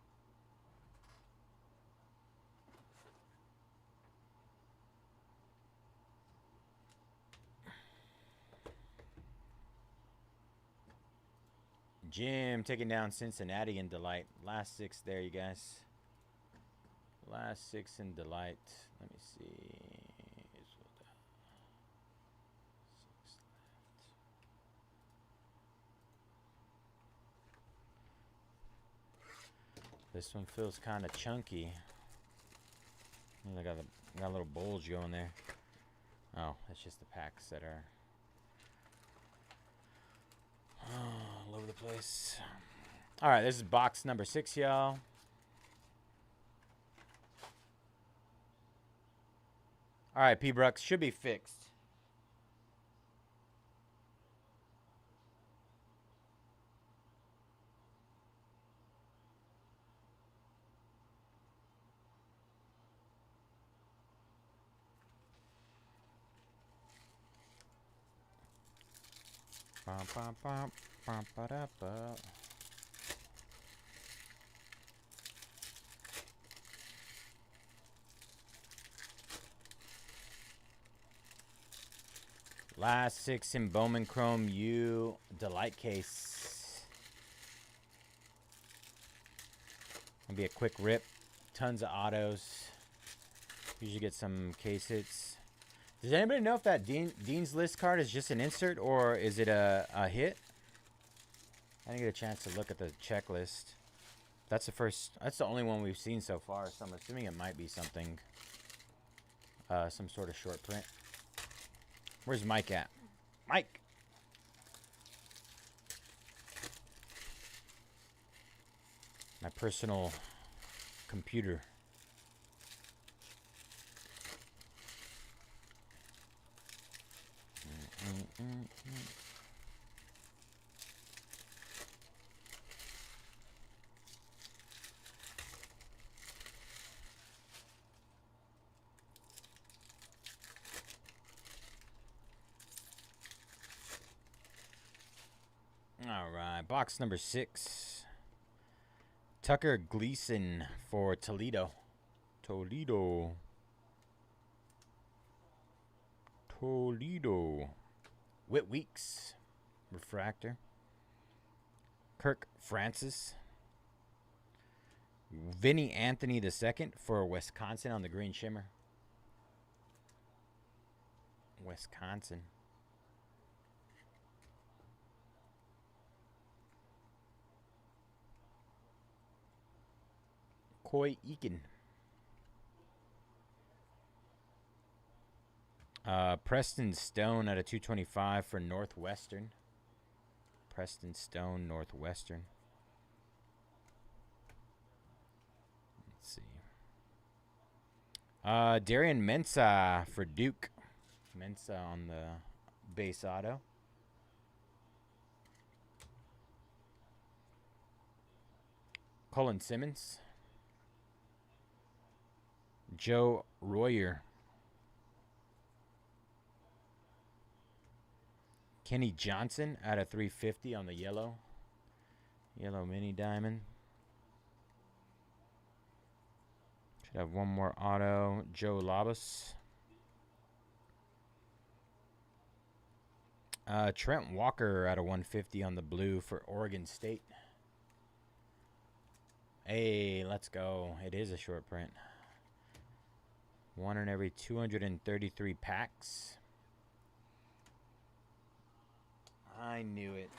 Jim taking down Cincinnati in Delight. Last 6 there, you guys. Last 6 in Delight. Let me see. 6 left. This one feels kind of chunky. I got a little bulge going there. Oh, that's just the packs that are all over the place. All right, this is box number 6, y'all. All right, P. Brooks should be fixed. Bum, bum, bum, bum, ba-da-ba. Last 6 in Bowman Chrome U Delight case. Gonna be a quick rip. Tons of autos. Usually get some case hits. Does anybody know if that Dean's List card is just an insert or is it a hit? I didn't get a chance to look at the checklist. That's the first. That's the only one we've seen so far. So I'm assuming it might be something. Some sort of short print. Where's Mike at? Mike! My personal computer. All right, box number 6. Tucker Gleason for Toledo. Toledo. Whit Weeks. Refractor. Kirk Francis. Vinny Anthony II for Wisconsin on the green shimmer. Wisconsin. Coy Eakin. Preston Stone at a 225 for Northwestern. Preston Stone, Northwestern. Let's see. Darian Mensah for Duke. Mensah on the base auto. Colin Simmons. Joe Royer. Kenny Johnson out of 350 on the yellow mini diamond. Should have one more auto. Joe Labus. Trent Walker out of 150 on the blue for Oregon State. Hey, let's go. It is a short print. One in every 233 packs. I knew it.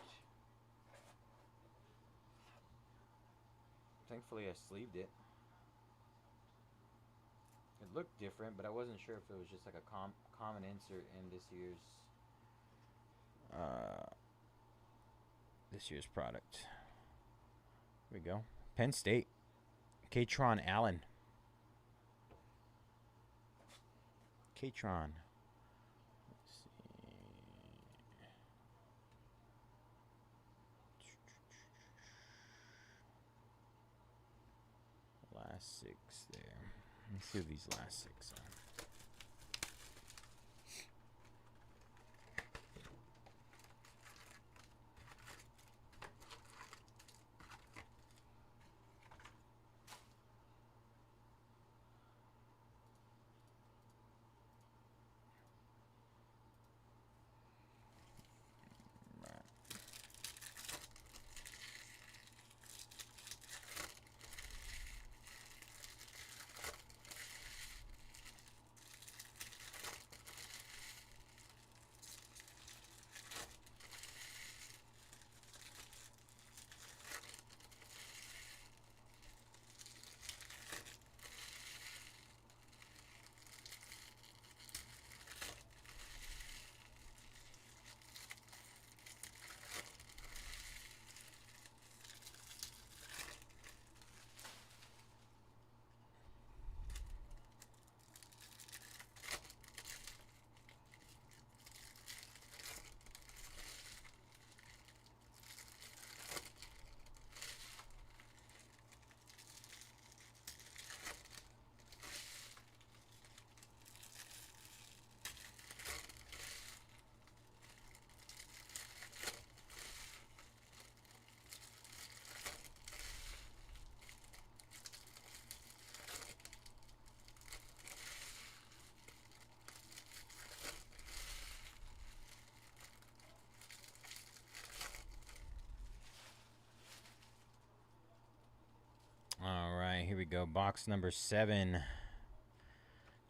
Thankfully, I sleeved it. It looked different, but I wasn't sure if it was just like a common insert in this year's product. Here we go. Penn State. Katron Allen. Katron. Let's see. Last 6 there. Let's see what these last 6 are. All right, here we go. Box number 7.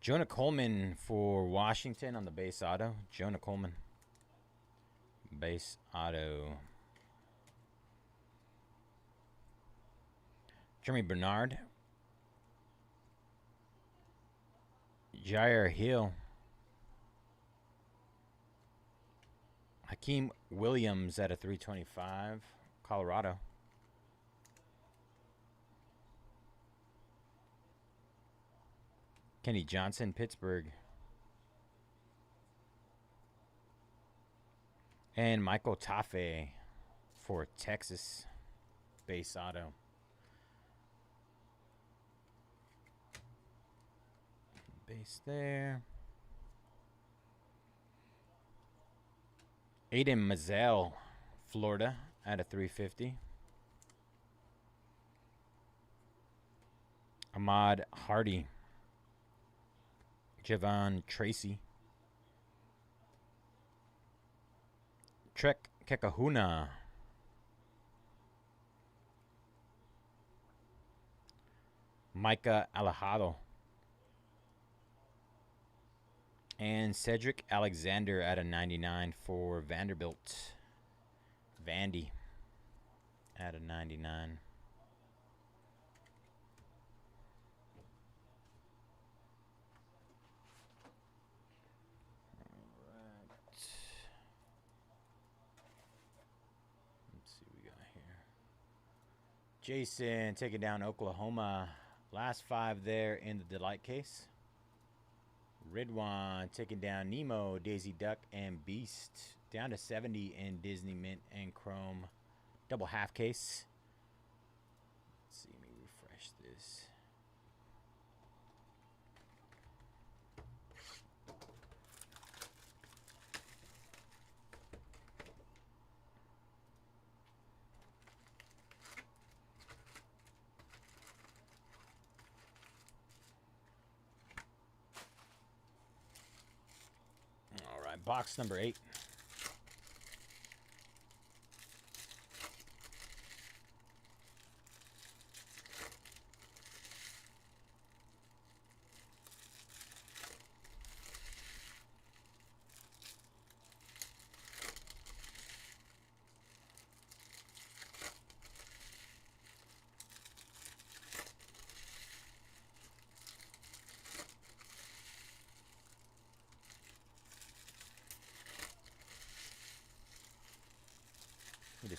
Jonah Coleman for Washington on the base auto. Jonah Coleman. Base auto. Jeremy Bernard. Jair Hill. Hakeem Williams at a 325. Colorado. Kenny Johnson, Pittsburgh. And Michael Taffe for Texas. Base auto. Base there. Aiden Mazzell, Florida, at a 350. Ahmad Hardy. Javon Tracy. Trek Kekahuna. Micah Alejado. And Cedric Alexander at a 99 for Vanderbilt. Vandy at a 99. Jason taking down Oklahoma. Last 5 there in the Delight case. Ridwan taking down Nemo, Daisy Duck, and Beast. Down to 70 in Disney Mint and Chrome. Double half case. Let's see, let me refresh this. Box number 8.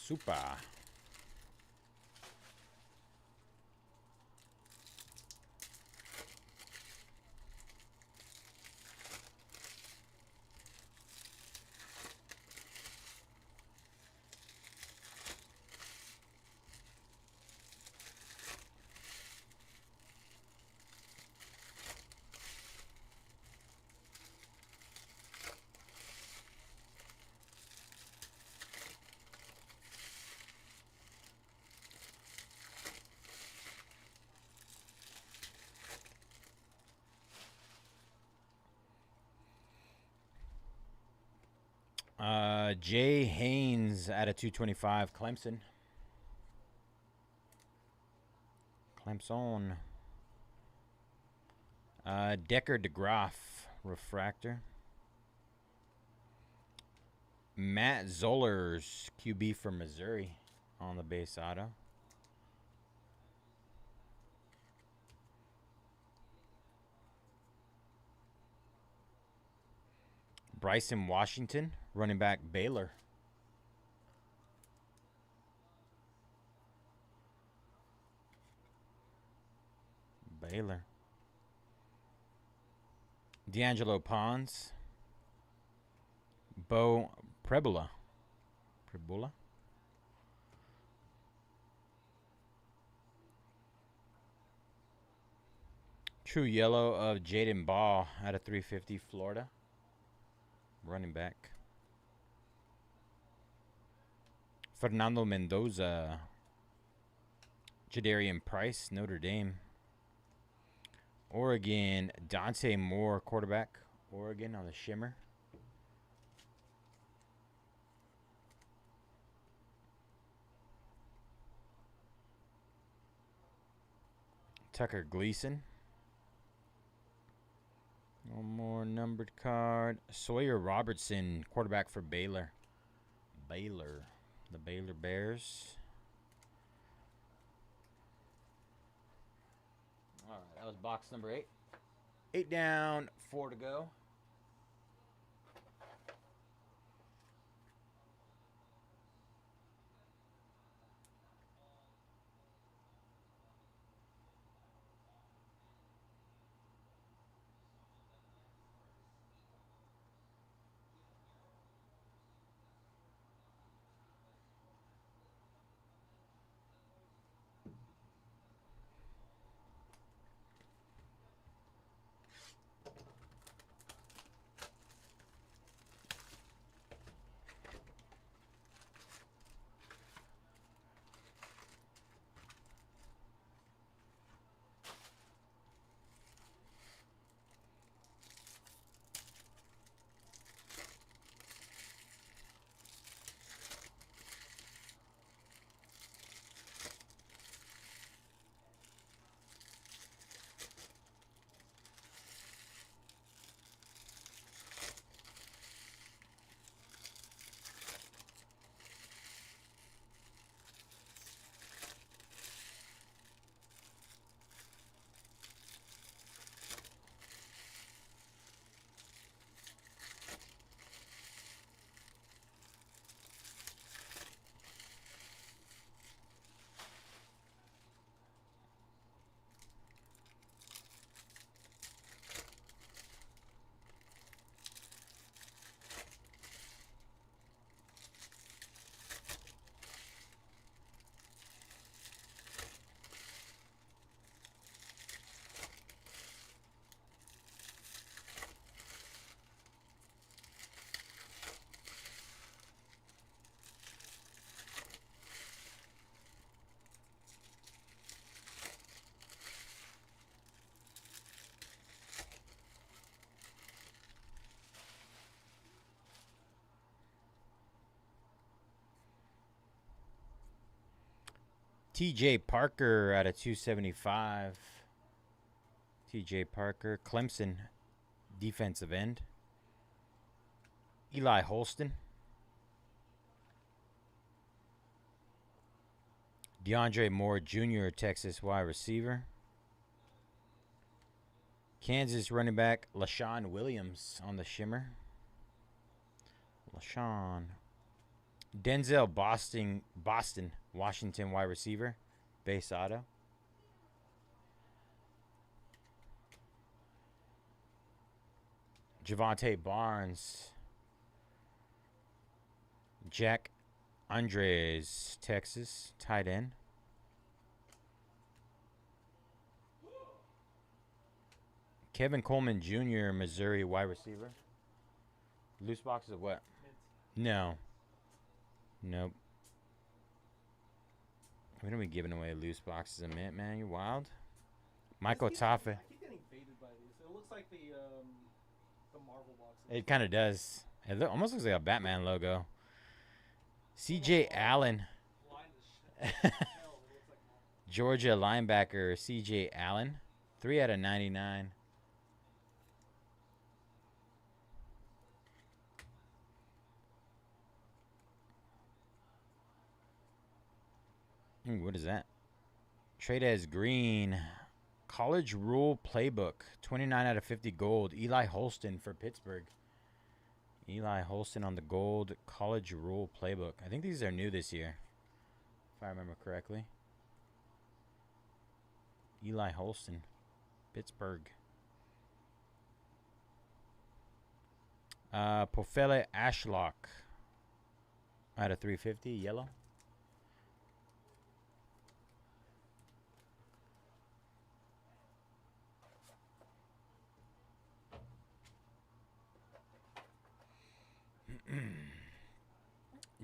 Super. Jay Haynes at a 225. Clemson. Clemson. Decker DeGroff. Refractor. Matt Zollers. QB from Missouri. On the base auto. Bryson Washington, running back, Baylor. Baylor. D'Angelo Pons. Bo Prebola. Prebola. True yellow of Jaden Ball out of 350, Florida. Running back. Fernando Mendoza. Jadarian Price, Notre Dame. Oregon, Dante Moore, quarterback. Oregon on the shimmer. Tucker Gleason. One more numbered card. Sawyer Robertson, quarterback for Baylor. Baylor. The Baylor Bears. All right, that was box number 8. 8 down, 4 to go. TJ Parker at a 275. TJ Parker, Clemson, defensive end. Eli Holston. DeAndre Moore Jr., Texas wide receiver. Kansas running back LaShawn Williams on the shimmer. LaShawn. Denzel Boston, Washington wide receiver, base auto. Javonte Barnes, Jack Andres, Texas, tight end. Kevin Coleman Jr., Missouri wide receiver. Loose boxes of what? No. Nope. We don't be giving away loose boxes a minute, man. You're wild. Michael Taffe. I keep getting faded by these. It looks like the Marvel boxes. It kind of does. It almost looks like a Batman logo. CJ Allen. Blind as shit. Hell, it looks like Marvel. Georgia linebacker CJ Allen. 3 out of 99. What is that? Trade as Green. College Rule Playbook. 29 out of 50 gold. Eli Holston for Pittsburgh. Eli Holston on the gold College Rule Playbook. I think these are new this year, if I remember correctly. Eli Holston, Pittsburgh. Pofele Ashlock out of 350, yellow.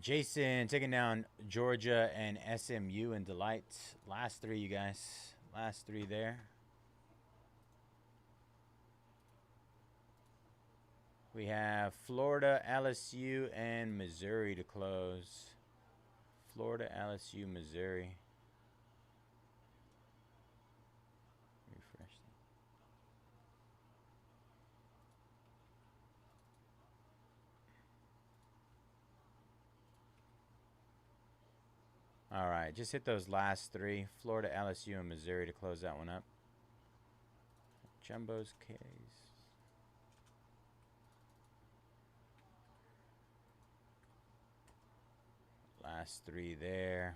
Jason taking down Georgia and SMU and Delight. Last three, you guys. Last three there. We have Florida, LSU, and Missouri to close. Florida, LSU, Missouri. Refresh. All right, just hit those last three. Florida, LSU, and Missouri to close that one up. Jumbo's case. Last three there.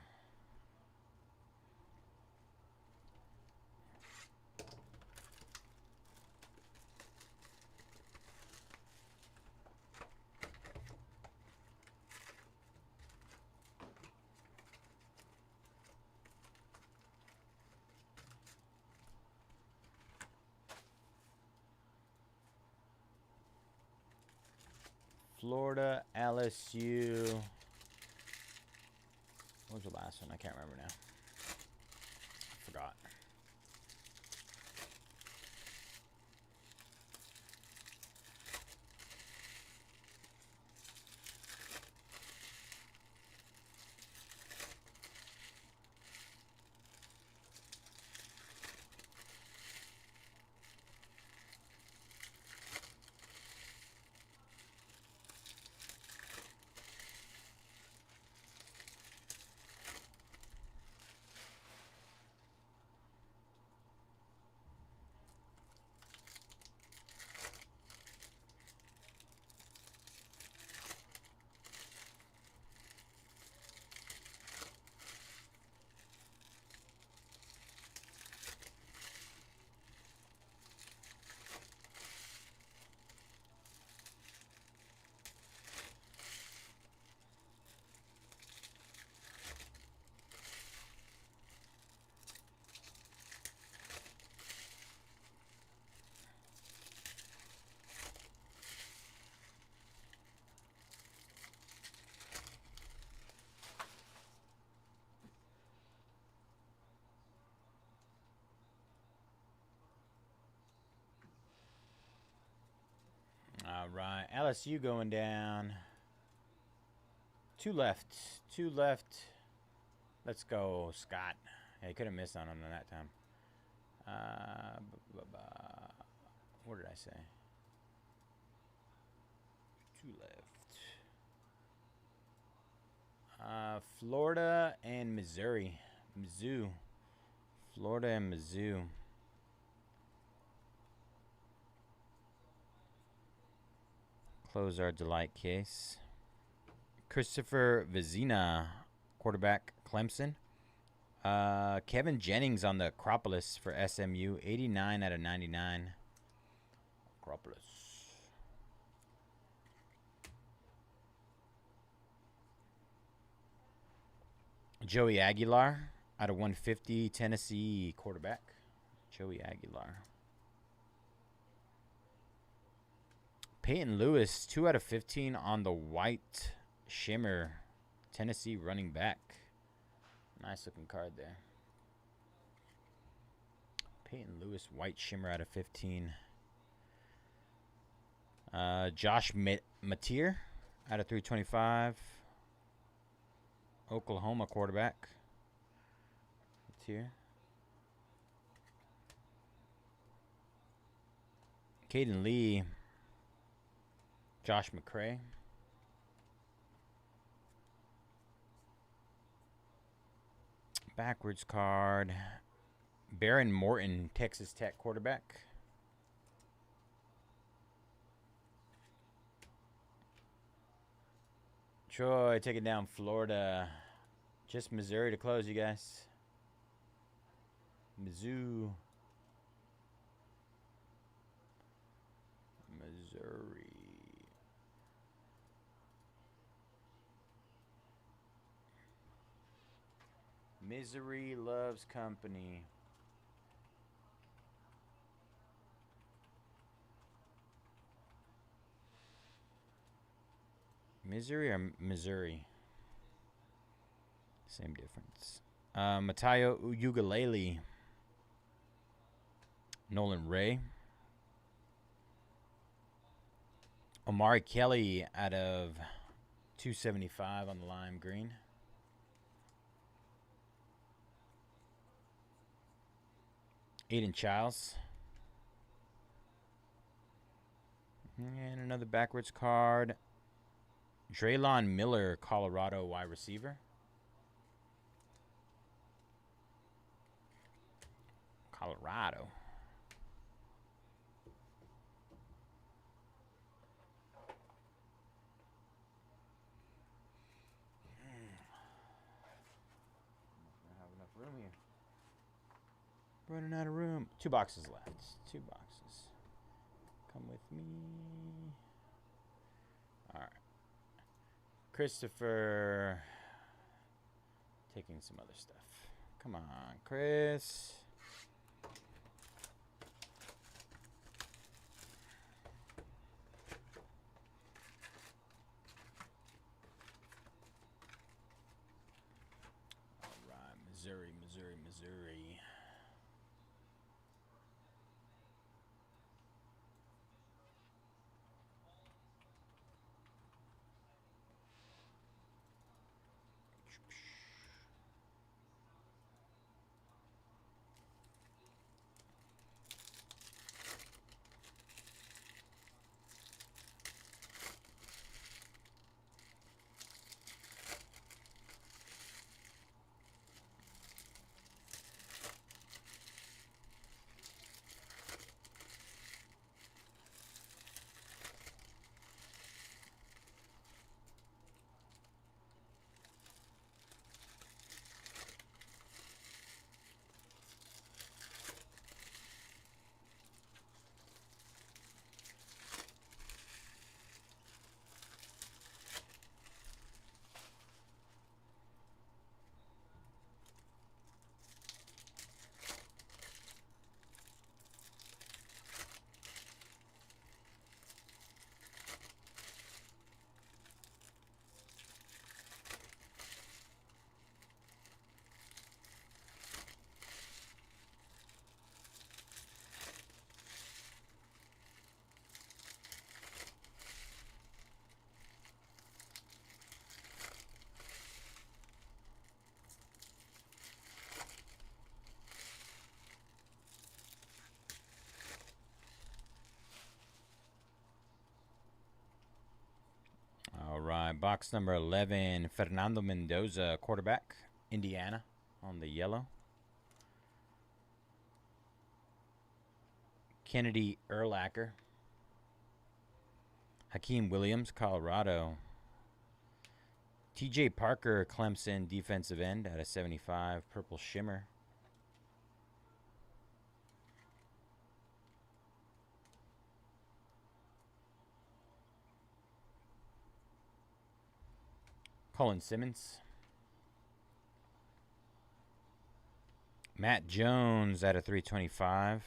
Florida, LSU. What was the last one? I can't remember now. Forgot. All right, LSU going down. Two left. Two left. Let's go, Scott. Yeah, he could have missed on him that time. What did I say? Two left. Florida and Missouri. Mizzou. Florida and Mizzou. Close our Delight case. Christopher Vizina, quarterback, Clemson. Kevin Jennings on the Acropolis for SMU, 89 out of 99. Acropolis. Joey Aguilar out of 150, Tennessee quarterback. Joey Aguilar. Peyton Lewis, 2 out of 15 on the white shimmer, Tennessee running back. Nice looking card there. Peyton Lewis, white shimmer out of 15. Josh Mateer out of 325. Oklahoma quarterback. Mateer. Caden Lee. Josh McCray. Backwards card. Baron Morton, Texas Tech quarterback. Troy taking down Florida. Just Missouri to close, you guys. Mizzou. Missouri. Misery loves company. Misery or Missouri? Same difference. Matayo Ugalele. Nolan Ray. Omari Kelly out of 275 on the lime green. Aiden Childs. And another backwards card. Draylon Miller, Colorado wide receiver. Colorado. I have enough room here. Running out of room. 2 boxes left. 2 boxes. Come with me. All right. Christopher. Taking some other stuff. Come on, Chris. All right, Missouri, Missouri, Missouri. All right, box number 11, Fernando Mendoza, quarterback, Indiana, on the yellow. Kennedy Urlacher. Hakeem Williams, Colorado. TJ Parker, Clemson defensive end at a 75, purple shimmer. Colin Simmons. Matt Jones at a 325.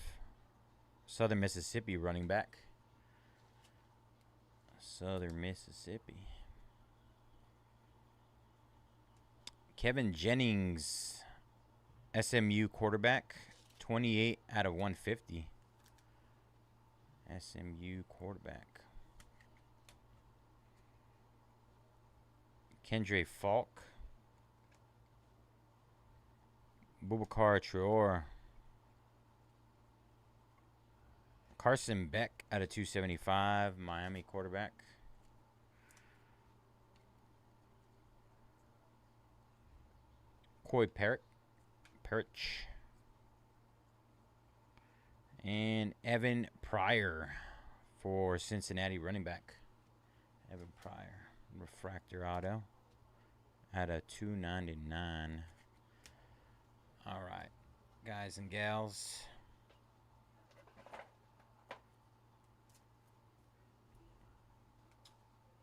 Southern Mississippi running back. Southern Mississippi. Kevin Jennings, SMU quarterback, 28 out of 150. SMU quarterback. Kendre Falk. Boubacar Traore. Carson Beck out of 275, Miami quarterback. Coy Perich. And Evan Pryor for Cincinnati running back. Evan Pryor. Refractor auto at a 299. All right, guys and gals.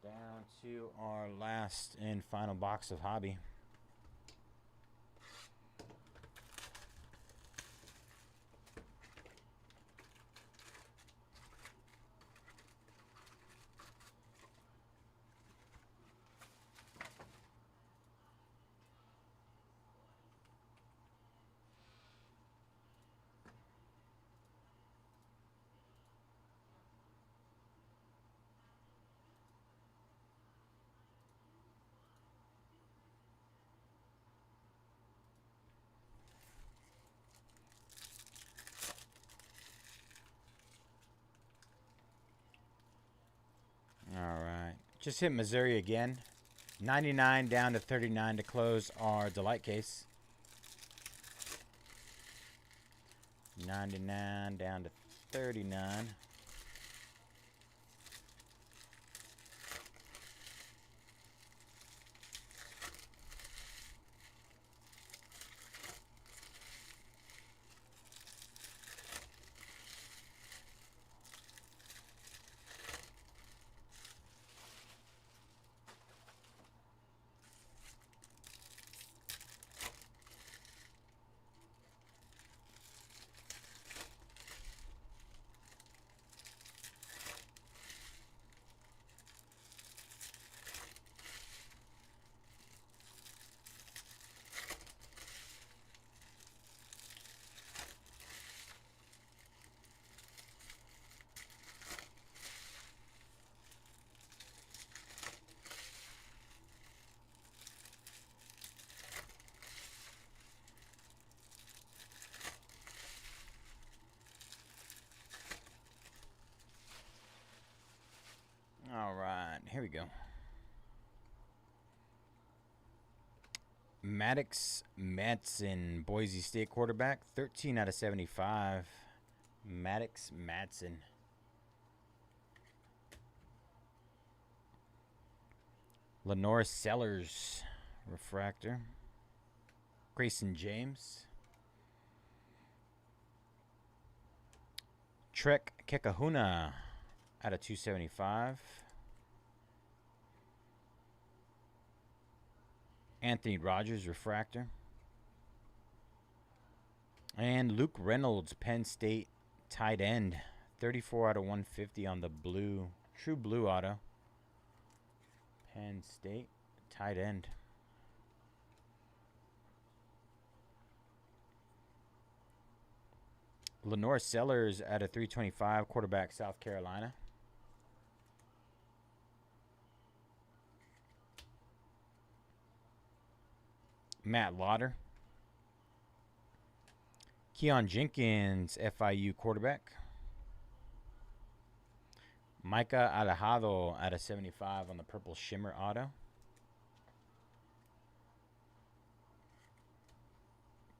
Down to our last and final box of hobby. All right. Just hit Missouri again. 99 down to 39 to close our Delight case. 99 down to 39. All right, here we go. Maddox Madsen, Boise State quarterback, 13 out of 75. Maddox Madsen. Lenore Sellers, refractor. Grayson James. Trek Kekahuna out of 275. Anthony Rogers, refractor. And Luke Reynolds, Penn State tight end. 34 out of 150 on the blue, true blue auto. Penn State tight end. Lenore Sellers at a 325, quarterback, South Carolina. Matt Lauder. Keon Jenkins, FIU quarterback. Micah Alejado at a 75 on the purple shimmer auto.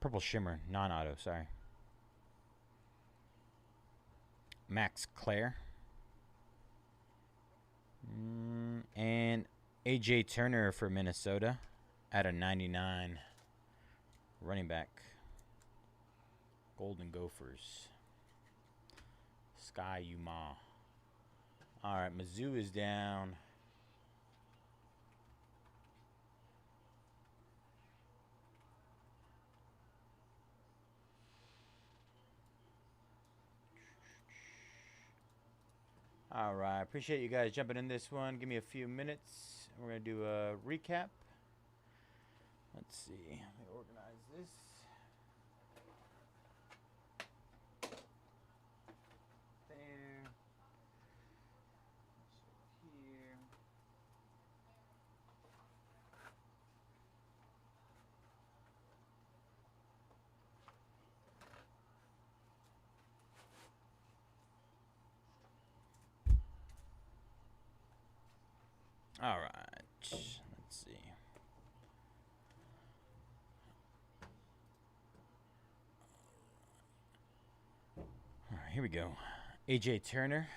Purple shimmer, non-auto, sorry. Max Clare. And A.J. Turner for Minnesota at a 99. Running back. Golden Gophers. Sky Yuma. All right, Mizzou is down. All right, appreciate you guys jumping in this one. Give me a few minutes. We're going to do a recap. Let's see. Let me organize this. There. Here. All right. Let's see. All right, here we go. A.J. Turner.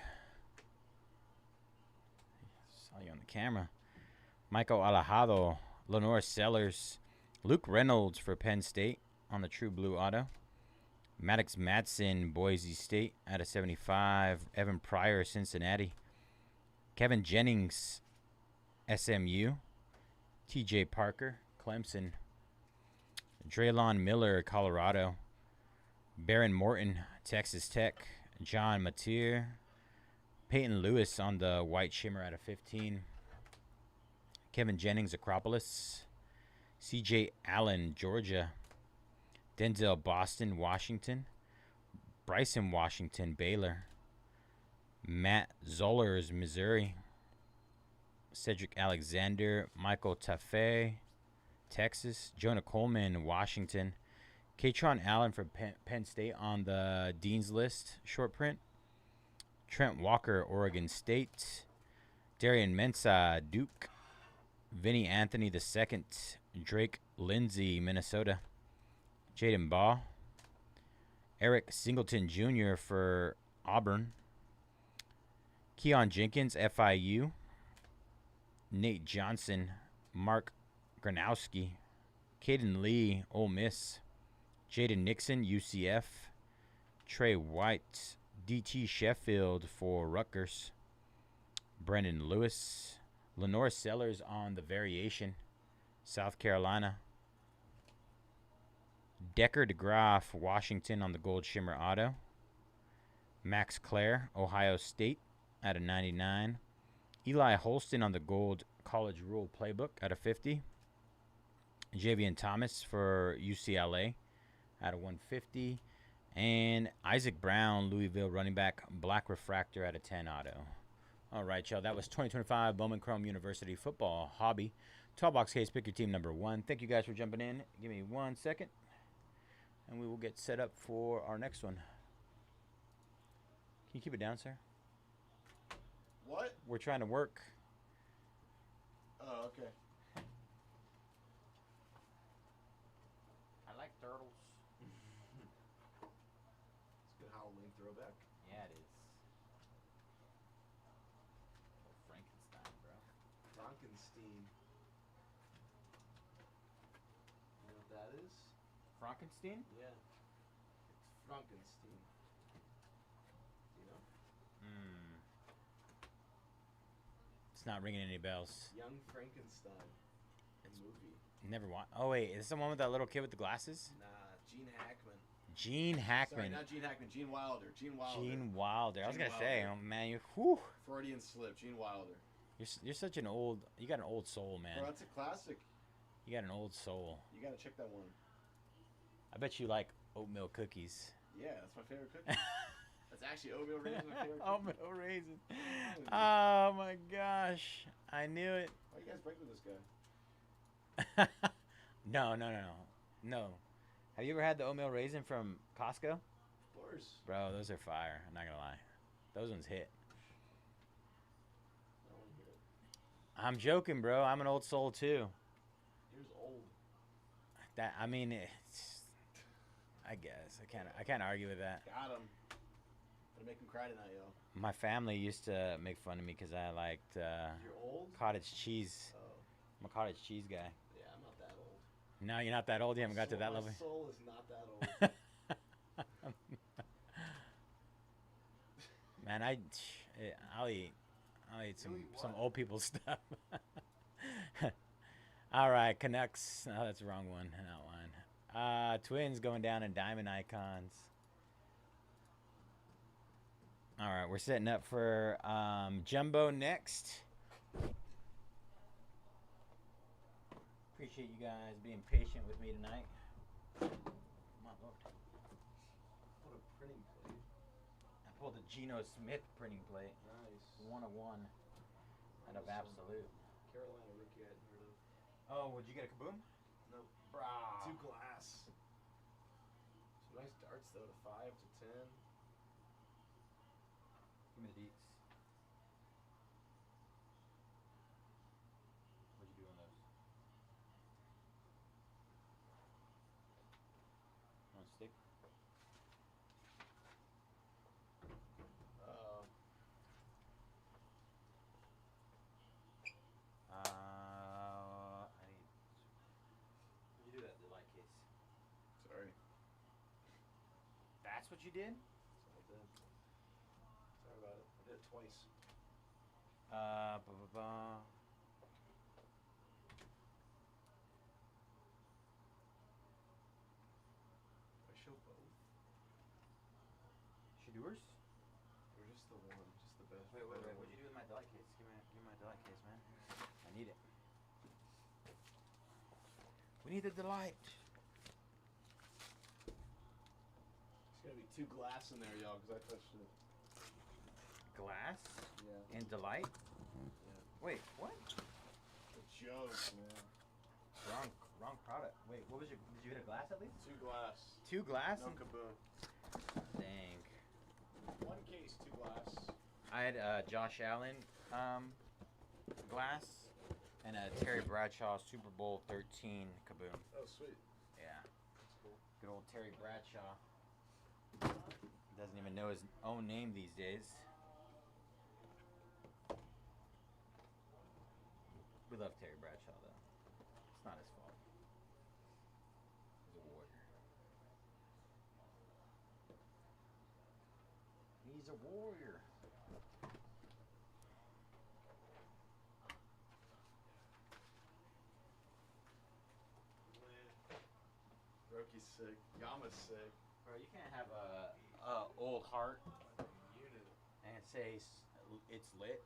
Saw you on the camera. Michael Alejado. Lenore Sellers. Luke Reynolds for Penn State on the True Blue Auto. Maddox Madsen, Boise State at a 75. Evan Pryor, Cincinnati. Kevin Jennings, SMU. T.J. Parker, Clemson. Draylon Miller, Colorado. Baron Morton, Texas Tech. John Mateer. Peyton Lewis on the White Shimmer out of 15. Kevin Jennings, Acropolis. C.J. Allen, Georgia. Denzel Boston, Washington. Bryson Washington, Baylor. Matt Zollers, Missouri. Cedric Alexander, Michael Tafe, Texas. Jonah Coleman, Washington. Katron Allen from Penn State on the Dean's List, short print. Trent Walker, Oregon State. Darian Mensah, Duke. Vinny Anthony II, Drake Lindsay, Minnesota. Jaden Baugh. Eric Singleton Jr. for Auburn. Keon Jenkins, FIU. Nate Johnson, Mark Granowski. Caden Lee, Ole Miss. Jaden Nixon, UCF. Trey White, DT Sheffield for Rutgers. Brendan Lewis. Lenore Sellers on the Variation, South Carolina. Decker DeGraff, Washington on the Gold Shimmer Auto. Max Clare, Ohio State at a 99. Eli Holston on the Gold College Rule Playbook at a 50. Javian Thomas for UCLA at a 150. And Isaac Brown, Louisville running back, Black Refractor at a 10 auto. All right, y'all. That was 2025 Bowman Chrome University Football Hobby. 12-box case, pick your team number 1. Thank you guys for jumping in. Give me 1 second, and we will get set up for our next one. Can you keep it down, sir? What? We're trying to work. Oh, okay. I like turtles. It's a good Halloween throwback. Yeah, it is. Frankenstein, bro. Frankenstein. You know what that is? Frankenstein? Yeah. It's Frankenstein. You know? It's not ringing any bells. Young Frankenstein. Movie. Never watched. Oh, wait. Is this the one with that little kid with the glasses? Nah, Gene Hackman. Gene Hackman. Sorry, not Gene Hackman. Gene Wilder. Gene Wilder. Gene Wilder. I was Gene going to say, Wilder. oh, man, you, whew. Freudian slip. Gene Wilder. You're such an old, you got an old soul, man. Bro, that's a classic. You got an old soul. You gotta check that one. I bet you like oatmeal cookies. Yeah, that's my favorite cookie. That's actually oatmeal raisin. My favorite cookie. Oatmeal raisin. Oh my gosh. I knew it. Why you guys break with this guy? No. Have you ever had the oatmeal raisin from Costco? Of course. Bro, those are fire. I'm not gonna lie. Those ones hit. I want to hear it. I'm joking, bro. I'm an old soul too. Here's old. That I mean, it's, I guess I can't argue with that. Got him. Gonna make him cry tonight, yo. My family used to make fun of me because I liked You're old? cottage cheese. Oh. I'm a cottage cheese guy. Yeah, I'm not that old. No, you're not that old. You haven't got to that My level. soul is not that old. Man, I'll eat some eat some what? old people stuff. All right, Canucks. Oh, that's the wrong one. Not one. Twins going down in diamond icons. All right, we're setting up for Jumbo next. Appreciate you guys being patient with me tonight. My lord. What a printing plate. I pulled a Geno Smith printing plate. Nice. 101 out of Absolute. Carolina rookie I hadn't heard of. Oh, would you get a Kaboom? Nope. Brah. 2 glass. Some nice darts though, to 5 to 10. Give me the deets. What'd you do on those? On stick? What'd you do that the light case? Sorry. That's what you did? That's what I did. Sorry about it. I did it twice. I show both. She doers? Or just the one, just the best. Wait, what'd you do with my delight case? Give me my delight case, man. I need it. We need the delight. There's gonna be 2 glass in there, y'all, because I touched it. Glass Yeah. and delight? Yeah. Wait, what? A joke, man. Wrong product. Wait, what was your? Did you hit a glass at least? 2 glass. 2 glass? No Kaboom. Dang. 1 case, 2 glass. I had Josh Allen glass and a Terry Bradshaw Super Bowl 13 Kaboom. Oh, sweet. Yeah. That's cool. Good old Terry Bradshaw. Doesn't even know his own name these days. We love Terry Bradshaw, though. It's not his fault. He's a warrior. He's a warrior. Roki's sick. Yama's sick. Bro, you can't have a old heart Unit. and say it's lit.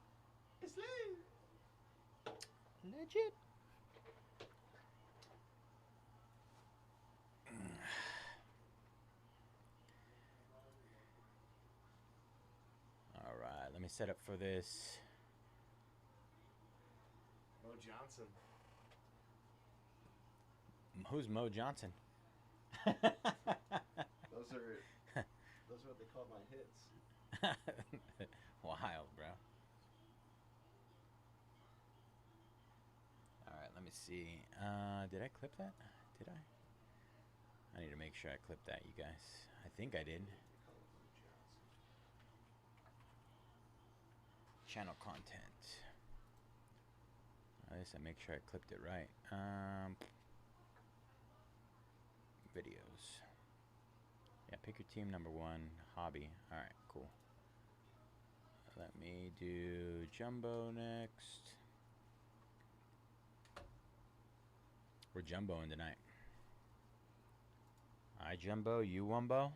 It's lit. Legit. All right, let me set up for this. Mo Johnson. Who's Mo Johnson? Those are what they call my hits. Wild, bro. All right, let me see. Did I clip that? Did I? I need to make sure I clipped that, you guys. I think I did. They call it Mo Johnson. Channel content. At least I make sure I clipped it right. Videos. Yeah, pick your team number 1. Hobby. All right, cool. Let me do Jumbo next. We're Jumboing tonight. I Jumbo, you Wumbo.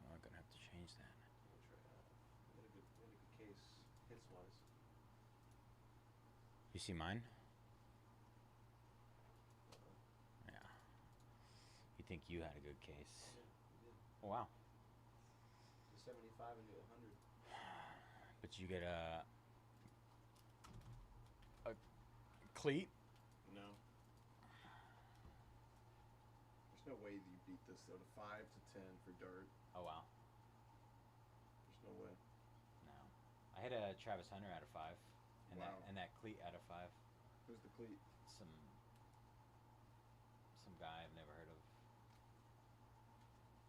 Oh, I'm gonna have to change that. We'll try it out. We had a good case, hits wise. You see mine? Yeah. You think you had a good case? Yeah, we did. Oh, wow. To 75 and to 100. But you get a cleat? No. There's no way that you beat this though. To 5 to 10 for dart. Oh, wow. There's no way. No. I hit a Travis Hunter out of 5. And Wow. that cleat out of 5. Who's the cleat? Some guy I've never heard of.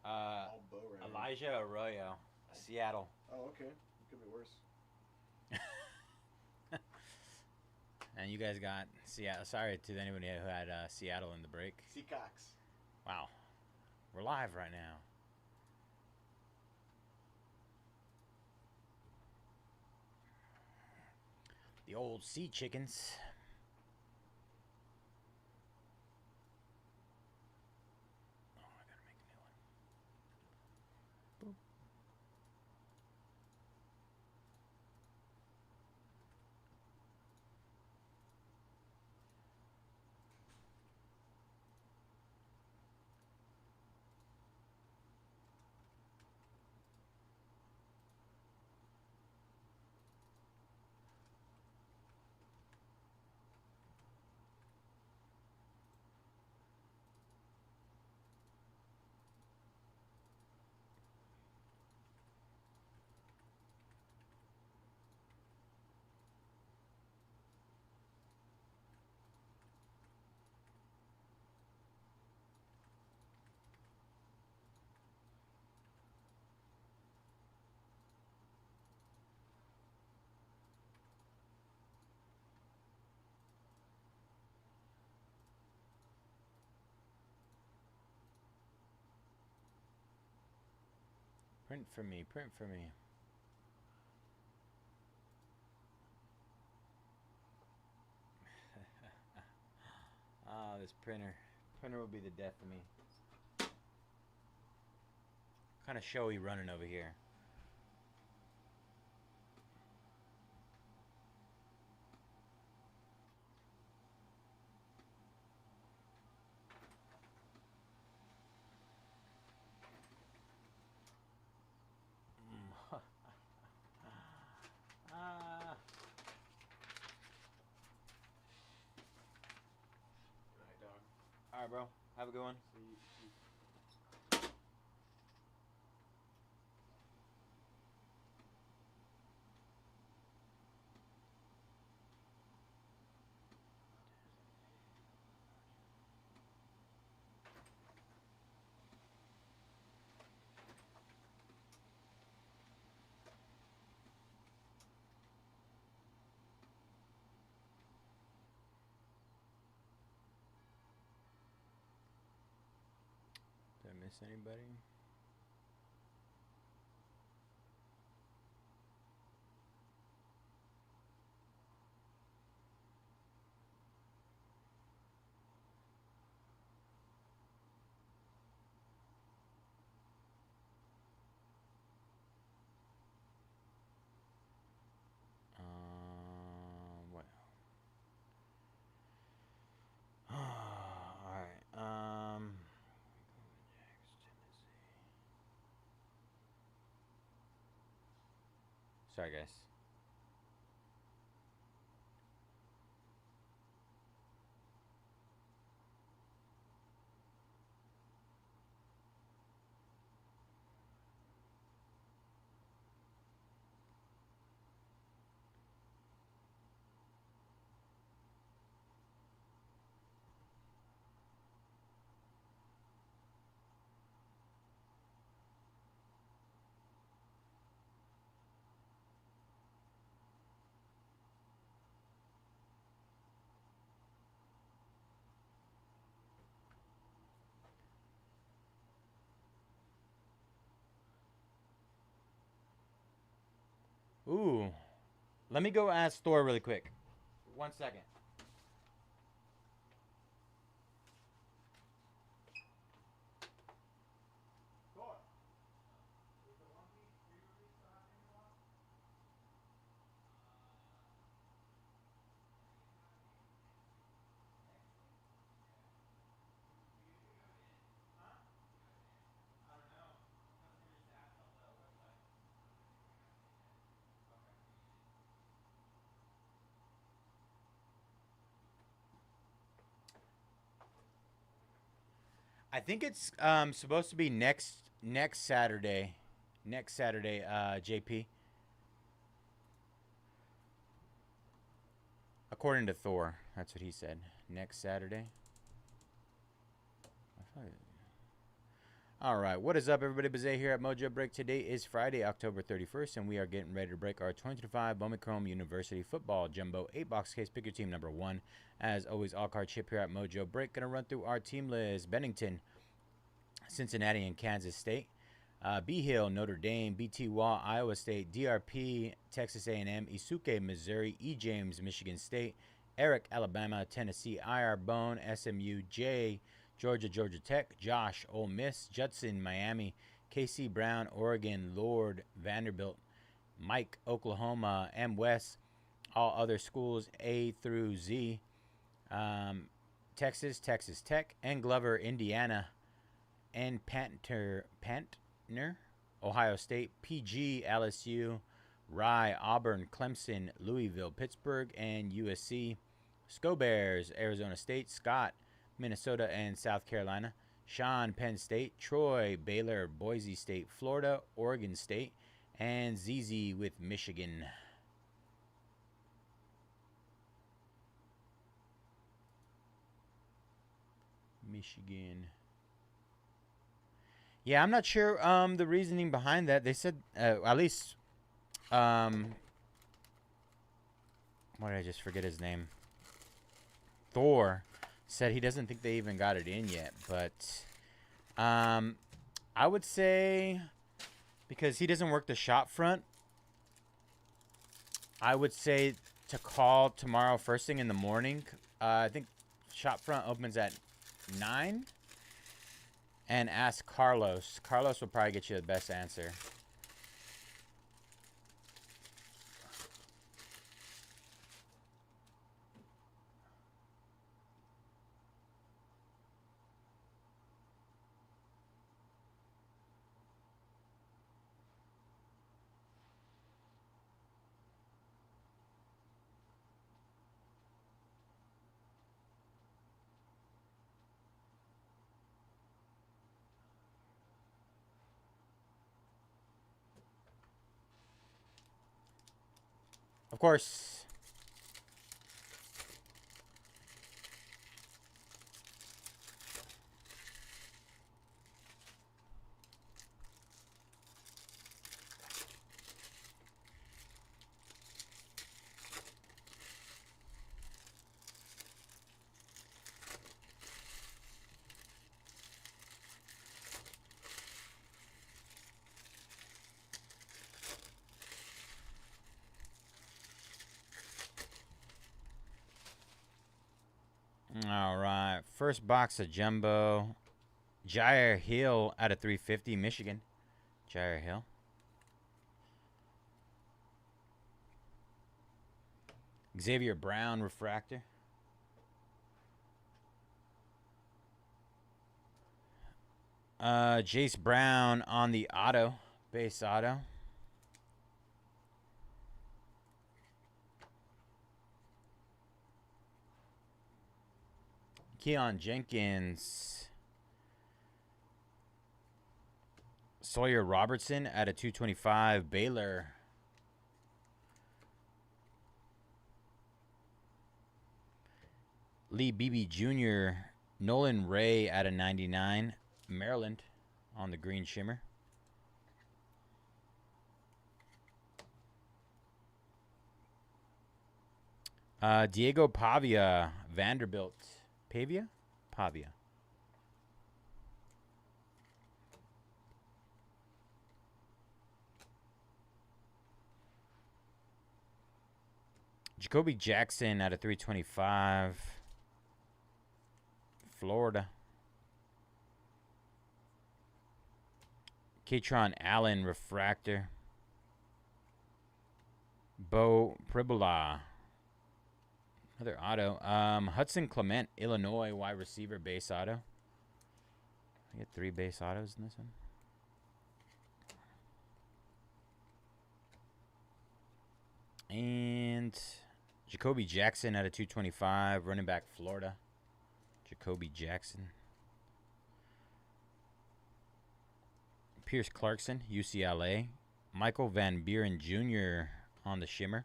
All bow round. Elijah Arroyo. Seattle. Oh, okay. It could be worse. And you guys got Seattle. Sorry to anybody who had Seattle in the break. Seacox. Wow. We're live right now. The old sea chickens. Oh, I gotta make a new one. Boop. Print for me, print for me. Ah, this printer. Printer will be the death of me. What kind of show are you running over here? Ah. Good night, dog. All right, bro. Have a good one. See you. Did I miss anybody? What? All right. Sorry, guys. Ooh. Let me go ask Thor really quick. 1 second. I think it's supposed to be next Saturday. Next Saturday, JP. According to Thor, that's what he said. Next Saturday. All right, what is up, everybody? Bayze here at Mojobreak. Today is Friday, October 31st, and we are getting ready to break our 2025 Bowman Chrome University Football Jumbo 8-box case. Pick your team number 1. As always, all card chip here at Mojobreak. Going to run through our team list. Bennington, Cincinnati, and Kansas State. B. Hill, Notre Dame. BT Wall, Iowa State. DRP, Texas A&M. Isuke, Missouri. E. James, Michigan State. Eric, Alabama. Tennessee. IR Bone, SMU. J. Georgia, Georgia Tech. Josh, Ole Miss. Judson, Miami. KC Brown, Oregon. Lord, Vanderbilt. Mike, Oklahoma. M. West, all other schools A through Z. Texas, Texas Tech. N. Glover, Indiana. N. Pantner, Ohio State. PG, LSU. Rye, Auburn, Clemson, Louisville, Pittsburgh, and USC. Scobears, Arizona State. Scott, Minnesota and South Carolina. Sean, Penn State. Troy, Baylor, Boise State, Florida, Oregon State, and ZZ with Michigan. Michigan. Yeah, I'm not sure the reasoning behind that. They said, at least, what did I just forget his name? Thor said he doesn't think they even got it in yet, but I would say, because he doesn't work the shop front, I would say to call tomorrow first thing in the morning. I think shop front opens at 9, and ask Carlos. Carlos will probably get you the best answer. Of course. All right, first box of Jumbo. Jair Hill out of 350, Michigan. Jair Hill. Xavier Brown, refractor. Jace Brown on the auto, base auto. Keon Jenkins. Sawyer Robertson at a 225, Baylor. Lee Beebe Jr., Nolan Ray at a 99, Maryland on the green shimmer. Diego Pavia, Vanderbilt. Pavia? Pavia. Jacoby Jackson out of 325. Florida. Katron Allen, refractor. Bo Pribula. Another auto. Hudson Clement, Illinois, wide receiver, base auto. I get 3 base autos in this one. And Jacoby Jackson out of 225, running back, Florida. Jacoby Jackson. Pierce Clarkson, UCLA. Michael Van Buren Jr. on the shimmer.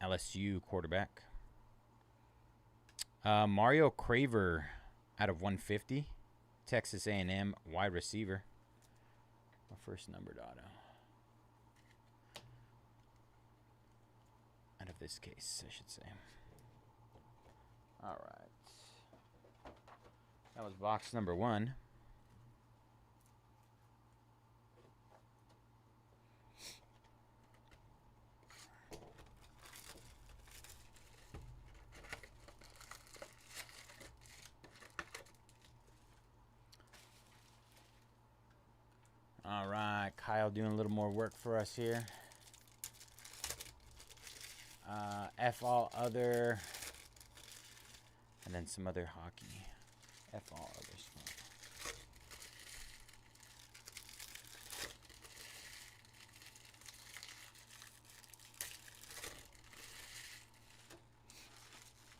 LSU quarterback. Mario Craver out of 150. Texas A&M wide receiver. My first numbered auto. Out of this case, I should say. All right. That was box number 1. All right, Kyle doing a little more work for us here. F all other, and then some other hockey. F all others.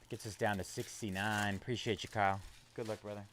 Gets us down to 69. Appreciate you, Kyle. Good luck, brother.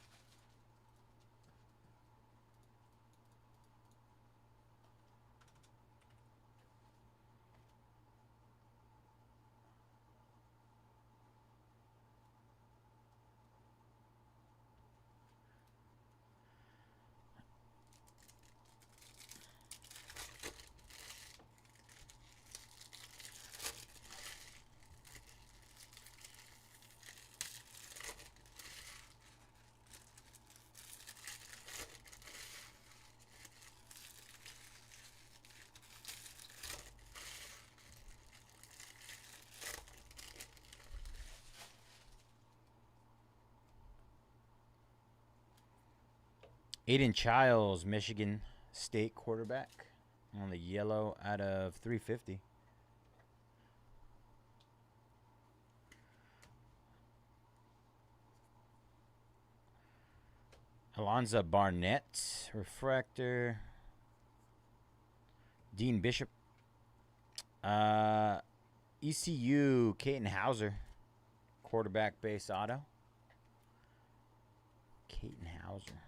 Aiden Childs, Michigan State quarterback, on the yellow out of 350. Alonza Barnett, refractor. Dean Bishop. ECU, Caton Hauser, quarterback base auto. Caton Hauser.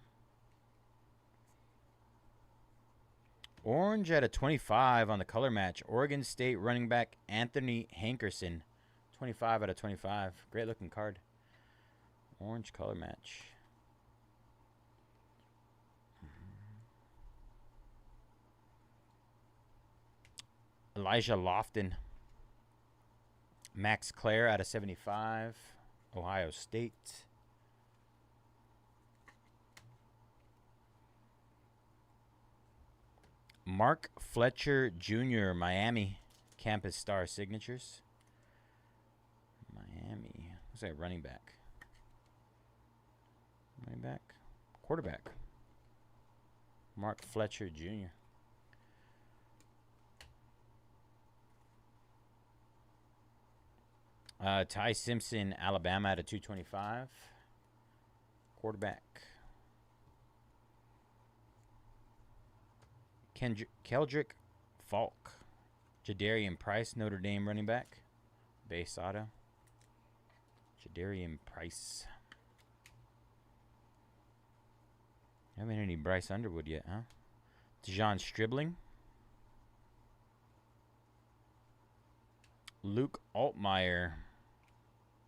Orange at a 25 on the color match. Oregon State running back Anthony Hankerson. 25 out of 25. Great looking card. Orange color match. Elijah Lofton. Max Clare out of 75. Ohio State. Mark Fletcher Jr., Miami. Campus Star Signatures. Miami. What's that, running back? Running back? Quarterback. Mark Fletcher Jr. Ty Simpson, Alabama at a 225. Quarterback. Keldrick Falk. Jadarian Price, Notre Dame running back. Base auto. Jadarian Price. Haven't had any Bryce Underwood yet, huh? Dejon Stribling. Luke Altmaier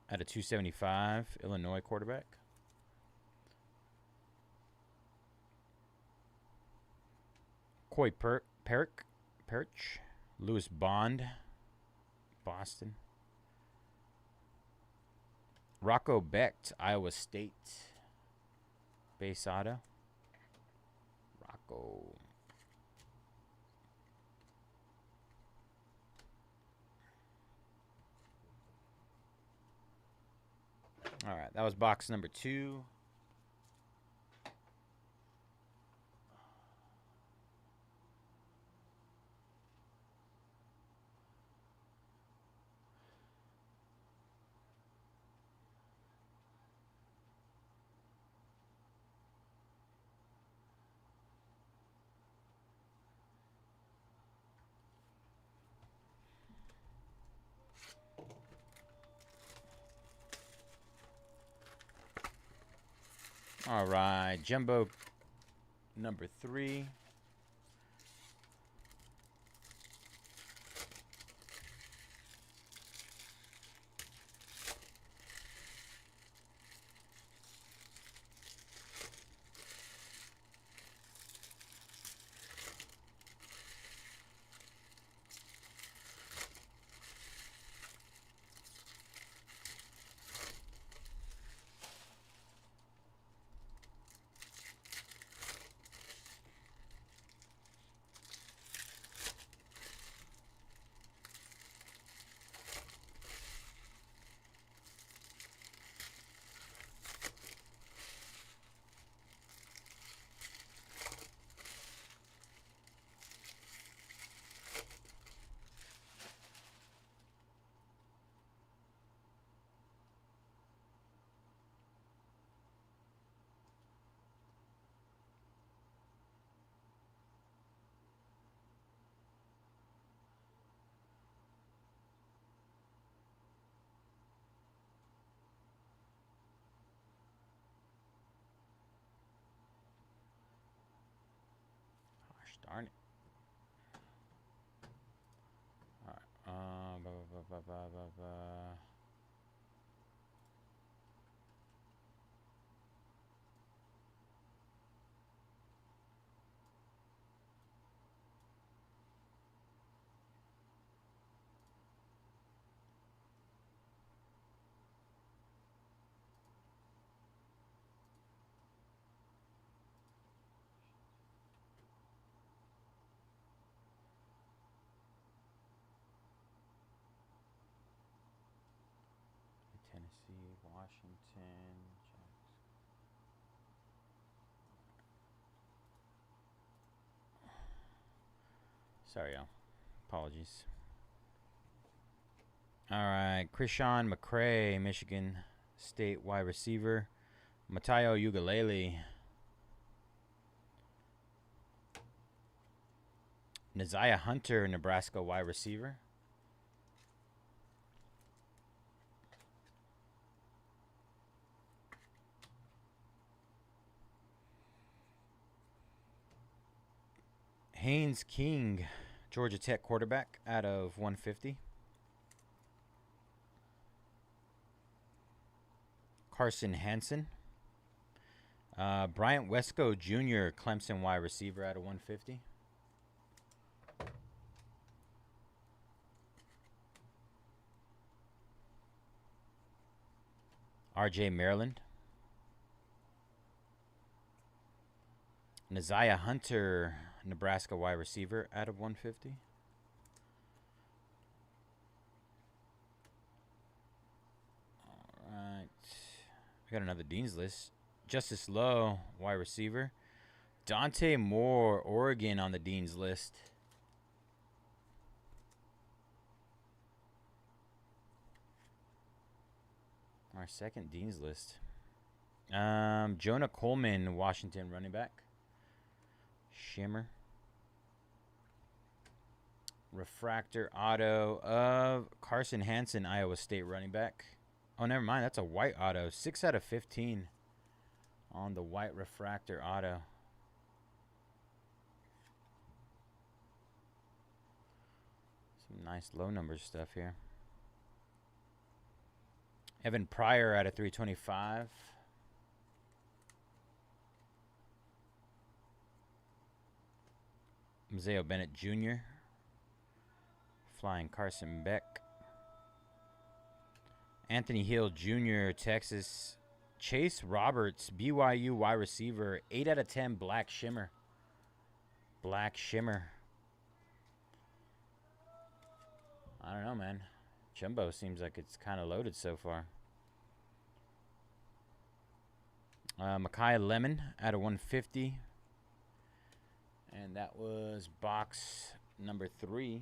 at a 275, Illinois quarterback. Coy Perch, Lewis Bond, Boston. Rocco Becht, Iowa State, base auto. Rocco. All right, that was box number 2. All right, Jumbo number 3. Darn it. Alright. Tennessee, Washington. Sorry, y'all. Apologies. All right, Krishan McCray, Michigan State wide receiver. Matayo Ugalele. Neziah Hunter, Nebraska wide receiver. Haynes King, Georgia Tech quarterback, out of 150. Carson Hansen. Bryant Wesco Jr., Clemson wide receiver, out of 150. RJ Maryland. Neziah Hunter, Nebraska wide receiver, out of 150. All right. We got another Dean's List. Justice Lowe, wide receiver. Dante Moore, Oregon, on the Dean's List. Our second Dean's List. Jonah Coleman, Washington running back. Shimmer. Refractor auto of Carson Hansen, Iowa State running back. Oh, never mind. That's a white auto. 6 out of 15 on the white refractor auto. Some nice low number stuff here. Evan Pryor out of 325. Mazeo Bennett Jr. Flying Carson Beck. Anthony Hill Jr., Texas. Chase Roberts, BYU wide receiver. 8 out of 10, black shimmer. Black shimmer. I don't know, man. Jumbo seems like it's kind of loaded so far. Mekhi Lemon out of 150. And that was box number 3.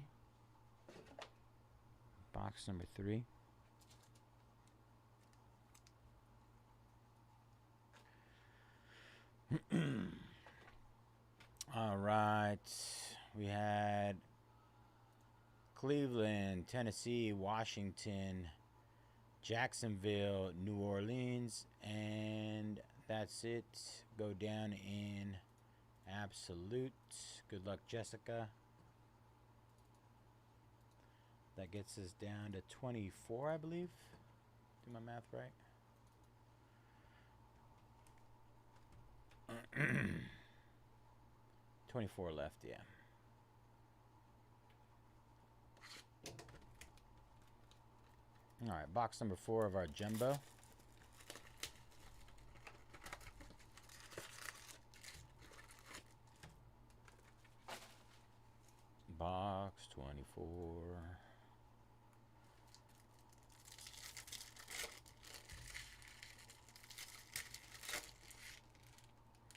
Box number 3. All right. We had Cleveland, Tennessee, Washington, Jacksonville, New Orleans, and that's it. Go down in absolute. Good luck, Jessica. That gets us down to 24, I believe. Do my math right? 24 left, yeah. All right, box number 4 of our jumbo. Box 24.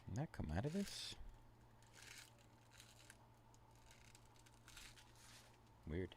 Did that come out of this? Weird.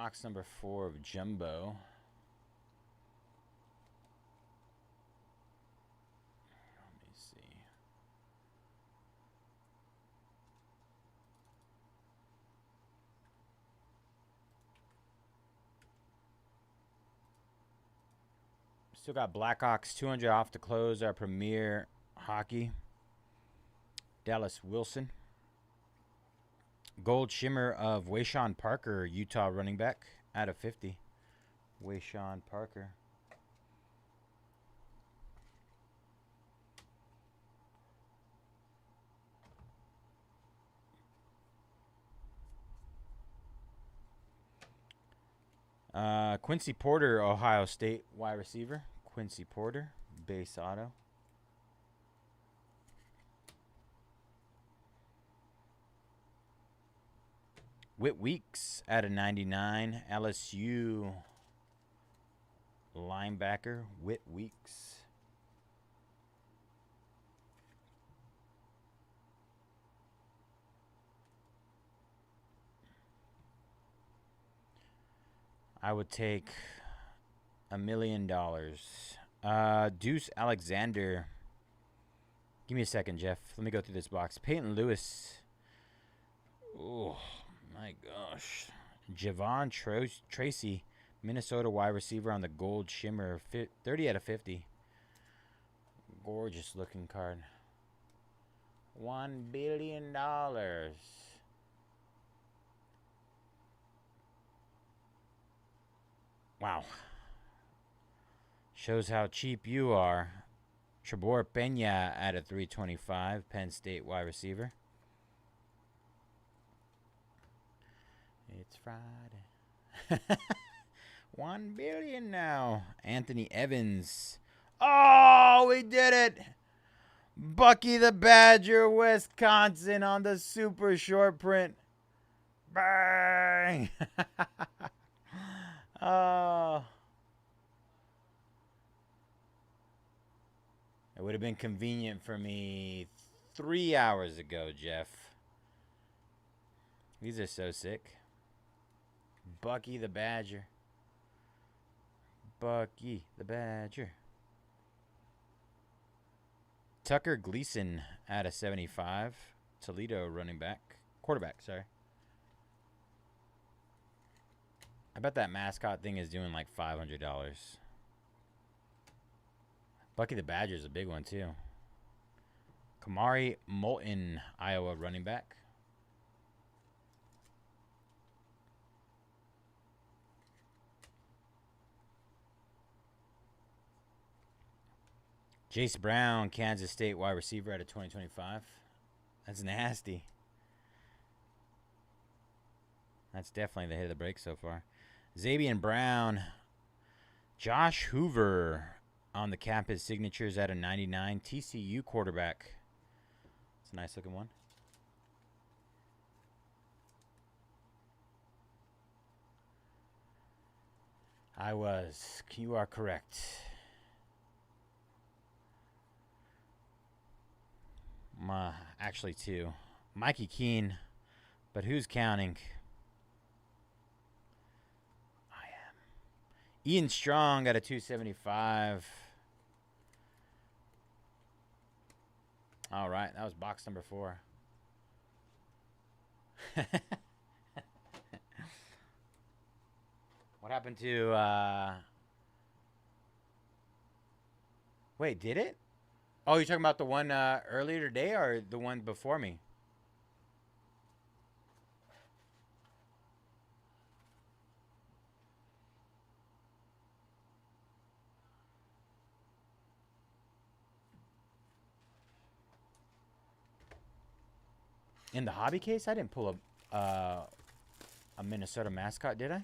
box number 4 of Jumbo. Let me see. Still got Blackhawks 200 off to close our premier hockey. Dallas Wilson. Gold shimmer of Wayshawn Parker, Utah running back, out of 50. Wayshawn Parker. Quincy Porter, Ohio State wide receiver. Quincy Porter, base auto. Whit Weeks at a 99. LSU linebacker, Whit Weeks. I would take $1 million. Deuce Alexander. Give me a second, Jeff. Let me go through this box. Peyton Lewis. Oh, my gosh. Javon Tracy, Minnesota wide receiver on the gold shimmer. 30 out of 50. Gorgeous looking card. $1 billion. Wow. Shows how cheap you are. Trebor Pena at a 325. Penn State wide receiver. It's Friday. 1 billion now. Anthony Evans. Oh, we did it. Bucky the Badger, Wisconsin on the super short print. Bang. Oh. It would have been convenient for me 3 hours ago, Jeff. These are so sick. Bucky the Badger. Bucky the Badger. Tucker Gleason at a 75. Toledo running back. Quarterback, sorry. I bet that mascot thing is doing like $500. Bucky the Badger is a big one, too. Kamari Moulton, Iowa running back. Jace Brown, Kansas State wide receiver out of 2025. That's nasty. That's definitely the hit of the break so far. Xavier Brown. Josh Hoover on the campus signatures at a 99. TCU quarterback. It's a nice looking one. You are correct. Actually, 2. Mikey Keene. But who's counting? I am. Ian Strong got a 275. All right, that was box number 4. What happened to... Wait, did it? Oh, you're talking about the one earlier today or the one before me? In the hobby case, I didn't pull a Minnesota mascot, did I?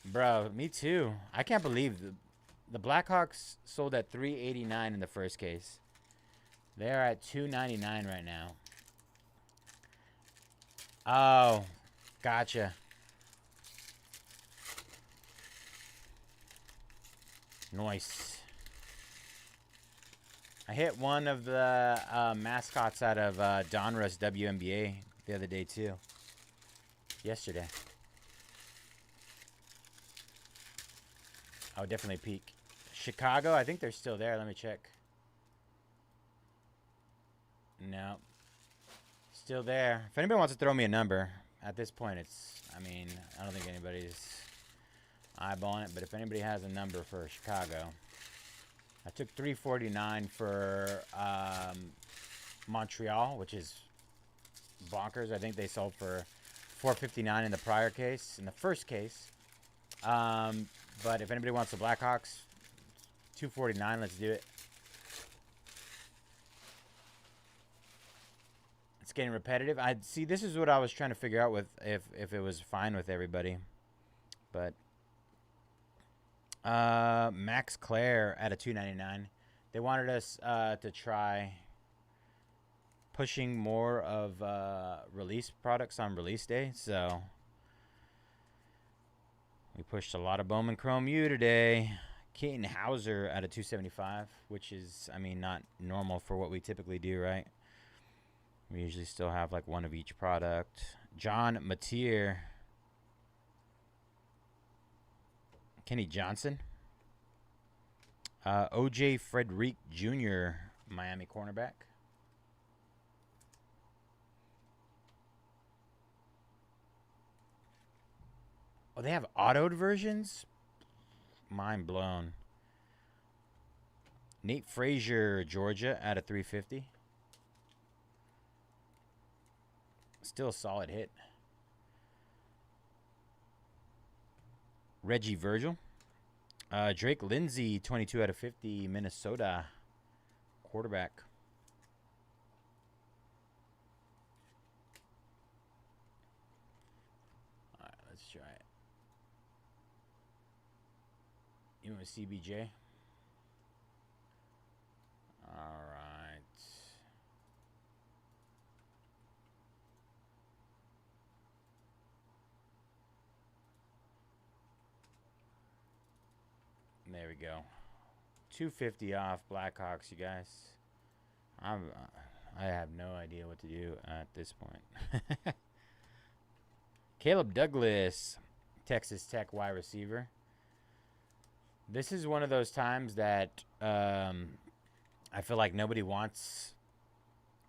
Bro, me too. I can't believe the Blackhawks sold at $389 in the first case. They're at $299 right now. Oh, gotcha. Nice. I hit one of the mascots out of Donruss WNBA the other day, too. yesterday. Oh, definitely peak. Chicago, I think they're still there. Let me check. No. Still there. If anybody wants to throw me a number, at this point it's, I mean, I don't think anybody's eyeballing it, but if anybody has a number for Chicago. I took 349 for Montreal, which is bonkers. I think they sold for 459 in the prior case, in the first case. But if anybody wants the Blackhawks, 249, let's do it. It's getting repetitive. I see. This is what I was trying to figure out with if it was fine with everybody, but Max Clare at a 299. They wanted us to try pushing more of release products on release day, so we pushed a lot of Bowman Chrome U today. Keaton Hauser at a 275, which is, I mean, not normal for what we typically do, right? We usually still have like one of each product. John Mateer. Kenny Johnson. O.J. Frederick Jr., Miami cornerback. Oh, they have autoed versions? Mind blown. Nate Frazier, Georgia, at a 350. Still a solid hit. Reggie Virgil. Drake Lindsay, 22 out of 50, Minnesota quarterback. All right, let's try it. You want CBJ? All right. There we go. 250 off Blackhawks, you guys. I have no idea what to do at this point. Caleb Douglas, Texas Tech wide receiver. This is one of those times that I feel like nobody wants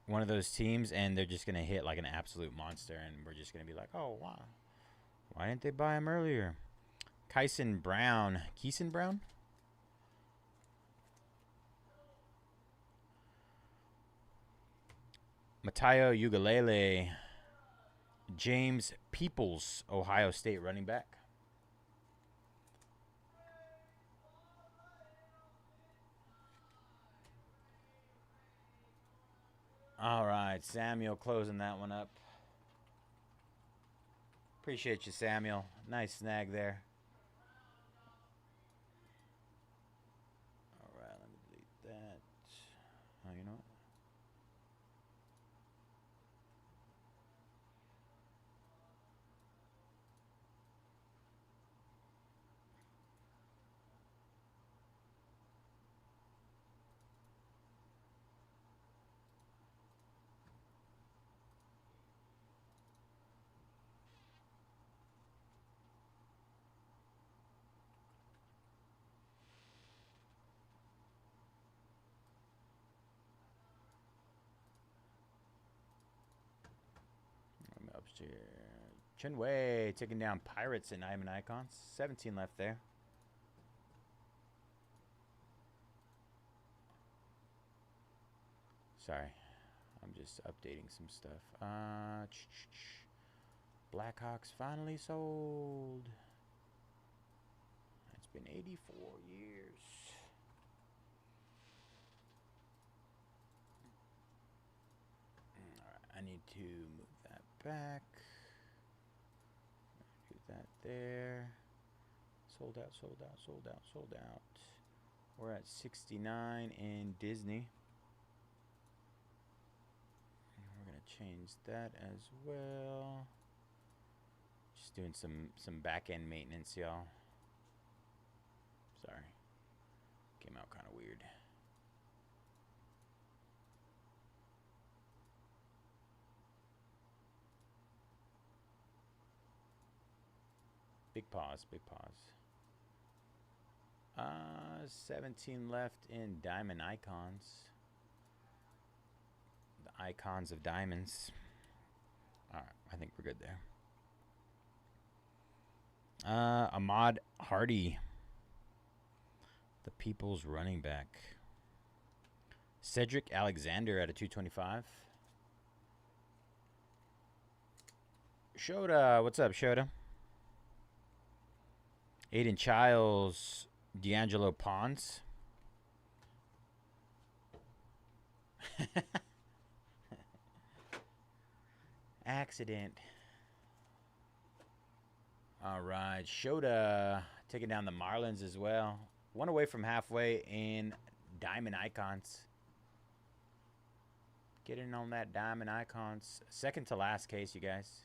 one of those teams, and they're just going to hit like an absolute monster, and we're just going to be like, oh, wow. Why didn't they buy him earlier? Keeson Brown. Matayo Ugalele. James Peoples, Ohio State running back. All right, Samuel closing that one up. Appreciate you, Samuel. Nice snag there. All right, let me delete that. Oh, you know what? Upstairs. Chinwei taking down Pirates and Iman Icons. 17 left there. Sorry. I'm just updating some stuff. Blackhawks finally sold. It's been 84 years. Alright, I need to move that back. Do that there. Sold out, sold out, sold out, sold out. We're at 69 in Disney. We're gonna change that as well. Just doing some back end maintenance, y'all. Sorry. Came out kind of weird. Big pause. Big pause. 17 left in Diamond Icons. The icons of diamonds. All right, I think we're good there. Ahmad Hardy, the People's running back. Cedric Alexander at a 225. Shota, what's up, Shota? Aiden Childs, D'Angelo Pons. Accident. All right, Shota taking down the Marlins as well. One away from halfway in Diamond Icons. Getting on that Diamond Icons. Second to last case, you guys.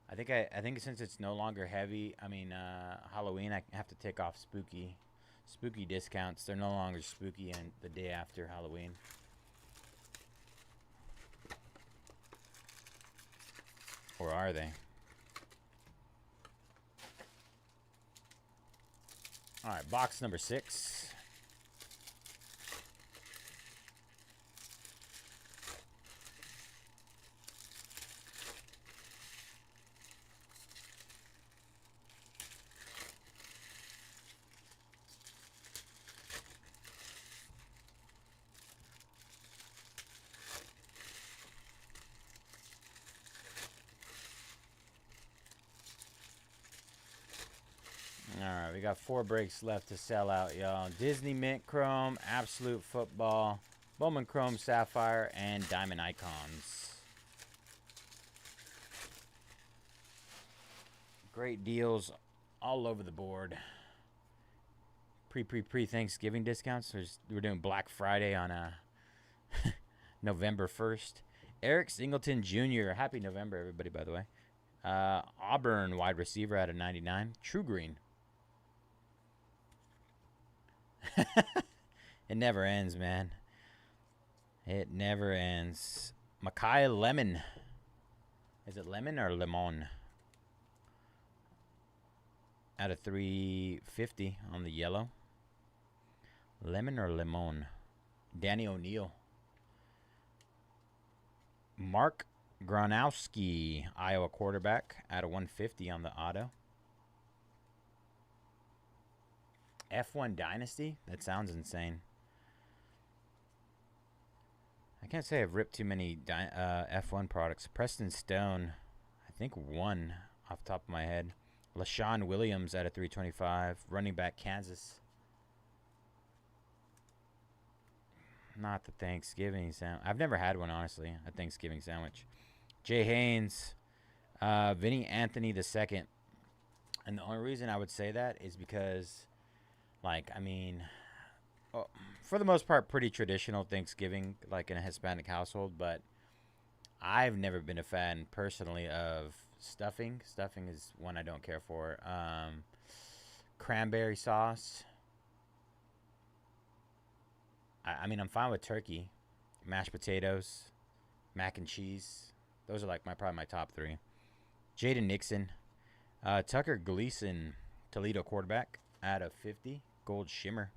I think since it's no longer heavy, Halloween, I have to take off spooky discounts. They're no longer spooky and the day after Halloween. Or are they? All right, box number 6. Alright, we got 4 breaks left to sell out, y'all. Disney Mint Chrome, Absolute Football, Bowman Chrome Sapphire, and Diamond Icons. Great deals all over the board. Pre-Thanksgiving discounts. We're doing Black Friday on November 1st. Eric Singleton Jr. Happy November, everybody, by the way. Auburn wide receiver out of 99. True Green. It never ends, man. It never ends. Makai Lemon. Is it lemon or lemon? Out of 350 on the yellow. Lemon or lemon? Danny O'Neal. Mark Gronowski, Iowa quarterback, out of 150 on the auto. F1 Dynasty? That sounds insane. I can't say I've ripped too many F1 products. Preston Stone, I think 1 off the top of my head. LaShawn Williams out of 325. Running back, Kansas. Not the Thanksgiving sandwich. I've never had one, honestly, a Thanksgiving sandwich. Jay Haynes, Vinny Anthony II. And the only reason I would say that is because, for the most part, pretty traditional Thanksgiving, like in a Hispanic household. But I've never been a fan, personally, of stuffing. Stuffing is one I don't care for. Cranberry sauce. I'm fine with turkey, mashed potatoes, mac and cheese. Those are probably my top 3. Jaden Nixon, Tucker Gleason, Toledo quarterback, out of 50, gold shimmer.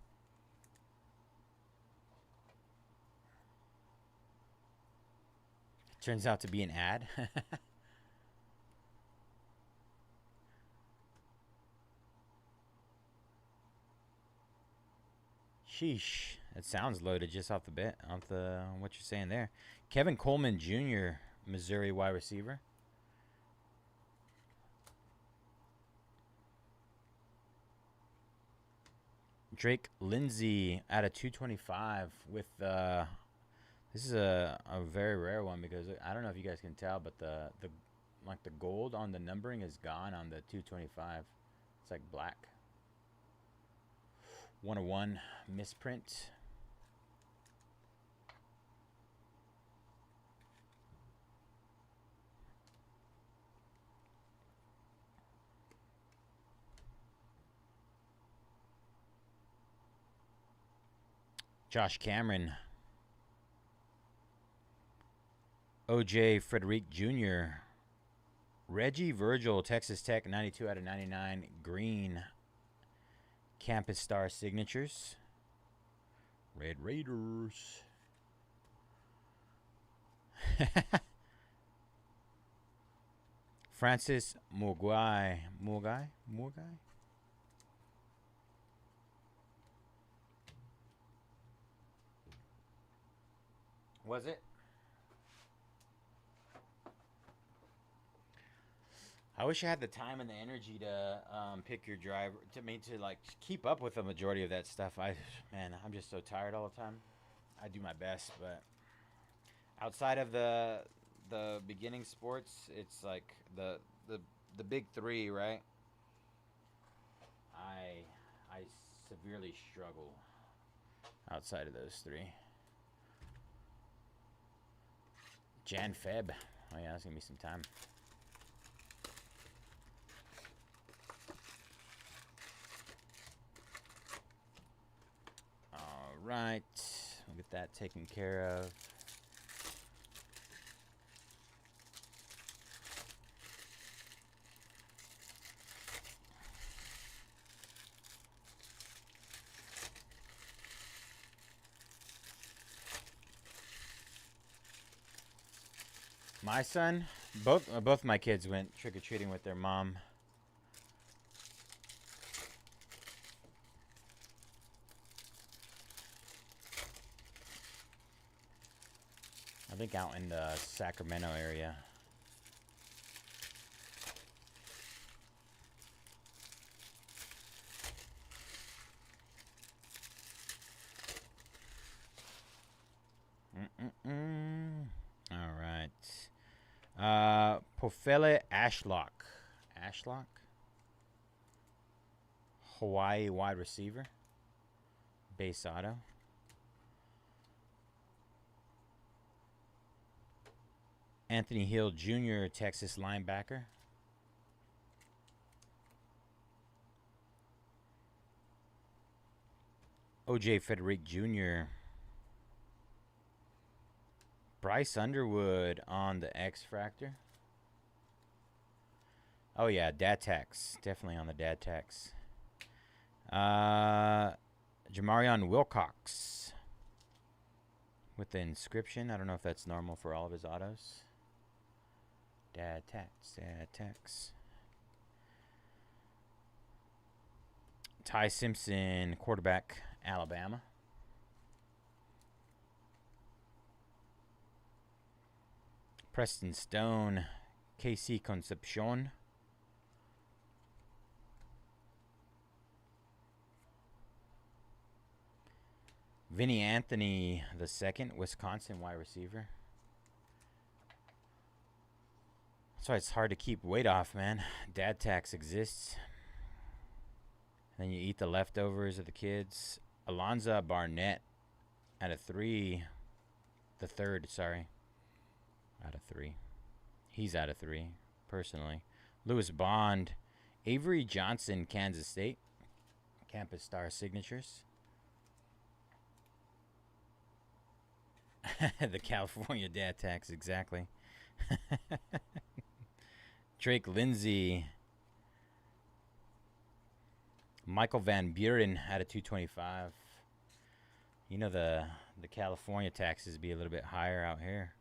Turns out to be an ad. Sheesh. It sounds loaded just off the what you're saying there. Kevin Coleman Jr., Missouri wide receiver. Drake Lindsay out of 225 with this is a very rare one because I don't know if you guys can tell, but the gold on the numbering is gone on the 225. It's like black. 101 misprint. Josh Cameron. OJ Frederick Jr. Reggie Virgil, Texas Tech, 92 out of 99. Green. Campus Star signatures. Red Raiders. Francis Mugai. Was it? I wish I had the time and the energy to pick your driver to like keep up with the majority of that stuff. I'm just so tired all the time. I do my best, but outside of the beginning sports, it's like the big three, right? I severely struggle outside of those three. Jan Feb. Oh yeah, that's gonna be some time. All right, we'll get that taken care of. My son, both my kids went trick-or-treating with their mom. I think out in the Sacramento area. All right. Pofele Ashlock. Hawaii wide receiver. Base auto. Anthony Hill Jr., Texas linebacker. O.J. Frederick Jr. Bryce Underwood on the X-Fractor. Oh, yeah, dad tax. Definitely on the dad tax. Jamarion Wilcox with the inscription. I don't know if that's normal for all of his autos. Dad tax. Ty Simpson, quarterback, Alabama. Preston Stone, KC Concepcion. Vinny Anthony II, Wisconsin wide receiver. That's why it's hard to keep weight off, man. Dad tax exists. Then you eat the leftovers of the kids. Alonzo Barnett out of 3. The third, sorry. Out of 3. He's out of 3, personally. Lewis Bond. Avery Johnson, Kansas State. Campus Star signatures. The California dad tax, exactly. Drake Lindsay. Michael Van Buren out of 225. You know the California taxes be a little bit higher out here.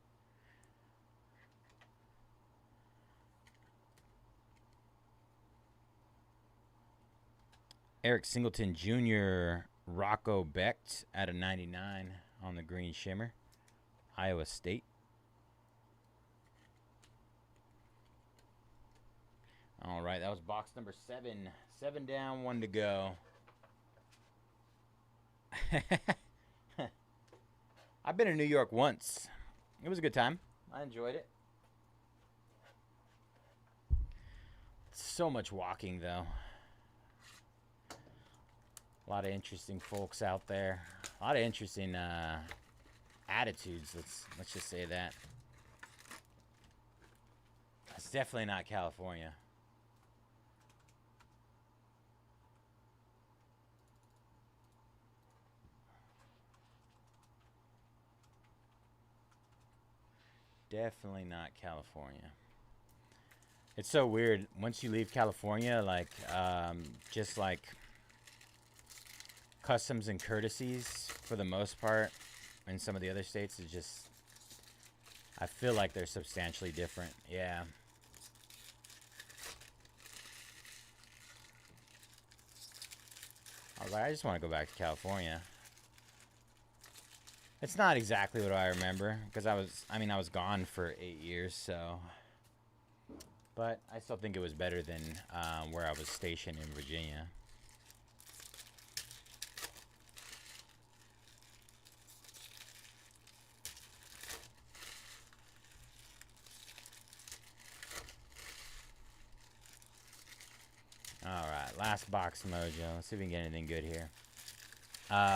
Eric Singleton Jr. Rocco Becht out of 99 on the green shimmer. Iowa State. All right, that was box number 7. 7 down, 1 to go. I've been in New York once. It was a good time. I enjoyed it. So much walking, though. A lot of interesting folks out there. A lot of interesting attitudes. Let's just say that. It's definitely not California. Definitely not California. It's so weird. Once you leave California, like, just like customs and courtesies for the most part in some of the other states is just, I feel like they're substantially different. Yeah. I was like, I just want to go back to California. It's not exactly what I remember because I was gone for 8 years, so. But I still think it was better than where I was stationed in Virginia. Alright, last box mojo. Let's see if we can get anything good here.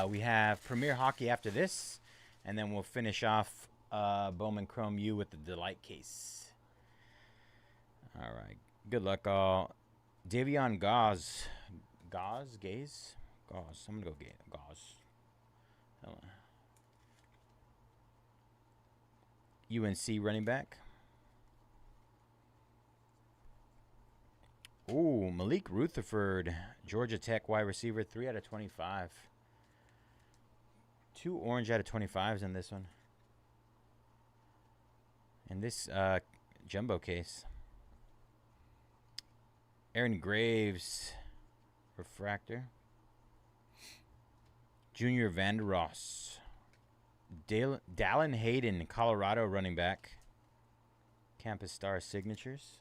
We have Premier Hockey after this, and then we'll finish off Bowman Chrome U with the Delight case. Alright, good luck all. Davion Gauze. Gaze? Gauze. I'm going to go Gauze. UNC running back. Ooh, Malik Rutherford, Georgia Tech wide receiver, 3 out of 25. 2 orange out of 25s in this one. And this jumbo case. Aaron Graves, refractor. Junior Vander Ross. Dallin Hayden, Colorado running back. Campus Star signatures.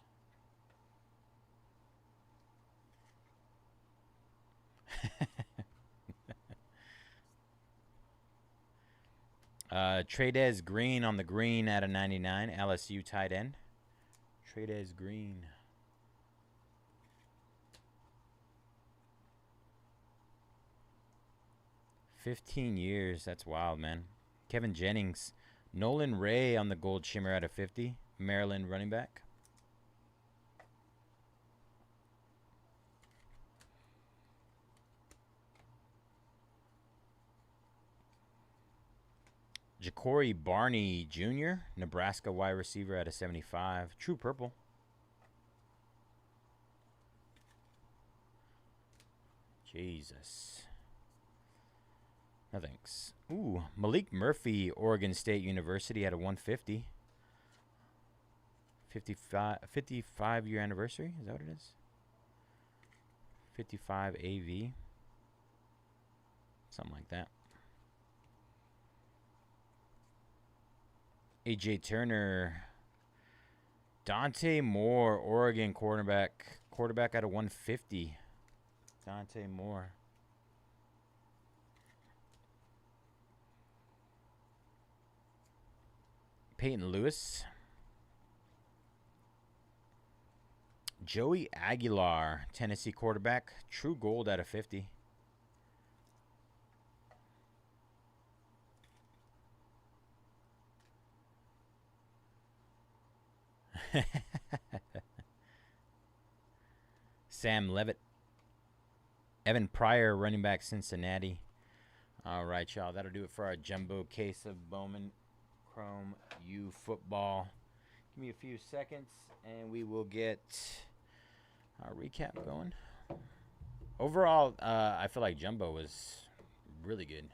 Tradez Green on the green out of 99. LSU tight end. Tradez Green. $15 years. That's wild, man. Kevin Jennings. Nolan Ray on the gold shimmer out of 50. Maryland running back. Ja'Cory Barney Jr., Nebraska wide receiver out of 75. True purple. Jesus. No thanks. Ooh, Malik Murphy, Oregon State University out of 150. 55-year anniversary? Is that what it is? 55 AV. Something like that. AJ Turner. Dante Moore, Oregon quarterback out of 150. Dante Moore. Peyton Lewis. Joey Aguilar, Tennessee quarterback. True gold out of 50. Sam Levitt. Evan Pryor, running back, Cincinnati. All right, y'all. That'll do it for our jumbo case of Bowman Chrome U football. Give me a few seconds, and we will get our recap going. Overall, I feel like jumbo was really good.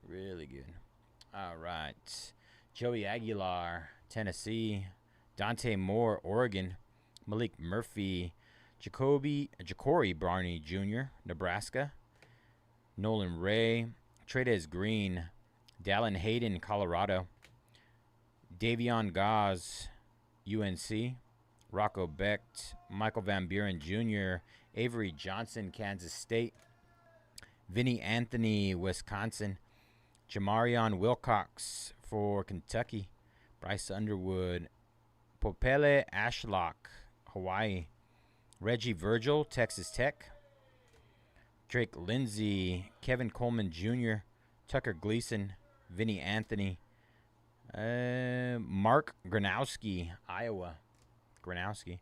Really good. All right. Joey Aguilar, Tennessee. Dante Moore, Oregon. Malik Murphy. Ja'Cory Barney Jr., Nebraska. Nolan Ray. Tradez Green. Dallin Hayden, Colorado. Davion Gauze, UNC. Rocco Becht. Michael Van Buren Jr. Avery Johnson, Kansas State. Vinny Anthony, Wisconsin. Jamarion Wilcox for Kentucky. Bryce Underwood. Popele Ashlock, Hawaii. Reggie Virgil, Texas Tech. Drake Lindsay, Kevin Coleman Jr., Tucker Gleason, Vinny Anthony. Mark Gronowski, Iowa. Gronowski.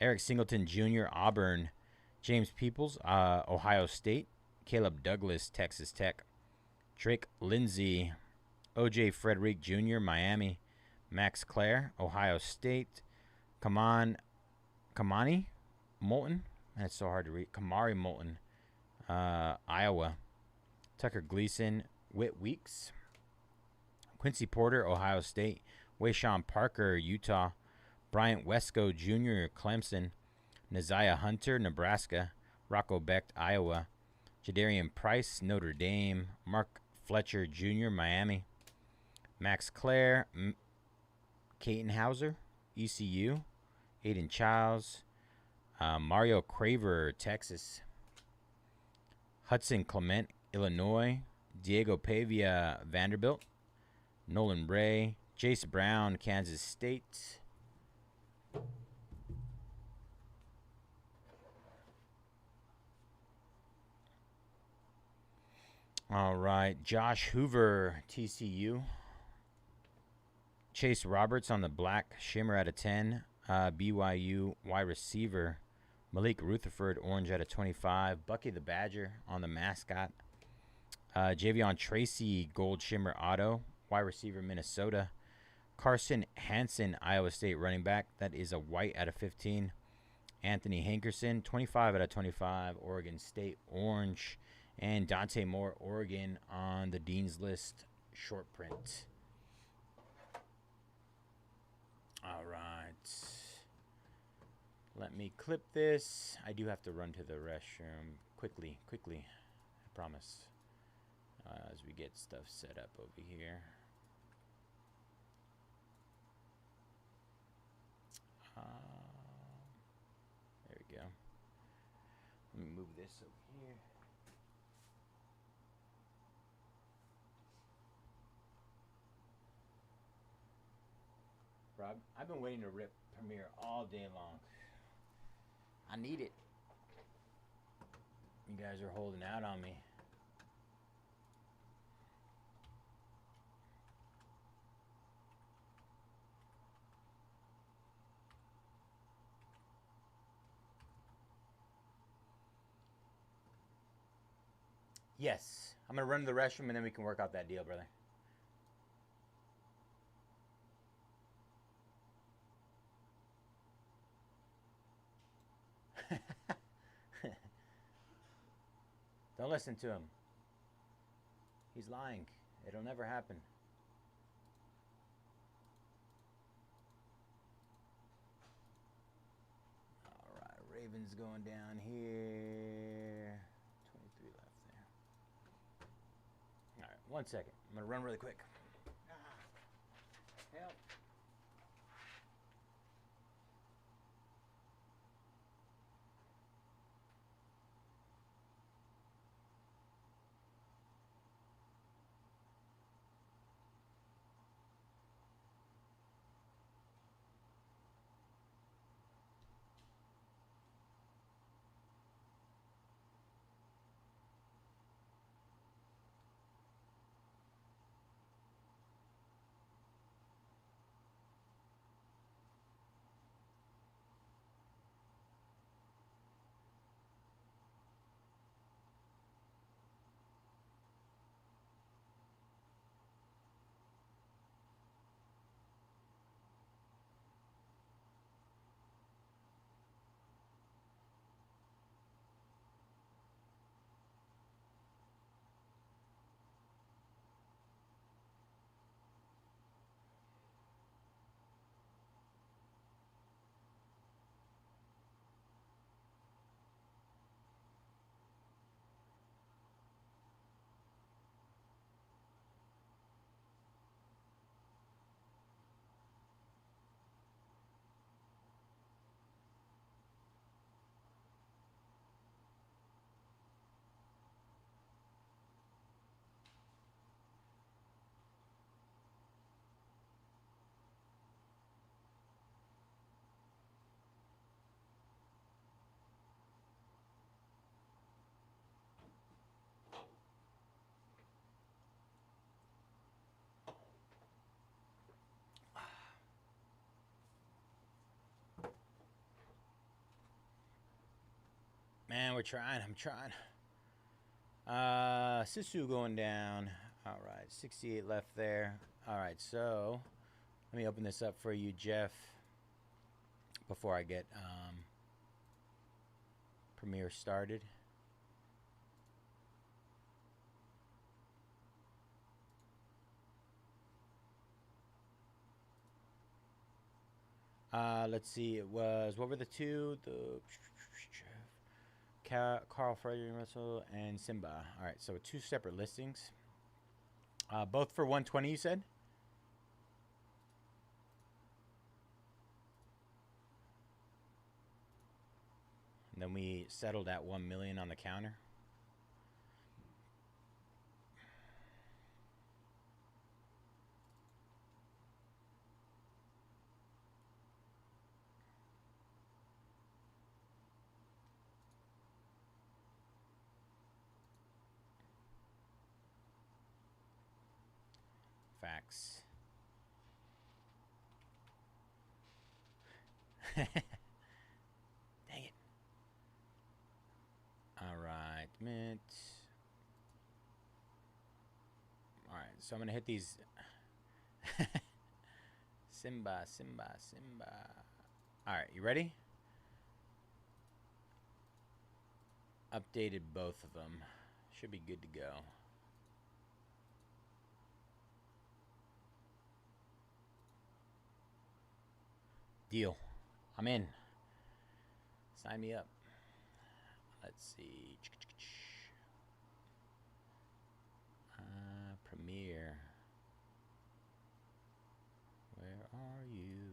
Eric Singleton Jr., Auburn. James Peoples, Ohio State. Caleb Douglas, Texas Tech. Drake Lindsay. O.J. Frederick Jr., Miami. Max Clare, Ohio State. Kaman Kamani Moulton. That's so hard to read. Kamari Moulton, Iowa. Tucker Gleason, Whit Weeks. Quincy Porter, Ohio State. Wayshawn Parker, Utah. Bryant Wesco Jr., Clemson. Neziah Hunter, Nebraska. Rocco Becht, Iowa. Jadarian Price, Notre Dame. Mark Fletcher Jr., Miami. Max Clare, Katenhauser, ECU. Aiden Childs. Mario Craver, Texas. Hudson Clement, Illinois. Diego Pavia, Vanderbilt. Nolan Ray. Jace Brown, Kansas State. All right. Josh Hoover, TCU. Chase Roberts on the black shimmer out of 10. BYU wide receiver. Malik Rutherford, orange out of 25. Bucky the Badger on the mascot. Javion Tracy, gold shimmer auto. Wide receiver, Minnesota. Carson Hansen, Iowa State running back. That is a white out of 15. Anthony Hankerson, 25 out of 25. Oregon State orange. And Dante Moore, Oregon on the Dean's List short print. All right. Let me clip this. I do have to run to the restroom quickly, I promise, as we get stuff set up over here. There we go. Let me move this over here. Rob, I've been waiting to rip Premiere all day long. I need it. You guys are holding out on me. Yes. I'm going to run to the restroom and then we can work out that deal, brother. Don't listen to him. He's lying. It'll never happen. All right, Ravens going down here. 23 left there. All right, 1 second. I'm going to run really quick. Help. Man, we're trying. I'm trying. Sisu going down. All right, 68 left there. All right, so let me open this up for you, Jeff. before I get Premiere started. Let's see. It was, what were the two? The Carl Frederick Russell and Simba. All right, so 2 separate listings. Both for 120, you said? And then we settled at 1 million on the counter. Facts. Dang it. All right, mint. All right, so I'm going to hit these. Simba, Simba, Simba. All right, you ready? Updated both of them. Should be good to go. Deal. I'm in. Sign me up. Let's see. Premiere. Where are you?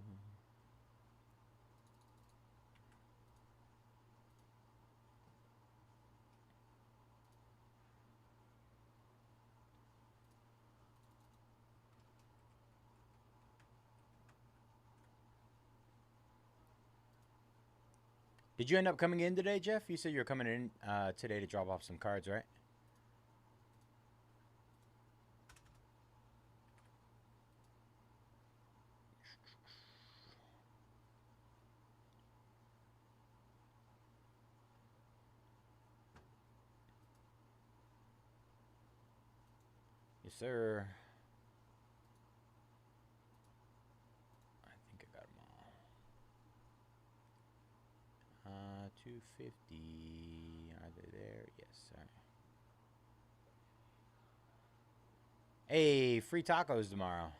Did you end up coming in today, Jeff? You said you were coming in today to drop off some cards, right? Yes, sir. I think I got them all. 250. Are they there? Yes, sir. Hey, free tacos tomorrow.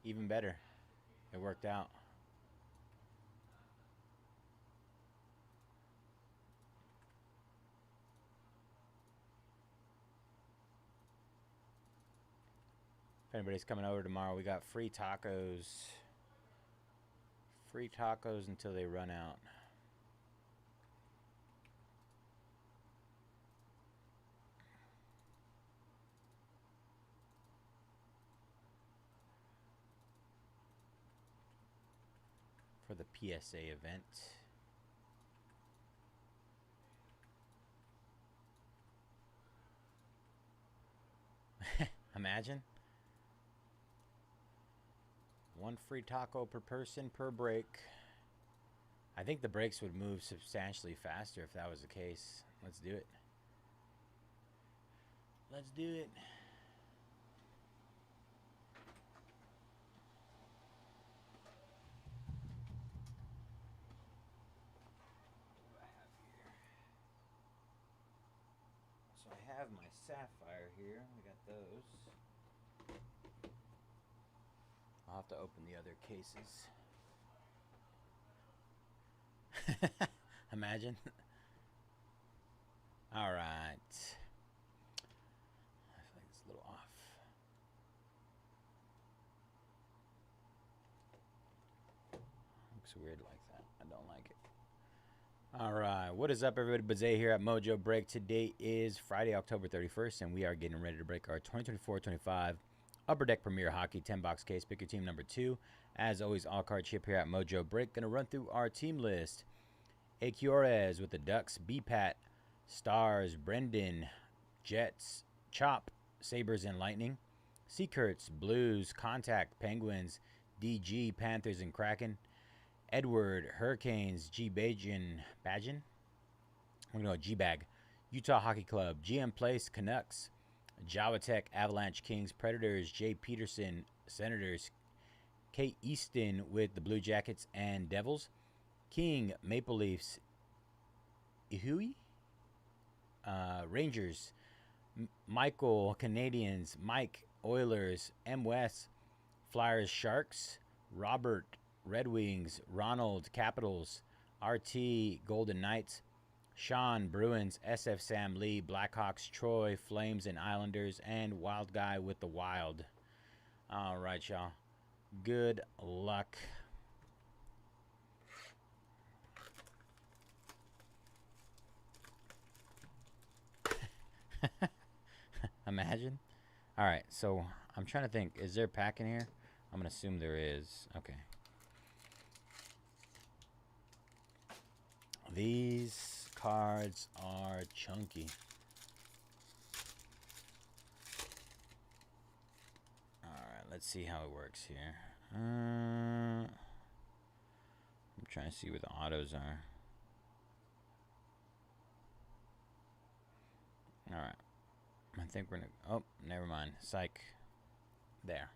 Even better. It worked out. If anybody's coming over tomorrow, we got free tacos. Free tacos until they run out. For the PSA event. Imagine. 1 free taco per person per break. I think the breaks would move substantially faster if that was the case. Let's do it. Let's do it. So I have my sapphire here. We got those. I'll have to open the other cases. Imagine. All right. I feel like it's a little off. Looks weird like that. I don't like it. All right. What is up, everybody? Bayze here at Mojobreak. Today is Friday, October 31st, and we are getting ready to break our 2024-25 Upper Deck Premier Hockey 10-box case. Pick your team number 2. As always, all card ship here at Mojobreak. Going to run through our team list. Achiores with the Ducks, B-Pat, Stars, Brendan, Jets, Chop, Sabres, and Lightning. Seakurts, Blues, Contact, Penguins, DG, Panthers, and Kraken. Edward, Hurricanes, Badgin. We're going to go G-Bag. Utah Hockey Club, GM Place, Canucks. Jawa Tech, Avalanche, Kings, Predators, Jay Peterson, Senators. Kate Easton with the Blue Jackets and Devils. King, Maple Leafs. Ihui? Rangers. Michael, Canadians. Mike, Oilers. M. West, Flyers, Sharks. Robert, Red Wings. Ronald, Capitals. RT, Golden Knights. Sean, Bruins. SF, Sam Lee. Blackhawks, Troy. Flames and Islanders. And Wild Guy with the Wild. All right, y'all. Good luck. Imagine. All right, so I'm trying to think. Is there a pack in here? I'm going to assume there is. Okay. These cards are chunky. All right, let's see how it works here. I'm trying to see where the autos are. All right. I think we're going to... Oh, never mind. Psych. There.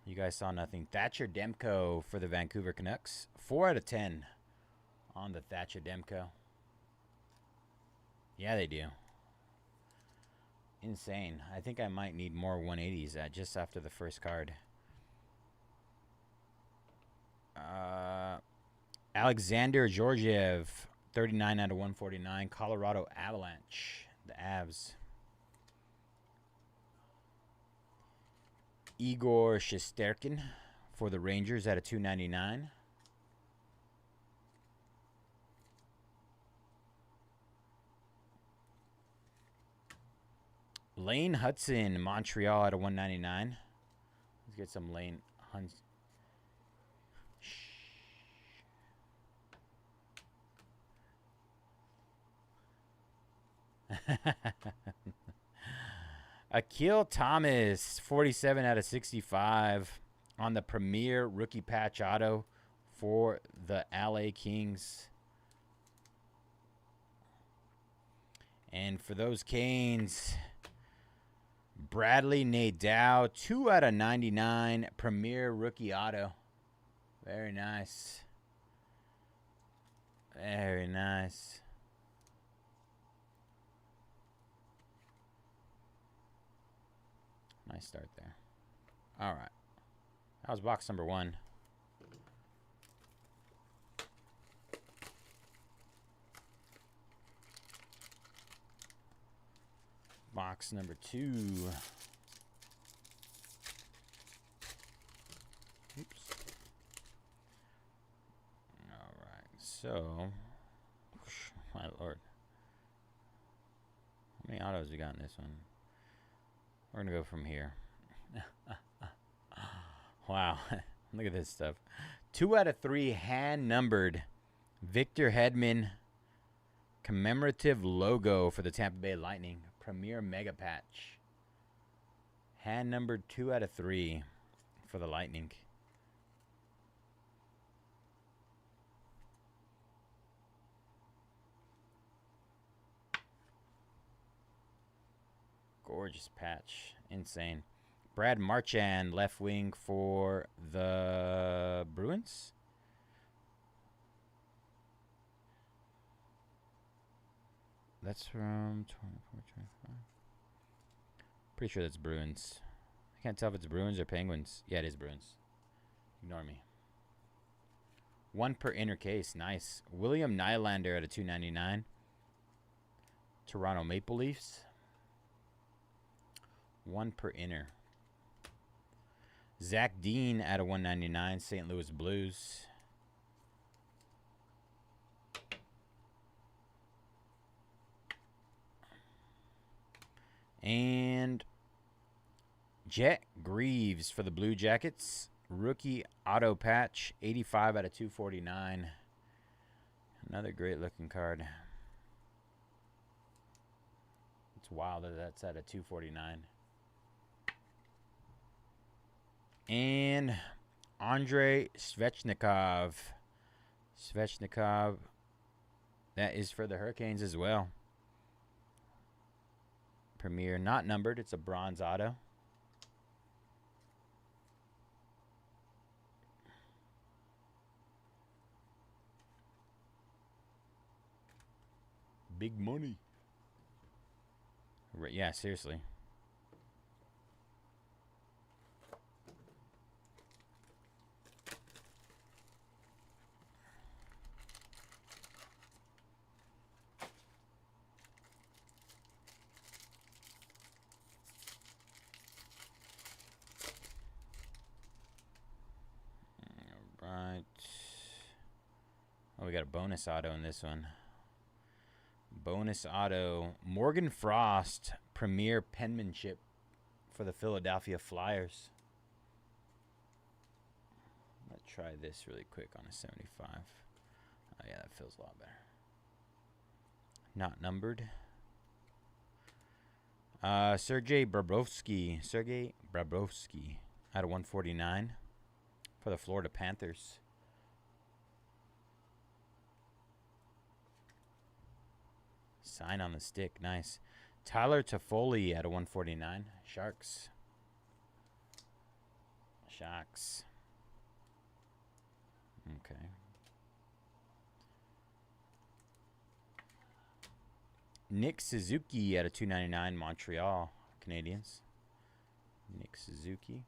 You guys saw nothing. Thatcher Demko for the Vancouver Canucks. 4 out of 10 on the Thatcher Demko. Yeah, they do. Insane. I think I might need more 180s just after the first card. Alexander Georgiev. 39 out of 149. Colorado Avalanche. The Avs. Igor Shesterkin for the Rangers at a 299. Lane Hudson, Montreal at a 199. Let's get some Lane Hudson. Akil Thomas, 47 out of 65 on the Premier Rookie Patch Auto for the LA Kings. And for those Canes, Bradley Nadeau, 2 out of 99 Premier Rookie Auto. Very nice. Very nice. Nice start there. All right. That was box number 1. Box number 2. Oops. All right. So, my lord. How many autos we got in this one? We're going to go from here. Wow. Look at this stuff. 2 out of 3 hand-numbered Victor Hedman commemorative logo for the Tampa Bay Lightning. Premier Mega Patch. Hand-numbered 2 out of 3 for the Lightning. Gorgeous patch. Insane. Brad Marchand, left wing for the Bruins. That's from 24-25. Pretty sure that's Bruins. I can't tell if it's Bruins or Penguins. Yeah, it is Bruins. Ignore me. 1 per inner case. Nice. William Nylander at a 299. Toronto Maple Leafs. 1 per inner. Zach Dean at a 199. St. Louis Blues. And Jet Greaves for the Blue Jackets. Rookie auto patch. 85 out of 249. Another great looking card. It's wild that that's at a 249. And Andrei Svechnikov. Svechnikov. That is for the Hurricanes as well. Premier, not numbered. It's a bronze auto. Big money. Right, yeah, seriously. All right. Oh, we got a bonus auto in this one. Bonus auto. Morgan Frost, premier penmanship for the Philadelphia Flyers. Let's try this really quick on a 75. Oh, yeah, that feels a lot better. Not numbered. Sergei Bobrovsky out of 149 for the Florida Panthers. Sign on the stick. Nice. Tyler Toffoli out of 149. Sharks. Okay. Nick Suzuki out of 299. Montreal Canadiens. Nick Suzuki.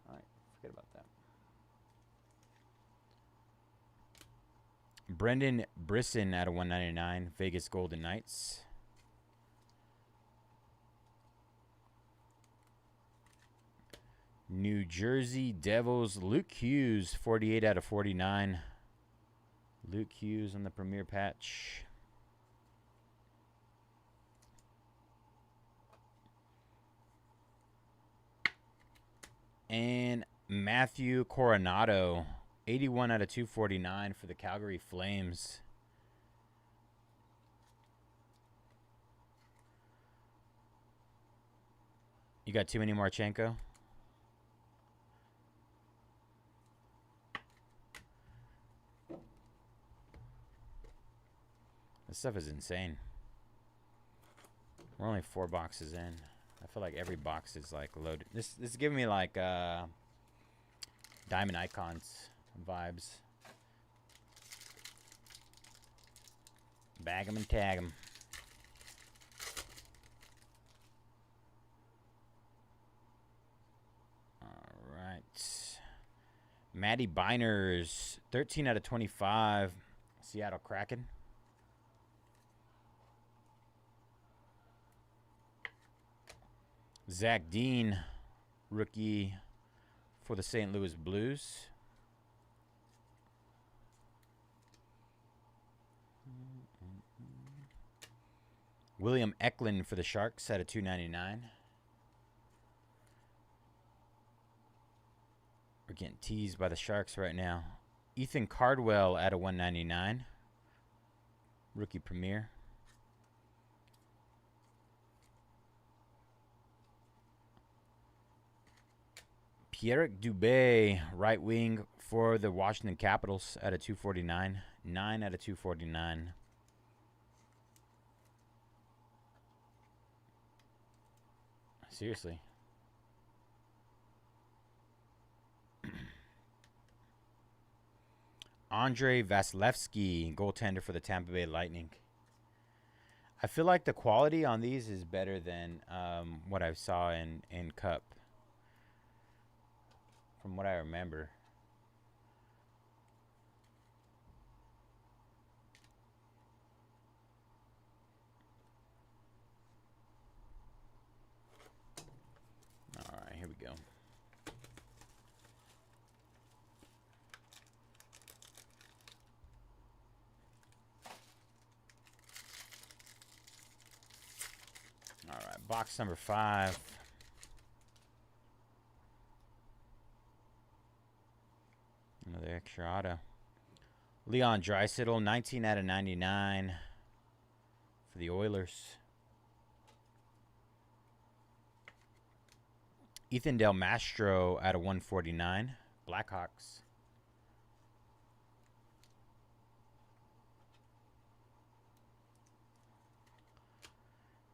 All right. Forget about that. Brendan Brisson out of 199. Vegas Golden Knights. New Jersey Devils. Luke Hughes, 48 out of 49. Luke Hughes on the premier patch. And Matthew Coronado, 81 out of 249 for the Calgary Flames. You got too many Marchenko? This stuff is insane. We're only 4 boxes in. I feel like every box is like loaded. This is giving me like Diamond Icons vibes. Bag 'em and tag 'em. All right. Matty Beiners, 13 out of 25. Seattle Kraken. Zach Dean, rookie for the St. Louis Blues. William Eklund for the Sharks at a 299. We're getting teased by the Sharks right now. Ethan Cardwell at a 199. Rookie premier. Pierrick Dubé, right wing for the Washington Capitals at a 249. 9 out of 249. Seriously. Andre Vasilevsky, goaltender for the Tampa Bay Lightning. I feel like the quality on these is better than what I saw in Cup. From what I remember. All right, here we go. All right, box number 5. Another extra auto. Leon Draisaitl, 19 out of 99 for the Oilers. Ethan Del Mastro out of 149, Blackhawks.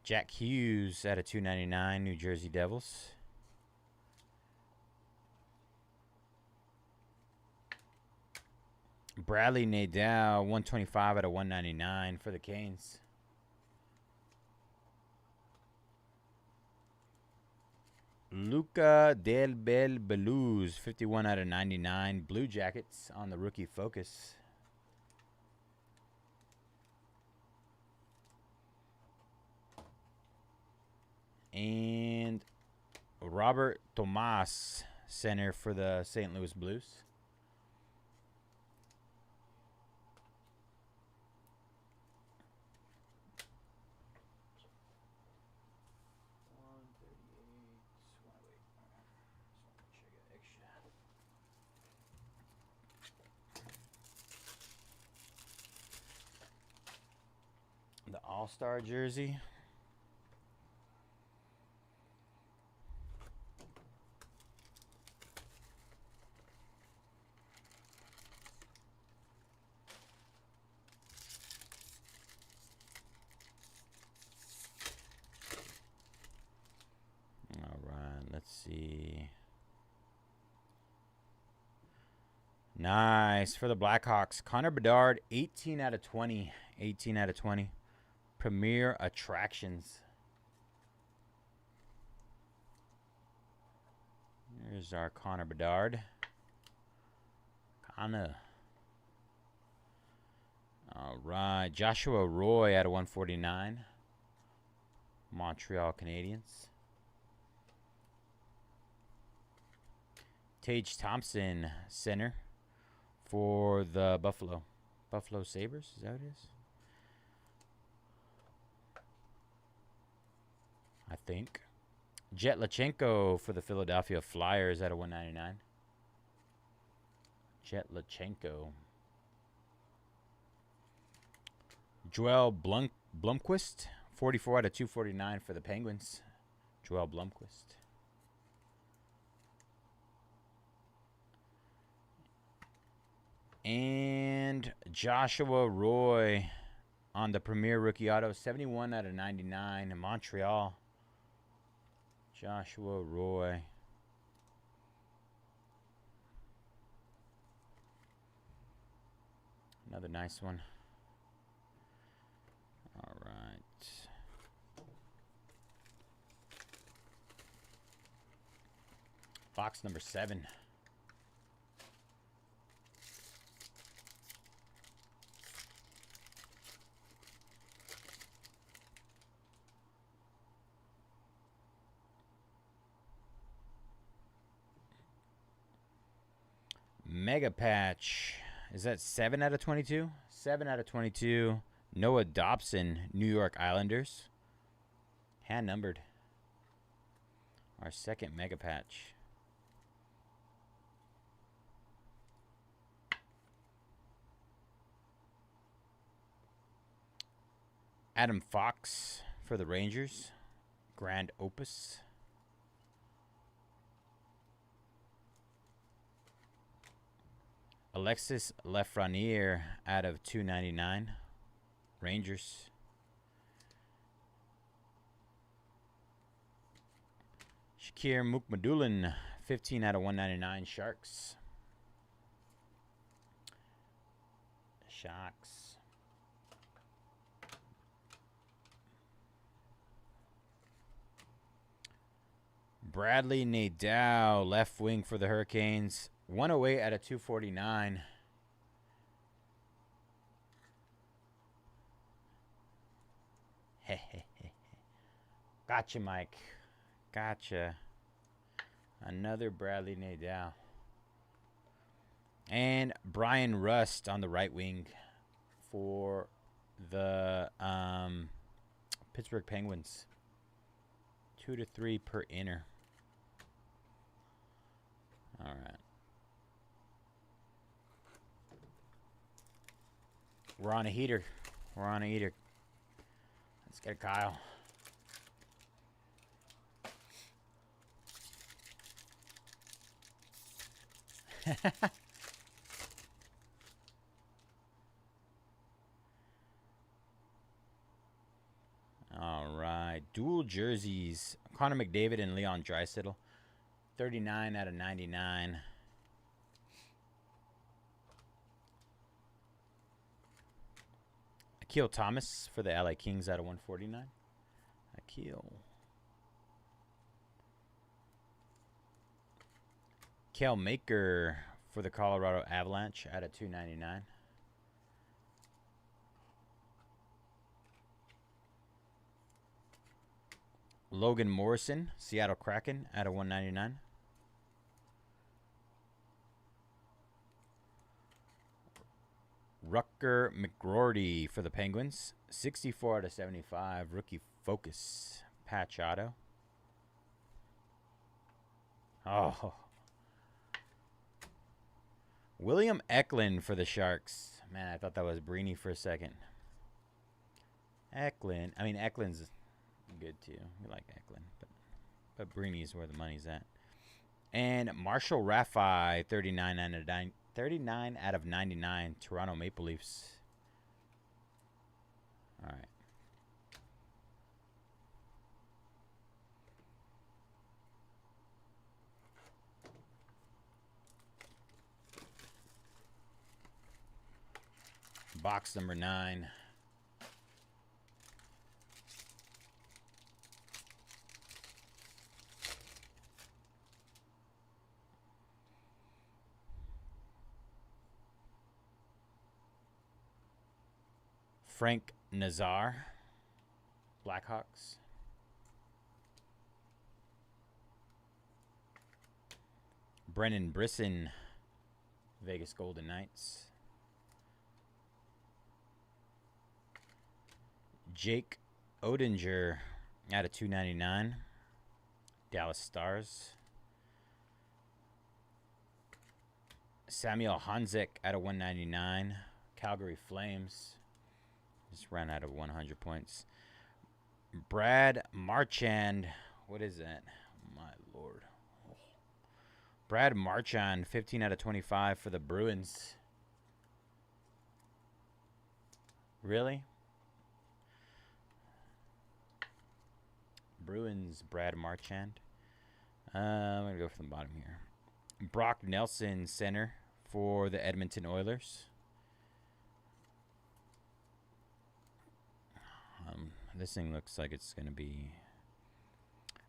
Jack Hughes out of 299, New Jersey Devils. Bradley Nadal, 125 out of 199 for the Canes. Luca Del Bel Beluz, 51 out of 99. Blue Jackets on the rookie focus. And Robert Tomas, center for the St. Louis Blues. The All-Star jersey. All right, let's see. Nice for the Blackhawks. Connor Bedard, 18 out of 20. 18 out of 20. Premier Attractions. Here's our Connor Bedard. Connor. All right. Joshua Roy out of 149. Montreal Canadiens. Tage Thompson, center for the Buffalo Sabres. Is that what it is? I think. Jet Lachenko for the Philadelphia Flyers out of 199. Jet Lachenko. Joel Blomqvist, 44 out of 249 for the Penguins. Joel Blomqvist. And Joshua Roy on the Premier Rookie Auto, 71 out of 99 in Montreal. Joshua Roy. Another nice one. All right. Box number 7. Mega Patch. Is that 7 out of 22? 7 out of 22. Noah Dobson, New York Islanders. Hand numbered. Our second Mega Patch. Adam Fox for the Rangers. Grand Opus. Alexis Lafreniere out of 299. Rangers. Shakir Mukmadulin, 15 out of 199. Sharks. Sharks. Bradley Nadal, left wing for the Hurricanes. 108 out of 249. Gotcha, Mike. Gotcha. Another Bradley Nadal. And Brian Rust on the right wing for the Pittsburgh Penguins. 2 to 3 per inner. All right. We're on a heater. We're on a heater. Let's get Kyle. All right. Dual jerseys. Connor McDavid and Leon Draisaitl. 39 out of 99. Akil Thomas for the LA Kings out of 149. Akil. Kel Maker for the Colorado Avalanche out of 299. Logan Morrison, Seattle Kraken out of 199. Rutger McGroarty for the Penguins, 64 out of 75. Rookie focus, patch auto. Oh. William Eklund for the Sharks. Man, I thought that was Breeny for a second. Eklund. I mean, Eklund's good too. We like Eklund. But Breeny's where the money's at. And Marshall Raffi, 39 out of 99. Toronto Maple Leafs. All right. Box number 9. Frank Nazar, Blackhawks. Brennan Brisson, Vegas Golden Knights. Jake Odinger out of 299, Dallas Stars. Samuel Hanzek out of 199, Calgary Flames. Just ran out of 100 points. Brad Marchand, what is that? My lord. Oh. Brad Marchand, 15 out of 25 for the Bruins. Really? Bruins, Brad Marchand. I'm going to go from the bottom here. Brock Nelson, center for the Edmonton Oilers. This thing looks like it's going to be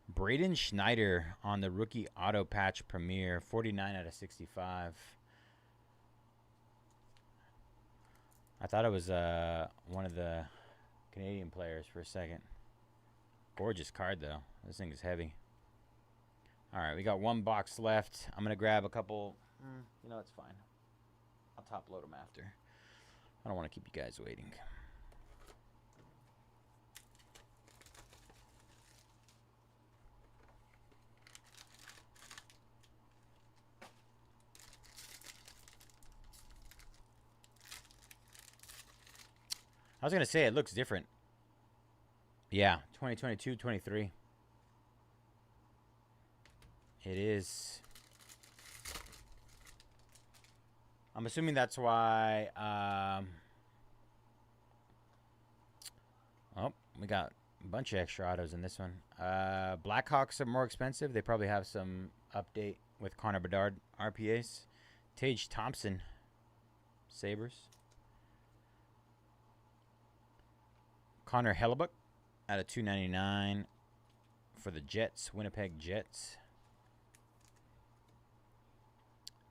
Braden Schneider on the rookie auto patch premiere, 49 out of 65. I thought it was one of the Canadian players for a second. Gorgeous card, though. This thing is heavy. All right, we got one box left. I'm going to grab a couple. You know, it's fine. I'll top load them after. I don't want to keep you guys waiting. I was going to say it looks different. Yeah, 2022-23. It is. I'm assuming that's why. Oh, we got a bunch of extra autos in this one. Blackhawks are more expensive. They probably have some update with Connor Bedard RPAs. Tage Thompson, Sabres. Connor Hellebuck out of 299 for the Jets, Winnipeg Jets.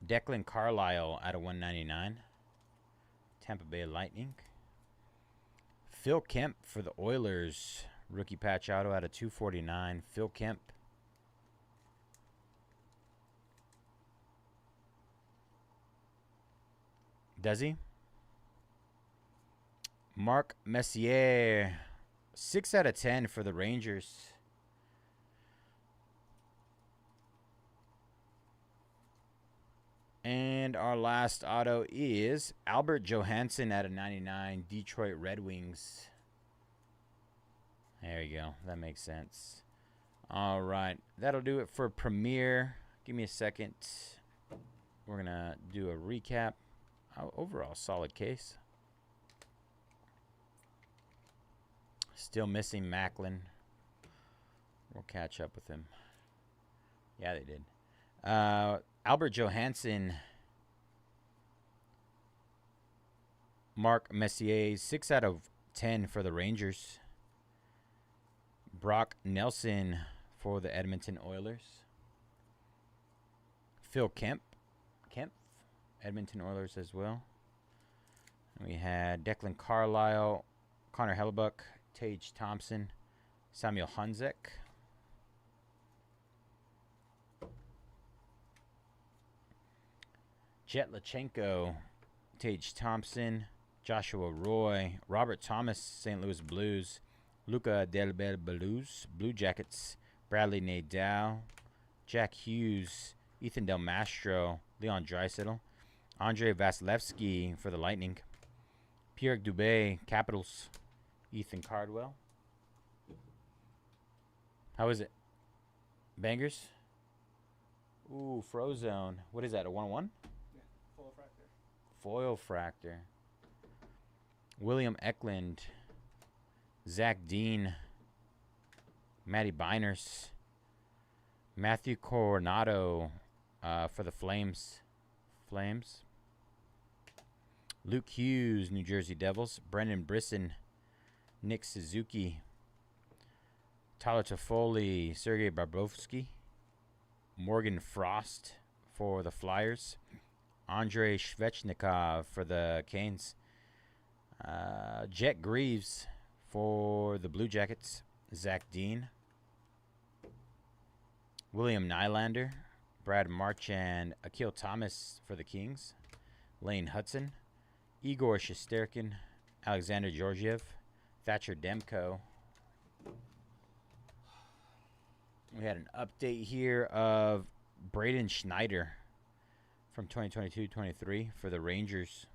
Declan Carlisle out of 199, Tampa Bay Lightning. Phil Kemp for the Oilers, rookie patch auto out of 249. Phil Kemp. Does he? Mark Messier, 6 out of 10 for the Rangers. And our last auto is Albert Johansson out of 99, Detroit Red Wings. There you go. That makes sense. All right. That'll do it for Premiere. Give me a second. We're going to do a recap. Overall, solid case. Still missing Macklin. We'll catch up with him. Yeah, they did. Albert Johansson. Mark Messier, 6 out of 10 for the Rangers. Brock Nelson for the Edmonton Oilers. Phil Kemp, Edmonton Oilers as well. And we had Declan Carlisle, Connor Hellebuck, Tage Thompson, Samuel Hunzek. Jet Lachenko, Tage Thompson, Joshua Roy, Robert Thomas, St. Louis Blues, Luca Delbel Blues, Blue Jackets, Bradley Nadeau, Jack Hughes, Ethan Del Mastro, Leon Draisaitl, Andre Vasilevsky for the Lightning, Pierre Dubé, Capitals, Ethan Cardwell. How is it? Bangers? Ooh, Frozone. What is that, a 1-1? Yeah, full fractor. Foil Fractor. William Eklund, Zach Dean, Matty Beiners, Matthew Coronado for the Flames. Luke Hughes, New Jersey Devils. Brendan Brisson, Nick Suzuki, Tyler Toffoli, Sergei Barbovsky, Morgan Frost for the Flyers, Andrei Svechnikov for the Canes, Jet Greaves for the Blue Jackets, Zach Dean, William Nylander, Brad Marchand, Akil Thomas for the Kings, Lane Hudson, Igor Shesterkin, Alexander Georgiev, Thatcher Demko. We had an update here of Braden Schneider from 2022-23 for the Rangers.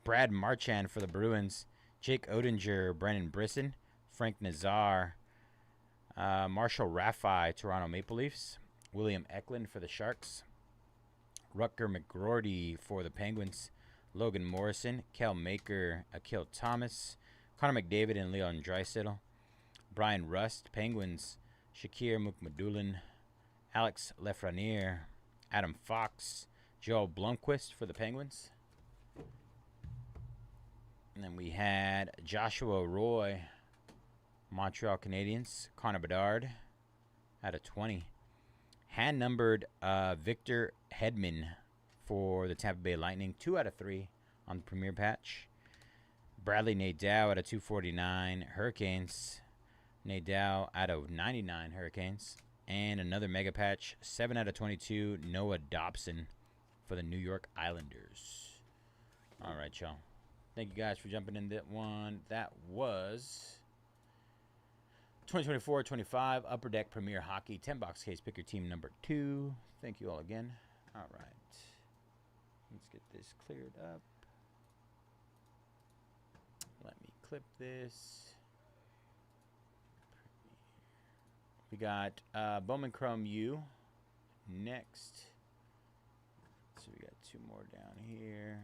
Brad Marchand for the Bruins, Jake Odinger, Brennan Brisson, Frank Nazar, Marshall Raffi, Toronto Maple Leafs, William Eklund for the Sharks, Rutger McGroarty for the Penguins, Logan Morrison, Kel Maker, Akil Thomas, Connor McDavid and Leon Draisaitl, Brian Rust, Penguins, Shakir Mukmadulin, Alex Lafreniere, Adam Fox, Joel Blomqvist for the Penguins. And then we had Joshua Roy, Montreal Canadiens, Connor Bedard out of 20. Hand-numbered Victor Hedman for the Tampa Bay Lightning, 2 out of 3 on the Premier Patch. Bradley Nadeau out of 249 Hurricanes. Nadeau out of 99 Hurricanes. And another mega patch, 7 out of 22, Noah Dobson for the New York Islanders. All right, y'all. Thank you guys for jumping in that one. That was 2024-25 Upper Deck Premier Hockey 10-box case. Pick your team number 2. Thank you all again. All right. Let's get this cleared up. Let me clip this. We got Bowman Chrome U next. So we got 2 more down here.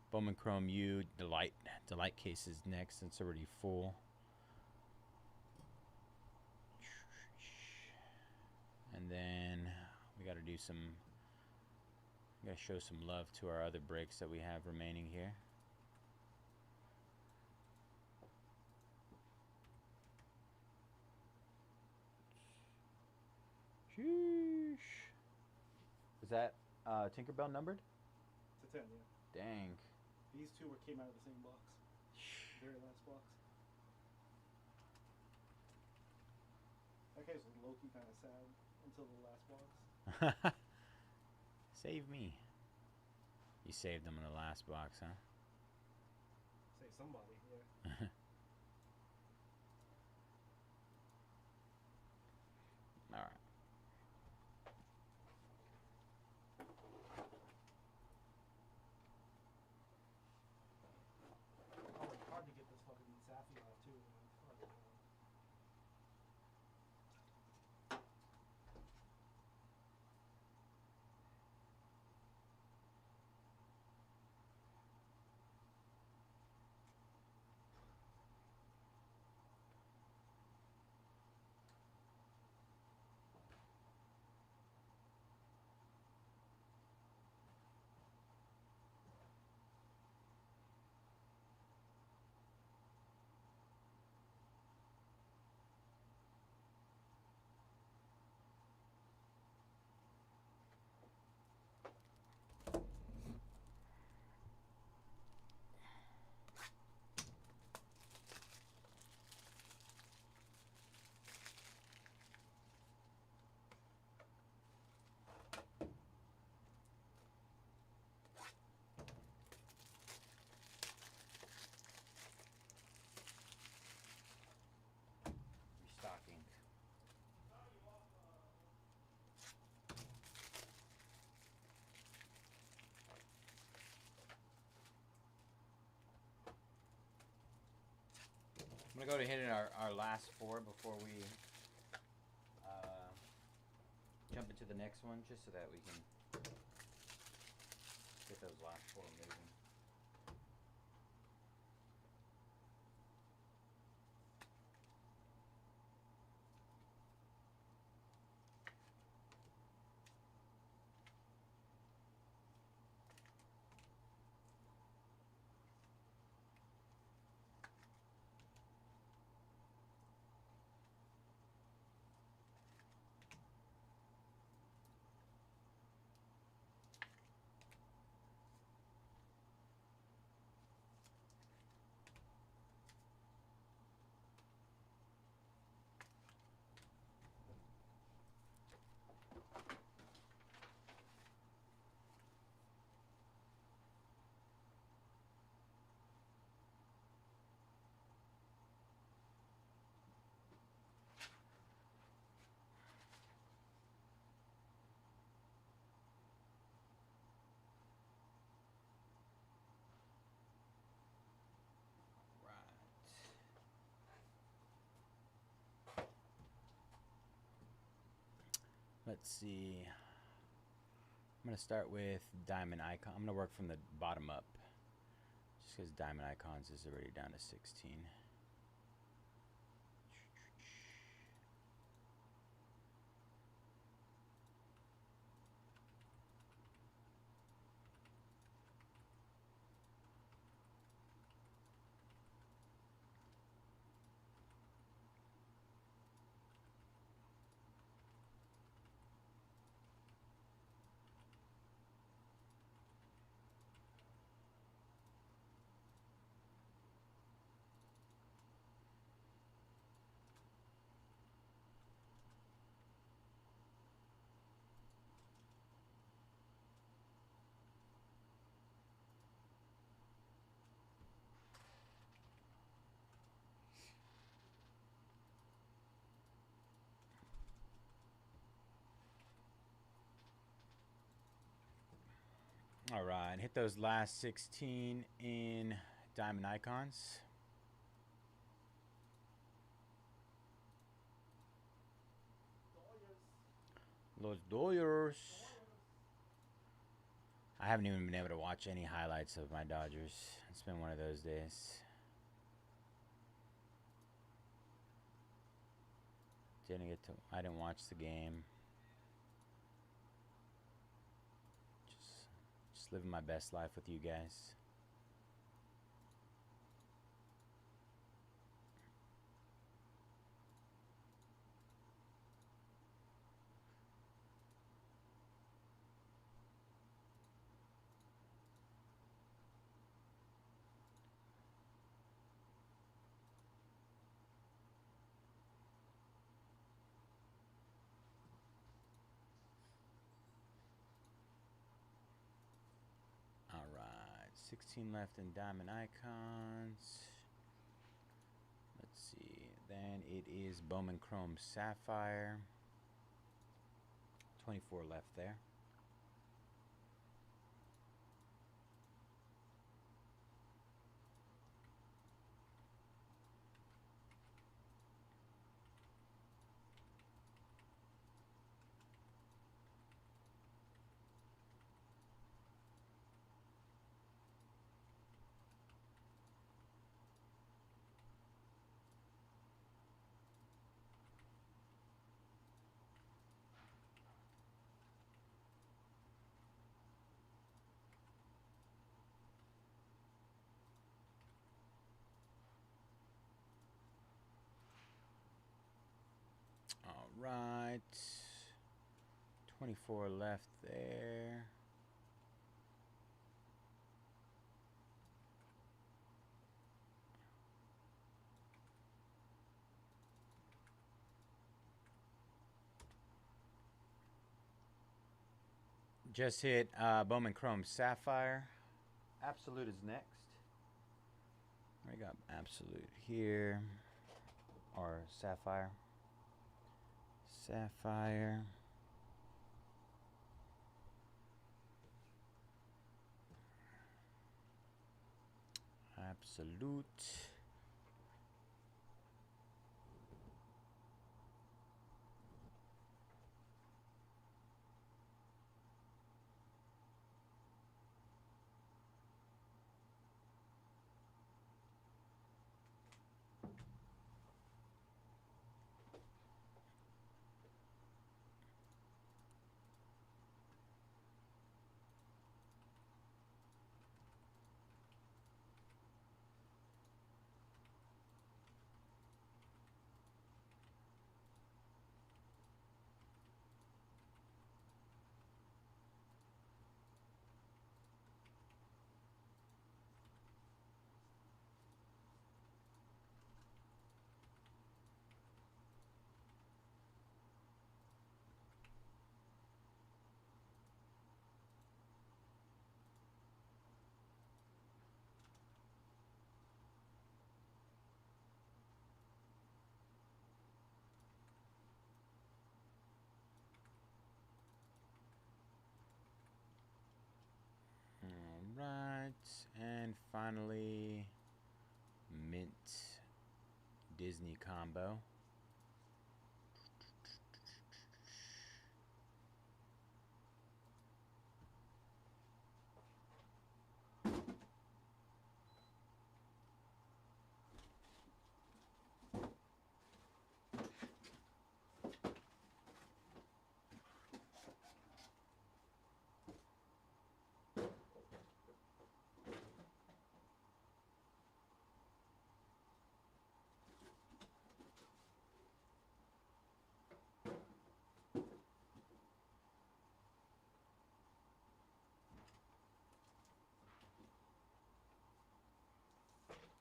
Bowman Chrome U Delight case is next. It's already full. And then we got to do some. We got to show some love to our other breaks that we have remaining here. Sheesh. Is that Tinkerbell numbered? It's a 10, yeah. Dang. These two came out of the same box. Very last box. That case was low-key kind of sad until the last box. Save me. You saved them in the last box, huh? Say somebody, yeah. All right. Oh, it's hard to get this fucking Safi off too. Fucking hell. I'm gonna go to hit our last 4 before we jump into the next one, just so that we can get those last 4 moving. Let's see. I'm gonna start with diamond icon. I'm gonna work from the bottom up, just because diamond icons is already down to 16. All right, hit those last 16 in diamond icons. Los Dodgers. I haven't even been able to watch any highlights of my Dodgers. It's been one of those days. I didn't watch the game. Just living my best life with you guys. All right, 16 left in diamond icons. Let's see. Then it is Bowman Chrome Sapphire. 24 left there. All right. 24 left there. Just hit Bowman Chrome Sapphire. Absolute is next. We got Absolute here. Or Sapphire. Sapphire. Absolute. and finally, mint Disney combo.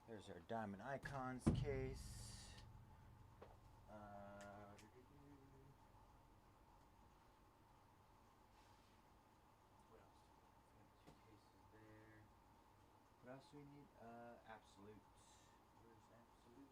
There's our Diamond Icons case. What else do we need? Absolute. Where's Absolute?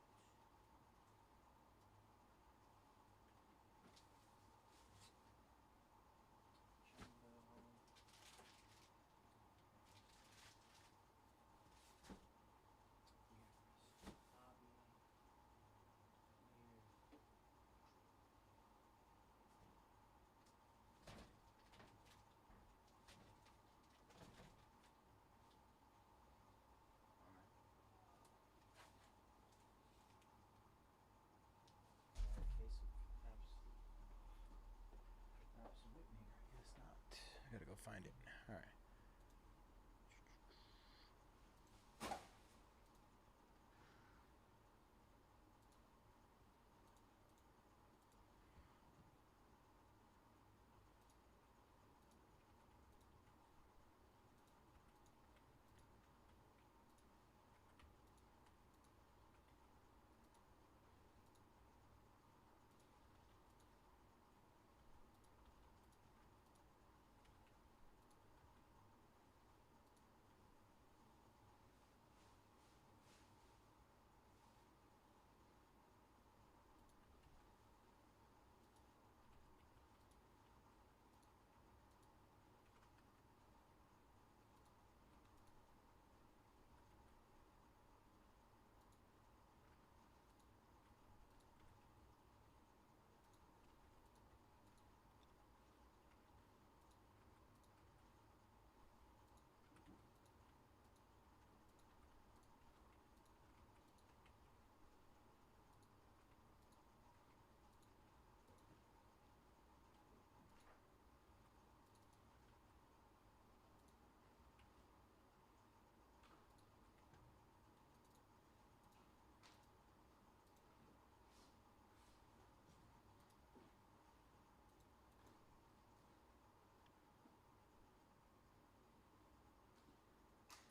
I gotta go find it. All right.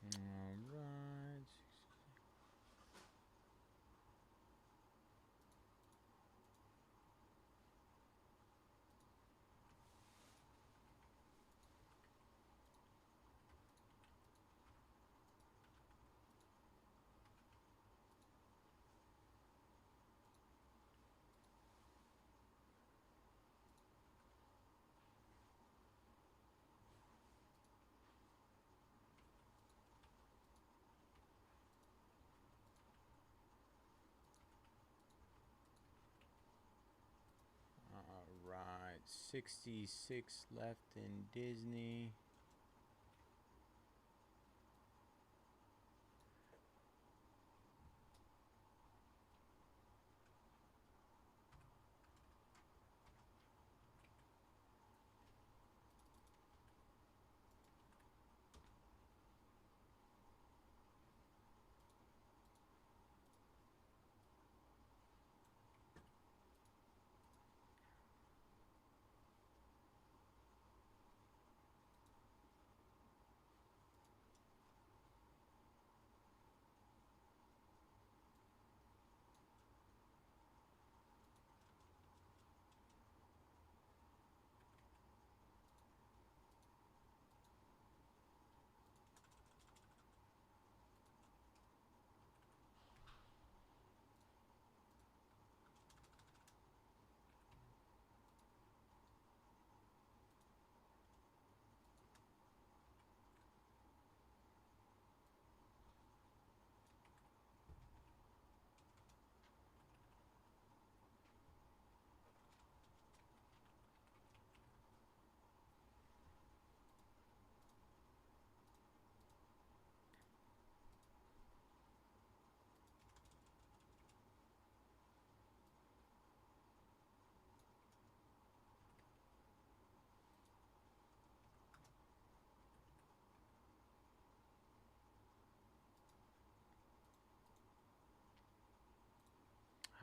All right. All right. 66 left in Disney.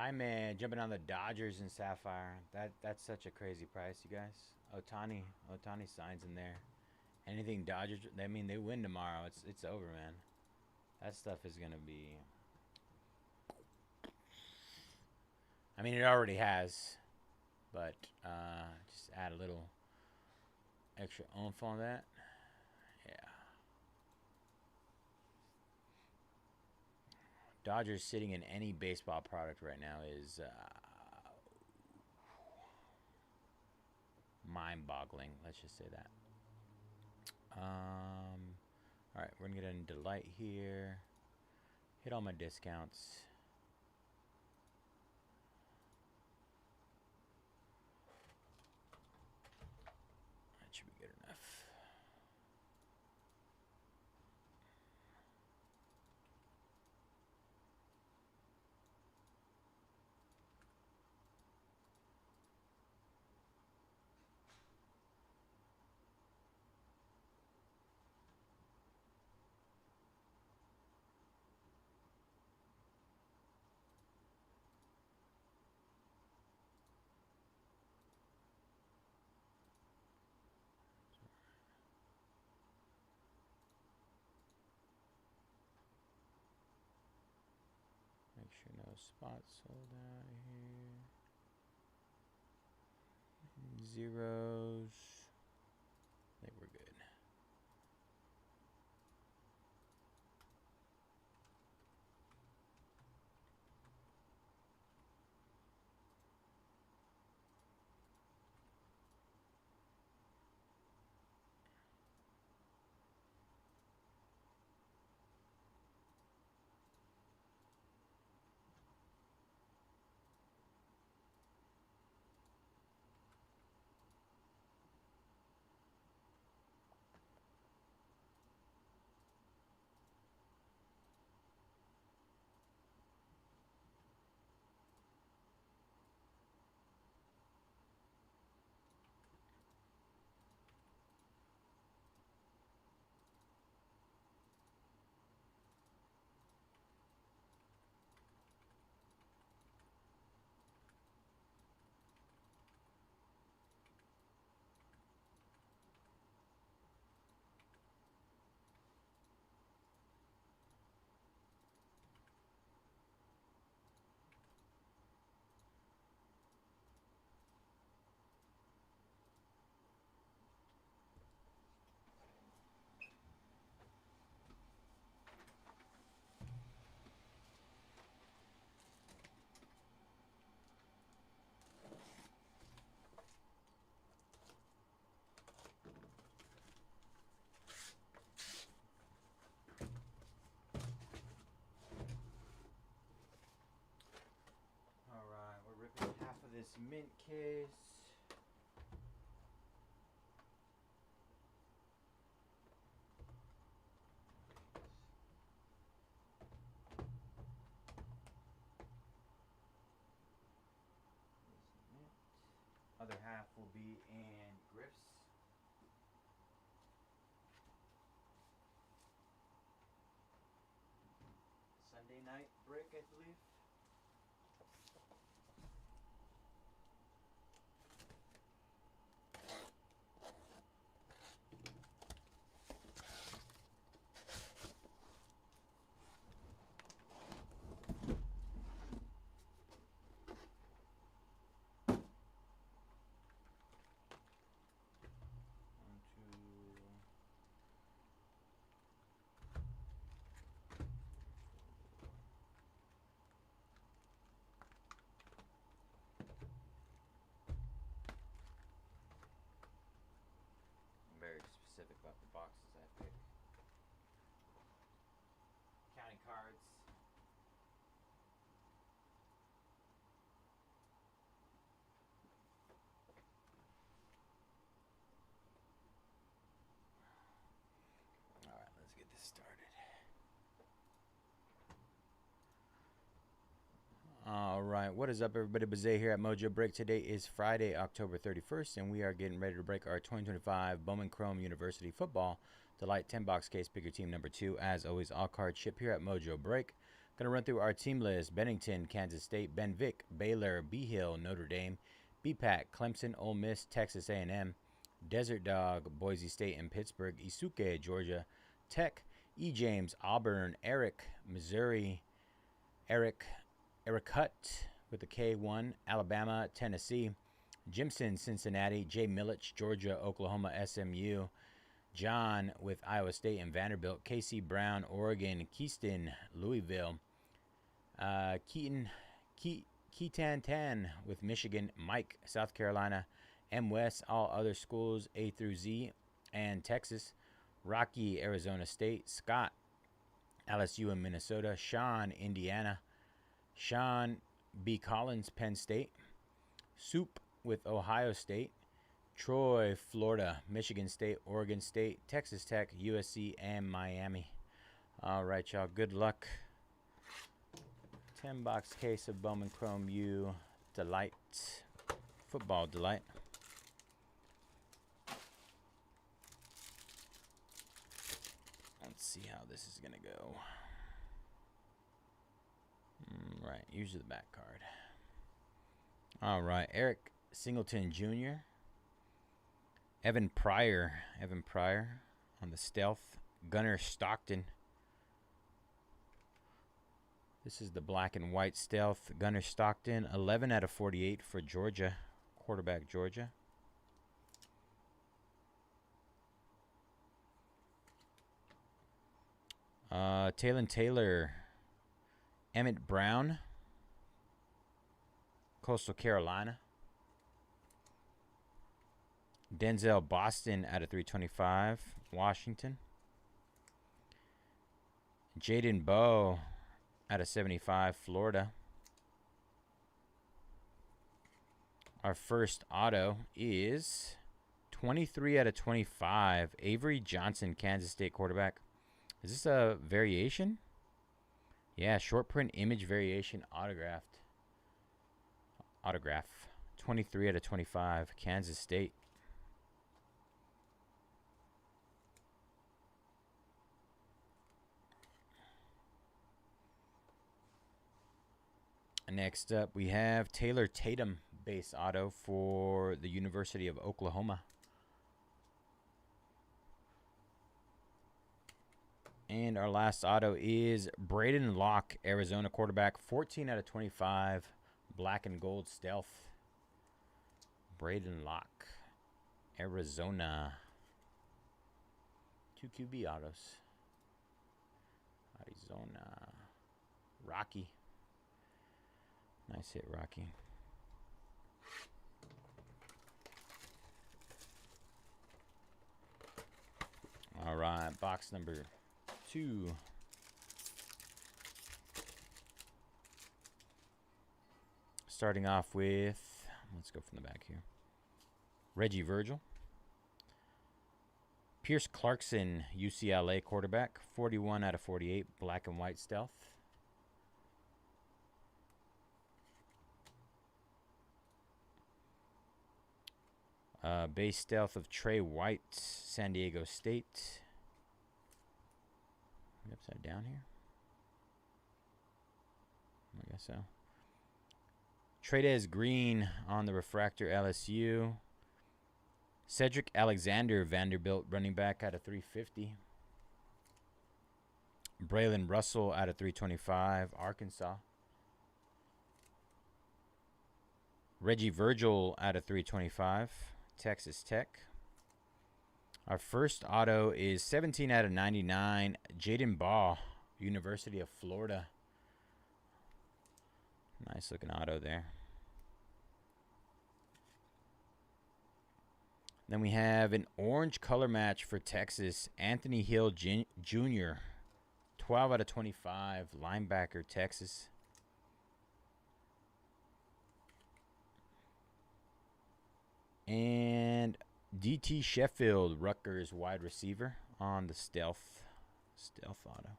Hi man, jumping on the Dodgers and Sapphire. That's such a crazy price, you guys. Otani signs in there. Anything Dodgers, I mean they win tomorrow. It's over, man. That stuff is gonna be. I mean it already has, but just add a little extra oomph on that. Yeah. Dodgers sitting in any baseball product right now is mind-boggling. Let's just say that. All right, we're gonna get into light here. Hit all my discounts. That should be good enough. Make sure no spots sold out here. Zeros. I think we're good. Alright, we're ripping half of this mint case. Other half will be in Griff's. Sunday night break, I believe. Very specific about the boxes I pick. Counting cards. Alright, let's get this started. Alright, what is up everybody? Bayze here at Mojobreak. Today is Friday, October 31st, and we are getting ready to break our 2025 Bowman Chrome University Football Delight 10 box case. Pick your team number 2. As always, all cards ship here at Mojobreak. Going to run through our team list. Bennington, Kansas State. Ben Vick, Baylor. B. Hill, Notre Dame. BPAC, Clemson, Ole Miss, Texas A&M. Desert Dog, Boise State and Pittsburgh. Isuke, Georgia Tech. E. James, Auburn. Eric, Missouri. Eric Hutt with the K1, Alabama, Tennessee. Jimson, Cincinnati. Jay Milich, Georgia, Oklahoma, SMU. John with Iowa State and Vanderbilt. KC Brown, Oregon. Keyston, Louisville. Keaton Tan with Michigan. Mike, South Carolina. M. West, all other schools A through Z, and Texas. Rocky, Arizona State. Scott, LSU and Minnesota. Sean, Indiana. Sean B. Collins, Penn State. Soup with Ohio State. Troy, Florida. Michigan State, Oregon State, Texas Tech, USC, and Miami. All right, y'all. Good luck. 10-box case of Bowman Chrome U Delight. Football Delight. Let's see how this is going to go. Right, usually the back card. All right, Eric Singleton Jr. Evan Pryor on the stealth. Gunnar Stockton. This is the black and white stealth. Gunnar Stockton, 11 out of 48 for Georgia, quarterback Georgia. Talon Taylor, Emmett Brown, Coastal Carolina. Denzel Boston out of 325, Washington. Jaden Bowe out of 75, Florida. Our first auto is 23 out of 25, Avery Johnson, Kansas State quarterback. Is this a variation? Yeah, short print image variation autograph. 23 out of 25, Kansas State. Next up, we have Taylor Tatum base auto for the University of Oklahoma. And our last auto is Braden Locke, Arizona quarterback, 14 out of 25, black and gold stealth. Braden Locke, Arizona. 2 QB autos. Arizona. Rocky. Nice hit, Rocky. All right, box number 2. Starting off with, let's go from the back here. Reggie Virgil. Pierce Clarkson, UCLA quarterback, 41 out of 48, black and white stealth. Base stealth of Trey White, San Diego State. Upside down here? I guess so. Tradez Green on the refractor, LSU. Cedric Alexander, Vanderbilt running back out of 350. Braylon Russell out of 325, Arkansas. Reggie Virgil out of 325, Texas Tech. Our first auto is 17 out of 99, Jaden Baugh, University of Florida. Nice looking auto there. Then we have an orange color match for Texas, Anthony Hill Jr., 12 out of 25, linebacker, Texas. And DT Sheffield, Rutgers wide receiver on the stealth auto.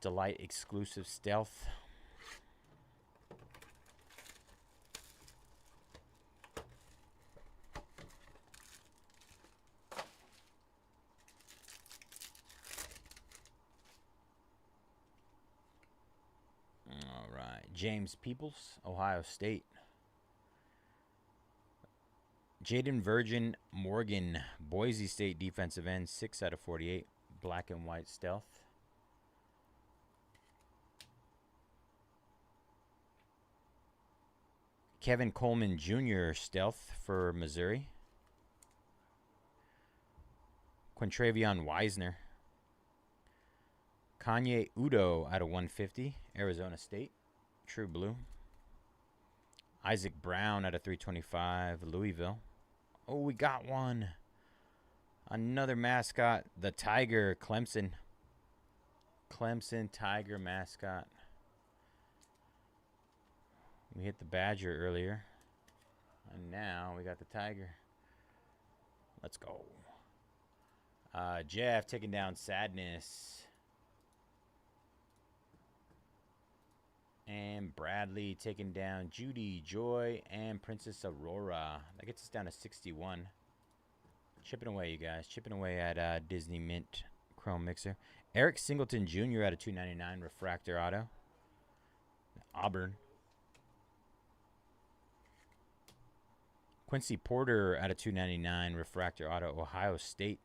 Delight exclusive stealth. James Peoples, Ohio State. Jaden Virgin Morgan, Boise State defensive end, 6 out of 48. Black and white stealth. Kevin Coleman Jr. stealth for Missouri. Quintravion Wisner. Kanye Udo out of 150, Arizona State, true blue. Isaac Brown out of 325, Louisville. Oh, we got one. Another mascot, the Tiger, Clemson. Clemson Tiger mascot. We hit the Badger earlier. And now we got the Tiger. Let's go. Jeff taking down Sadness. And Bradley taking down Judy, Joy, and Princess Aurora. That gets us down to 61. Chipping away, you guys. Chipping away at Disney Mint Chrome Mixer. Eric Singleton Jr. out of 299 Refractor Auto. Auburn. Quincy Porter out of 299 Refractor Auto, Ohio State.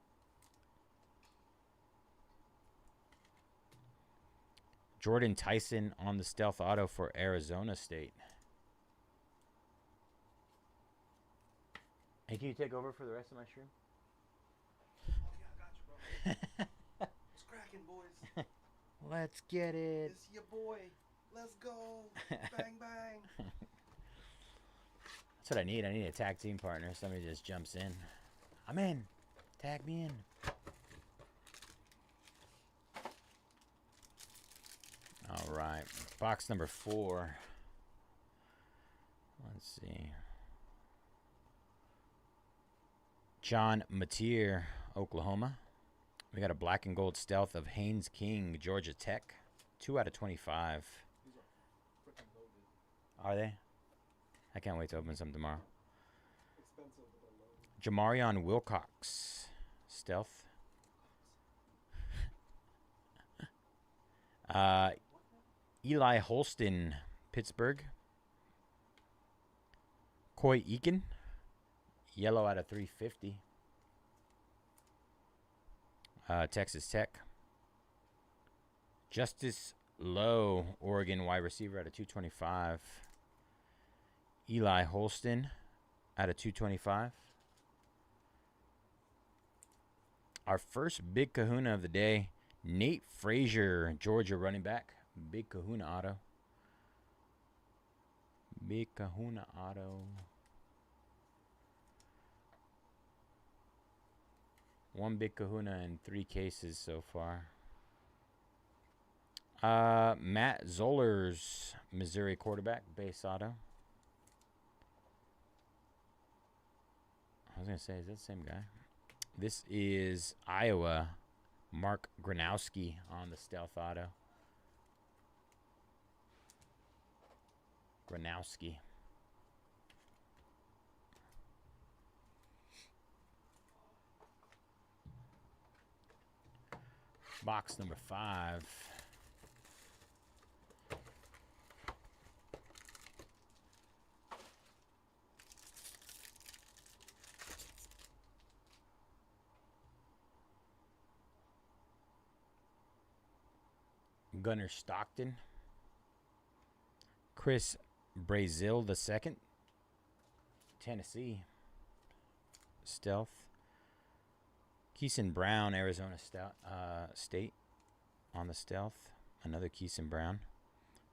Jordan Tyson on the Stealth Auto for Arizona State. Hey, can you take over for the rest of my stream? Oh, yeah, I got you, bro. It's cracking, boys. Let's get it. It's your boy. Let's go. Bang, bang. That's what I need. I need a tag team partner. Somebody just jumps in. I'm in. Tag me in. All right. Box number 4. Let's see. John Mateer, Oklahoma. We got a black and gold stealth of Haynes King, Georgia Tech. 2 out of 25. These are freaking loaded. Are they? I can't wait to open some tomorrow. Expensive, but they're loaded. Jamarion Wilcox, stealth. Eli Holston, Pittsburgh. Coy Eakin, yellow out of 350. Texas Tech. Justice Lowe, Oregon wide receiver out of 225. Eli Holston out of 225. Our first big kahuna of the day, Nate Frazier, Georgia running back. Big kahuna auto. Big kahuna auto. One big kahuna in 3 cases so far. Matt Zollers, Missouri quarterback, base auto. I was going to say, is that the same guy? This is Iowa, Mark Gronowski on the stealth auto. Gronowski. Box number 5. Gunnar Stockton. Chris Brazil II. Tennessee. Stealth. Keeson Brown, Arizona State on the stealth. Another Keeson Brown.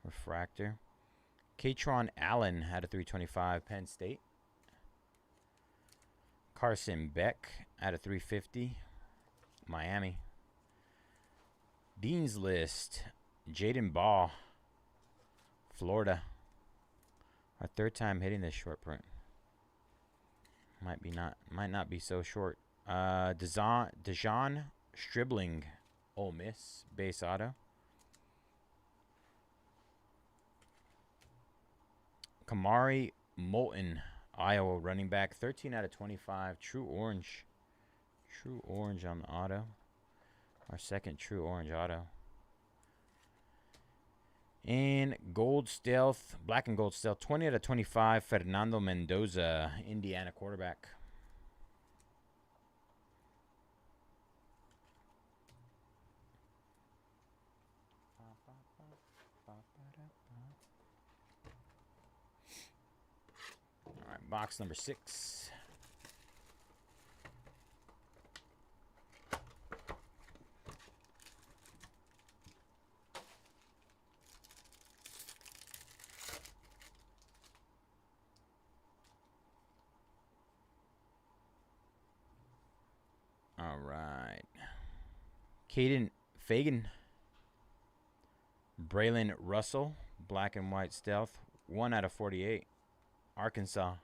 Refractor. Katron Allen out of 325, Penn State. Carson Beck out of 350, Miami. Dean's List, Jaden Ball, Florida. Our 3rd time hitting this short print. Might not be so short. Dejon Stribling, Ole Miss, base auto. Kamari Moulton, Iowa running back, 13 out of 25, true orange. True orange on the auto. Our second true orange auto. And gold stealth, black and gold stealth, 20 out of 25, Fernando Mendoza, Indiana quarterback. All right, box number 6. All right. Caden Fagan. Braylon Russell, black and white stealth, 1 out of 48. Arkansas.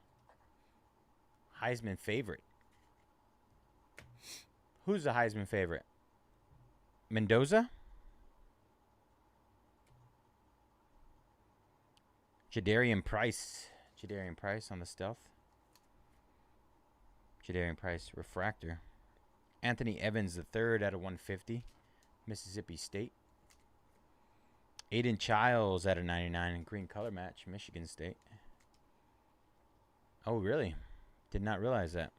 Heisman favorite. Who's the Heisman favorite? Mendoza? Jadarian Price. Jadarian Price on the stealth. Jadarian Price refractor. Anthony Evans III out of 150. Mississippi State. Aiden Childs out of 99. Green color match. Michigan State. Oh, really? Did not realize that.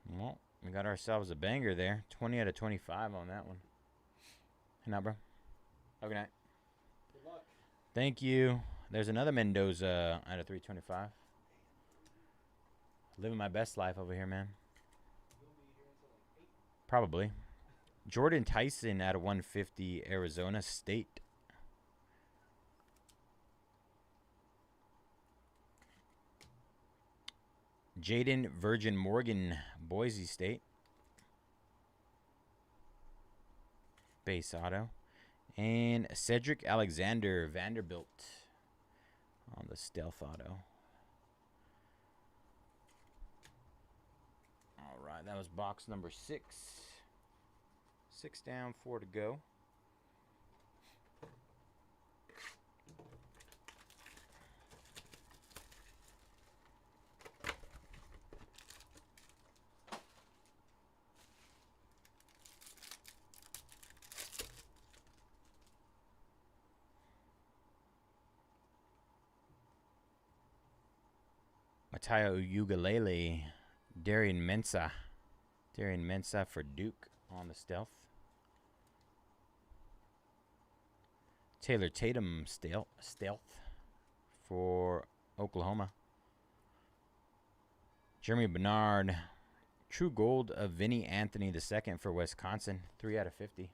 Well, we got ourselves a banger there. 20 out of 25 on that one. Hey, now, bro. Have a good night. Good luck. Thank you. There's another Mendoza out of 325. Living my best life over here, man. You'll be here until like 8. Probably. Jordan Tyson out of 150, Arizona State. Jaden Virgin Morgan, Boise State. Base auto. And Cedric Alexander, Vanderbilt on the stealth auto. All right, that was box number 6. 6 down, 4 to go. Matayo Ugalele, Darian Mensah. Darian Mensah for Duke on the stealth. Taylor Tatum stealth for Oklahoma. Jeremy Bernard. True gold of Vinny Anthony II for Wisconsin. 3 out of 50.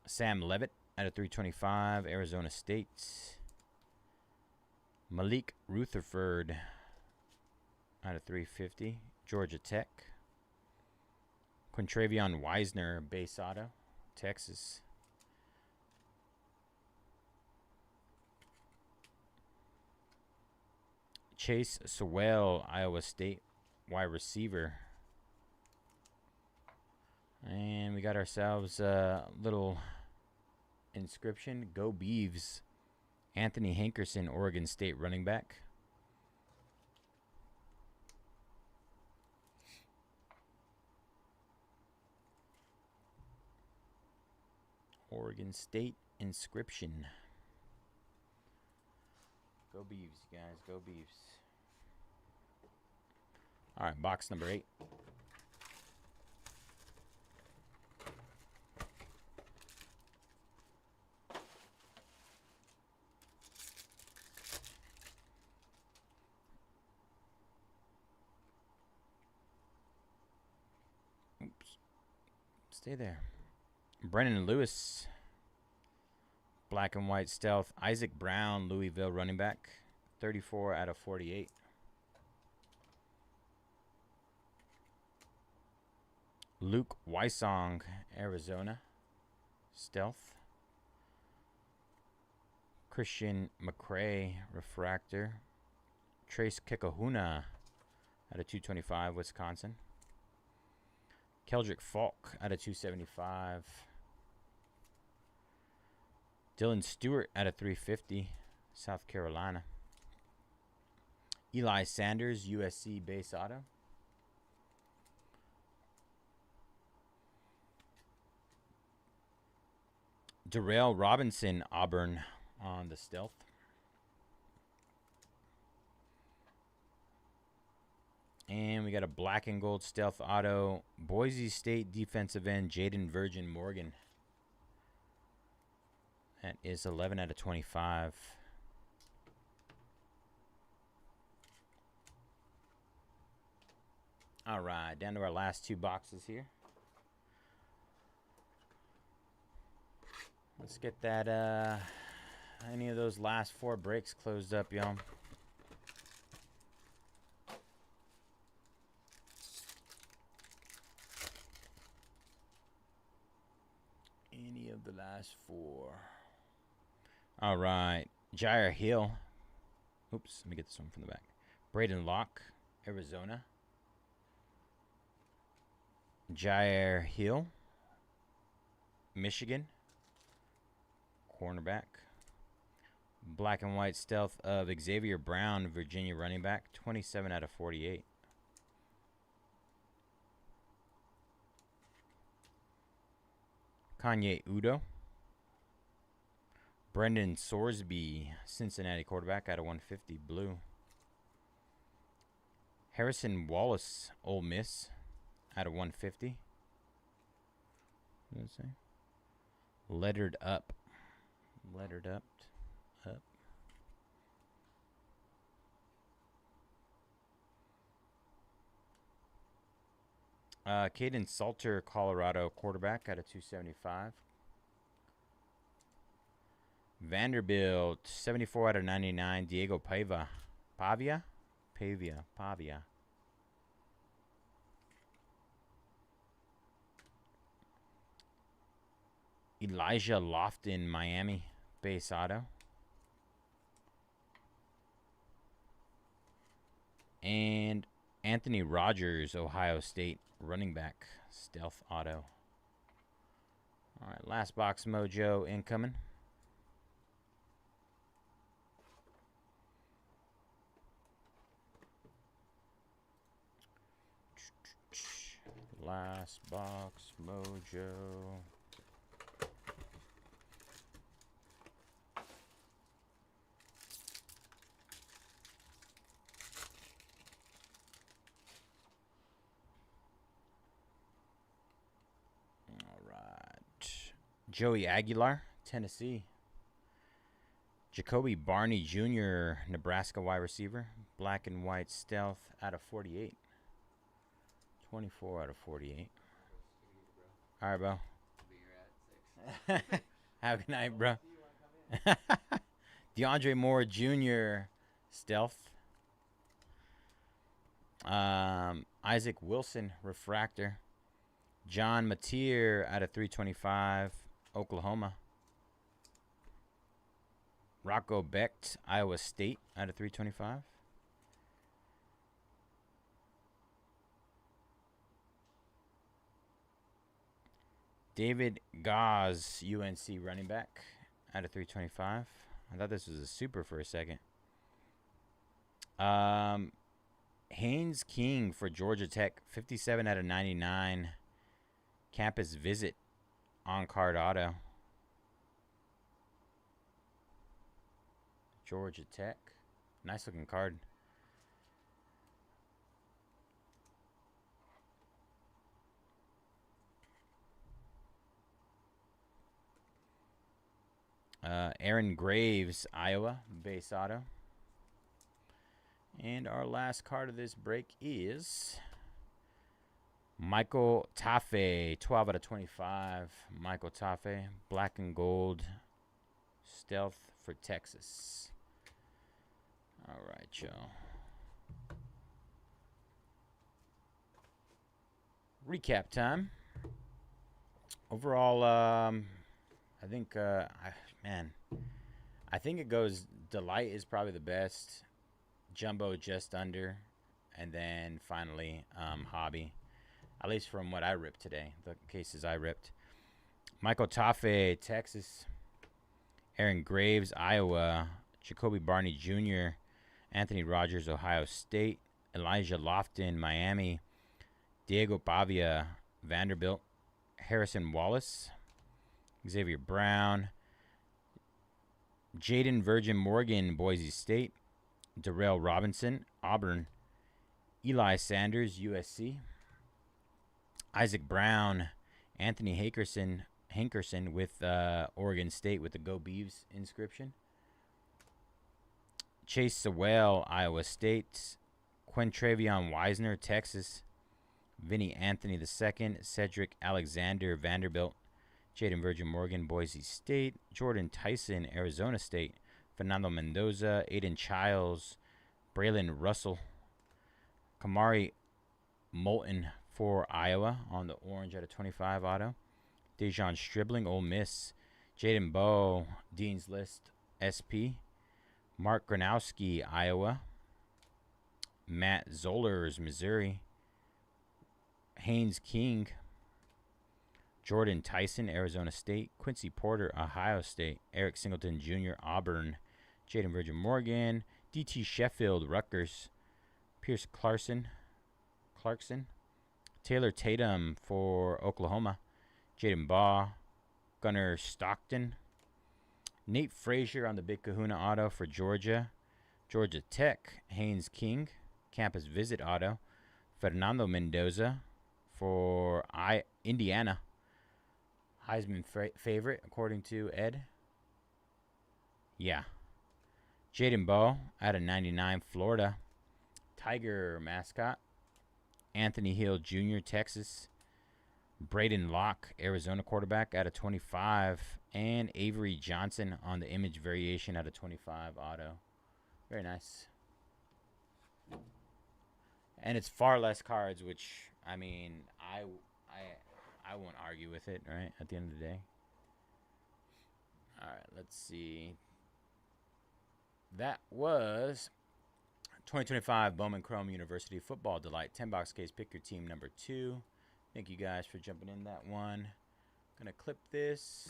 Sam Levitt out of 325. Arizona State. Malik Rutherford out of 350. Georgia Tech. Quintravion Wiesner, base auto, Texas. Chase Sewell, Iowa State, wide receiver. And we got ourselves a little inscription. Go Beavs. Anthony Hankerson, Oregon State running back. Oregon State inscription. Go Beavs, guys. Go Beavs. All right, box number 8. Oops. Stay there. Brennan Lewis, black and white stealth. Isaac Brown, Louisville running back, 34 out of 48. Luke Wysong, Arizona, stealth. Christian McCray, refractor. Trace Kekahuna out of 225, Wisconsin. Keldrick Falk out of 275. Dylan Stewart out of 350, South Carolina. Eli Sanders, USC base auto. Darrell Robinson, Auburn on the stealth. And we got a black and gold stealth auto. Boise State defensive end, Jaden Virgin Morgan. That is 11 out of 25. All right, down to our last 2 boxes here. Let's get that, any of those last 4 breaks closed up, y'all. Any of the last 4. All right, Jair Hill. Oops, let me get this one from the back. Braden Locke, Arizona. Jair Hill, Michigan. Cornerback. Black and white stealth of Xavier Brown, Virginia running back. 27 out of 48. Kanye Udo. Brendan Sorsby, Cincinnati quarterback, out of 150, blue. Harrison Wallace, Ole Miss, out of 150. What does it say? Lettered up. Lettered up. Caden Salter, Colorado quarterback, out of 275. Vanderbilt, 74 out of 99. Diego Pavia. Elijah Lofton, Miami, base auto. And Anthony Rogers, Ohio State, running back, stealth auto. All right, last box mojo incoming. Last box mojo. Joey Aguilar, Tennessee. Jacoby Barney Jr., Nebraska wide receiver. Black and white stealth out of 48. 24 out of 48. All right, bro. Be here at 6. Have a good night, bro. DeAndre Moore Jr., stealth. Isaac Wilson, refractor. John Mateer out of 325, Oklahoma. Rocco Becht, Iowa State, out of 325. David Gauze, UNC running back, out of 325. I thought this was a super for a second. Haynes King for Georgia Tech, 57 out of 99. Campus visit on card auto. Georgia Tech. Nice looking card. Aaron Graves, Iowa, base auto. And our last card of this break is Michael Taffe, 12 out of 25. Michael Taffe, black and gold, stealth for Texas. All right, y'all. Recap time. Overall, I think, I think it goes, Delight is probably the best. Jumbo just under. And then finally, Hobby. At least from what I ripped today, the cases I ripped. Michael Taffe, Texas. Aaron Graves, Iowa. Jacoby Barney Jr., Anthony Rogers, Ohio State. Elijah Lofton, Miami. Diego Pavia, Vanderbilt. Harrison Wallace, Xavier Brown. Jaden Virgin Morgan, Boise State. Darrell Robinson, Auburn. Eli Sanders, USC. Isaac Brown, Anthony Hankerson with Oregon State with the Go Beavs inscription. Chase Sewell, Iowa State. Quintravion Wisner, Texas. Vinny Anthony II, Cedric Alexander, Vanderbilt. Jaden Virgin Morgan, Boise State. Jordan Tyson, Arizona State. Fernando Mendoza, Aiden Childs, Braylon Russell. Kamari Moulton for Iowa on the orange out of 25 auto. Dejon Stribling, Ole Miss. Jaden Bowe, Dean's List, SP. Mark Gronowski, Iowa. Matt Zollers, Missouri. Haynes King. Jordan Tyson, Arizona State. Quincy Porter, Ohio State. Eric Singleton Jr., Auburn. Jaden Virgin Morgan. DT Sheffield, Rutgers. Pierce Clarkson. Taylor Tatum for Oklahoma. Jaden Baugh. Gunnar Stockton. Nate Frazier on the Big Kahuna auto for Georgia. Georgia Tech. Haynes King. Campus Visit auto. Fernando Mendoza for Indiana. Heisman favorite, according to Ed. Yeah. Jaden Bowe out of 99, Florida. Tiger mascot. Anthony Hill Jr., Texas. Braden Locke, Arizona quarterback, out of 25. And Avery Johnson on the image variation out of 25 auto. Very nice. And it's far less cards, which, I mean, I won't argue with it, right, at the end of the day. All right, let's see. That was 2025 Bowman Chrome University Football Delight 10-box case. Pick your team number 2. Thank you guys for jumping in that one. Gonna clip this,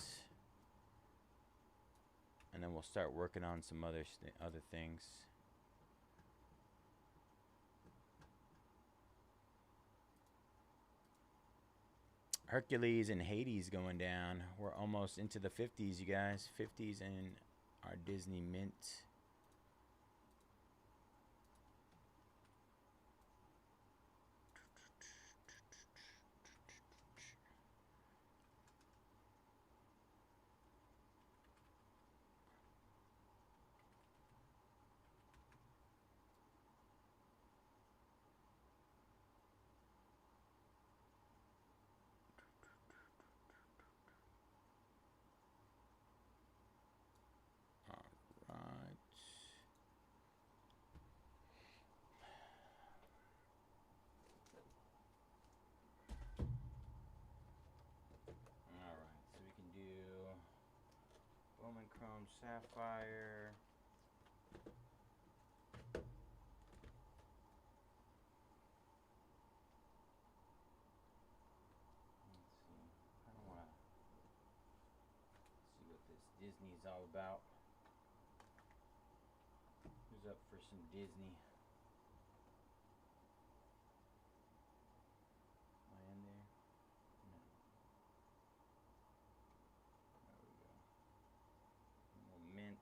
and then we'll start working on some other things. Hercules and Hades going down. We're almost into the 50s, you guys. 50s in our Disney Mint. Bowman Chrome Sapphire. Let's see. I don't want to see what this Disney's all about. Who's up for some Disney? Am I in there? No. There we go. A little mint.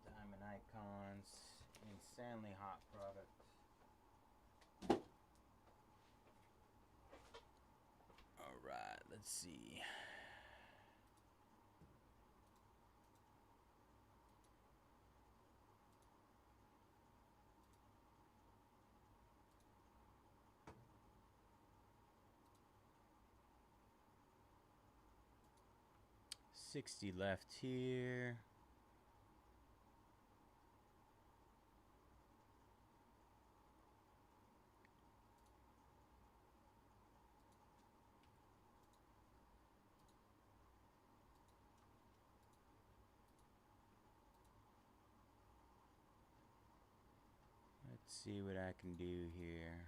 Diamond Icons, insanely hot product. All right, let's see. 60 left here. Let's see what I can do here.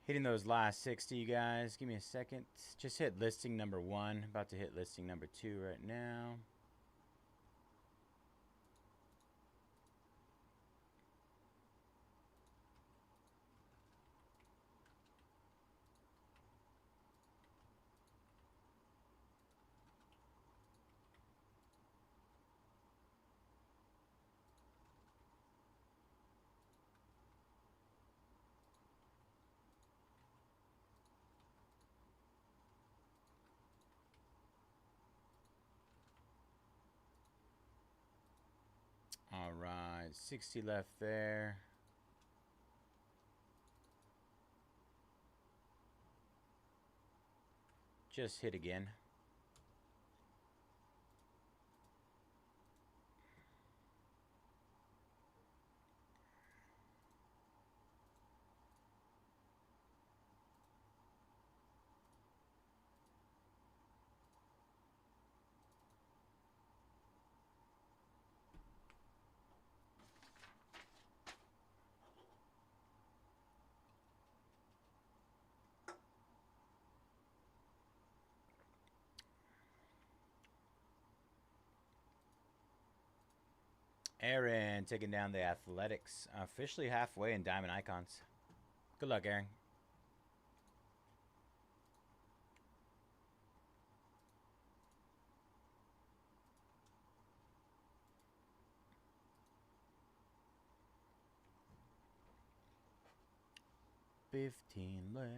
Hitting those last 60, you guys. Give me a second. Just hit listing number 1. About to hit listing number 2 right now. All right, 60 left there. Just hit again. Aaron taking down the Athletics. Officially halfway in Diamond Icons. Good luck, Aaron. $15 left.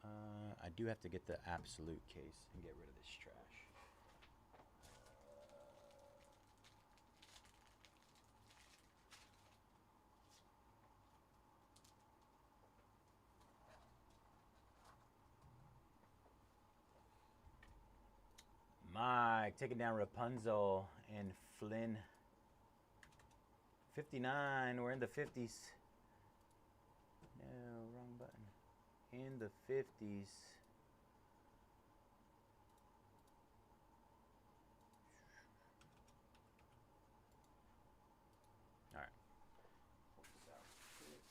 I do have to get the absolute case and get rid of this trash. Mike taking down Rapunzel and Flynn. 59. We're in the 50s. No, wrong button. In the 50s. All right. Work this out quick.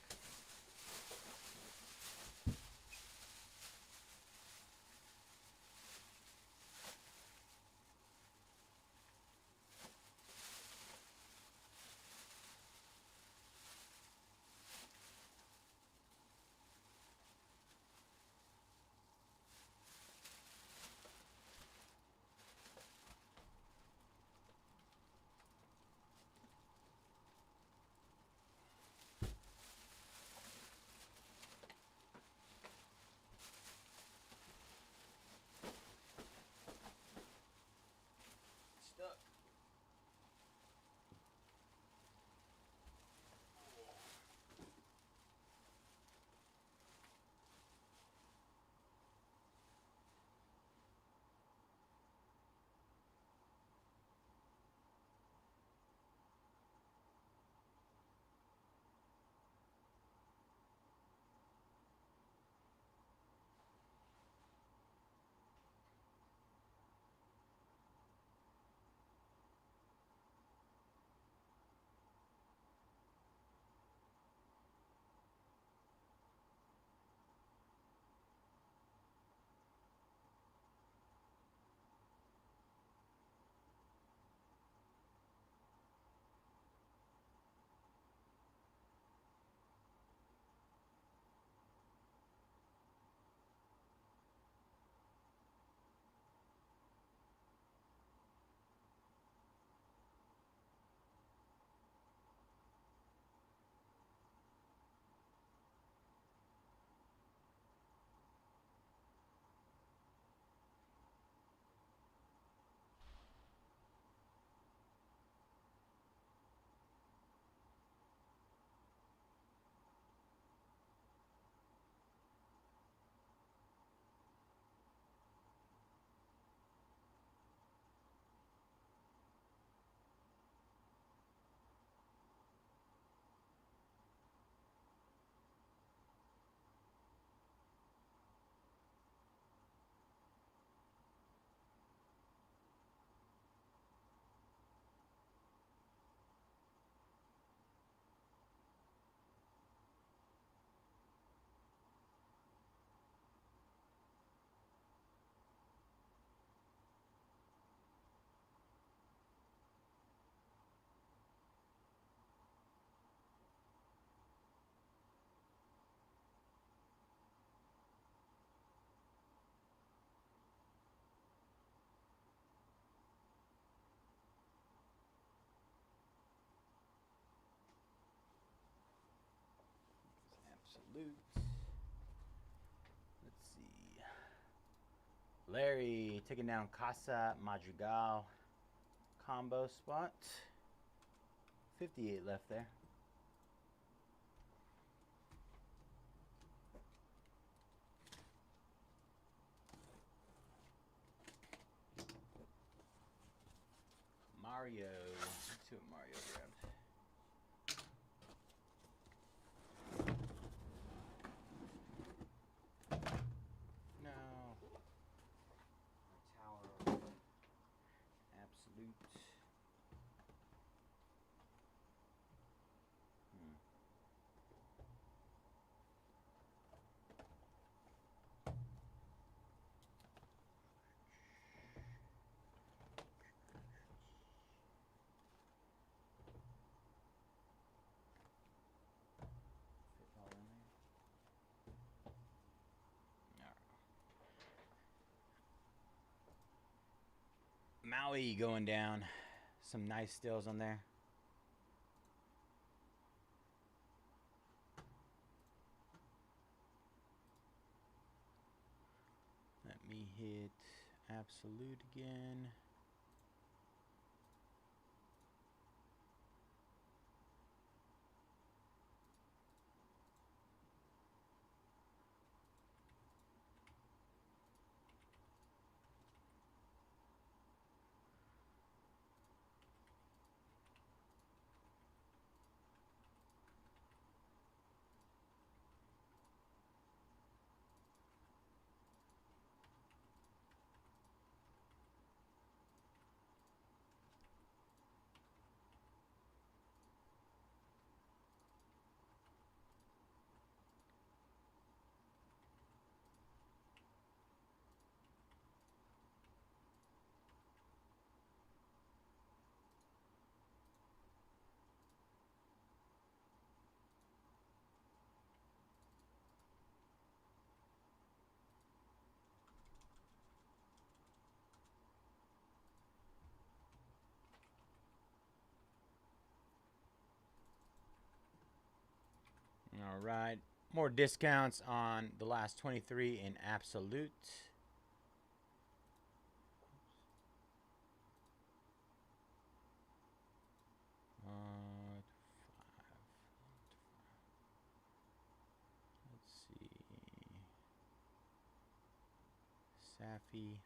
absolute. Let's see. Larry taking down Casa Madrigal combo spot. 58 left there. Mario. Let's see what Mario grabbed. No. Tower. Absolute. Fit all in there. All right. Maui going down. Some nice stills on there. Let me hit absolute again. All right. More discounts on the last 23 in absolute. Let's see. Safi.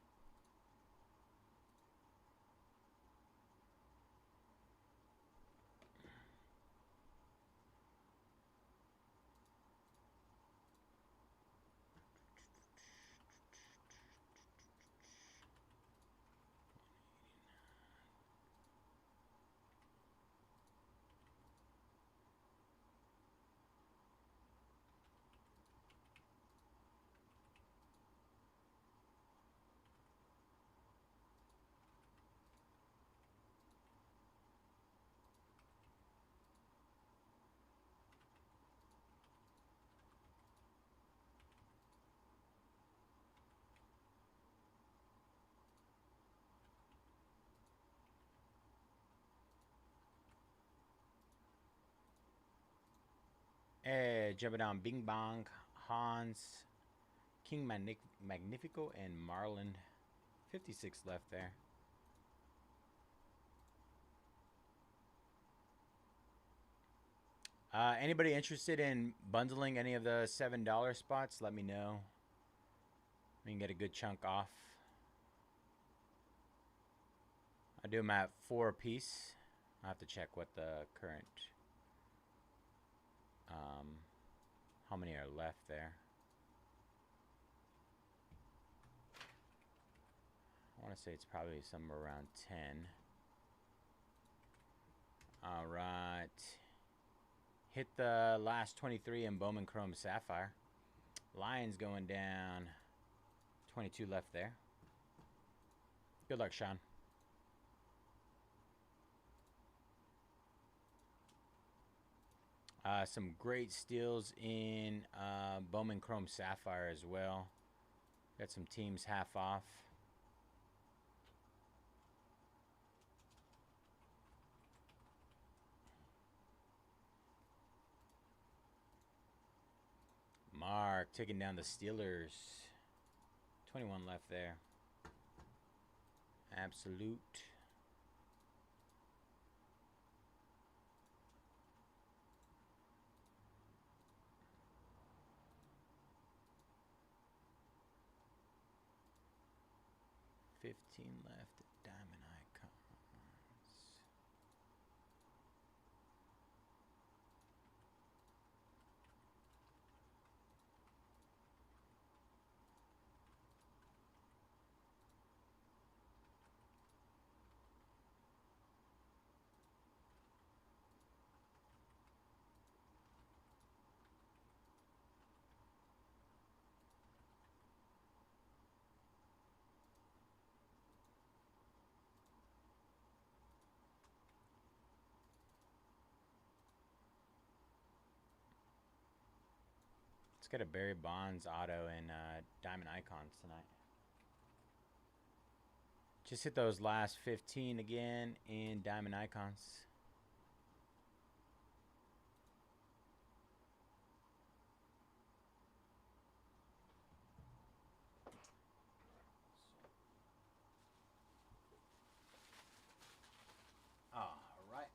Jumping down Bing Bong, Hans, King Magnifico, and Marlin. 56 left there. Anybody interested in bundling any of the $7 spots? Let me know. We can get a good chunk off. I do them at 4 a piece. I have to check what the current, how many are left there. I want to say it's probably somewhere around 10. All right. Hit the last 23 in Bowman Chrome Sapphire. Lions going down. 22 left there. Good luck, Sean. Some great steals in Bowman Chrome Sapphire as well. Got some teams half off. Mark taking down the Steelers. 21 left there. Absolute. Left. Diamond icons. Let's get a Barry Bonds auto and Diamond Icons tonight. Just hit those last 15 again in Diamond Icons. All right.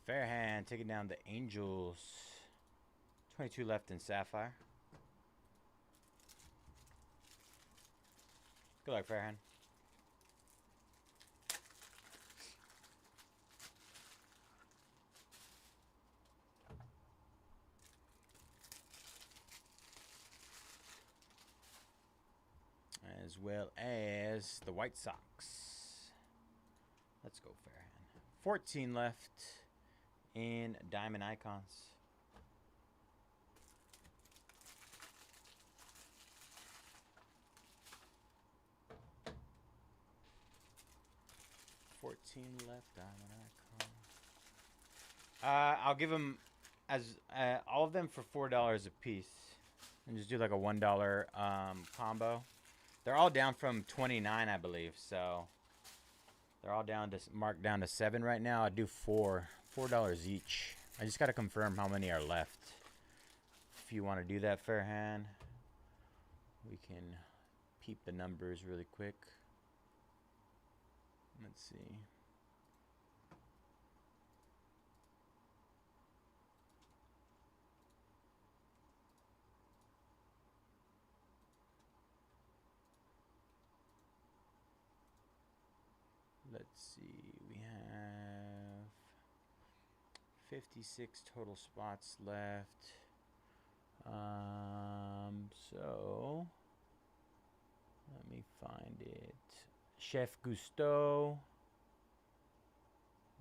Fairhand taking down the Angels. 22 left in Sapphire. Good luck, Fairhand. As well as the White Sox. Let's go, Fairhand. 14 left in Diamond Icons. Left Diamond Icon. I'll give them as all of them for $4 a piece, and just do like a $1 combo. They're all down from 29, I believe, so they're all down to marked down to 7 right now. I do $4 each. I just got to confirm how many are left. If you want to do that, Fairhand, we can peep the numbers really quick. Let's see. Let's see. We have 56 total spots left. So let me find it. Chef Gusteau,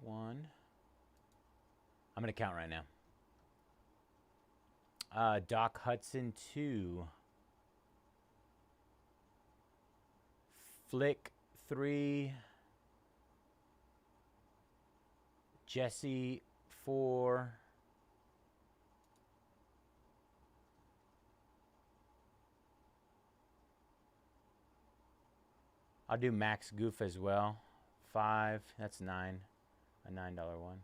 1. I'm gonna count right now. Doc Hudson, 2. Flick, 3. Jesse, 4. I'll do Max Goof as well. 5. That's 9. A $9 one.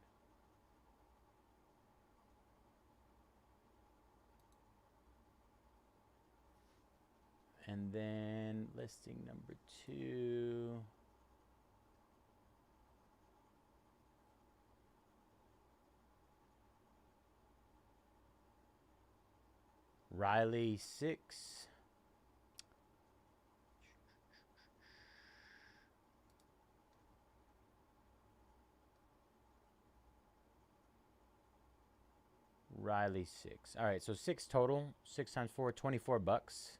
And then listing number 2. Riley 6. Riley 6. All right, so 6 total. 6 times 4, 24 bucks.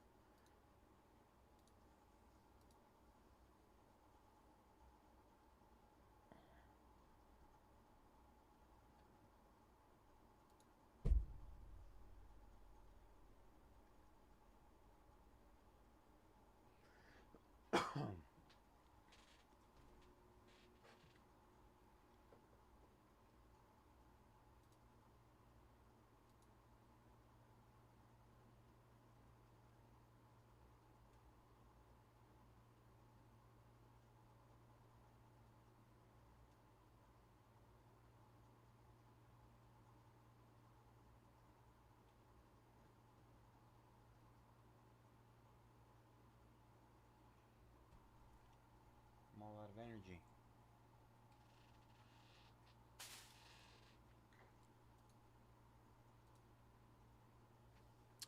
I'm all out of energy.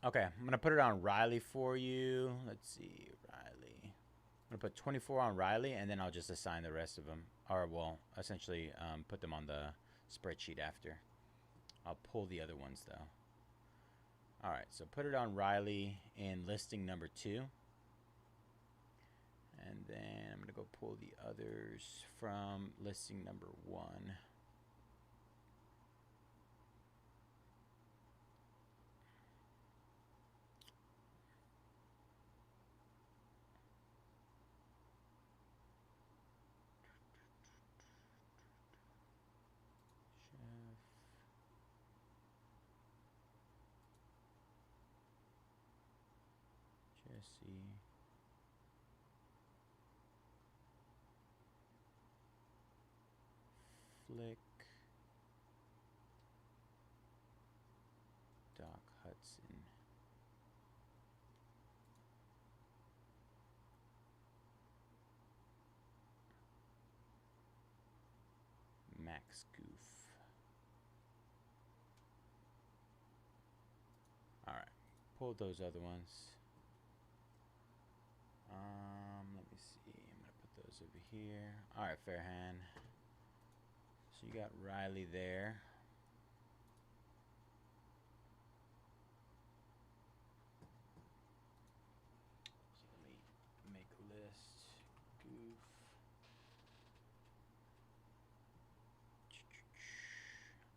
Okay, I'm going to put it on Riley for you. Let's see, Riley. I'm going to put 24 on Riley, and then I'll just assign the rest of them. Or, well, essentially put them on the spreadsheet after. I'll pull the other ones, though. All right, so put it on Riley in listing number 2. And then I'm going to go pull the others from listing number 1. Jesse. Flick. Doc Hudson. Max Goof. Alright. Pull those other ones. Let me see. I'm going to put those over here. Alright, Fairhand. So you got Riley there. So let me make a list. Goof.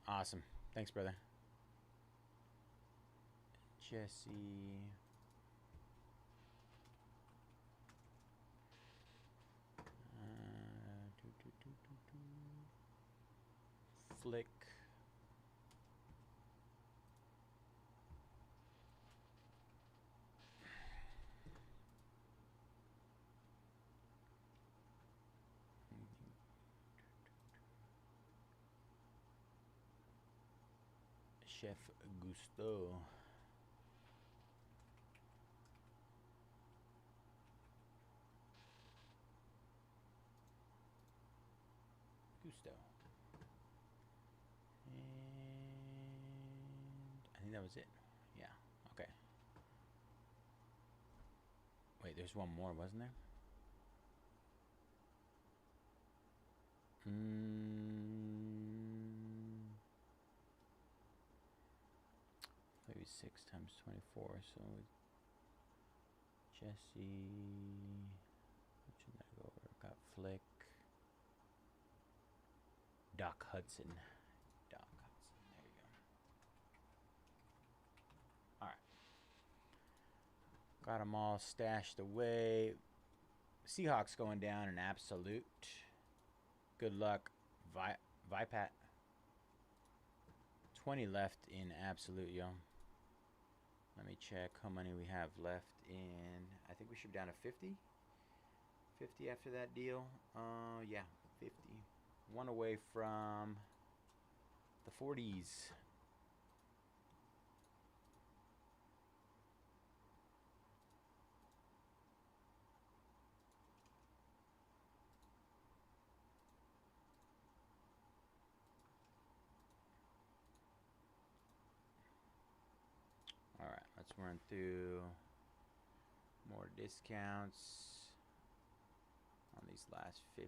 Awesome. Thanks, brother. Jesse. Flick. Chef Gusto. Gusto. And I think that was it. Yeah. Okay. Wait, there's one more, wasn't there? Maybe 6 times 24. So Jesse. Which one did I go over? Got Flick. Doc Hudson. Doc Hudson. There you go. Alright. Got them all stashed away. Seahawks going down in absolute. Good luck, Vipat. 20 left in absolute, yo. Let me check how many we have left in. I think we should be down to 50. 50 after that deal. Yeah, 50. One away from the 40s. All right, let's run through more discounts on these last 50.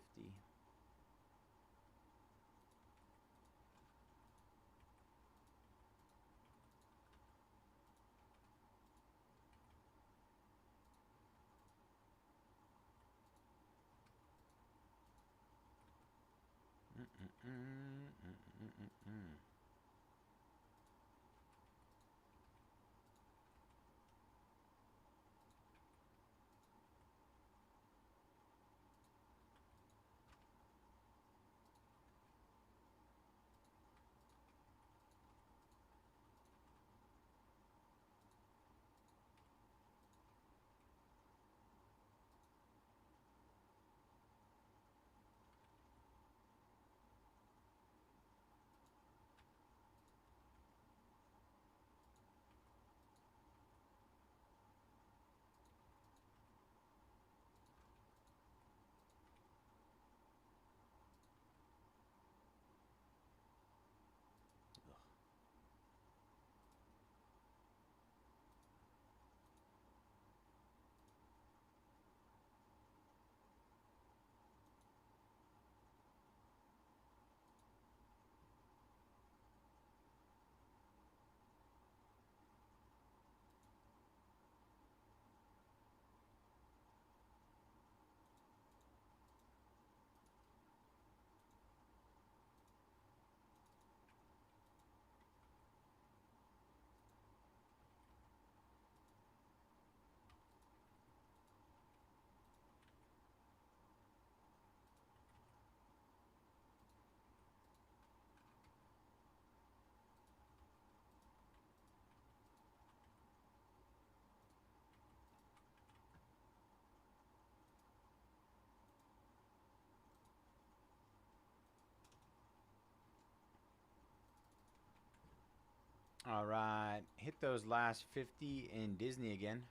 All right, hit those last 50 in Disney again.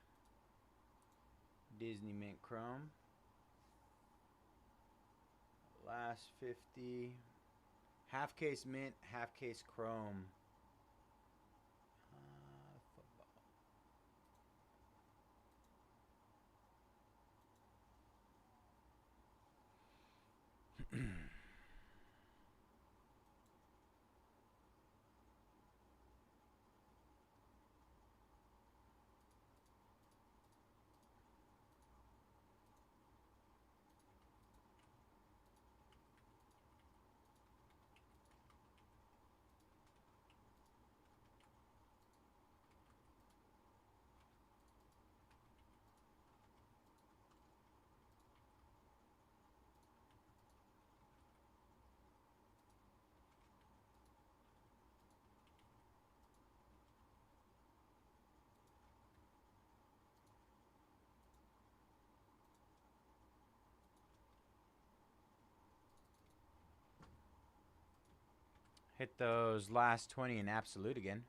Disney Mint Chrome. Last 50. Half case Mint, half case Chrome. Football. Hit those last 20 in Absolute again.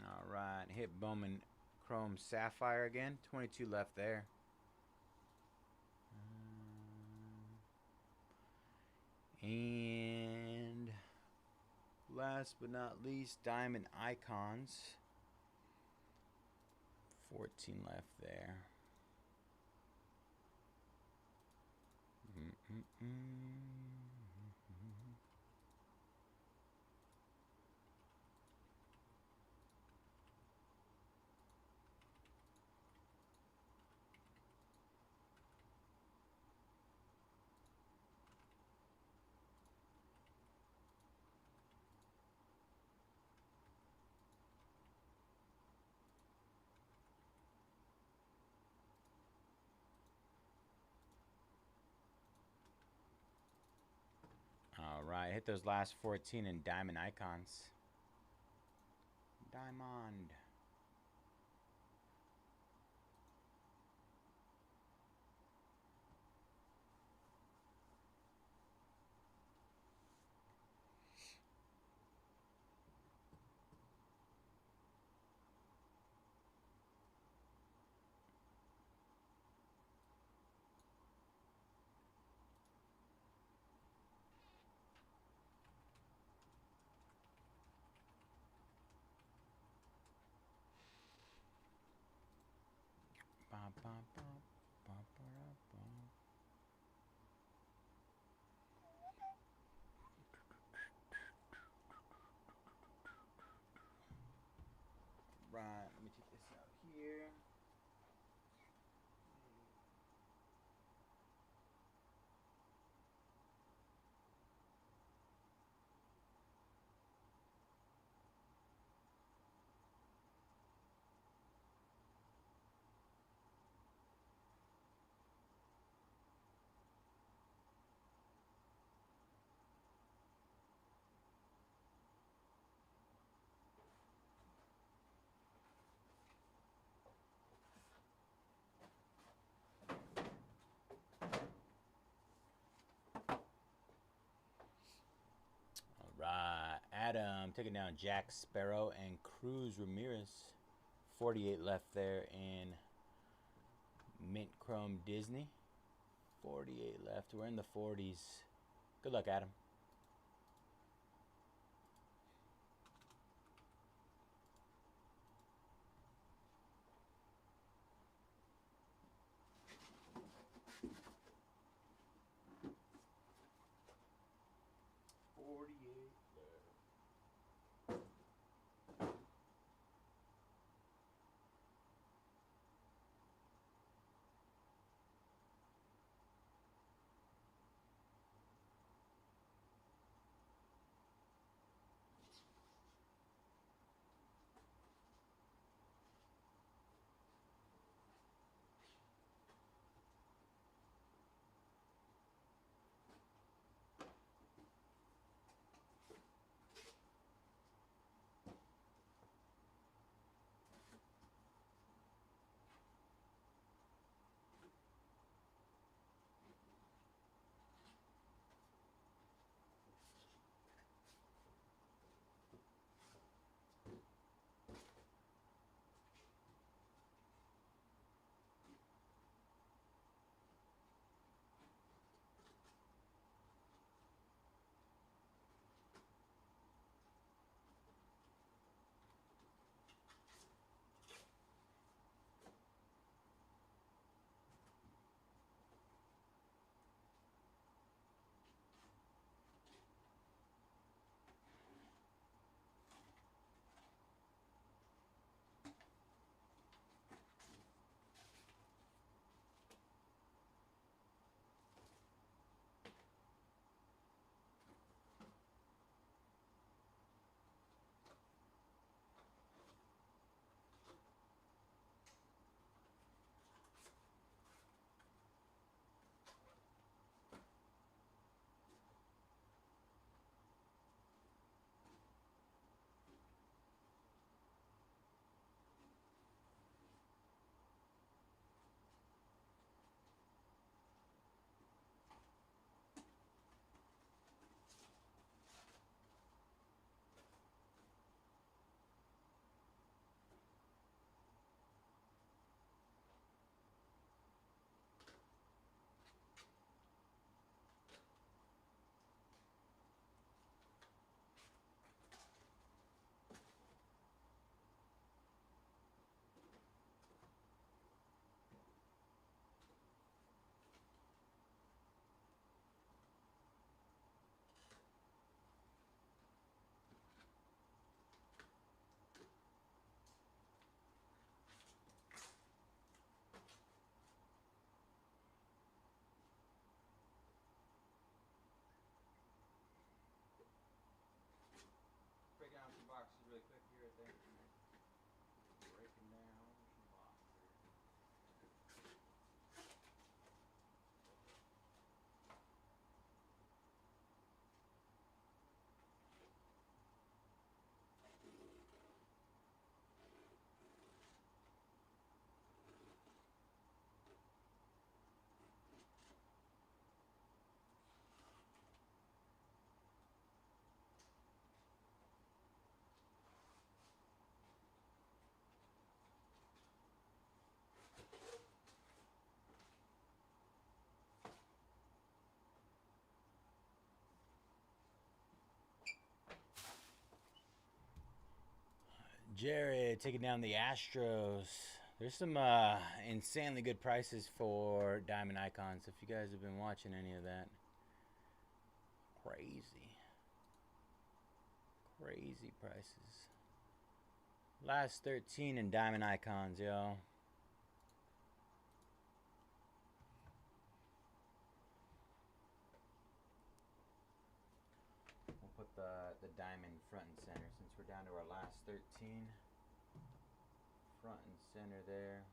All right, hit Bowman Chrome Sapphire again. 22 left there. And last but not least, Diamond Icons. 14 left there. All right, hit those last 14 in diamond icons. Diamond. Ba, ba, ba, ba, ba, ba. Right, let me take this out here. All right, Adam taking down Jack Sparrow and Cruz Ramirez. 48 left there in Mint Chrome Disney. 48 left. We're in the 40s. Good luck, Adam. Jared taking down the Astros. There's some insanely good prices for Diamond Icons. If you guys have been watching any of that. Crazy. Crazy prices. Last 13 in Diamond Icons, yo. We'll put the diamond front and center since we're down to our last 13. Front and center there.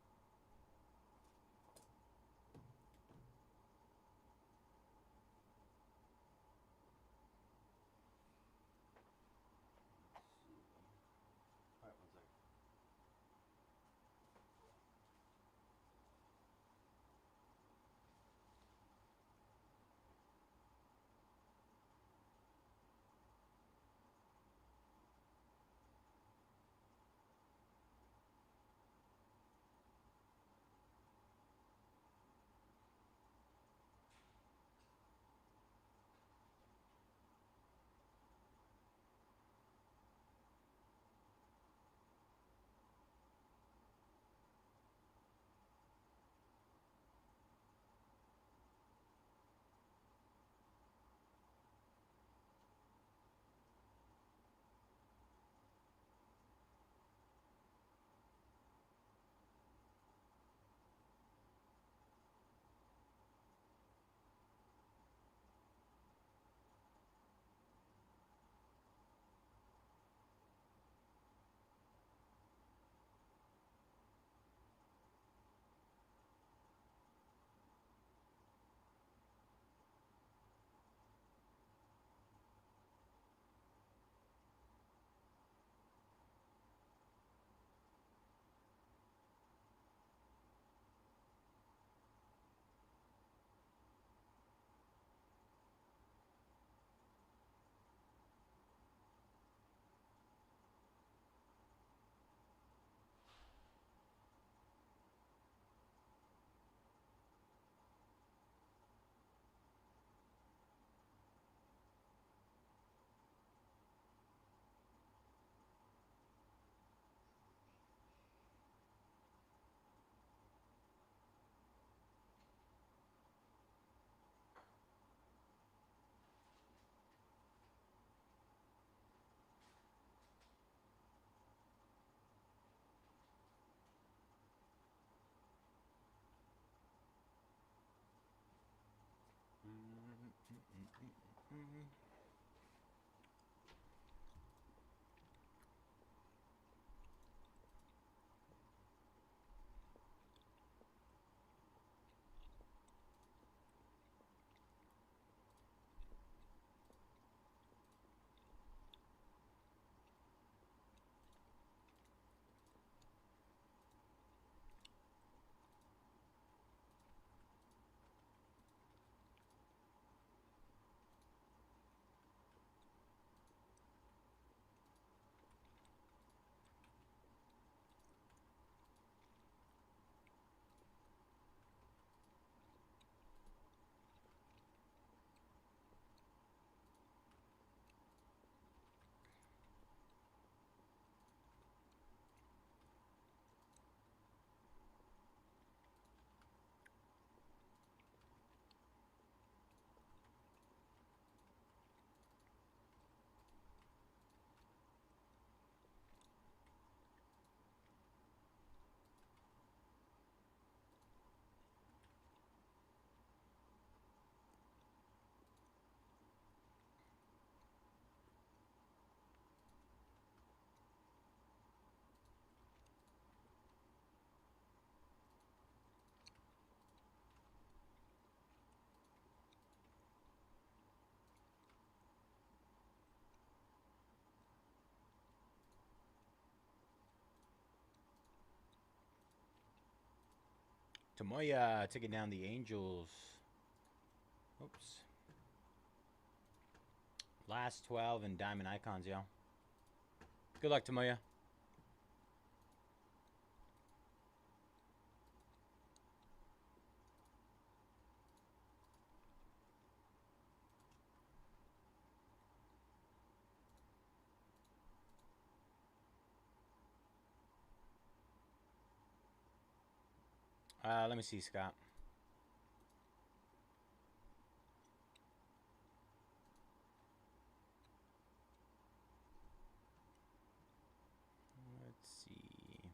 Alright, one second. Tomoya taking down the Angels. Oops. Last 12 in Diamond Icons, yo. Good luck, Tomoya. Let me see, Scott. Let's see.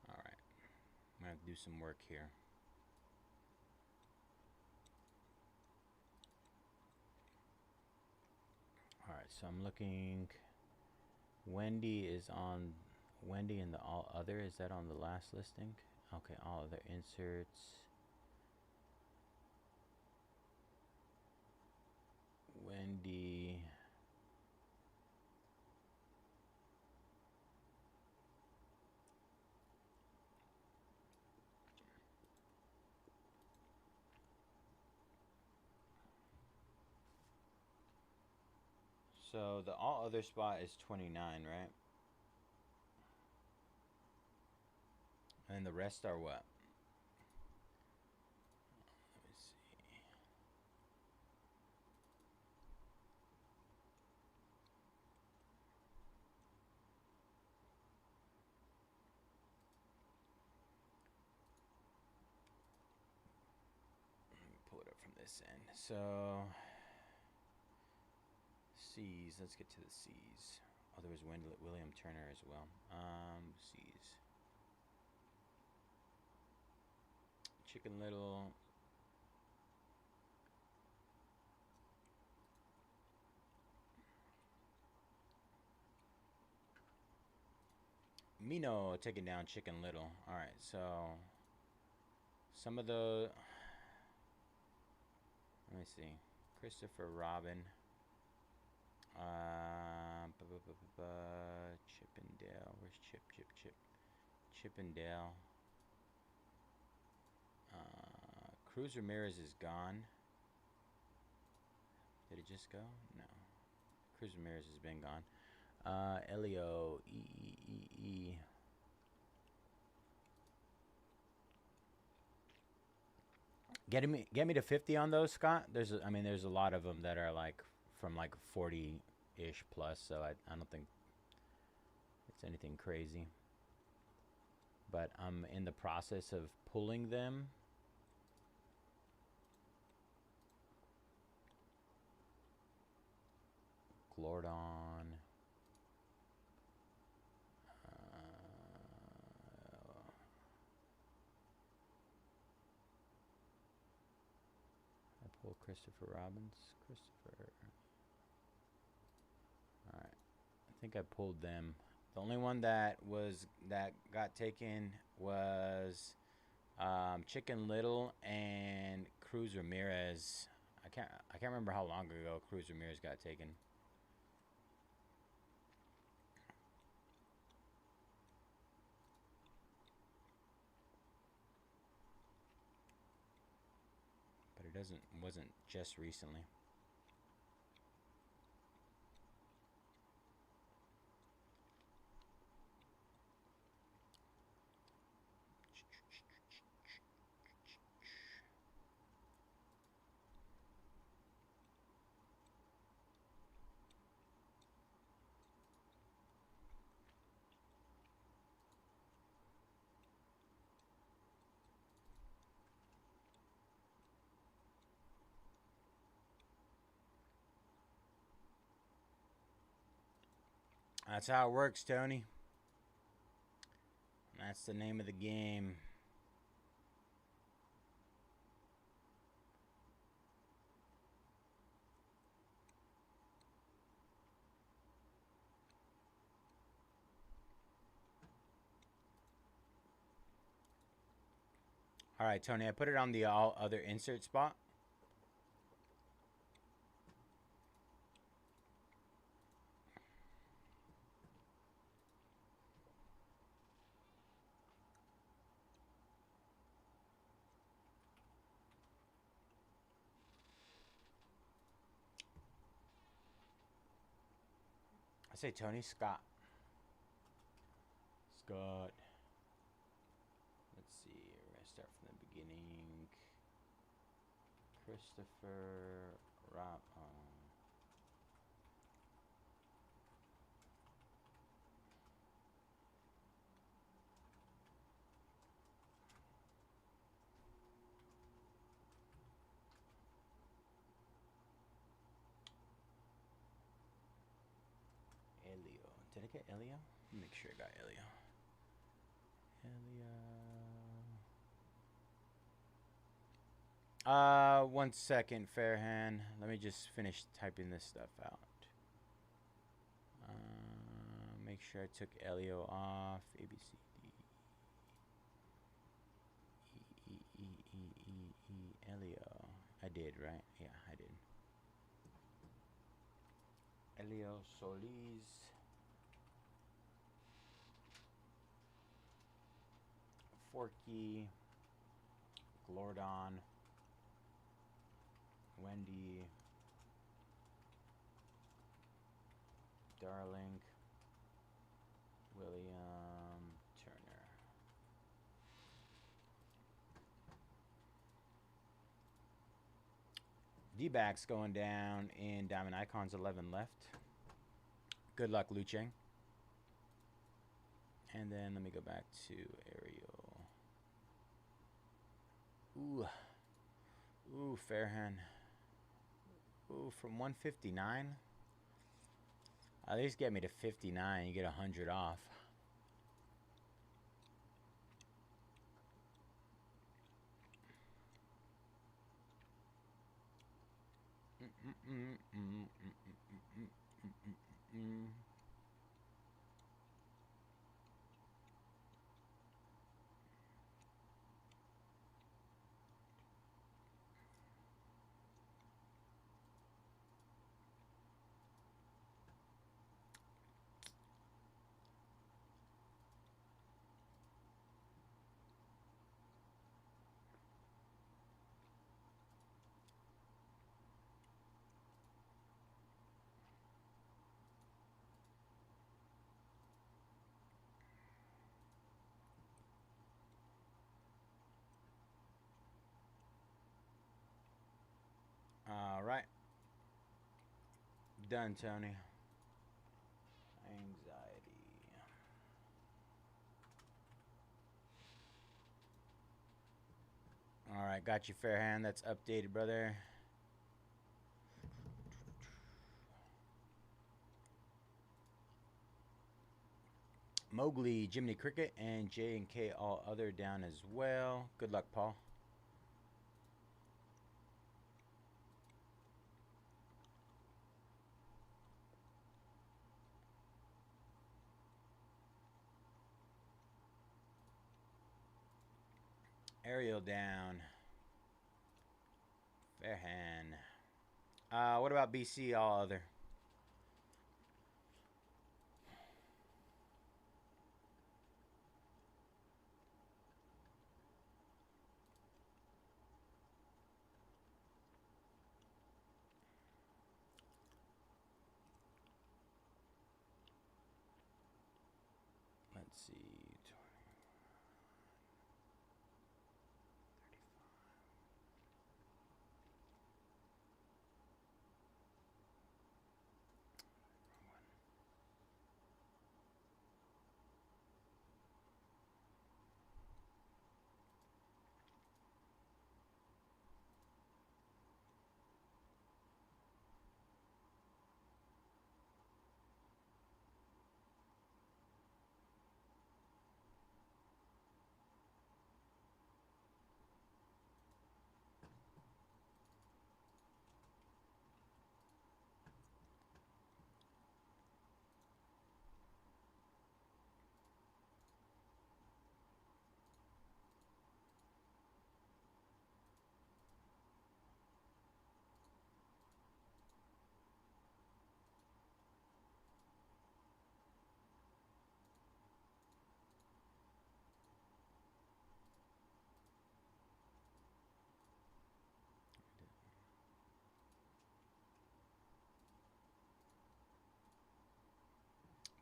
All right. I'm going to do some work here. All right, so I'm looking. Wendy is on. Wendy and the all other. Is that on the last listing? Okay, all other inserts. Wendy. So the all other spot is 29, right? And the rest are what? Let me see. Let me pull it up from this end. So C's. Let's get to the C's. Oh, there was William Turner as well. C's. Chicken Little. Mino taking down Chicken Little. All right, so some of the. Let me see. Christopher Robin. Chippendale. Where's Chip? Chippendale. Cruz Ramirez is gone. Did it just go? No. Cruz Ramirez has been gone. Elio. E. Get me to 50 on those, Scott. There's a lot of them that are like from like 40-ish plus, so I don't think it's anything crazy. But I'm in the process of pulling them. Glordon. I pull Christopher Robbins. Christopher. All right. I think I pulled them. The only one that got taken was Chicken Little and Cruz Ramirez. I can't remember how long ago Cruz Ramirez got taken. But it wasn't just recently. That's how it works, Tony. That's the name of the game. All right, Tony, I put it on the all other insert spot. I say Tony Scott. Scott. Let's see. We're gonna start from the beginning. Christopher Rob. I get Elio? Let me make sure I got Elio. Elio. 1 second, Fairhand. Let me just finish typing this stuff out. Make sure I took Elio off. A, B, C, D. Elio. I did, right? Yeah, I did. Elio Solis. Forky. Glordon. Wendy. Darling. William Turner. D-backs going down in Diamond Icons, 11 left. Good luck, Luce. And then let me go back to Ariel. Ooh, Fairhand. Ooh, from 159. At least get me to 59. You get 100 off. All right. Done, Tony. Anxiety. All right, got you, Fairhand. That's updated, brother. Mowgli, Jiminy Cricket, and J and K all other down as well. Good luck, Paul. Ariel down. Fairhand. What about BC all other? Let's see.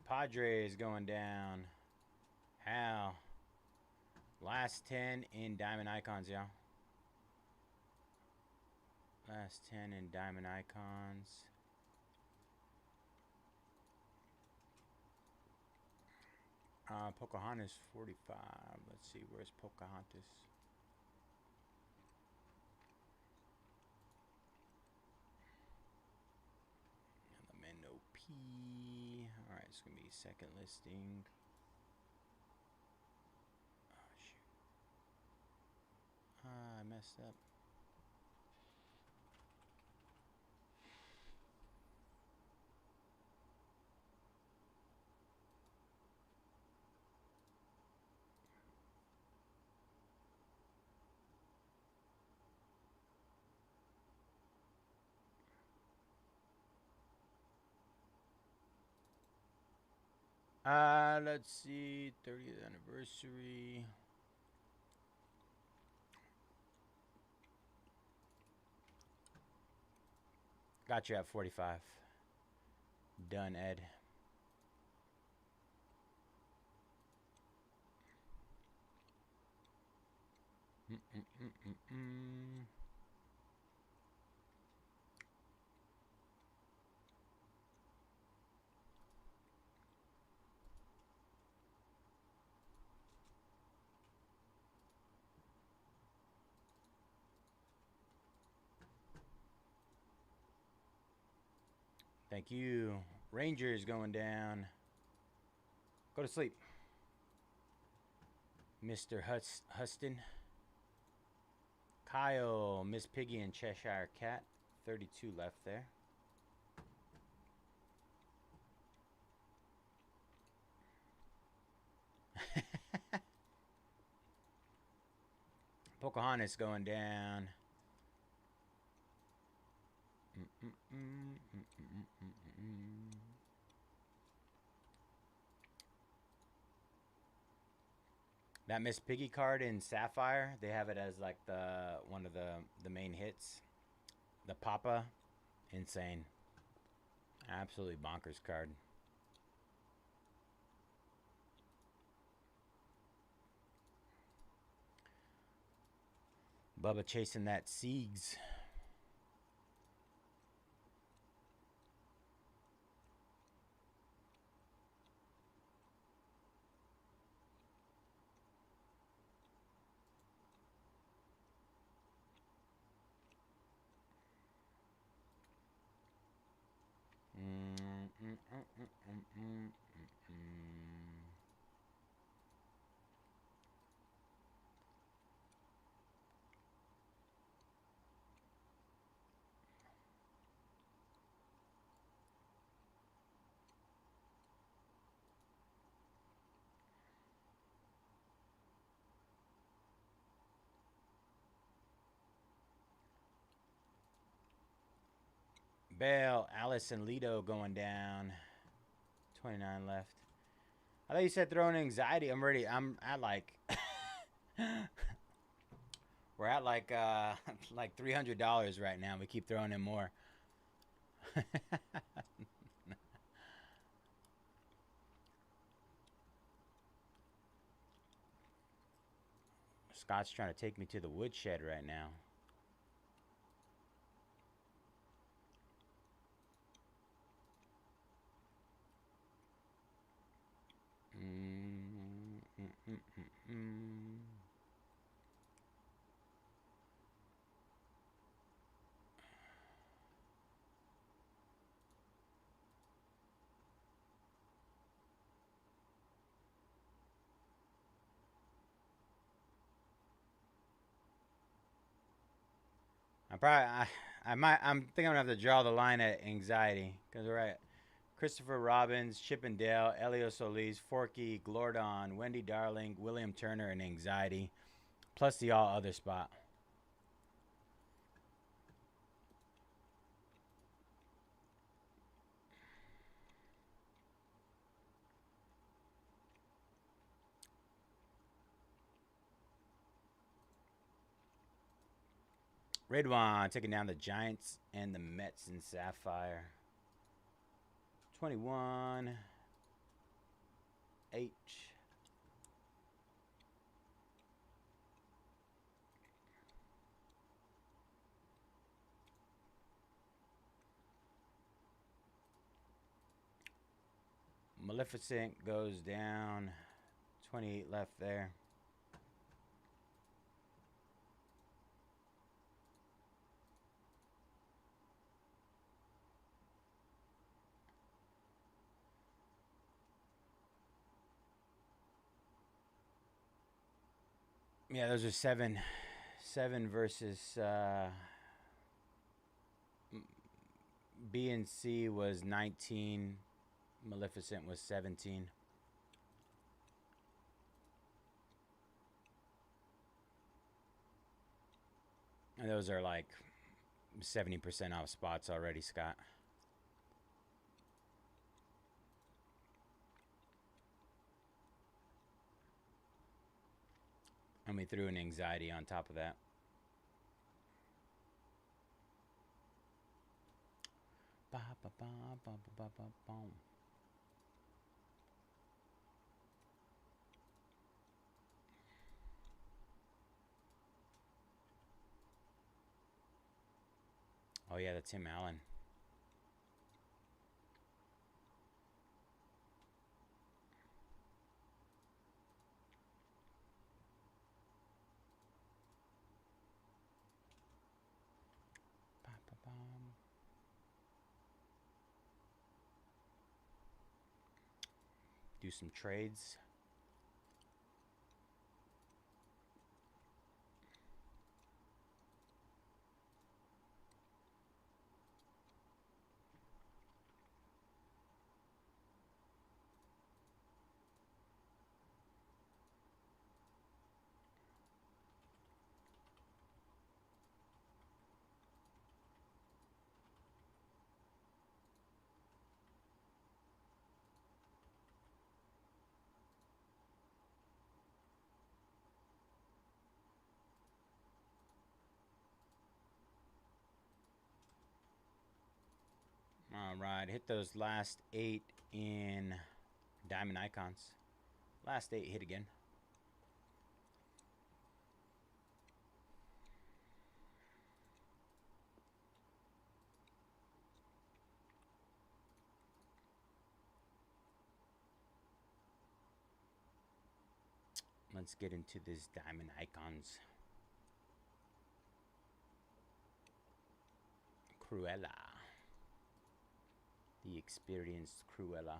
'Padres going down. How? Last 10 in Diamond Icons, y'all. Last 10 in Diamond Icons. Pocahontas 45. Let's see, where's Pocahontas? Lamendo P. Alright, it's gonna be second listing. Oh shoot. I messed up. Let's see, 30th anniversary. Got you at 45. Done, Ed. Thank you. Rangers going down. Go to sleep, Mr. Huston. Kyle, Miss Piggy, and Cheshire Cat. 32 left there. Pocahontas going down. That Miss Piggy card in Sapphire, they have it as like one of the main hits. The Papa, insane. Absolutely bonkers card. Bubba chasing that Siegs. Bale, Alice, and Lido going down. 29 left. I thought you said throwing anxiety. I'm at like we're at like like $300 right now. We keep throwing in more. Scott's trying to take me to the woodshed right now. I'm thinking I'm gonna have to draw the line at anxiety because we're at Christopher Robbins, Chippendale, Elio Solis, Forky, Glordon, Wendy Darling, William Turner, and anxiety, plus the all other spot. Redwan taking down the Giants and the Mets in Sapphire. 21. H. Maleficent goes down. 28 left there. Yeah, those are seven versus B and C was 19. Maleficent was 17. And those are like 70% off spots already, Scott. And we threw an anxiety on top of that. Ba, ba, ba, ba, ba, ba, ba. Oh yeah, that's Tim Allen. Ba, ba, ba. Do some trades. All right, hit those last 8 in Diamond Icons. Last 8 hit again. Let's get into this Diamond Icons. Cruella. The experienced Cruella.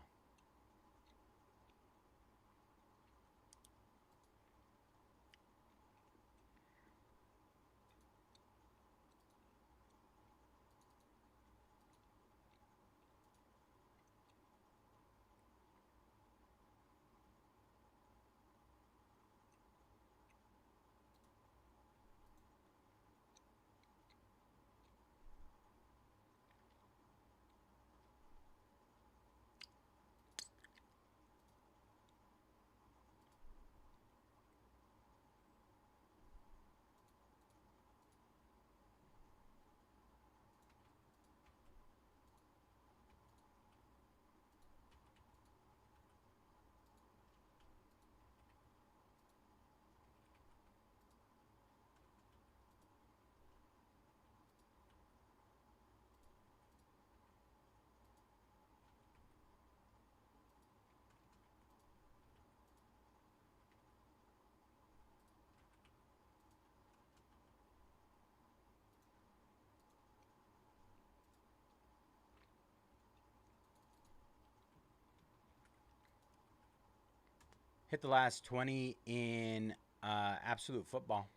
Hit the last 20 in Absolute Football.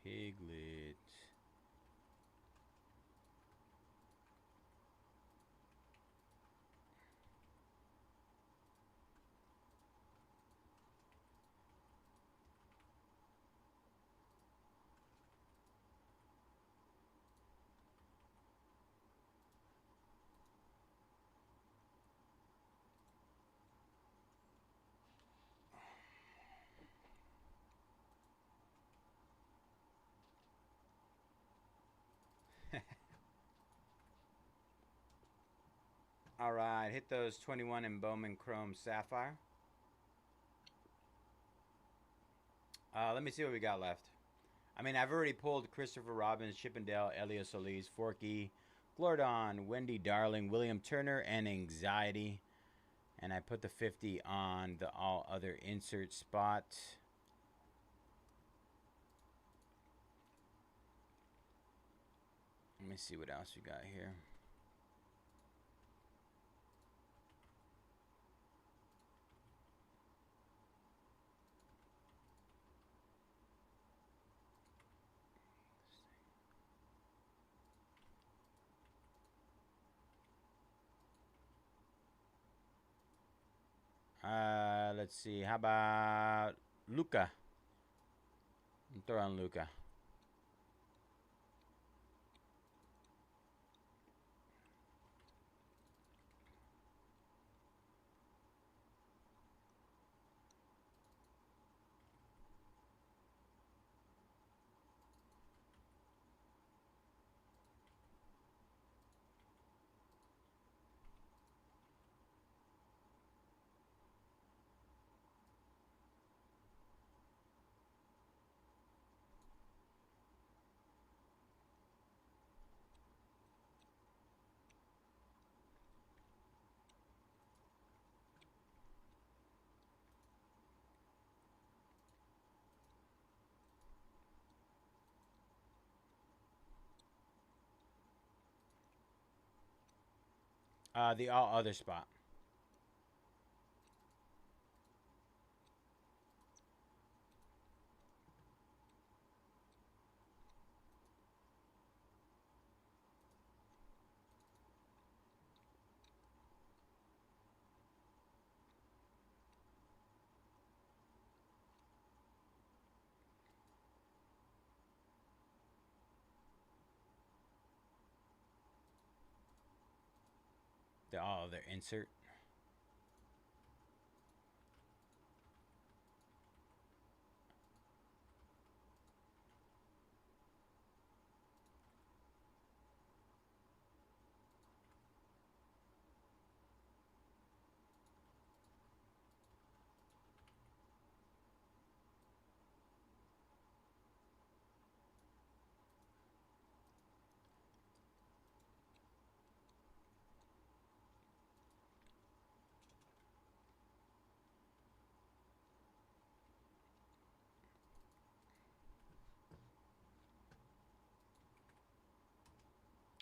Piglet. All right, hit those 21 in Bowman Chrome Sapphire. Let me see what we got left. I mean, I've already pulled Christopher Robbins, Chippendale, Elio Solis, Forky, Glordon, Wendy Darling, William Turner, and Anxiety. And I put the 50 on the all other insert spot. Let me see what else we got here. Let's see. How about Luca? Throw on Luca. The all other spot. The all other insert.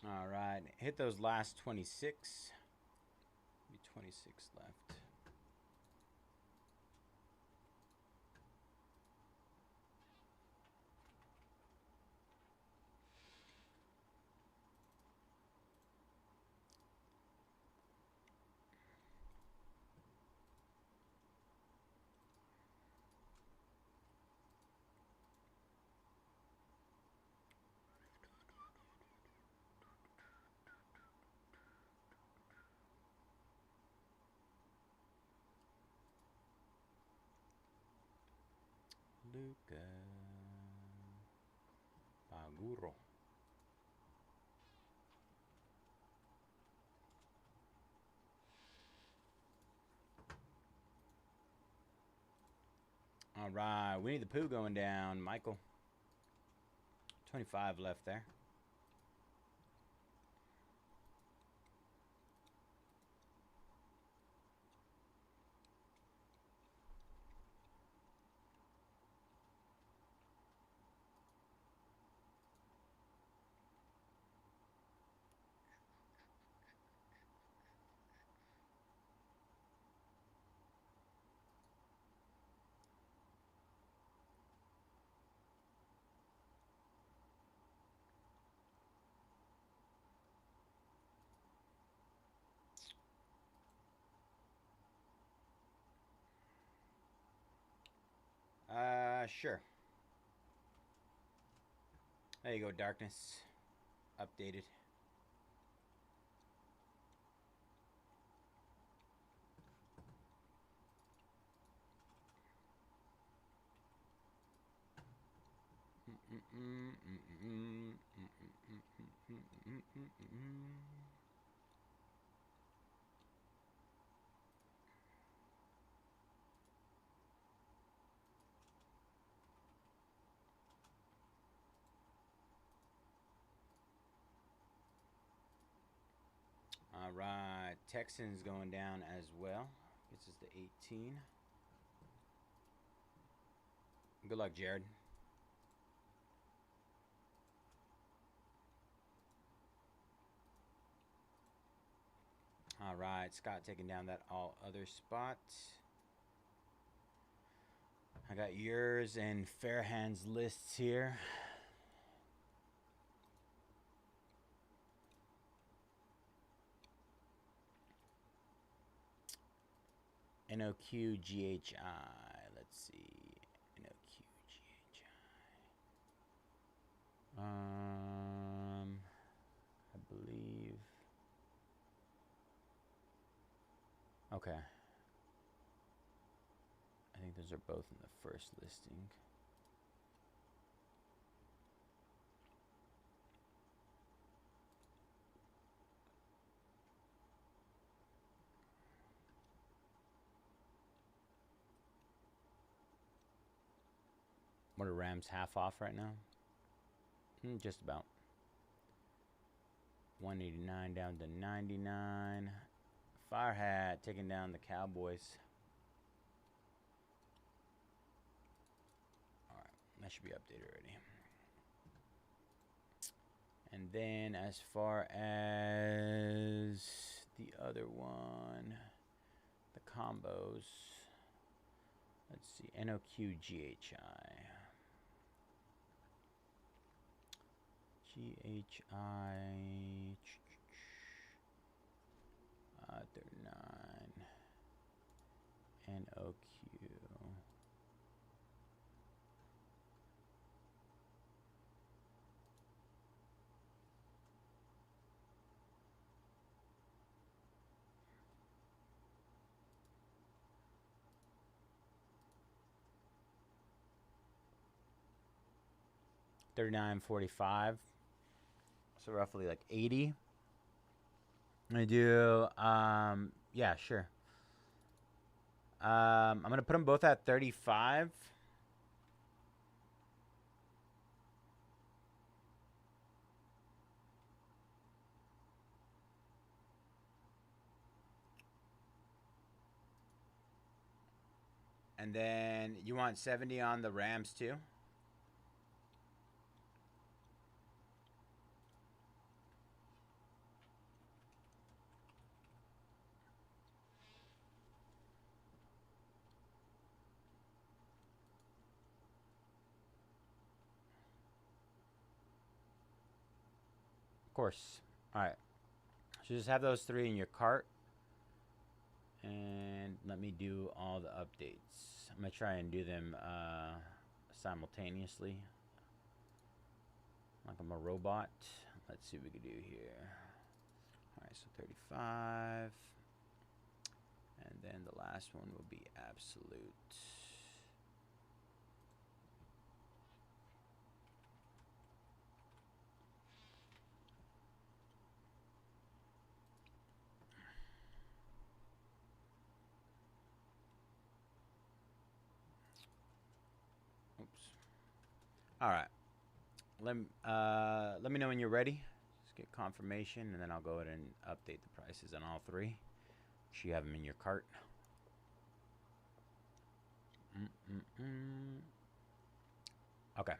All right, hit those last 26. Be 26 left. Luca Paguro. All right, Winnie the Pooh going down. Michael. 25 left there. Sure. There you go, Darkness. Updated. All right, Texans going down as well. This is the 18. Good luck, Jared. All right, Scott taking down that all other spot. I got yours and Fairhand's lists here. NOQGHI. Let's see. NOQGHI. I believe. Okay. I think those are both in the first listing. What are Rams half off right now? Just about. 189 down to 99. Firehat taking down the Cowboys. All right, that should be updated already. And then as far as the other one, the combos, let's see, NOQGHI. GHI 39 NOQ. $39.45. So roughly like 80. I do, yeah, sure. I'm going to put them both at 35. And then you want 70 on the Rams too? Of course. All right. So just have those three in your cart. And let me do all the updates. I'm going to try and do them simultaneously. Like I'm a robot. Let's see what we can do here. All right, so 35. And then the last one will be absolute. Oops. All right. Let me know when you're ready. Just get confirmation, and then I'll go ahead and update the prices on all three. Make sure you have them in your cart. Okay.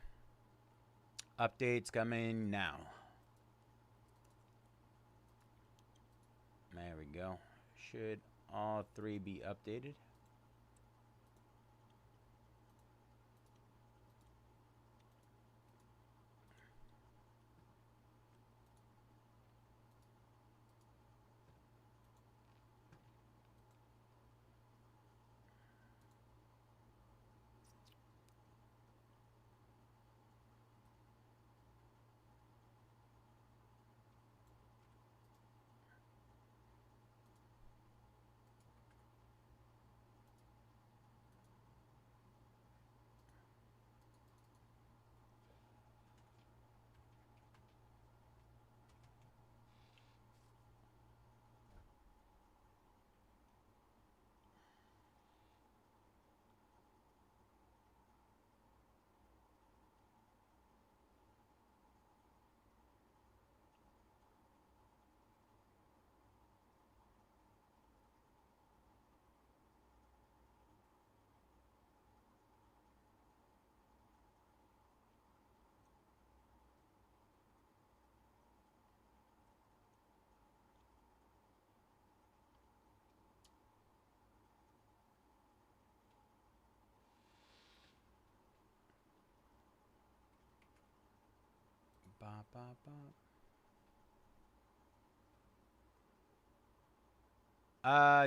Updates coming now. There we go. Should all three be updated?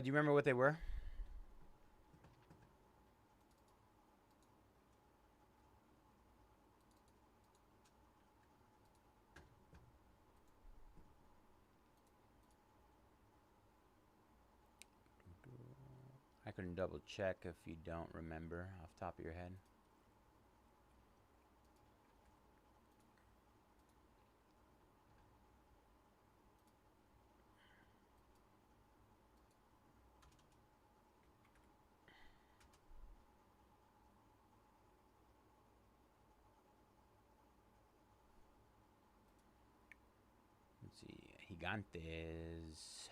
Do you remember what they were? I can double check if you don't remember off the top of your head. Let's see. Gigantes.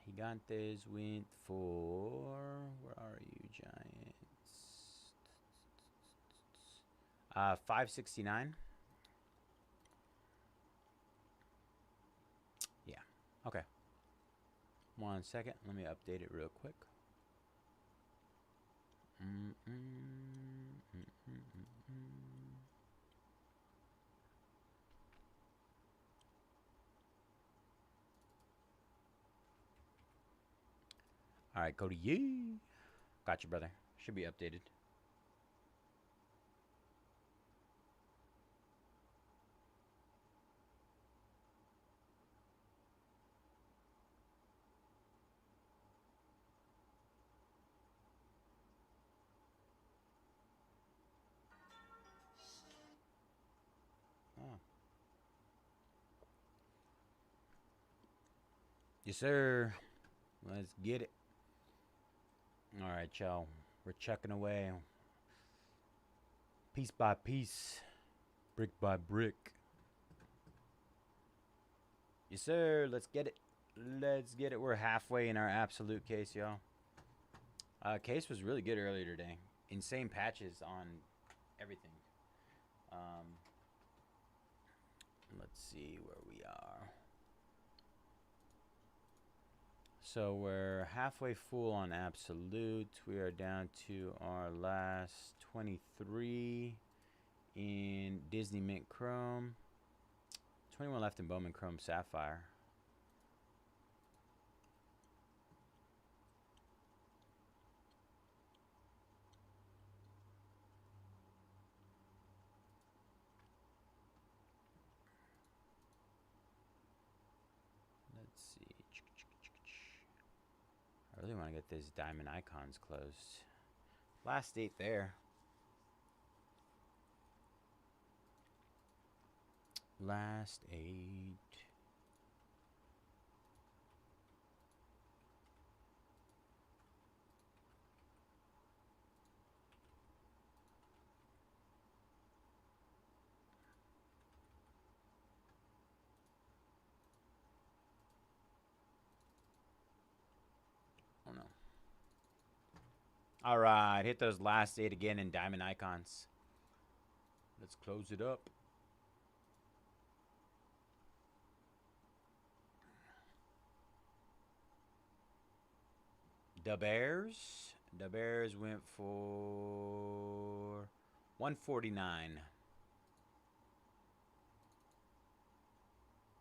Gigantes went for, where are you, Giants? 569. Yeah. Okay. 1 second. Let me update it real quick. All right, Cody. Yeah. Got you, brother. Should be updated. Oh. Yes, sir. Let's get it. All right, y'all. We're chucking away. Piece by piece. Brick by brick. Yes, sir. Let's get it. Let's get it. We're halfway in our absolute case, y'all. Case was really good earlier today. Insane patches on everything. Let's see where we are. So we're halfway full on absolute. We are down to our last 23 in Disney Mint Chrome. 21 left in Bowman Chrome Sapphire. Let's see. I really want to get these diamond icons closed. Last 8 there. Last 8. Oh no. All right, hit those last 8 again in diamond icons. Let's close it up. The Bears went for 149. Did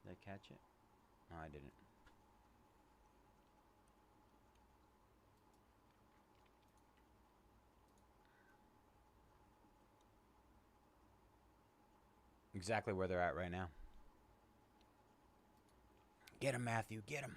I catch it? No, I didn't. Exactly where they're at right now. Get him, Matthew. Get him.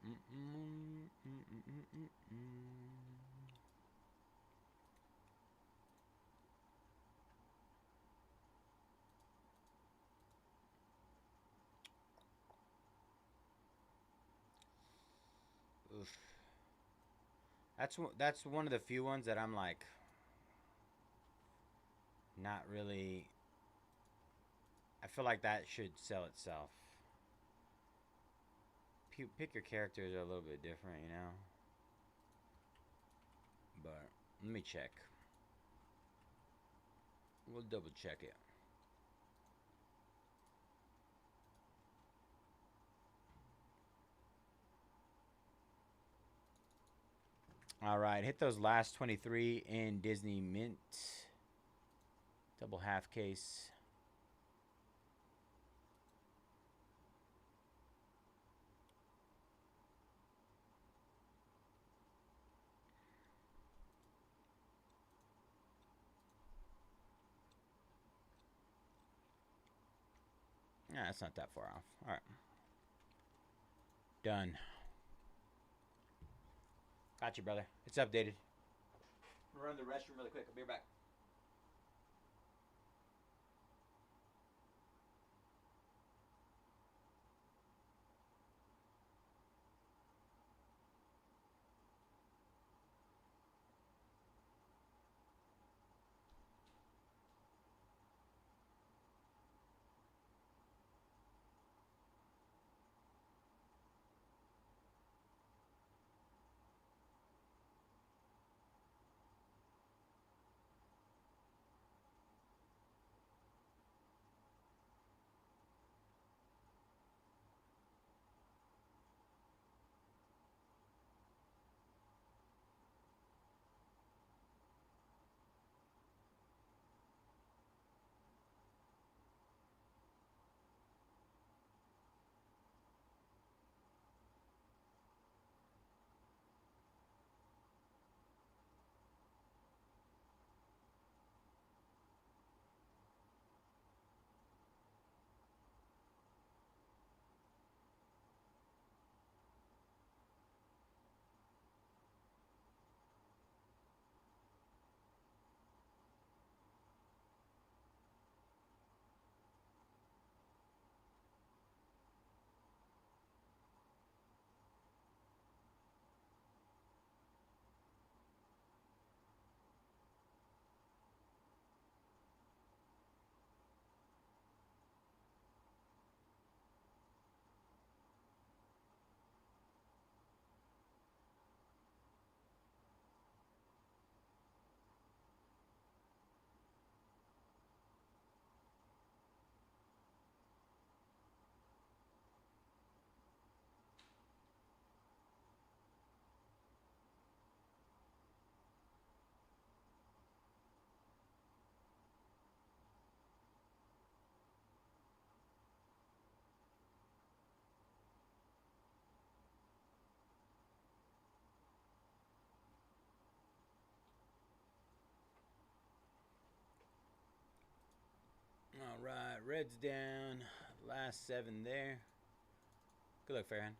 Oof. That's one of the few ones that I'm like not really. I feel like that should sell itself. Pick your characters are a little bit different, you know. But let me check. We'll double check it. All right, hit those last 23 in Disney Mint. Double half case. Yeah, that's not that far off. All right. Done. Got you, brother. It's updated. I'm gonna run to the restroom really quick. I'll be right back. All right, red's down. Last 7 there. Good luck, Farhan.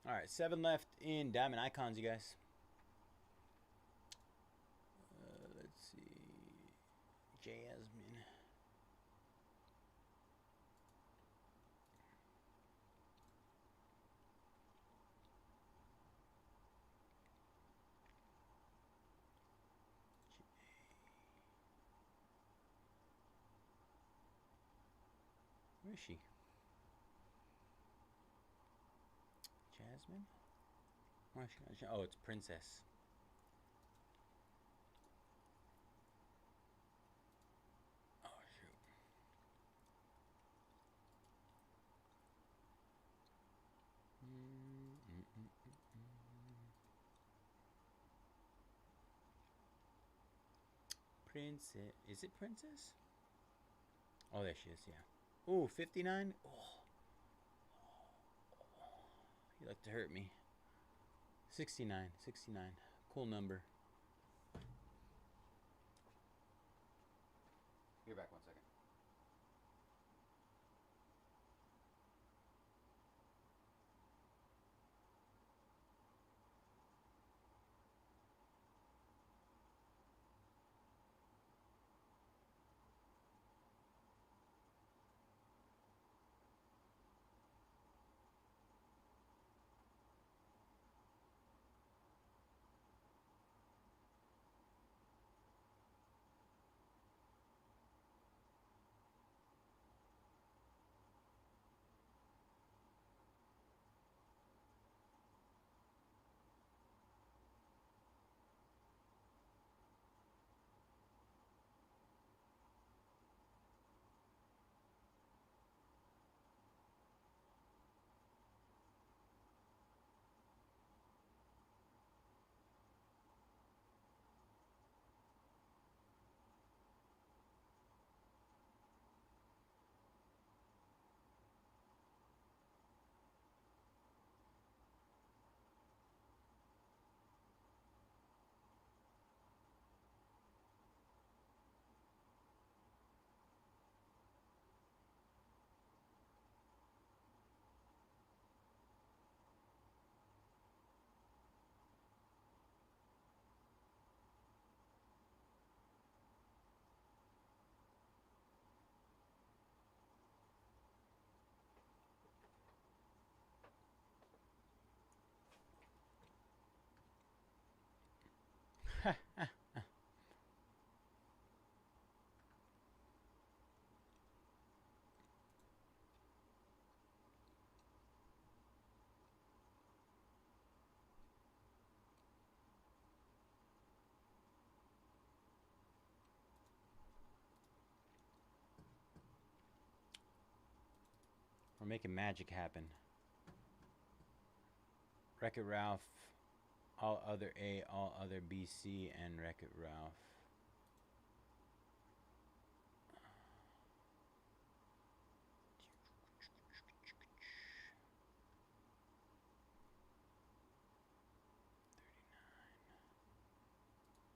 All right, 7 left in Diamond Icons, you guys. Let's see. Jasmine. Where is she? Jasmine? Where is she? Oh, it's Princess. Oh, shoot. Princess. Is it Princess? Oh, there she is, yeah. Ooh, 59? Oh. You like to hurt me. 69. 69. Cool number. Be back 1 second. We're making magic happen. Wreck-It Ralph, all other A, all other BC, and Wreck-It Ralph.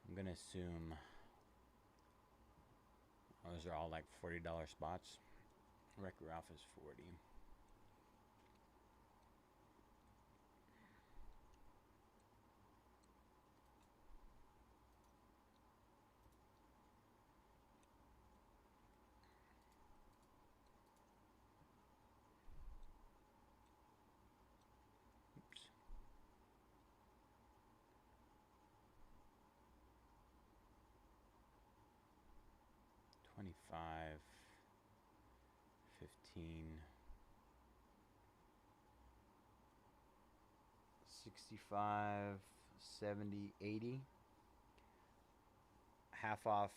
I'm gonna assume those are all like $40 spots. Wreck-It Ralph is 40. Oops. 25, 15, 65, 70, 80. Half off.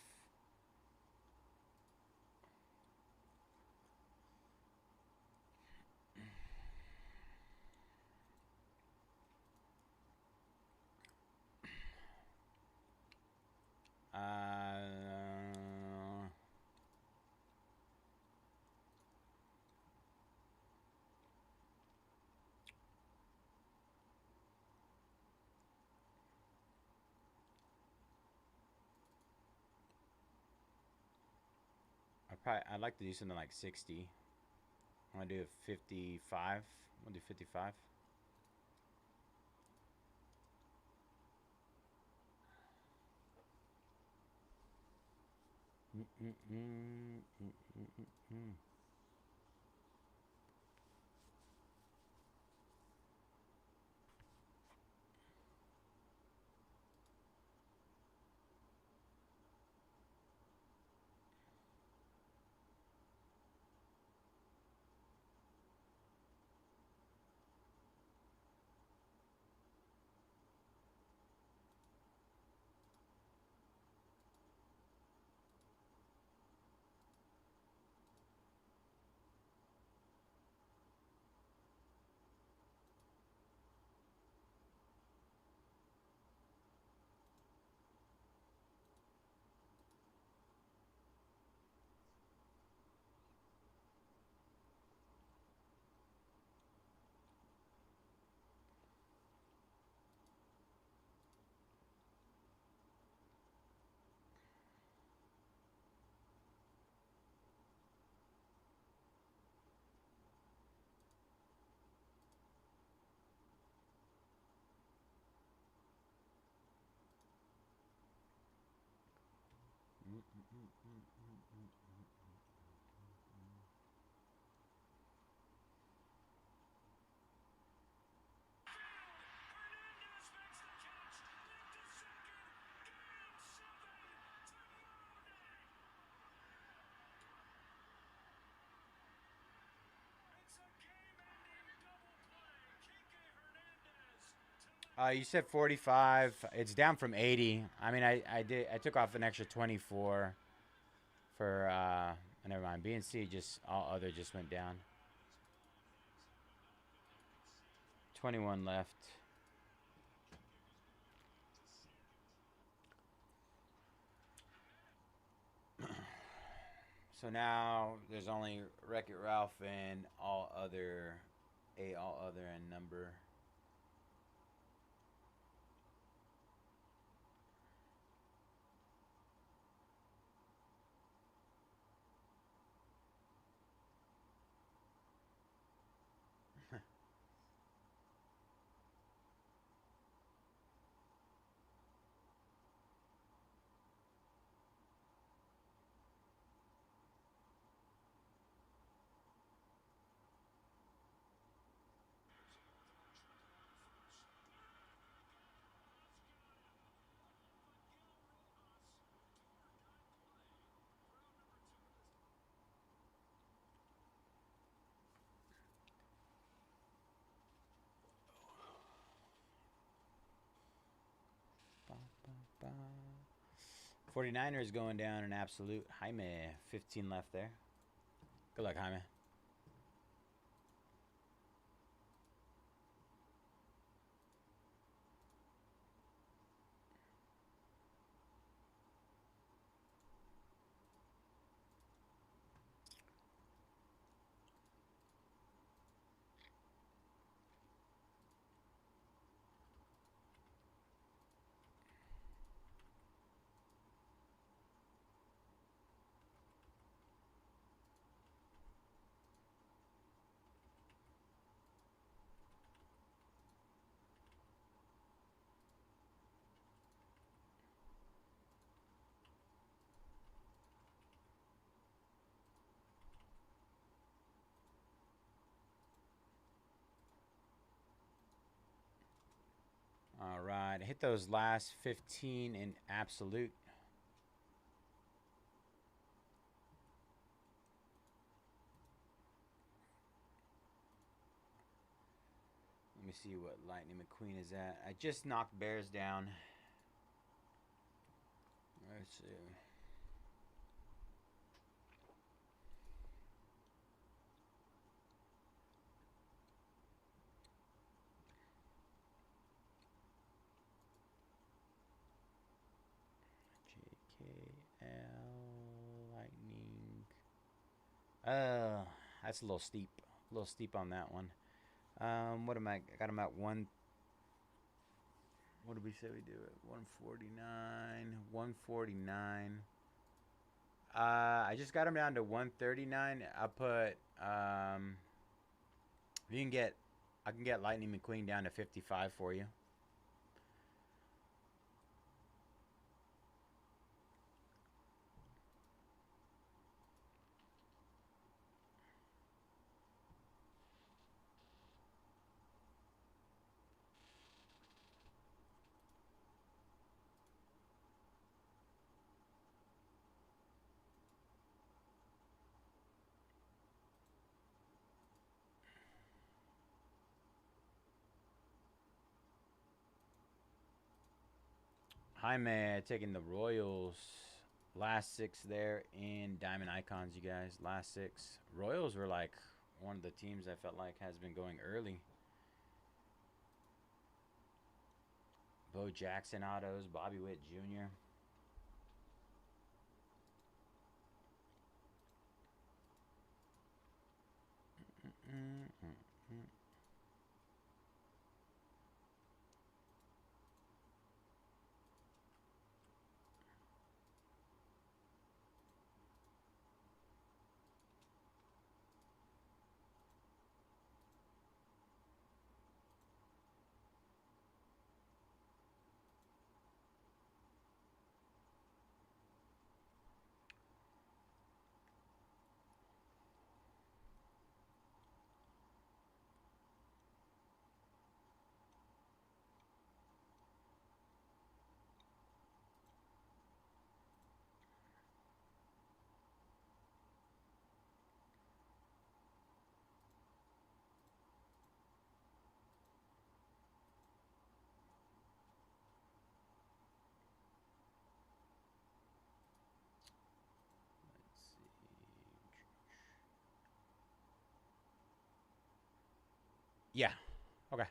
I'd like to do something like 60. I want to do 55. We'll do 55. You said 45. It's down from 80. I mean, I took off an extra 24 for never mind. B and C just all other just went down. 21 left. So now there's only Wreck-It Ralph and all other, all other and number. Ba, ba, ba. 49ers going down an absolute. Jaime, 15 left there. Good luck, Jaime. All right, hit those last 15 in absolute. Let me see what Lightning McQueen is at. I just knocked Bears down. Let's see. JKL Lightning. That's a little steep. A little steep on that one. What am I? I got him at one. What did we say we do it? 149. 149. I just got him down to 139. I put you can get I can get Lightning McQueen down to 55 for you. Jaime taking the Royals. Last 6 there in Diamond Icons, you guys. Last 6. Royals were like one of the teams I felt like has been going early. Bo Jackson autos, Bobby Witt Jr. Yeah. Okay.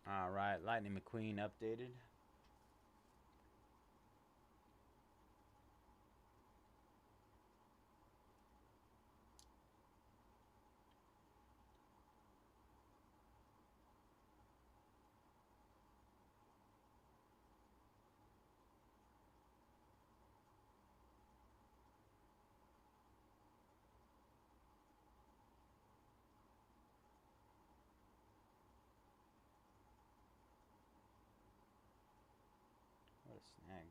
All right. Lightning McQueen updated. What a snag.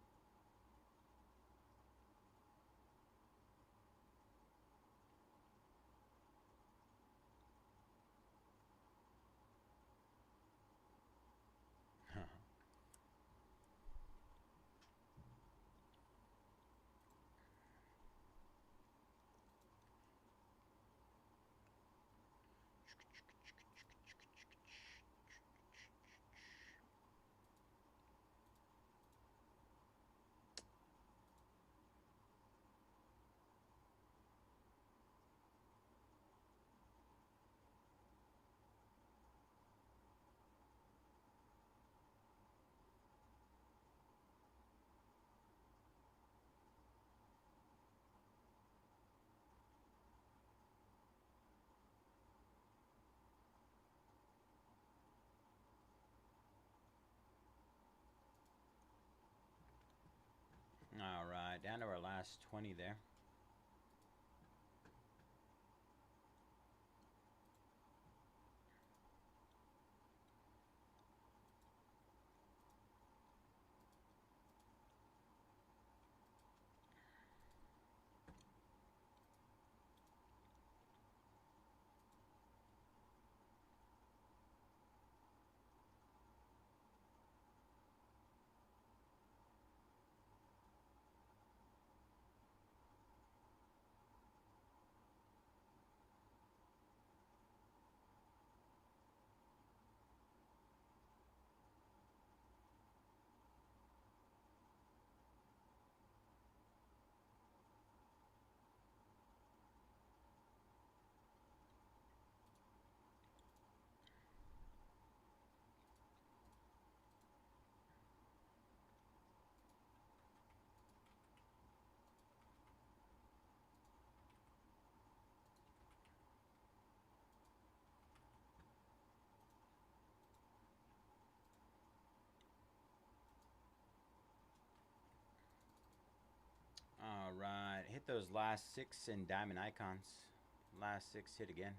All right. Down to our last 20 there. All right. Hit those last 6 in diamond icons. Last 6 hit again.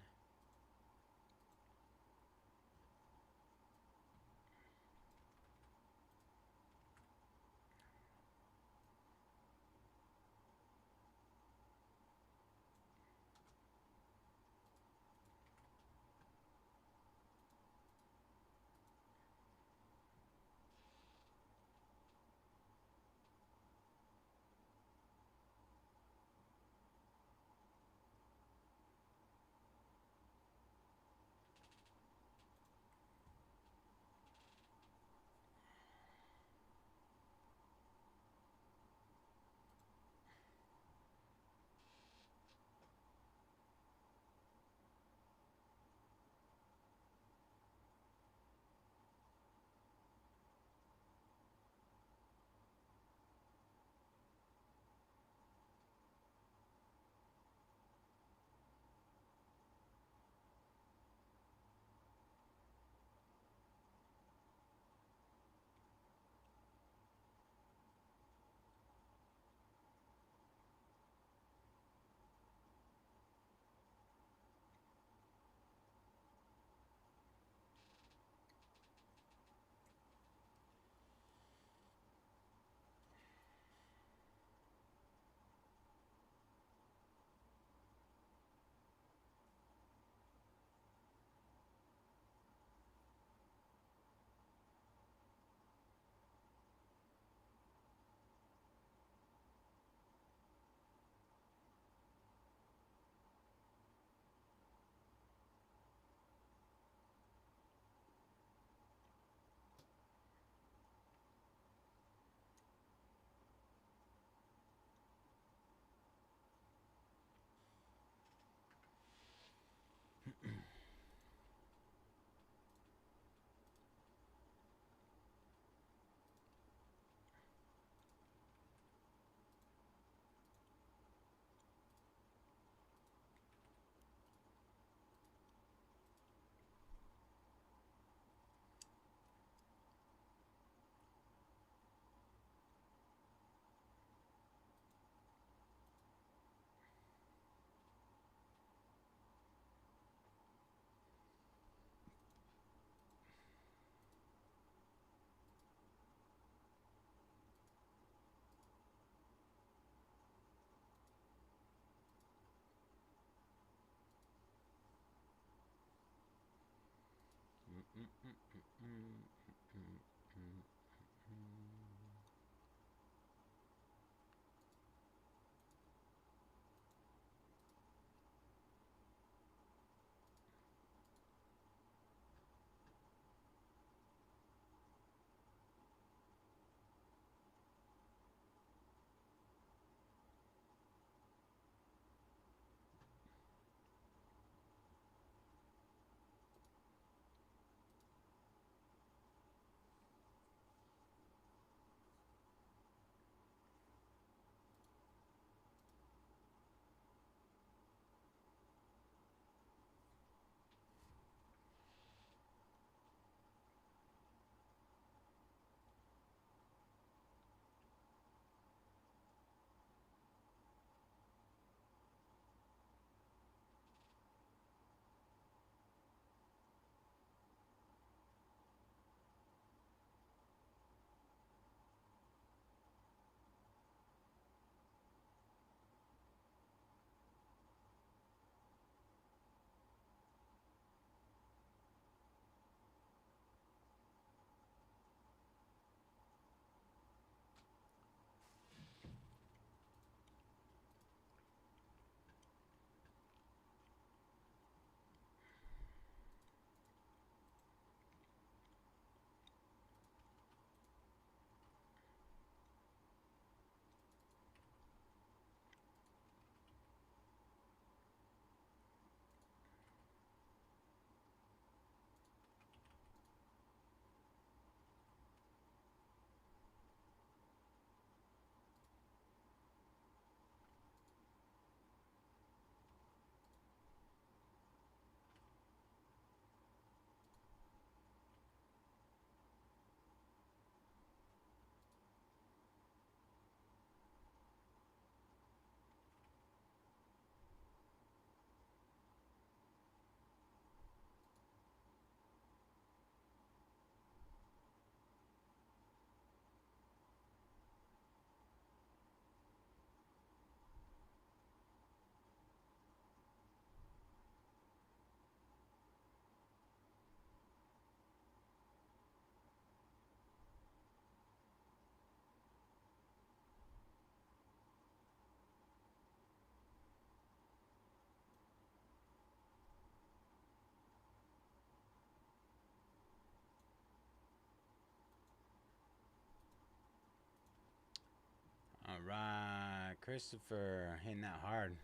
All right, Christopher hitting that hard.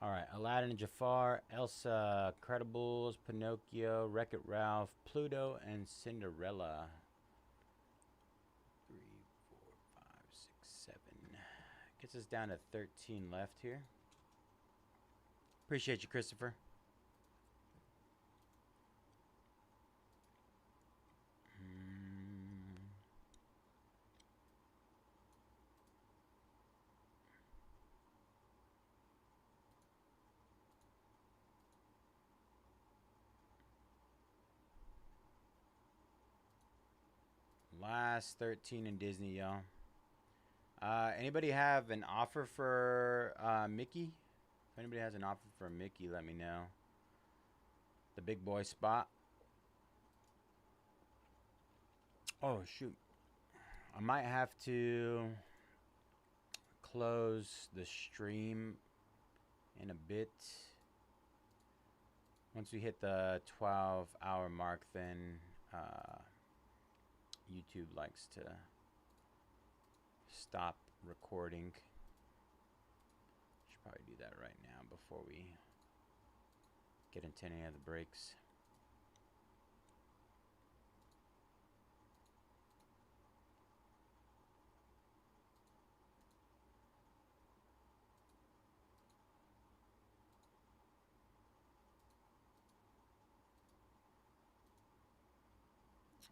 All right, Aladdin and Jafar, Elsa, Credibles, Pinocchio, Wreck-It Ralph, Pluto, and Cinderella. 3, 4, 5, 6, 7. Gets us down to 13 left here. Appreciate you, Christopher. Last 13 in Disney, y'all. Anybody have an offer for Mickey? If anybody has an offer for Mickey, let me know. The big boy spot. Oh, shoot. I might have to close the stream in a bit. Once we hit the 12-hour mark, then YouTube likes to stop recording. Should probably do that right now before we get into any of the breaks.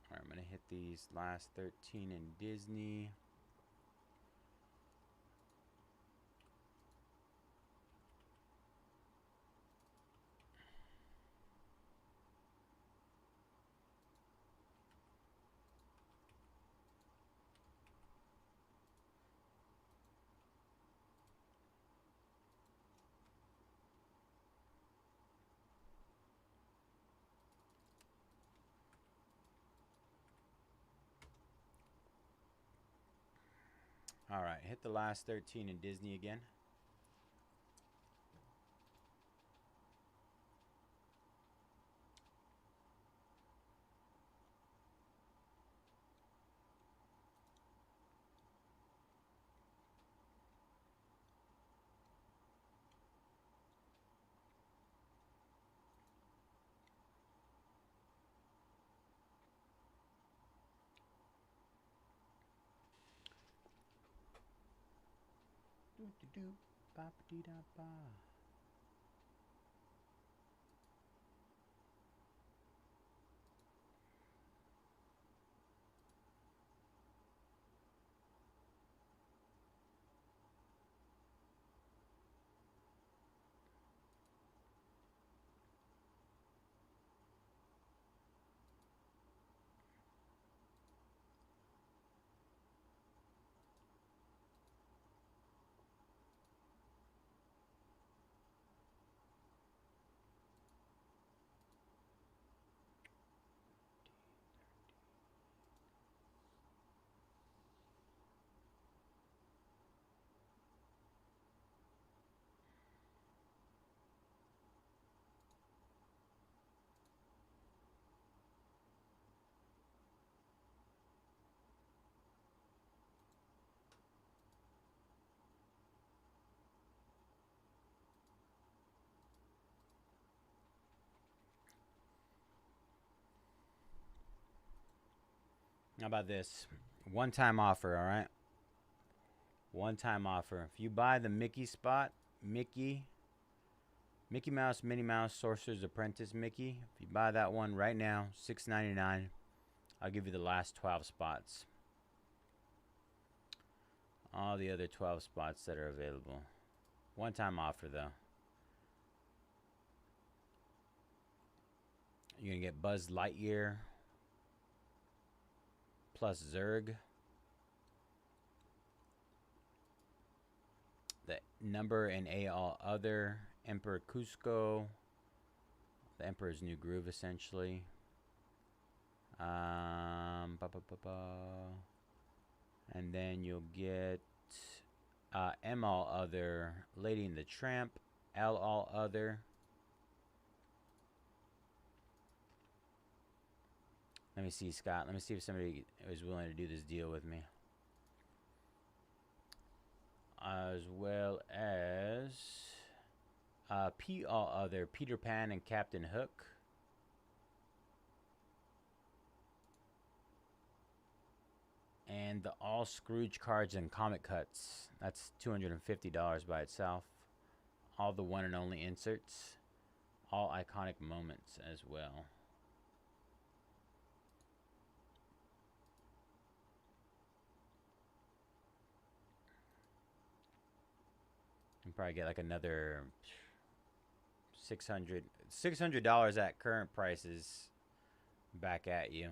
Alright, I'm going to hit these last 13 in Disney. All right, hit the last 13 in Disney again. Do-do-do, ba-ba-dee-da-ba. How about this? One-time offer, all right? One-time offer. If you buy the Mickey spot, Mickey Mouse, Minnie Mouse, Sorcerer's Apprentice Mickey, if you buy that one right now, $6.99, I'll give you the last 12 spots. All the other 12 spots that are available. One-time offer, though. You're going to get Buzz Lightyear plus Zurg. The number in A all other. Emperor Cusco. The Emperor's New Groove, essentially. And then you'll get M all other. Lady and the Tramp. L all other. Let me see, Scott. Let me see if somebody is willing to do this deal with me. As well as P all other. Peter Pan and Captain Hook. And the all Scrooge cards and comic cuts. That's $250 by itself. All the one and only inserts. All iconic moments as well. You can probably get like another $600 at current prices back at you.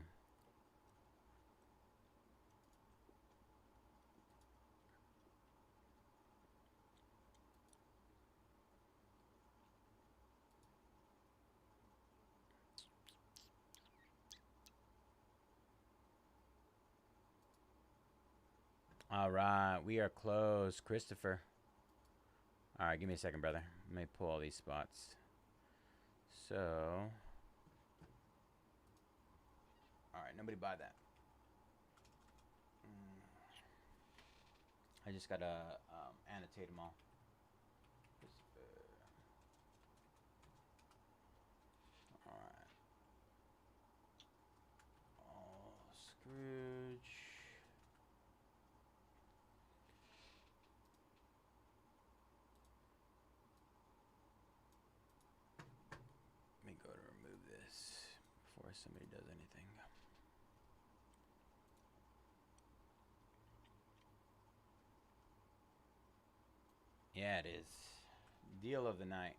All right, we are closed, Christopher. All right, give me a second, brother. Let me pull all these spots. So, all right, nobody buy that. I just gotta annotate them all. All right. All Scrooge. Let me go to remove this before somebody does anything. Yeah, it is. Deal of the night.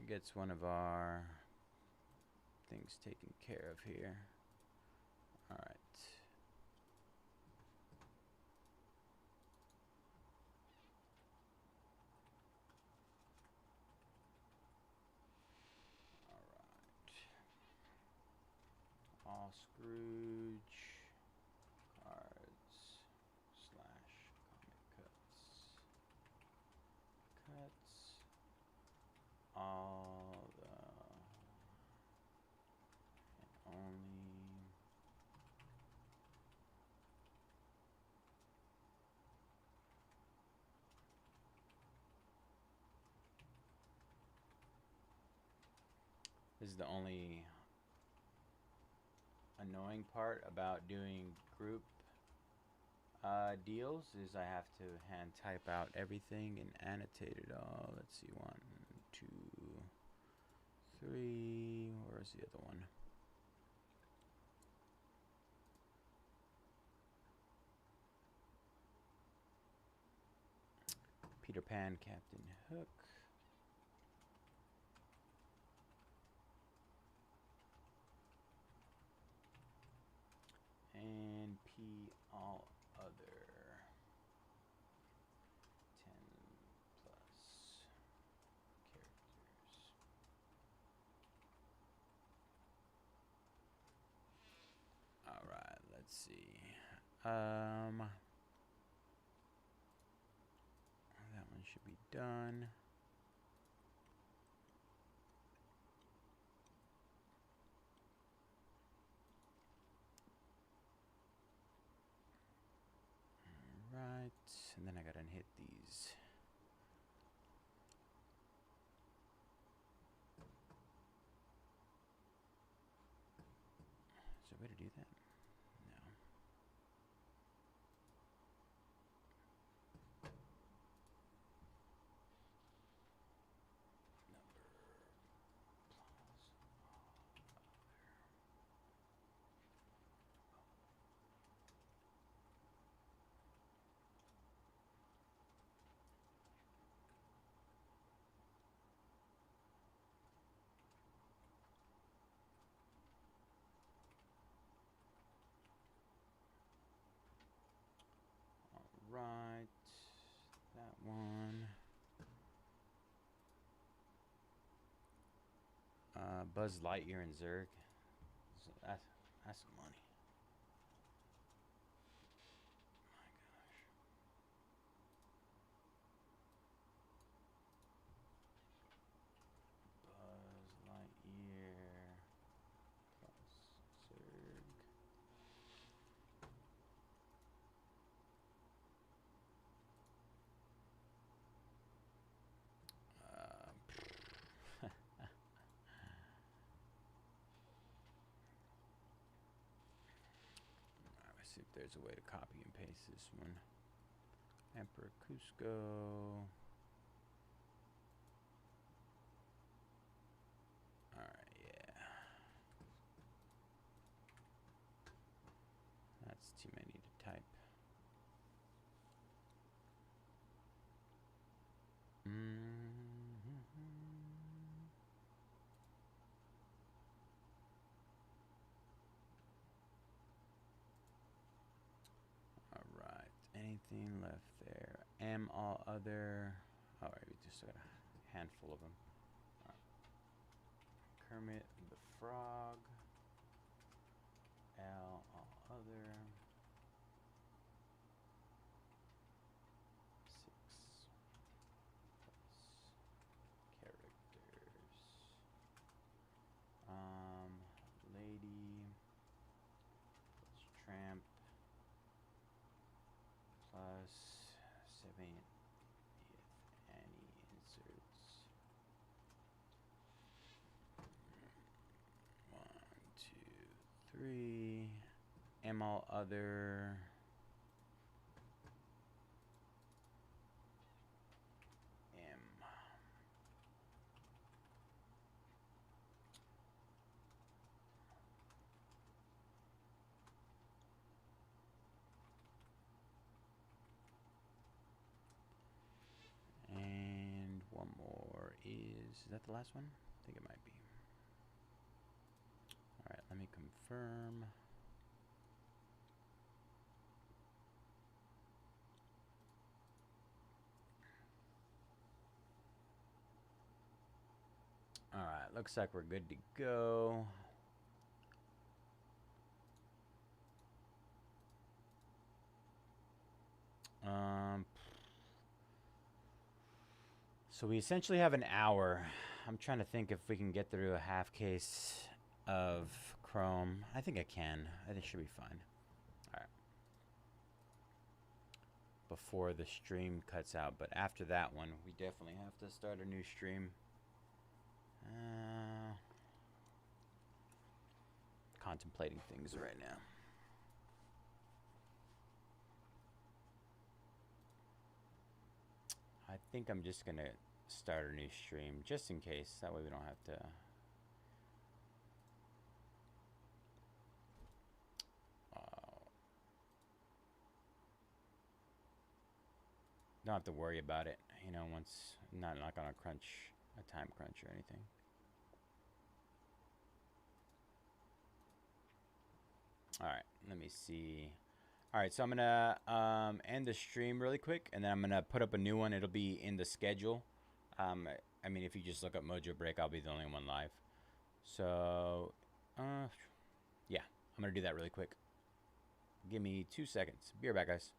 Gets one of our things taken care of here. All right. All Scrooge cards. is the only annoying part about doing group deals is I have to hand type out everything and annotate it all. Let's see, 1, 2, 3. Where's the other one? Peter Pan, Captain Hook. And P all other 10 plus characters. All right, let's see. That one should be done. Right, and then I gotta hit these. Is there a way to do that? No. Right, that one. Buzz Lightyear and Zurg. So that's some money. My gosh. Buzz Lightyear plus Zurg. Let's see if there's a way to copy and paste this one. Emperor Cusco. Alright, yeah. That's too many to type. Alright, anything left there? Am all other. Alright, we just got a handful of them. Right. Kermit the Frog. L all other. 6 plus characters. Lady plus Tramp plus 70th Annie inserts. 1, 2, 3. Am all other. M. And one more is that the last one? I think it might be. All right, let me confirm. All right, looks like we're good to go. So we essentially have an hour. I'm trying to think if we can get through a half case of Chrome. I think I can. I think it should be fine. All right. Before the stream cuts out, but after that one, we definitely have to start a new stream. contemplating things right now. I think I'm just gonna start a new stream just in case. That way we don't have to. Don't have to worry about it, you know, once not on a time crunch or anything. All right, let me see. All right, so I'm gonna end the stream really quick, and then I'm gonna put up a new one. It'll be in the schedule. I mean, if you just look up Mojobreak, I'll be the only one live. So, yeah, I'm gonna do that really quick. Give me 2 seconds. Be right back, guys.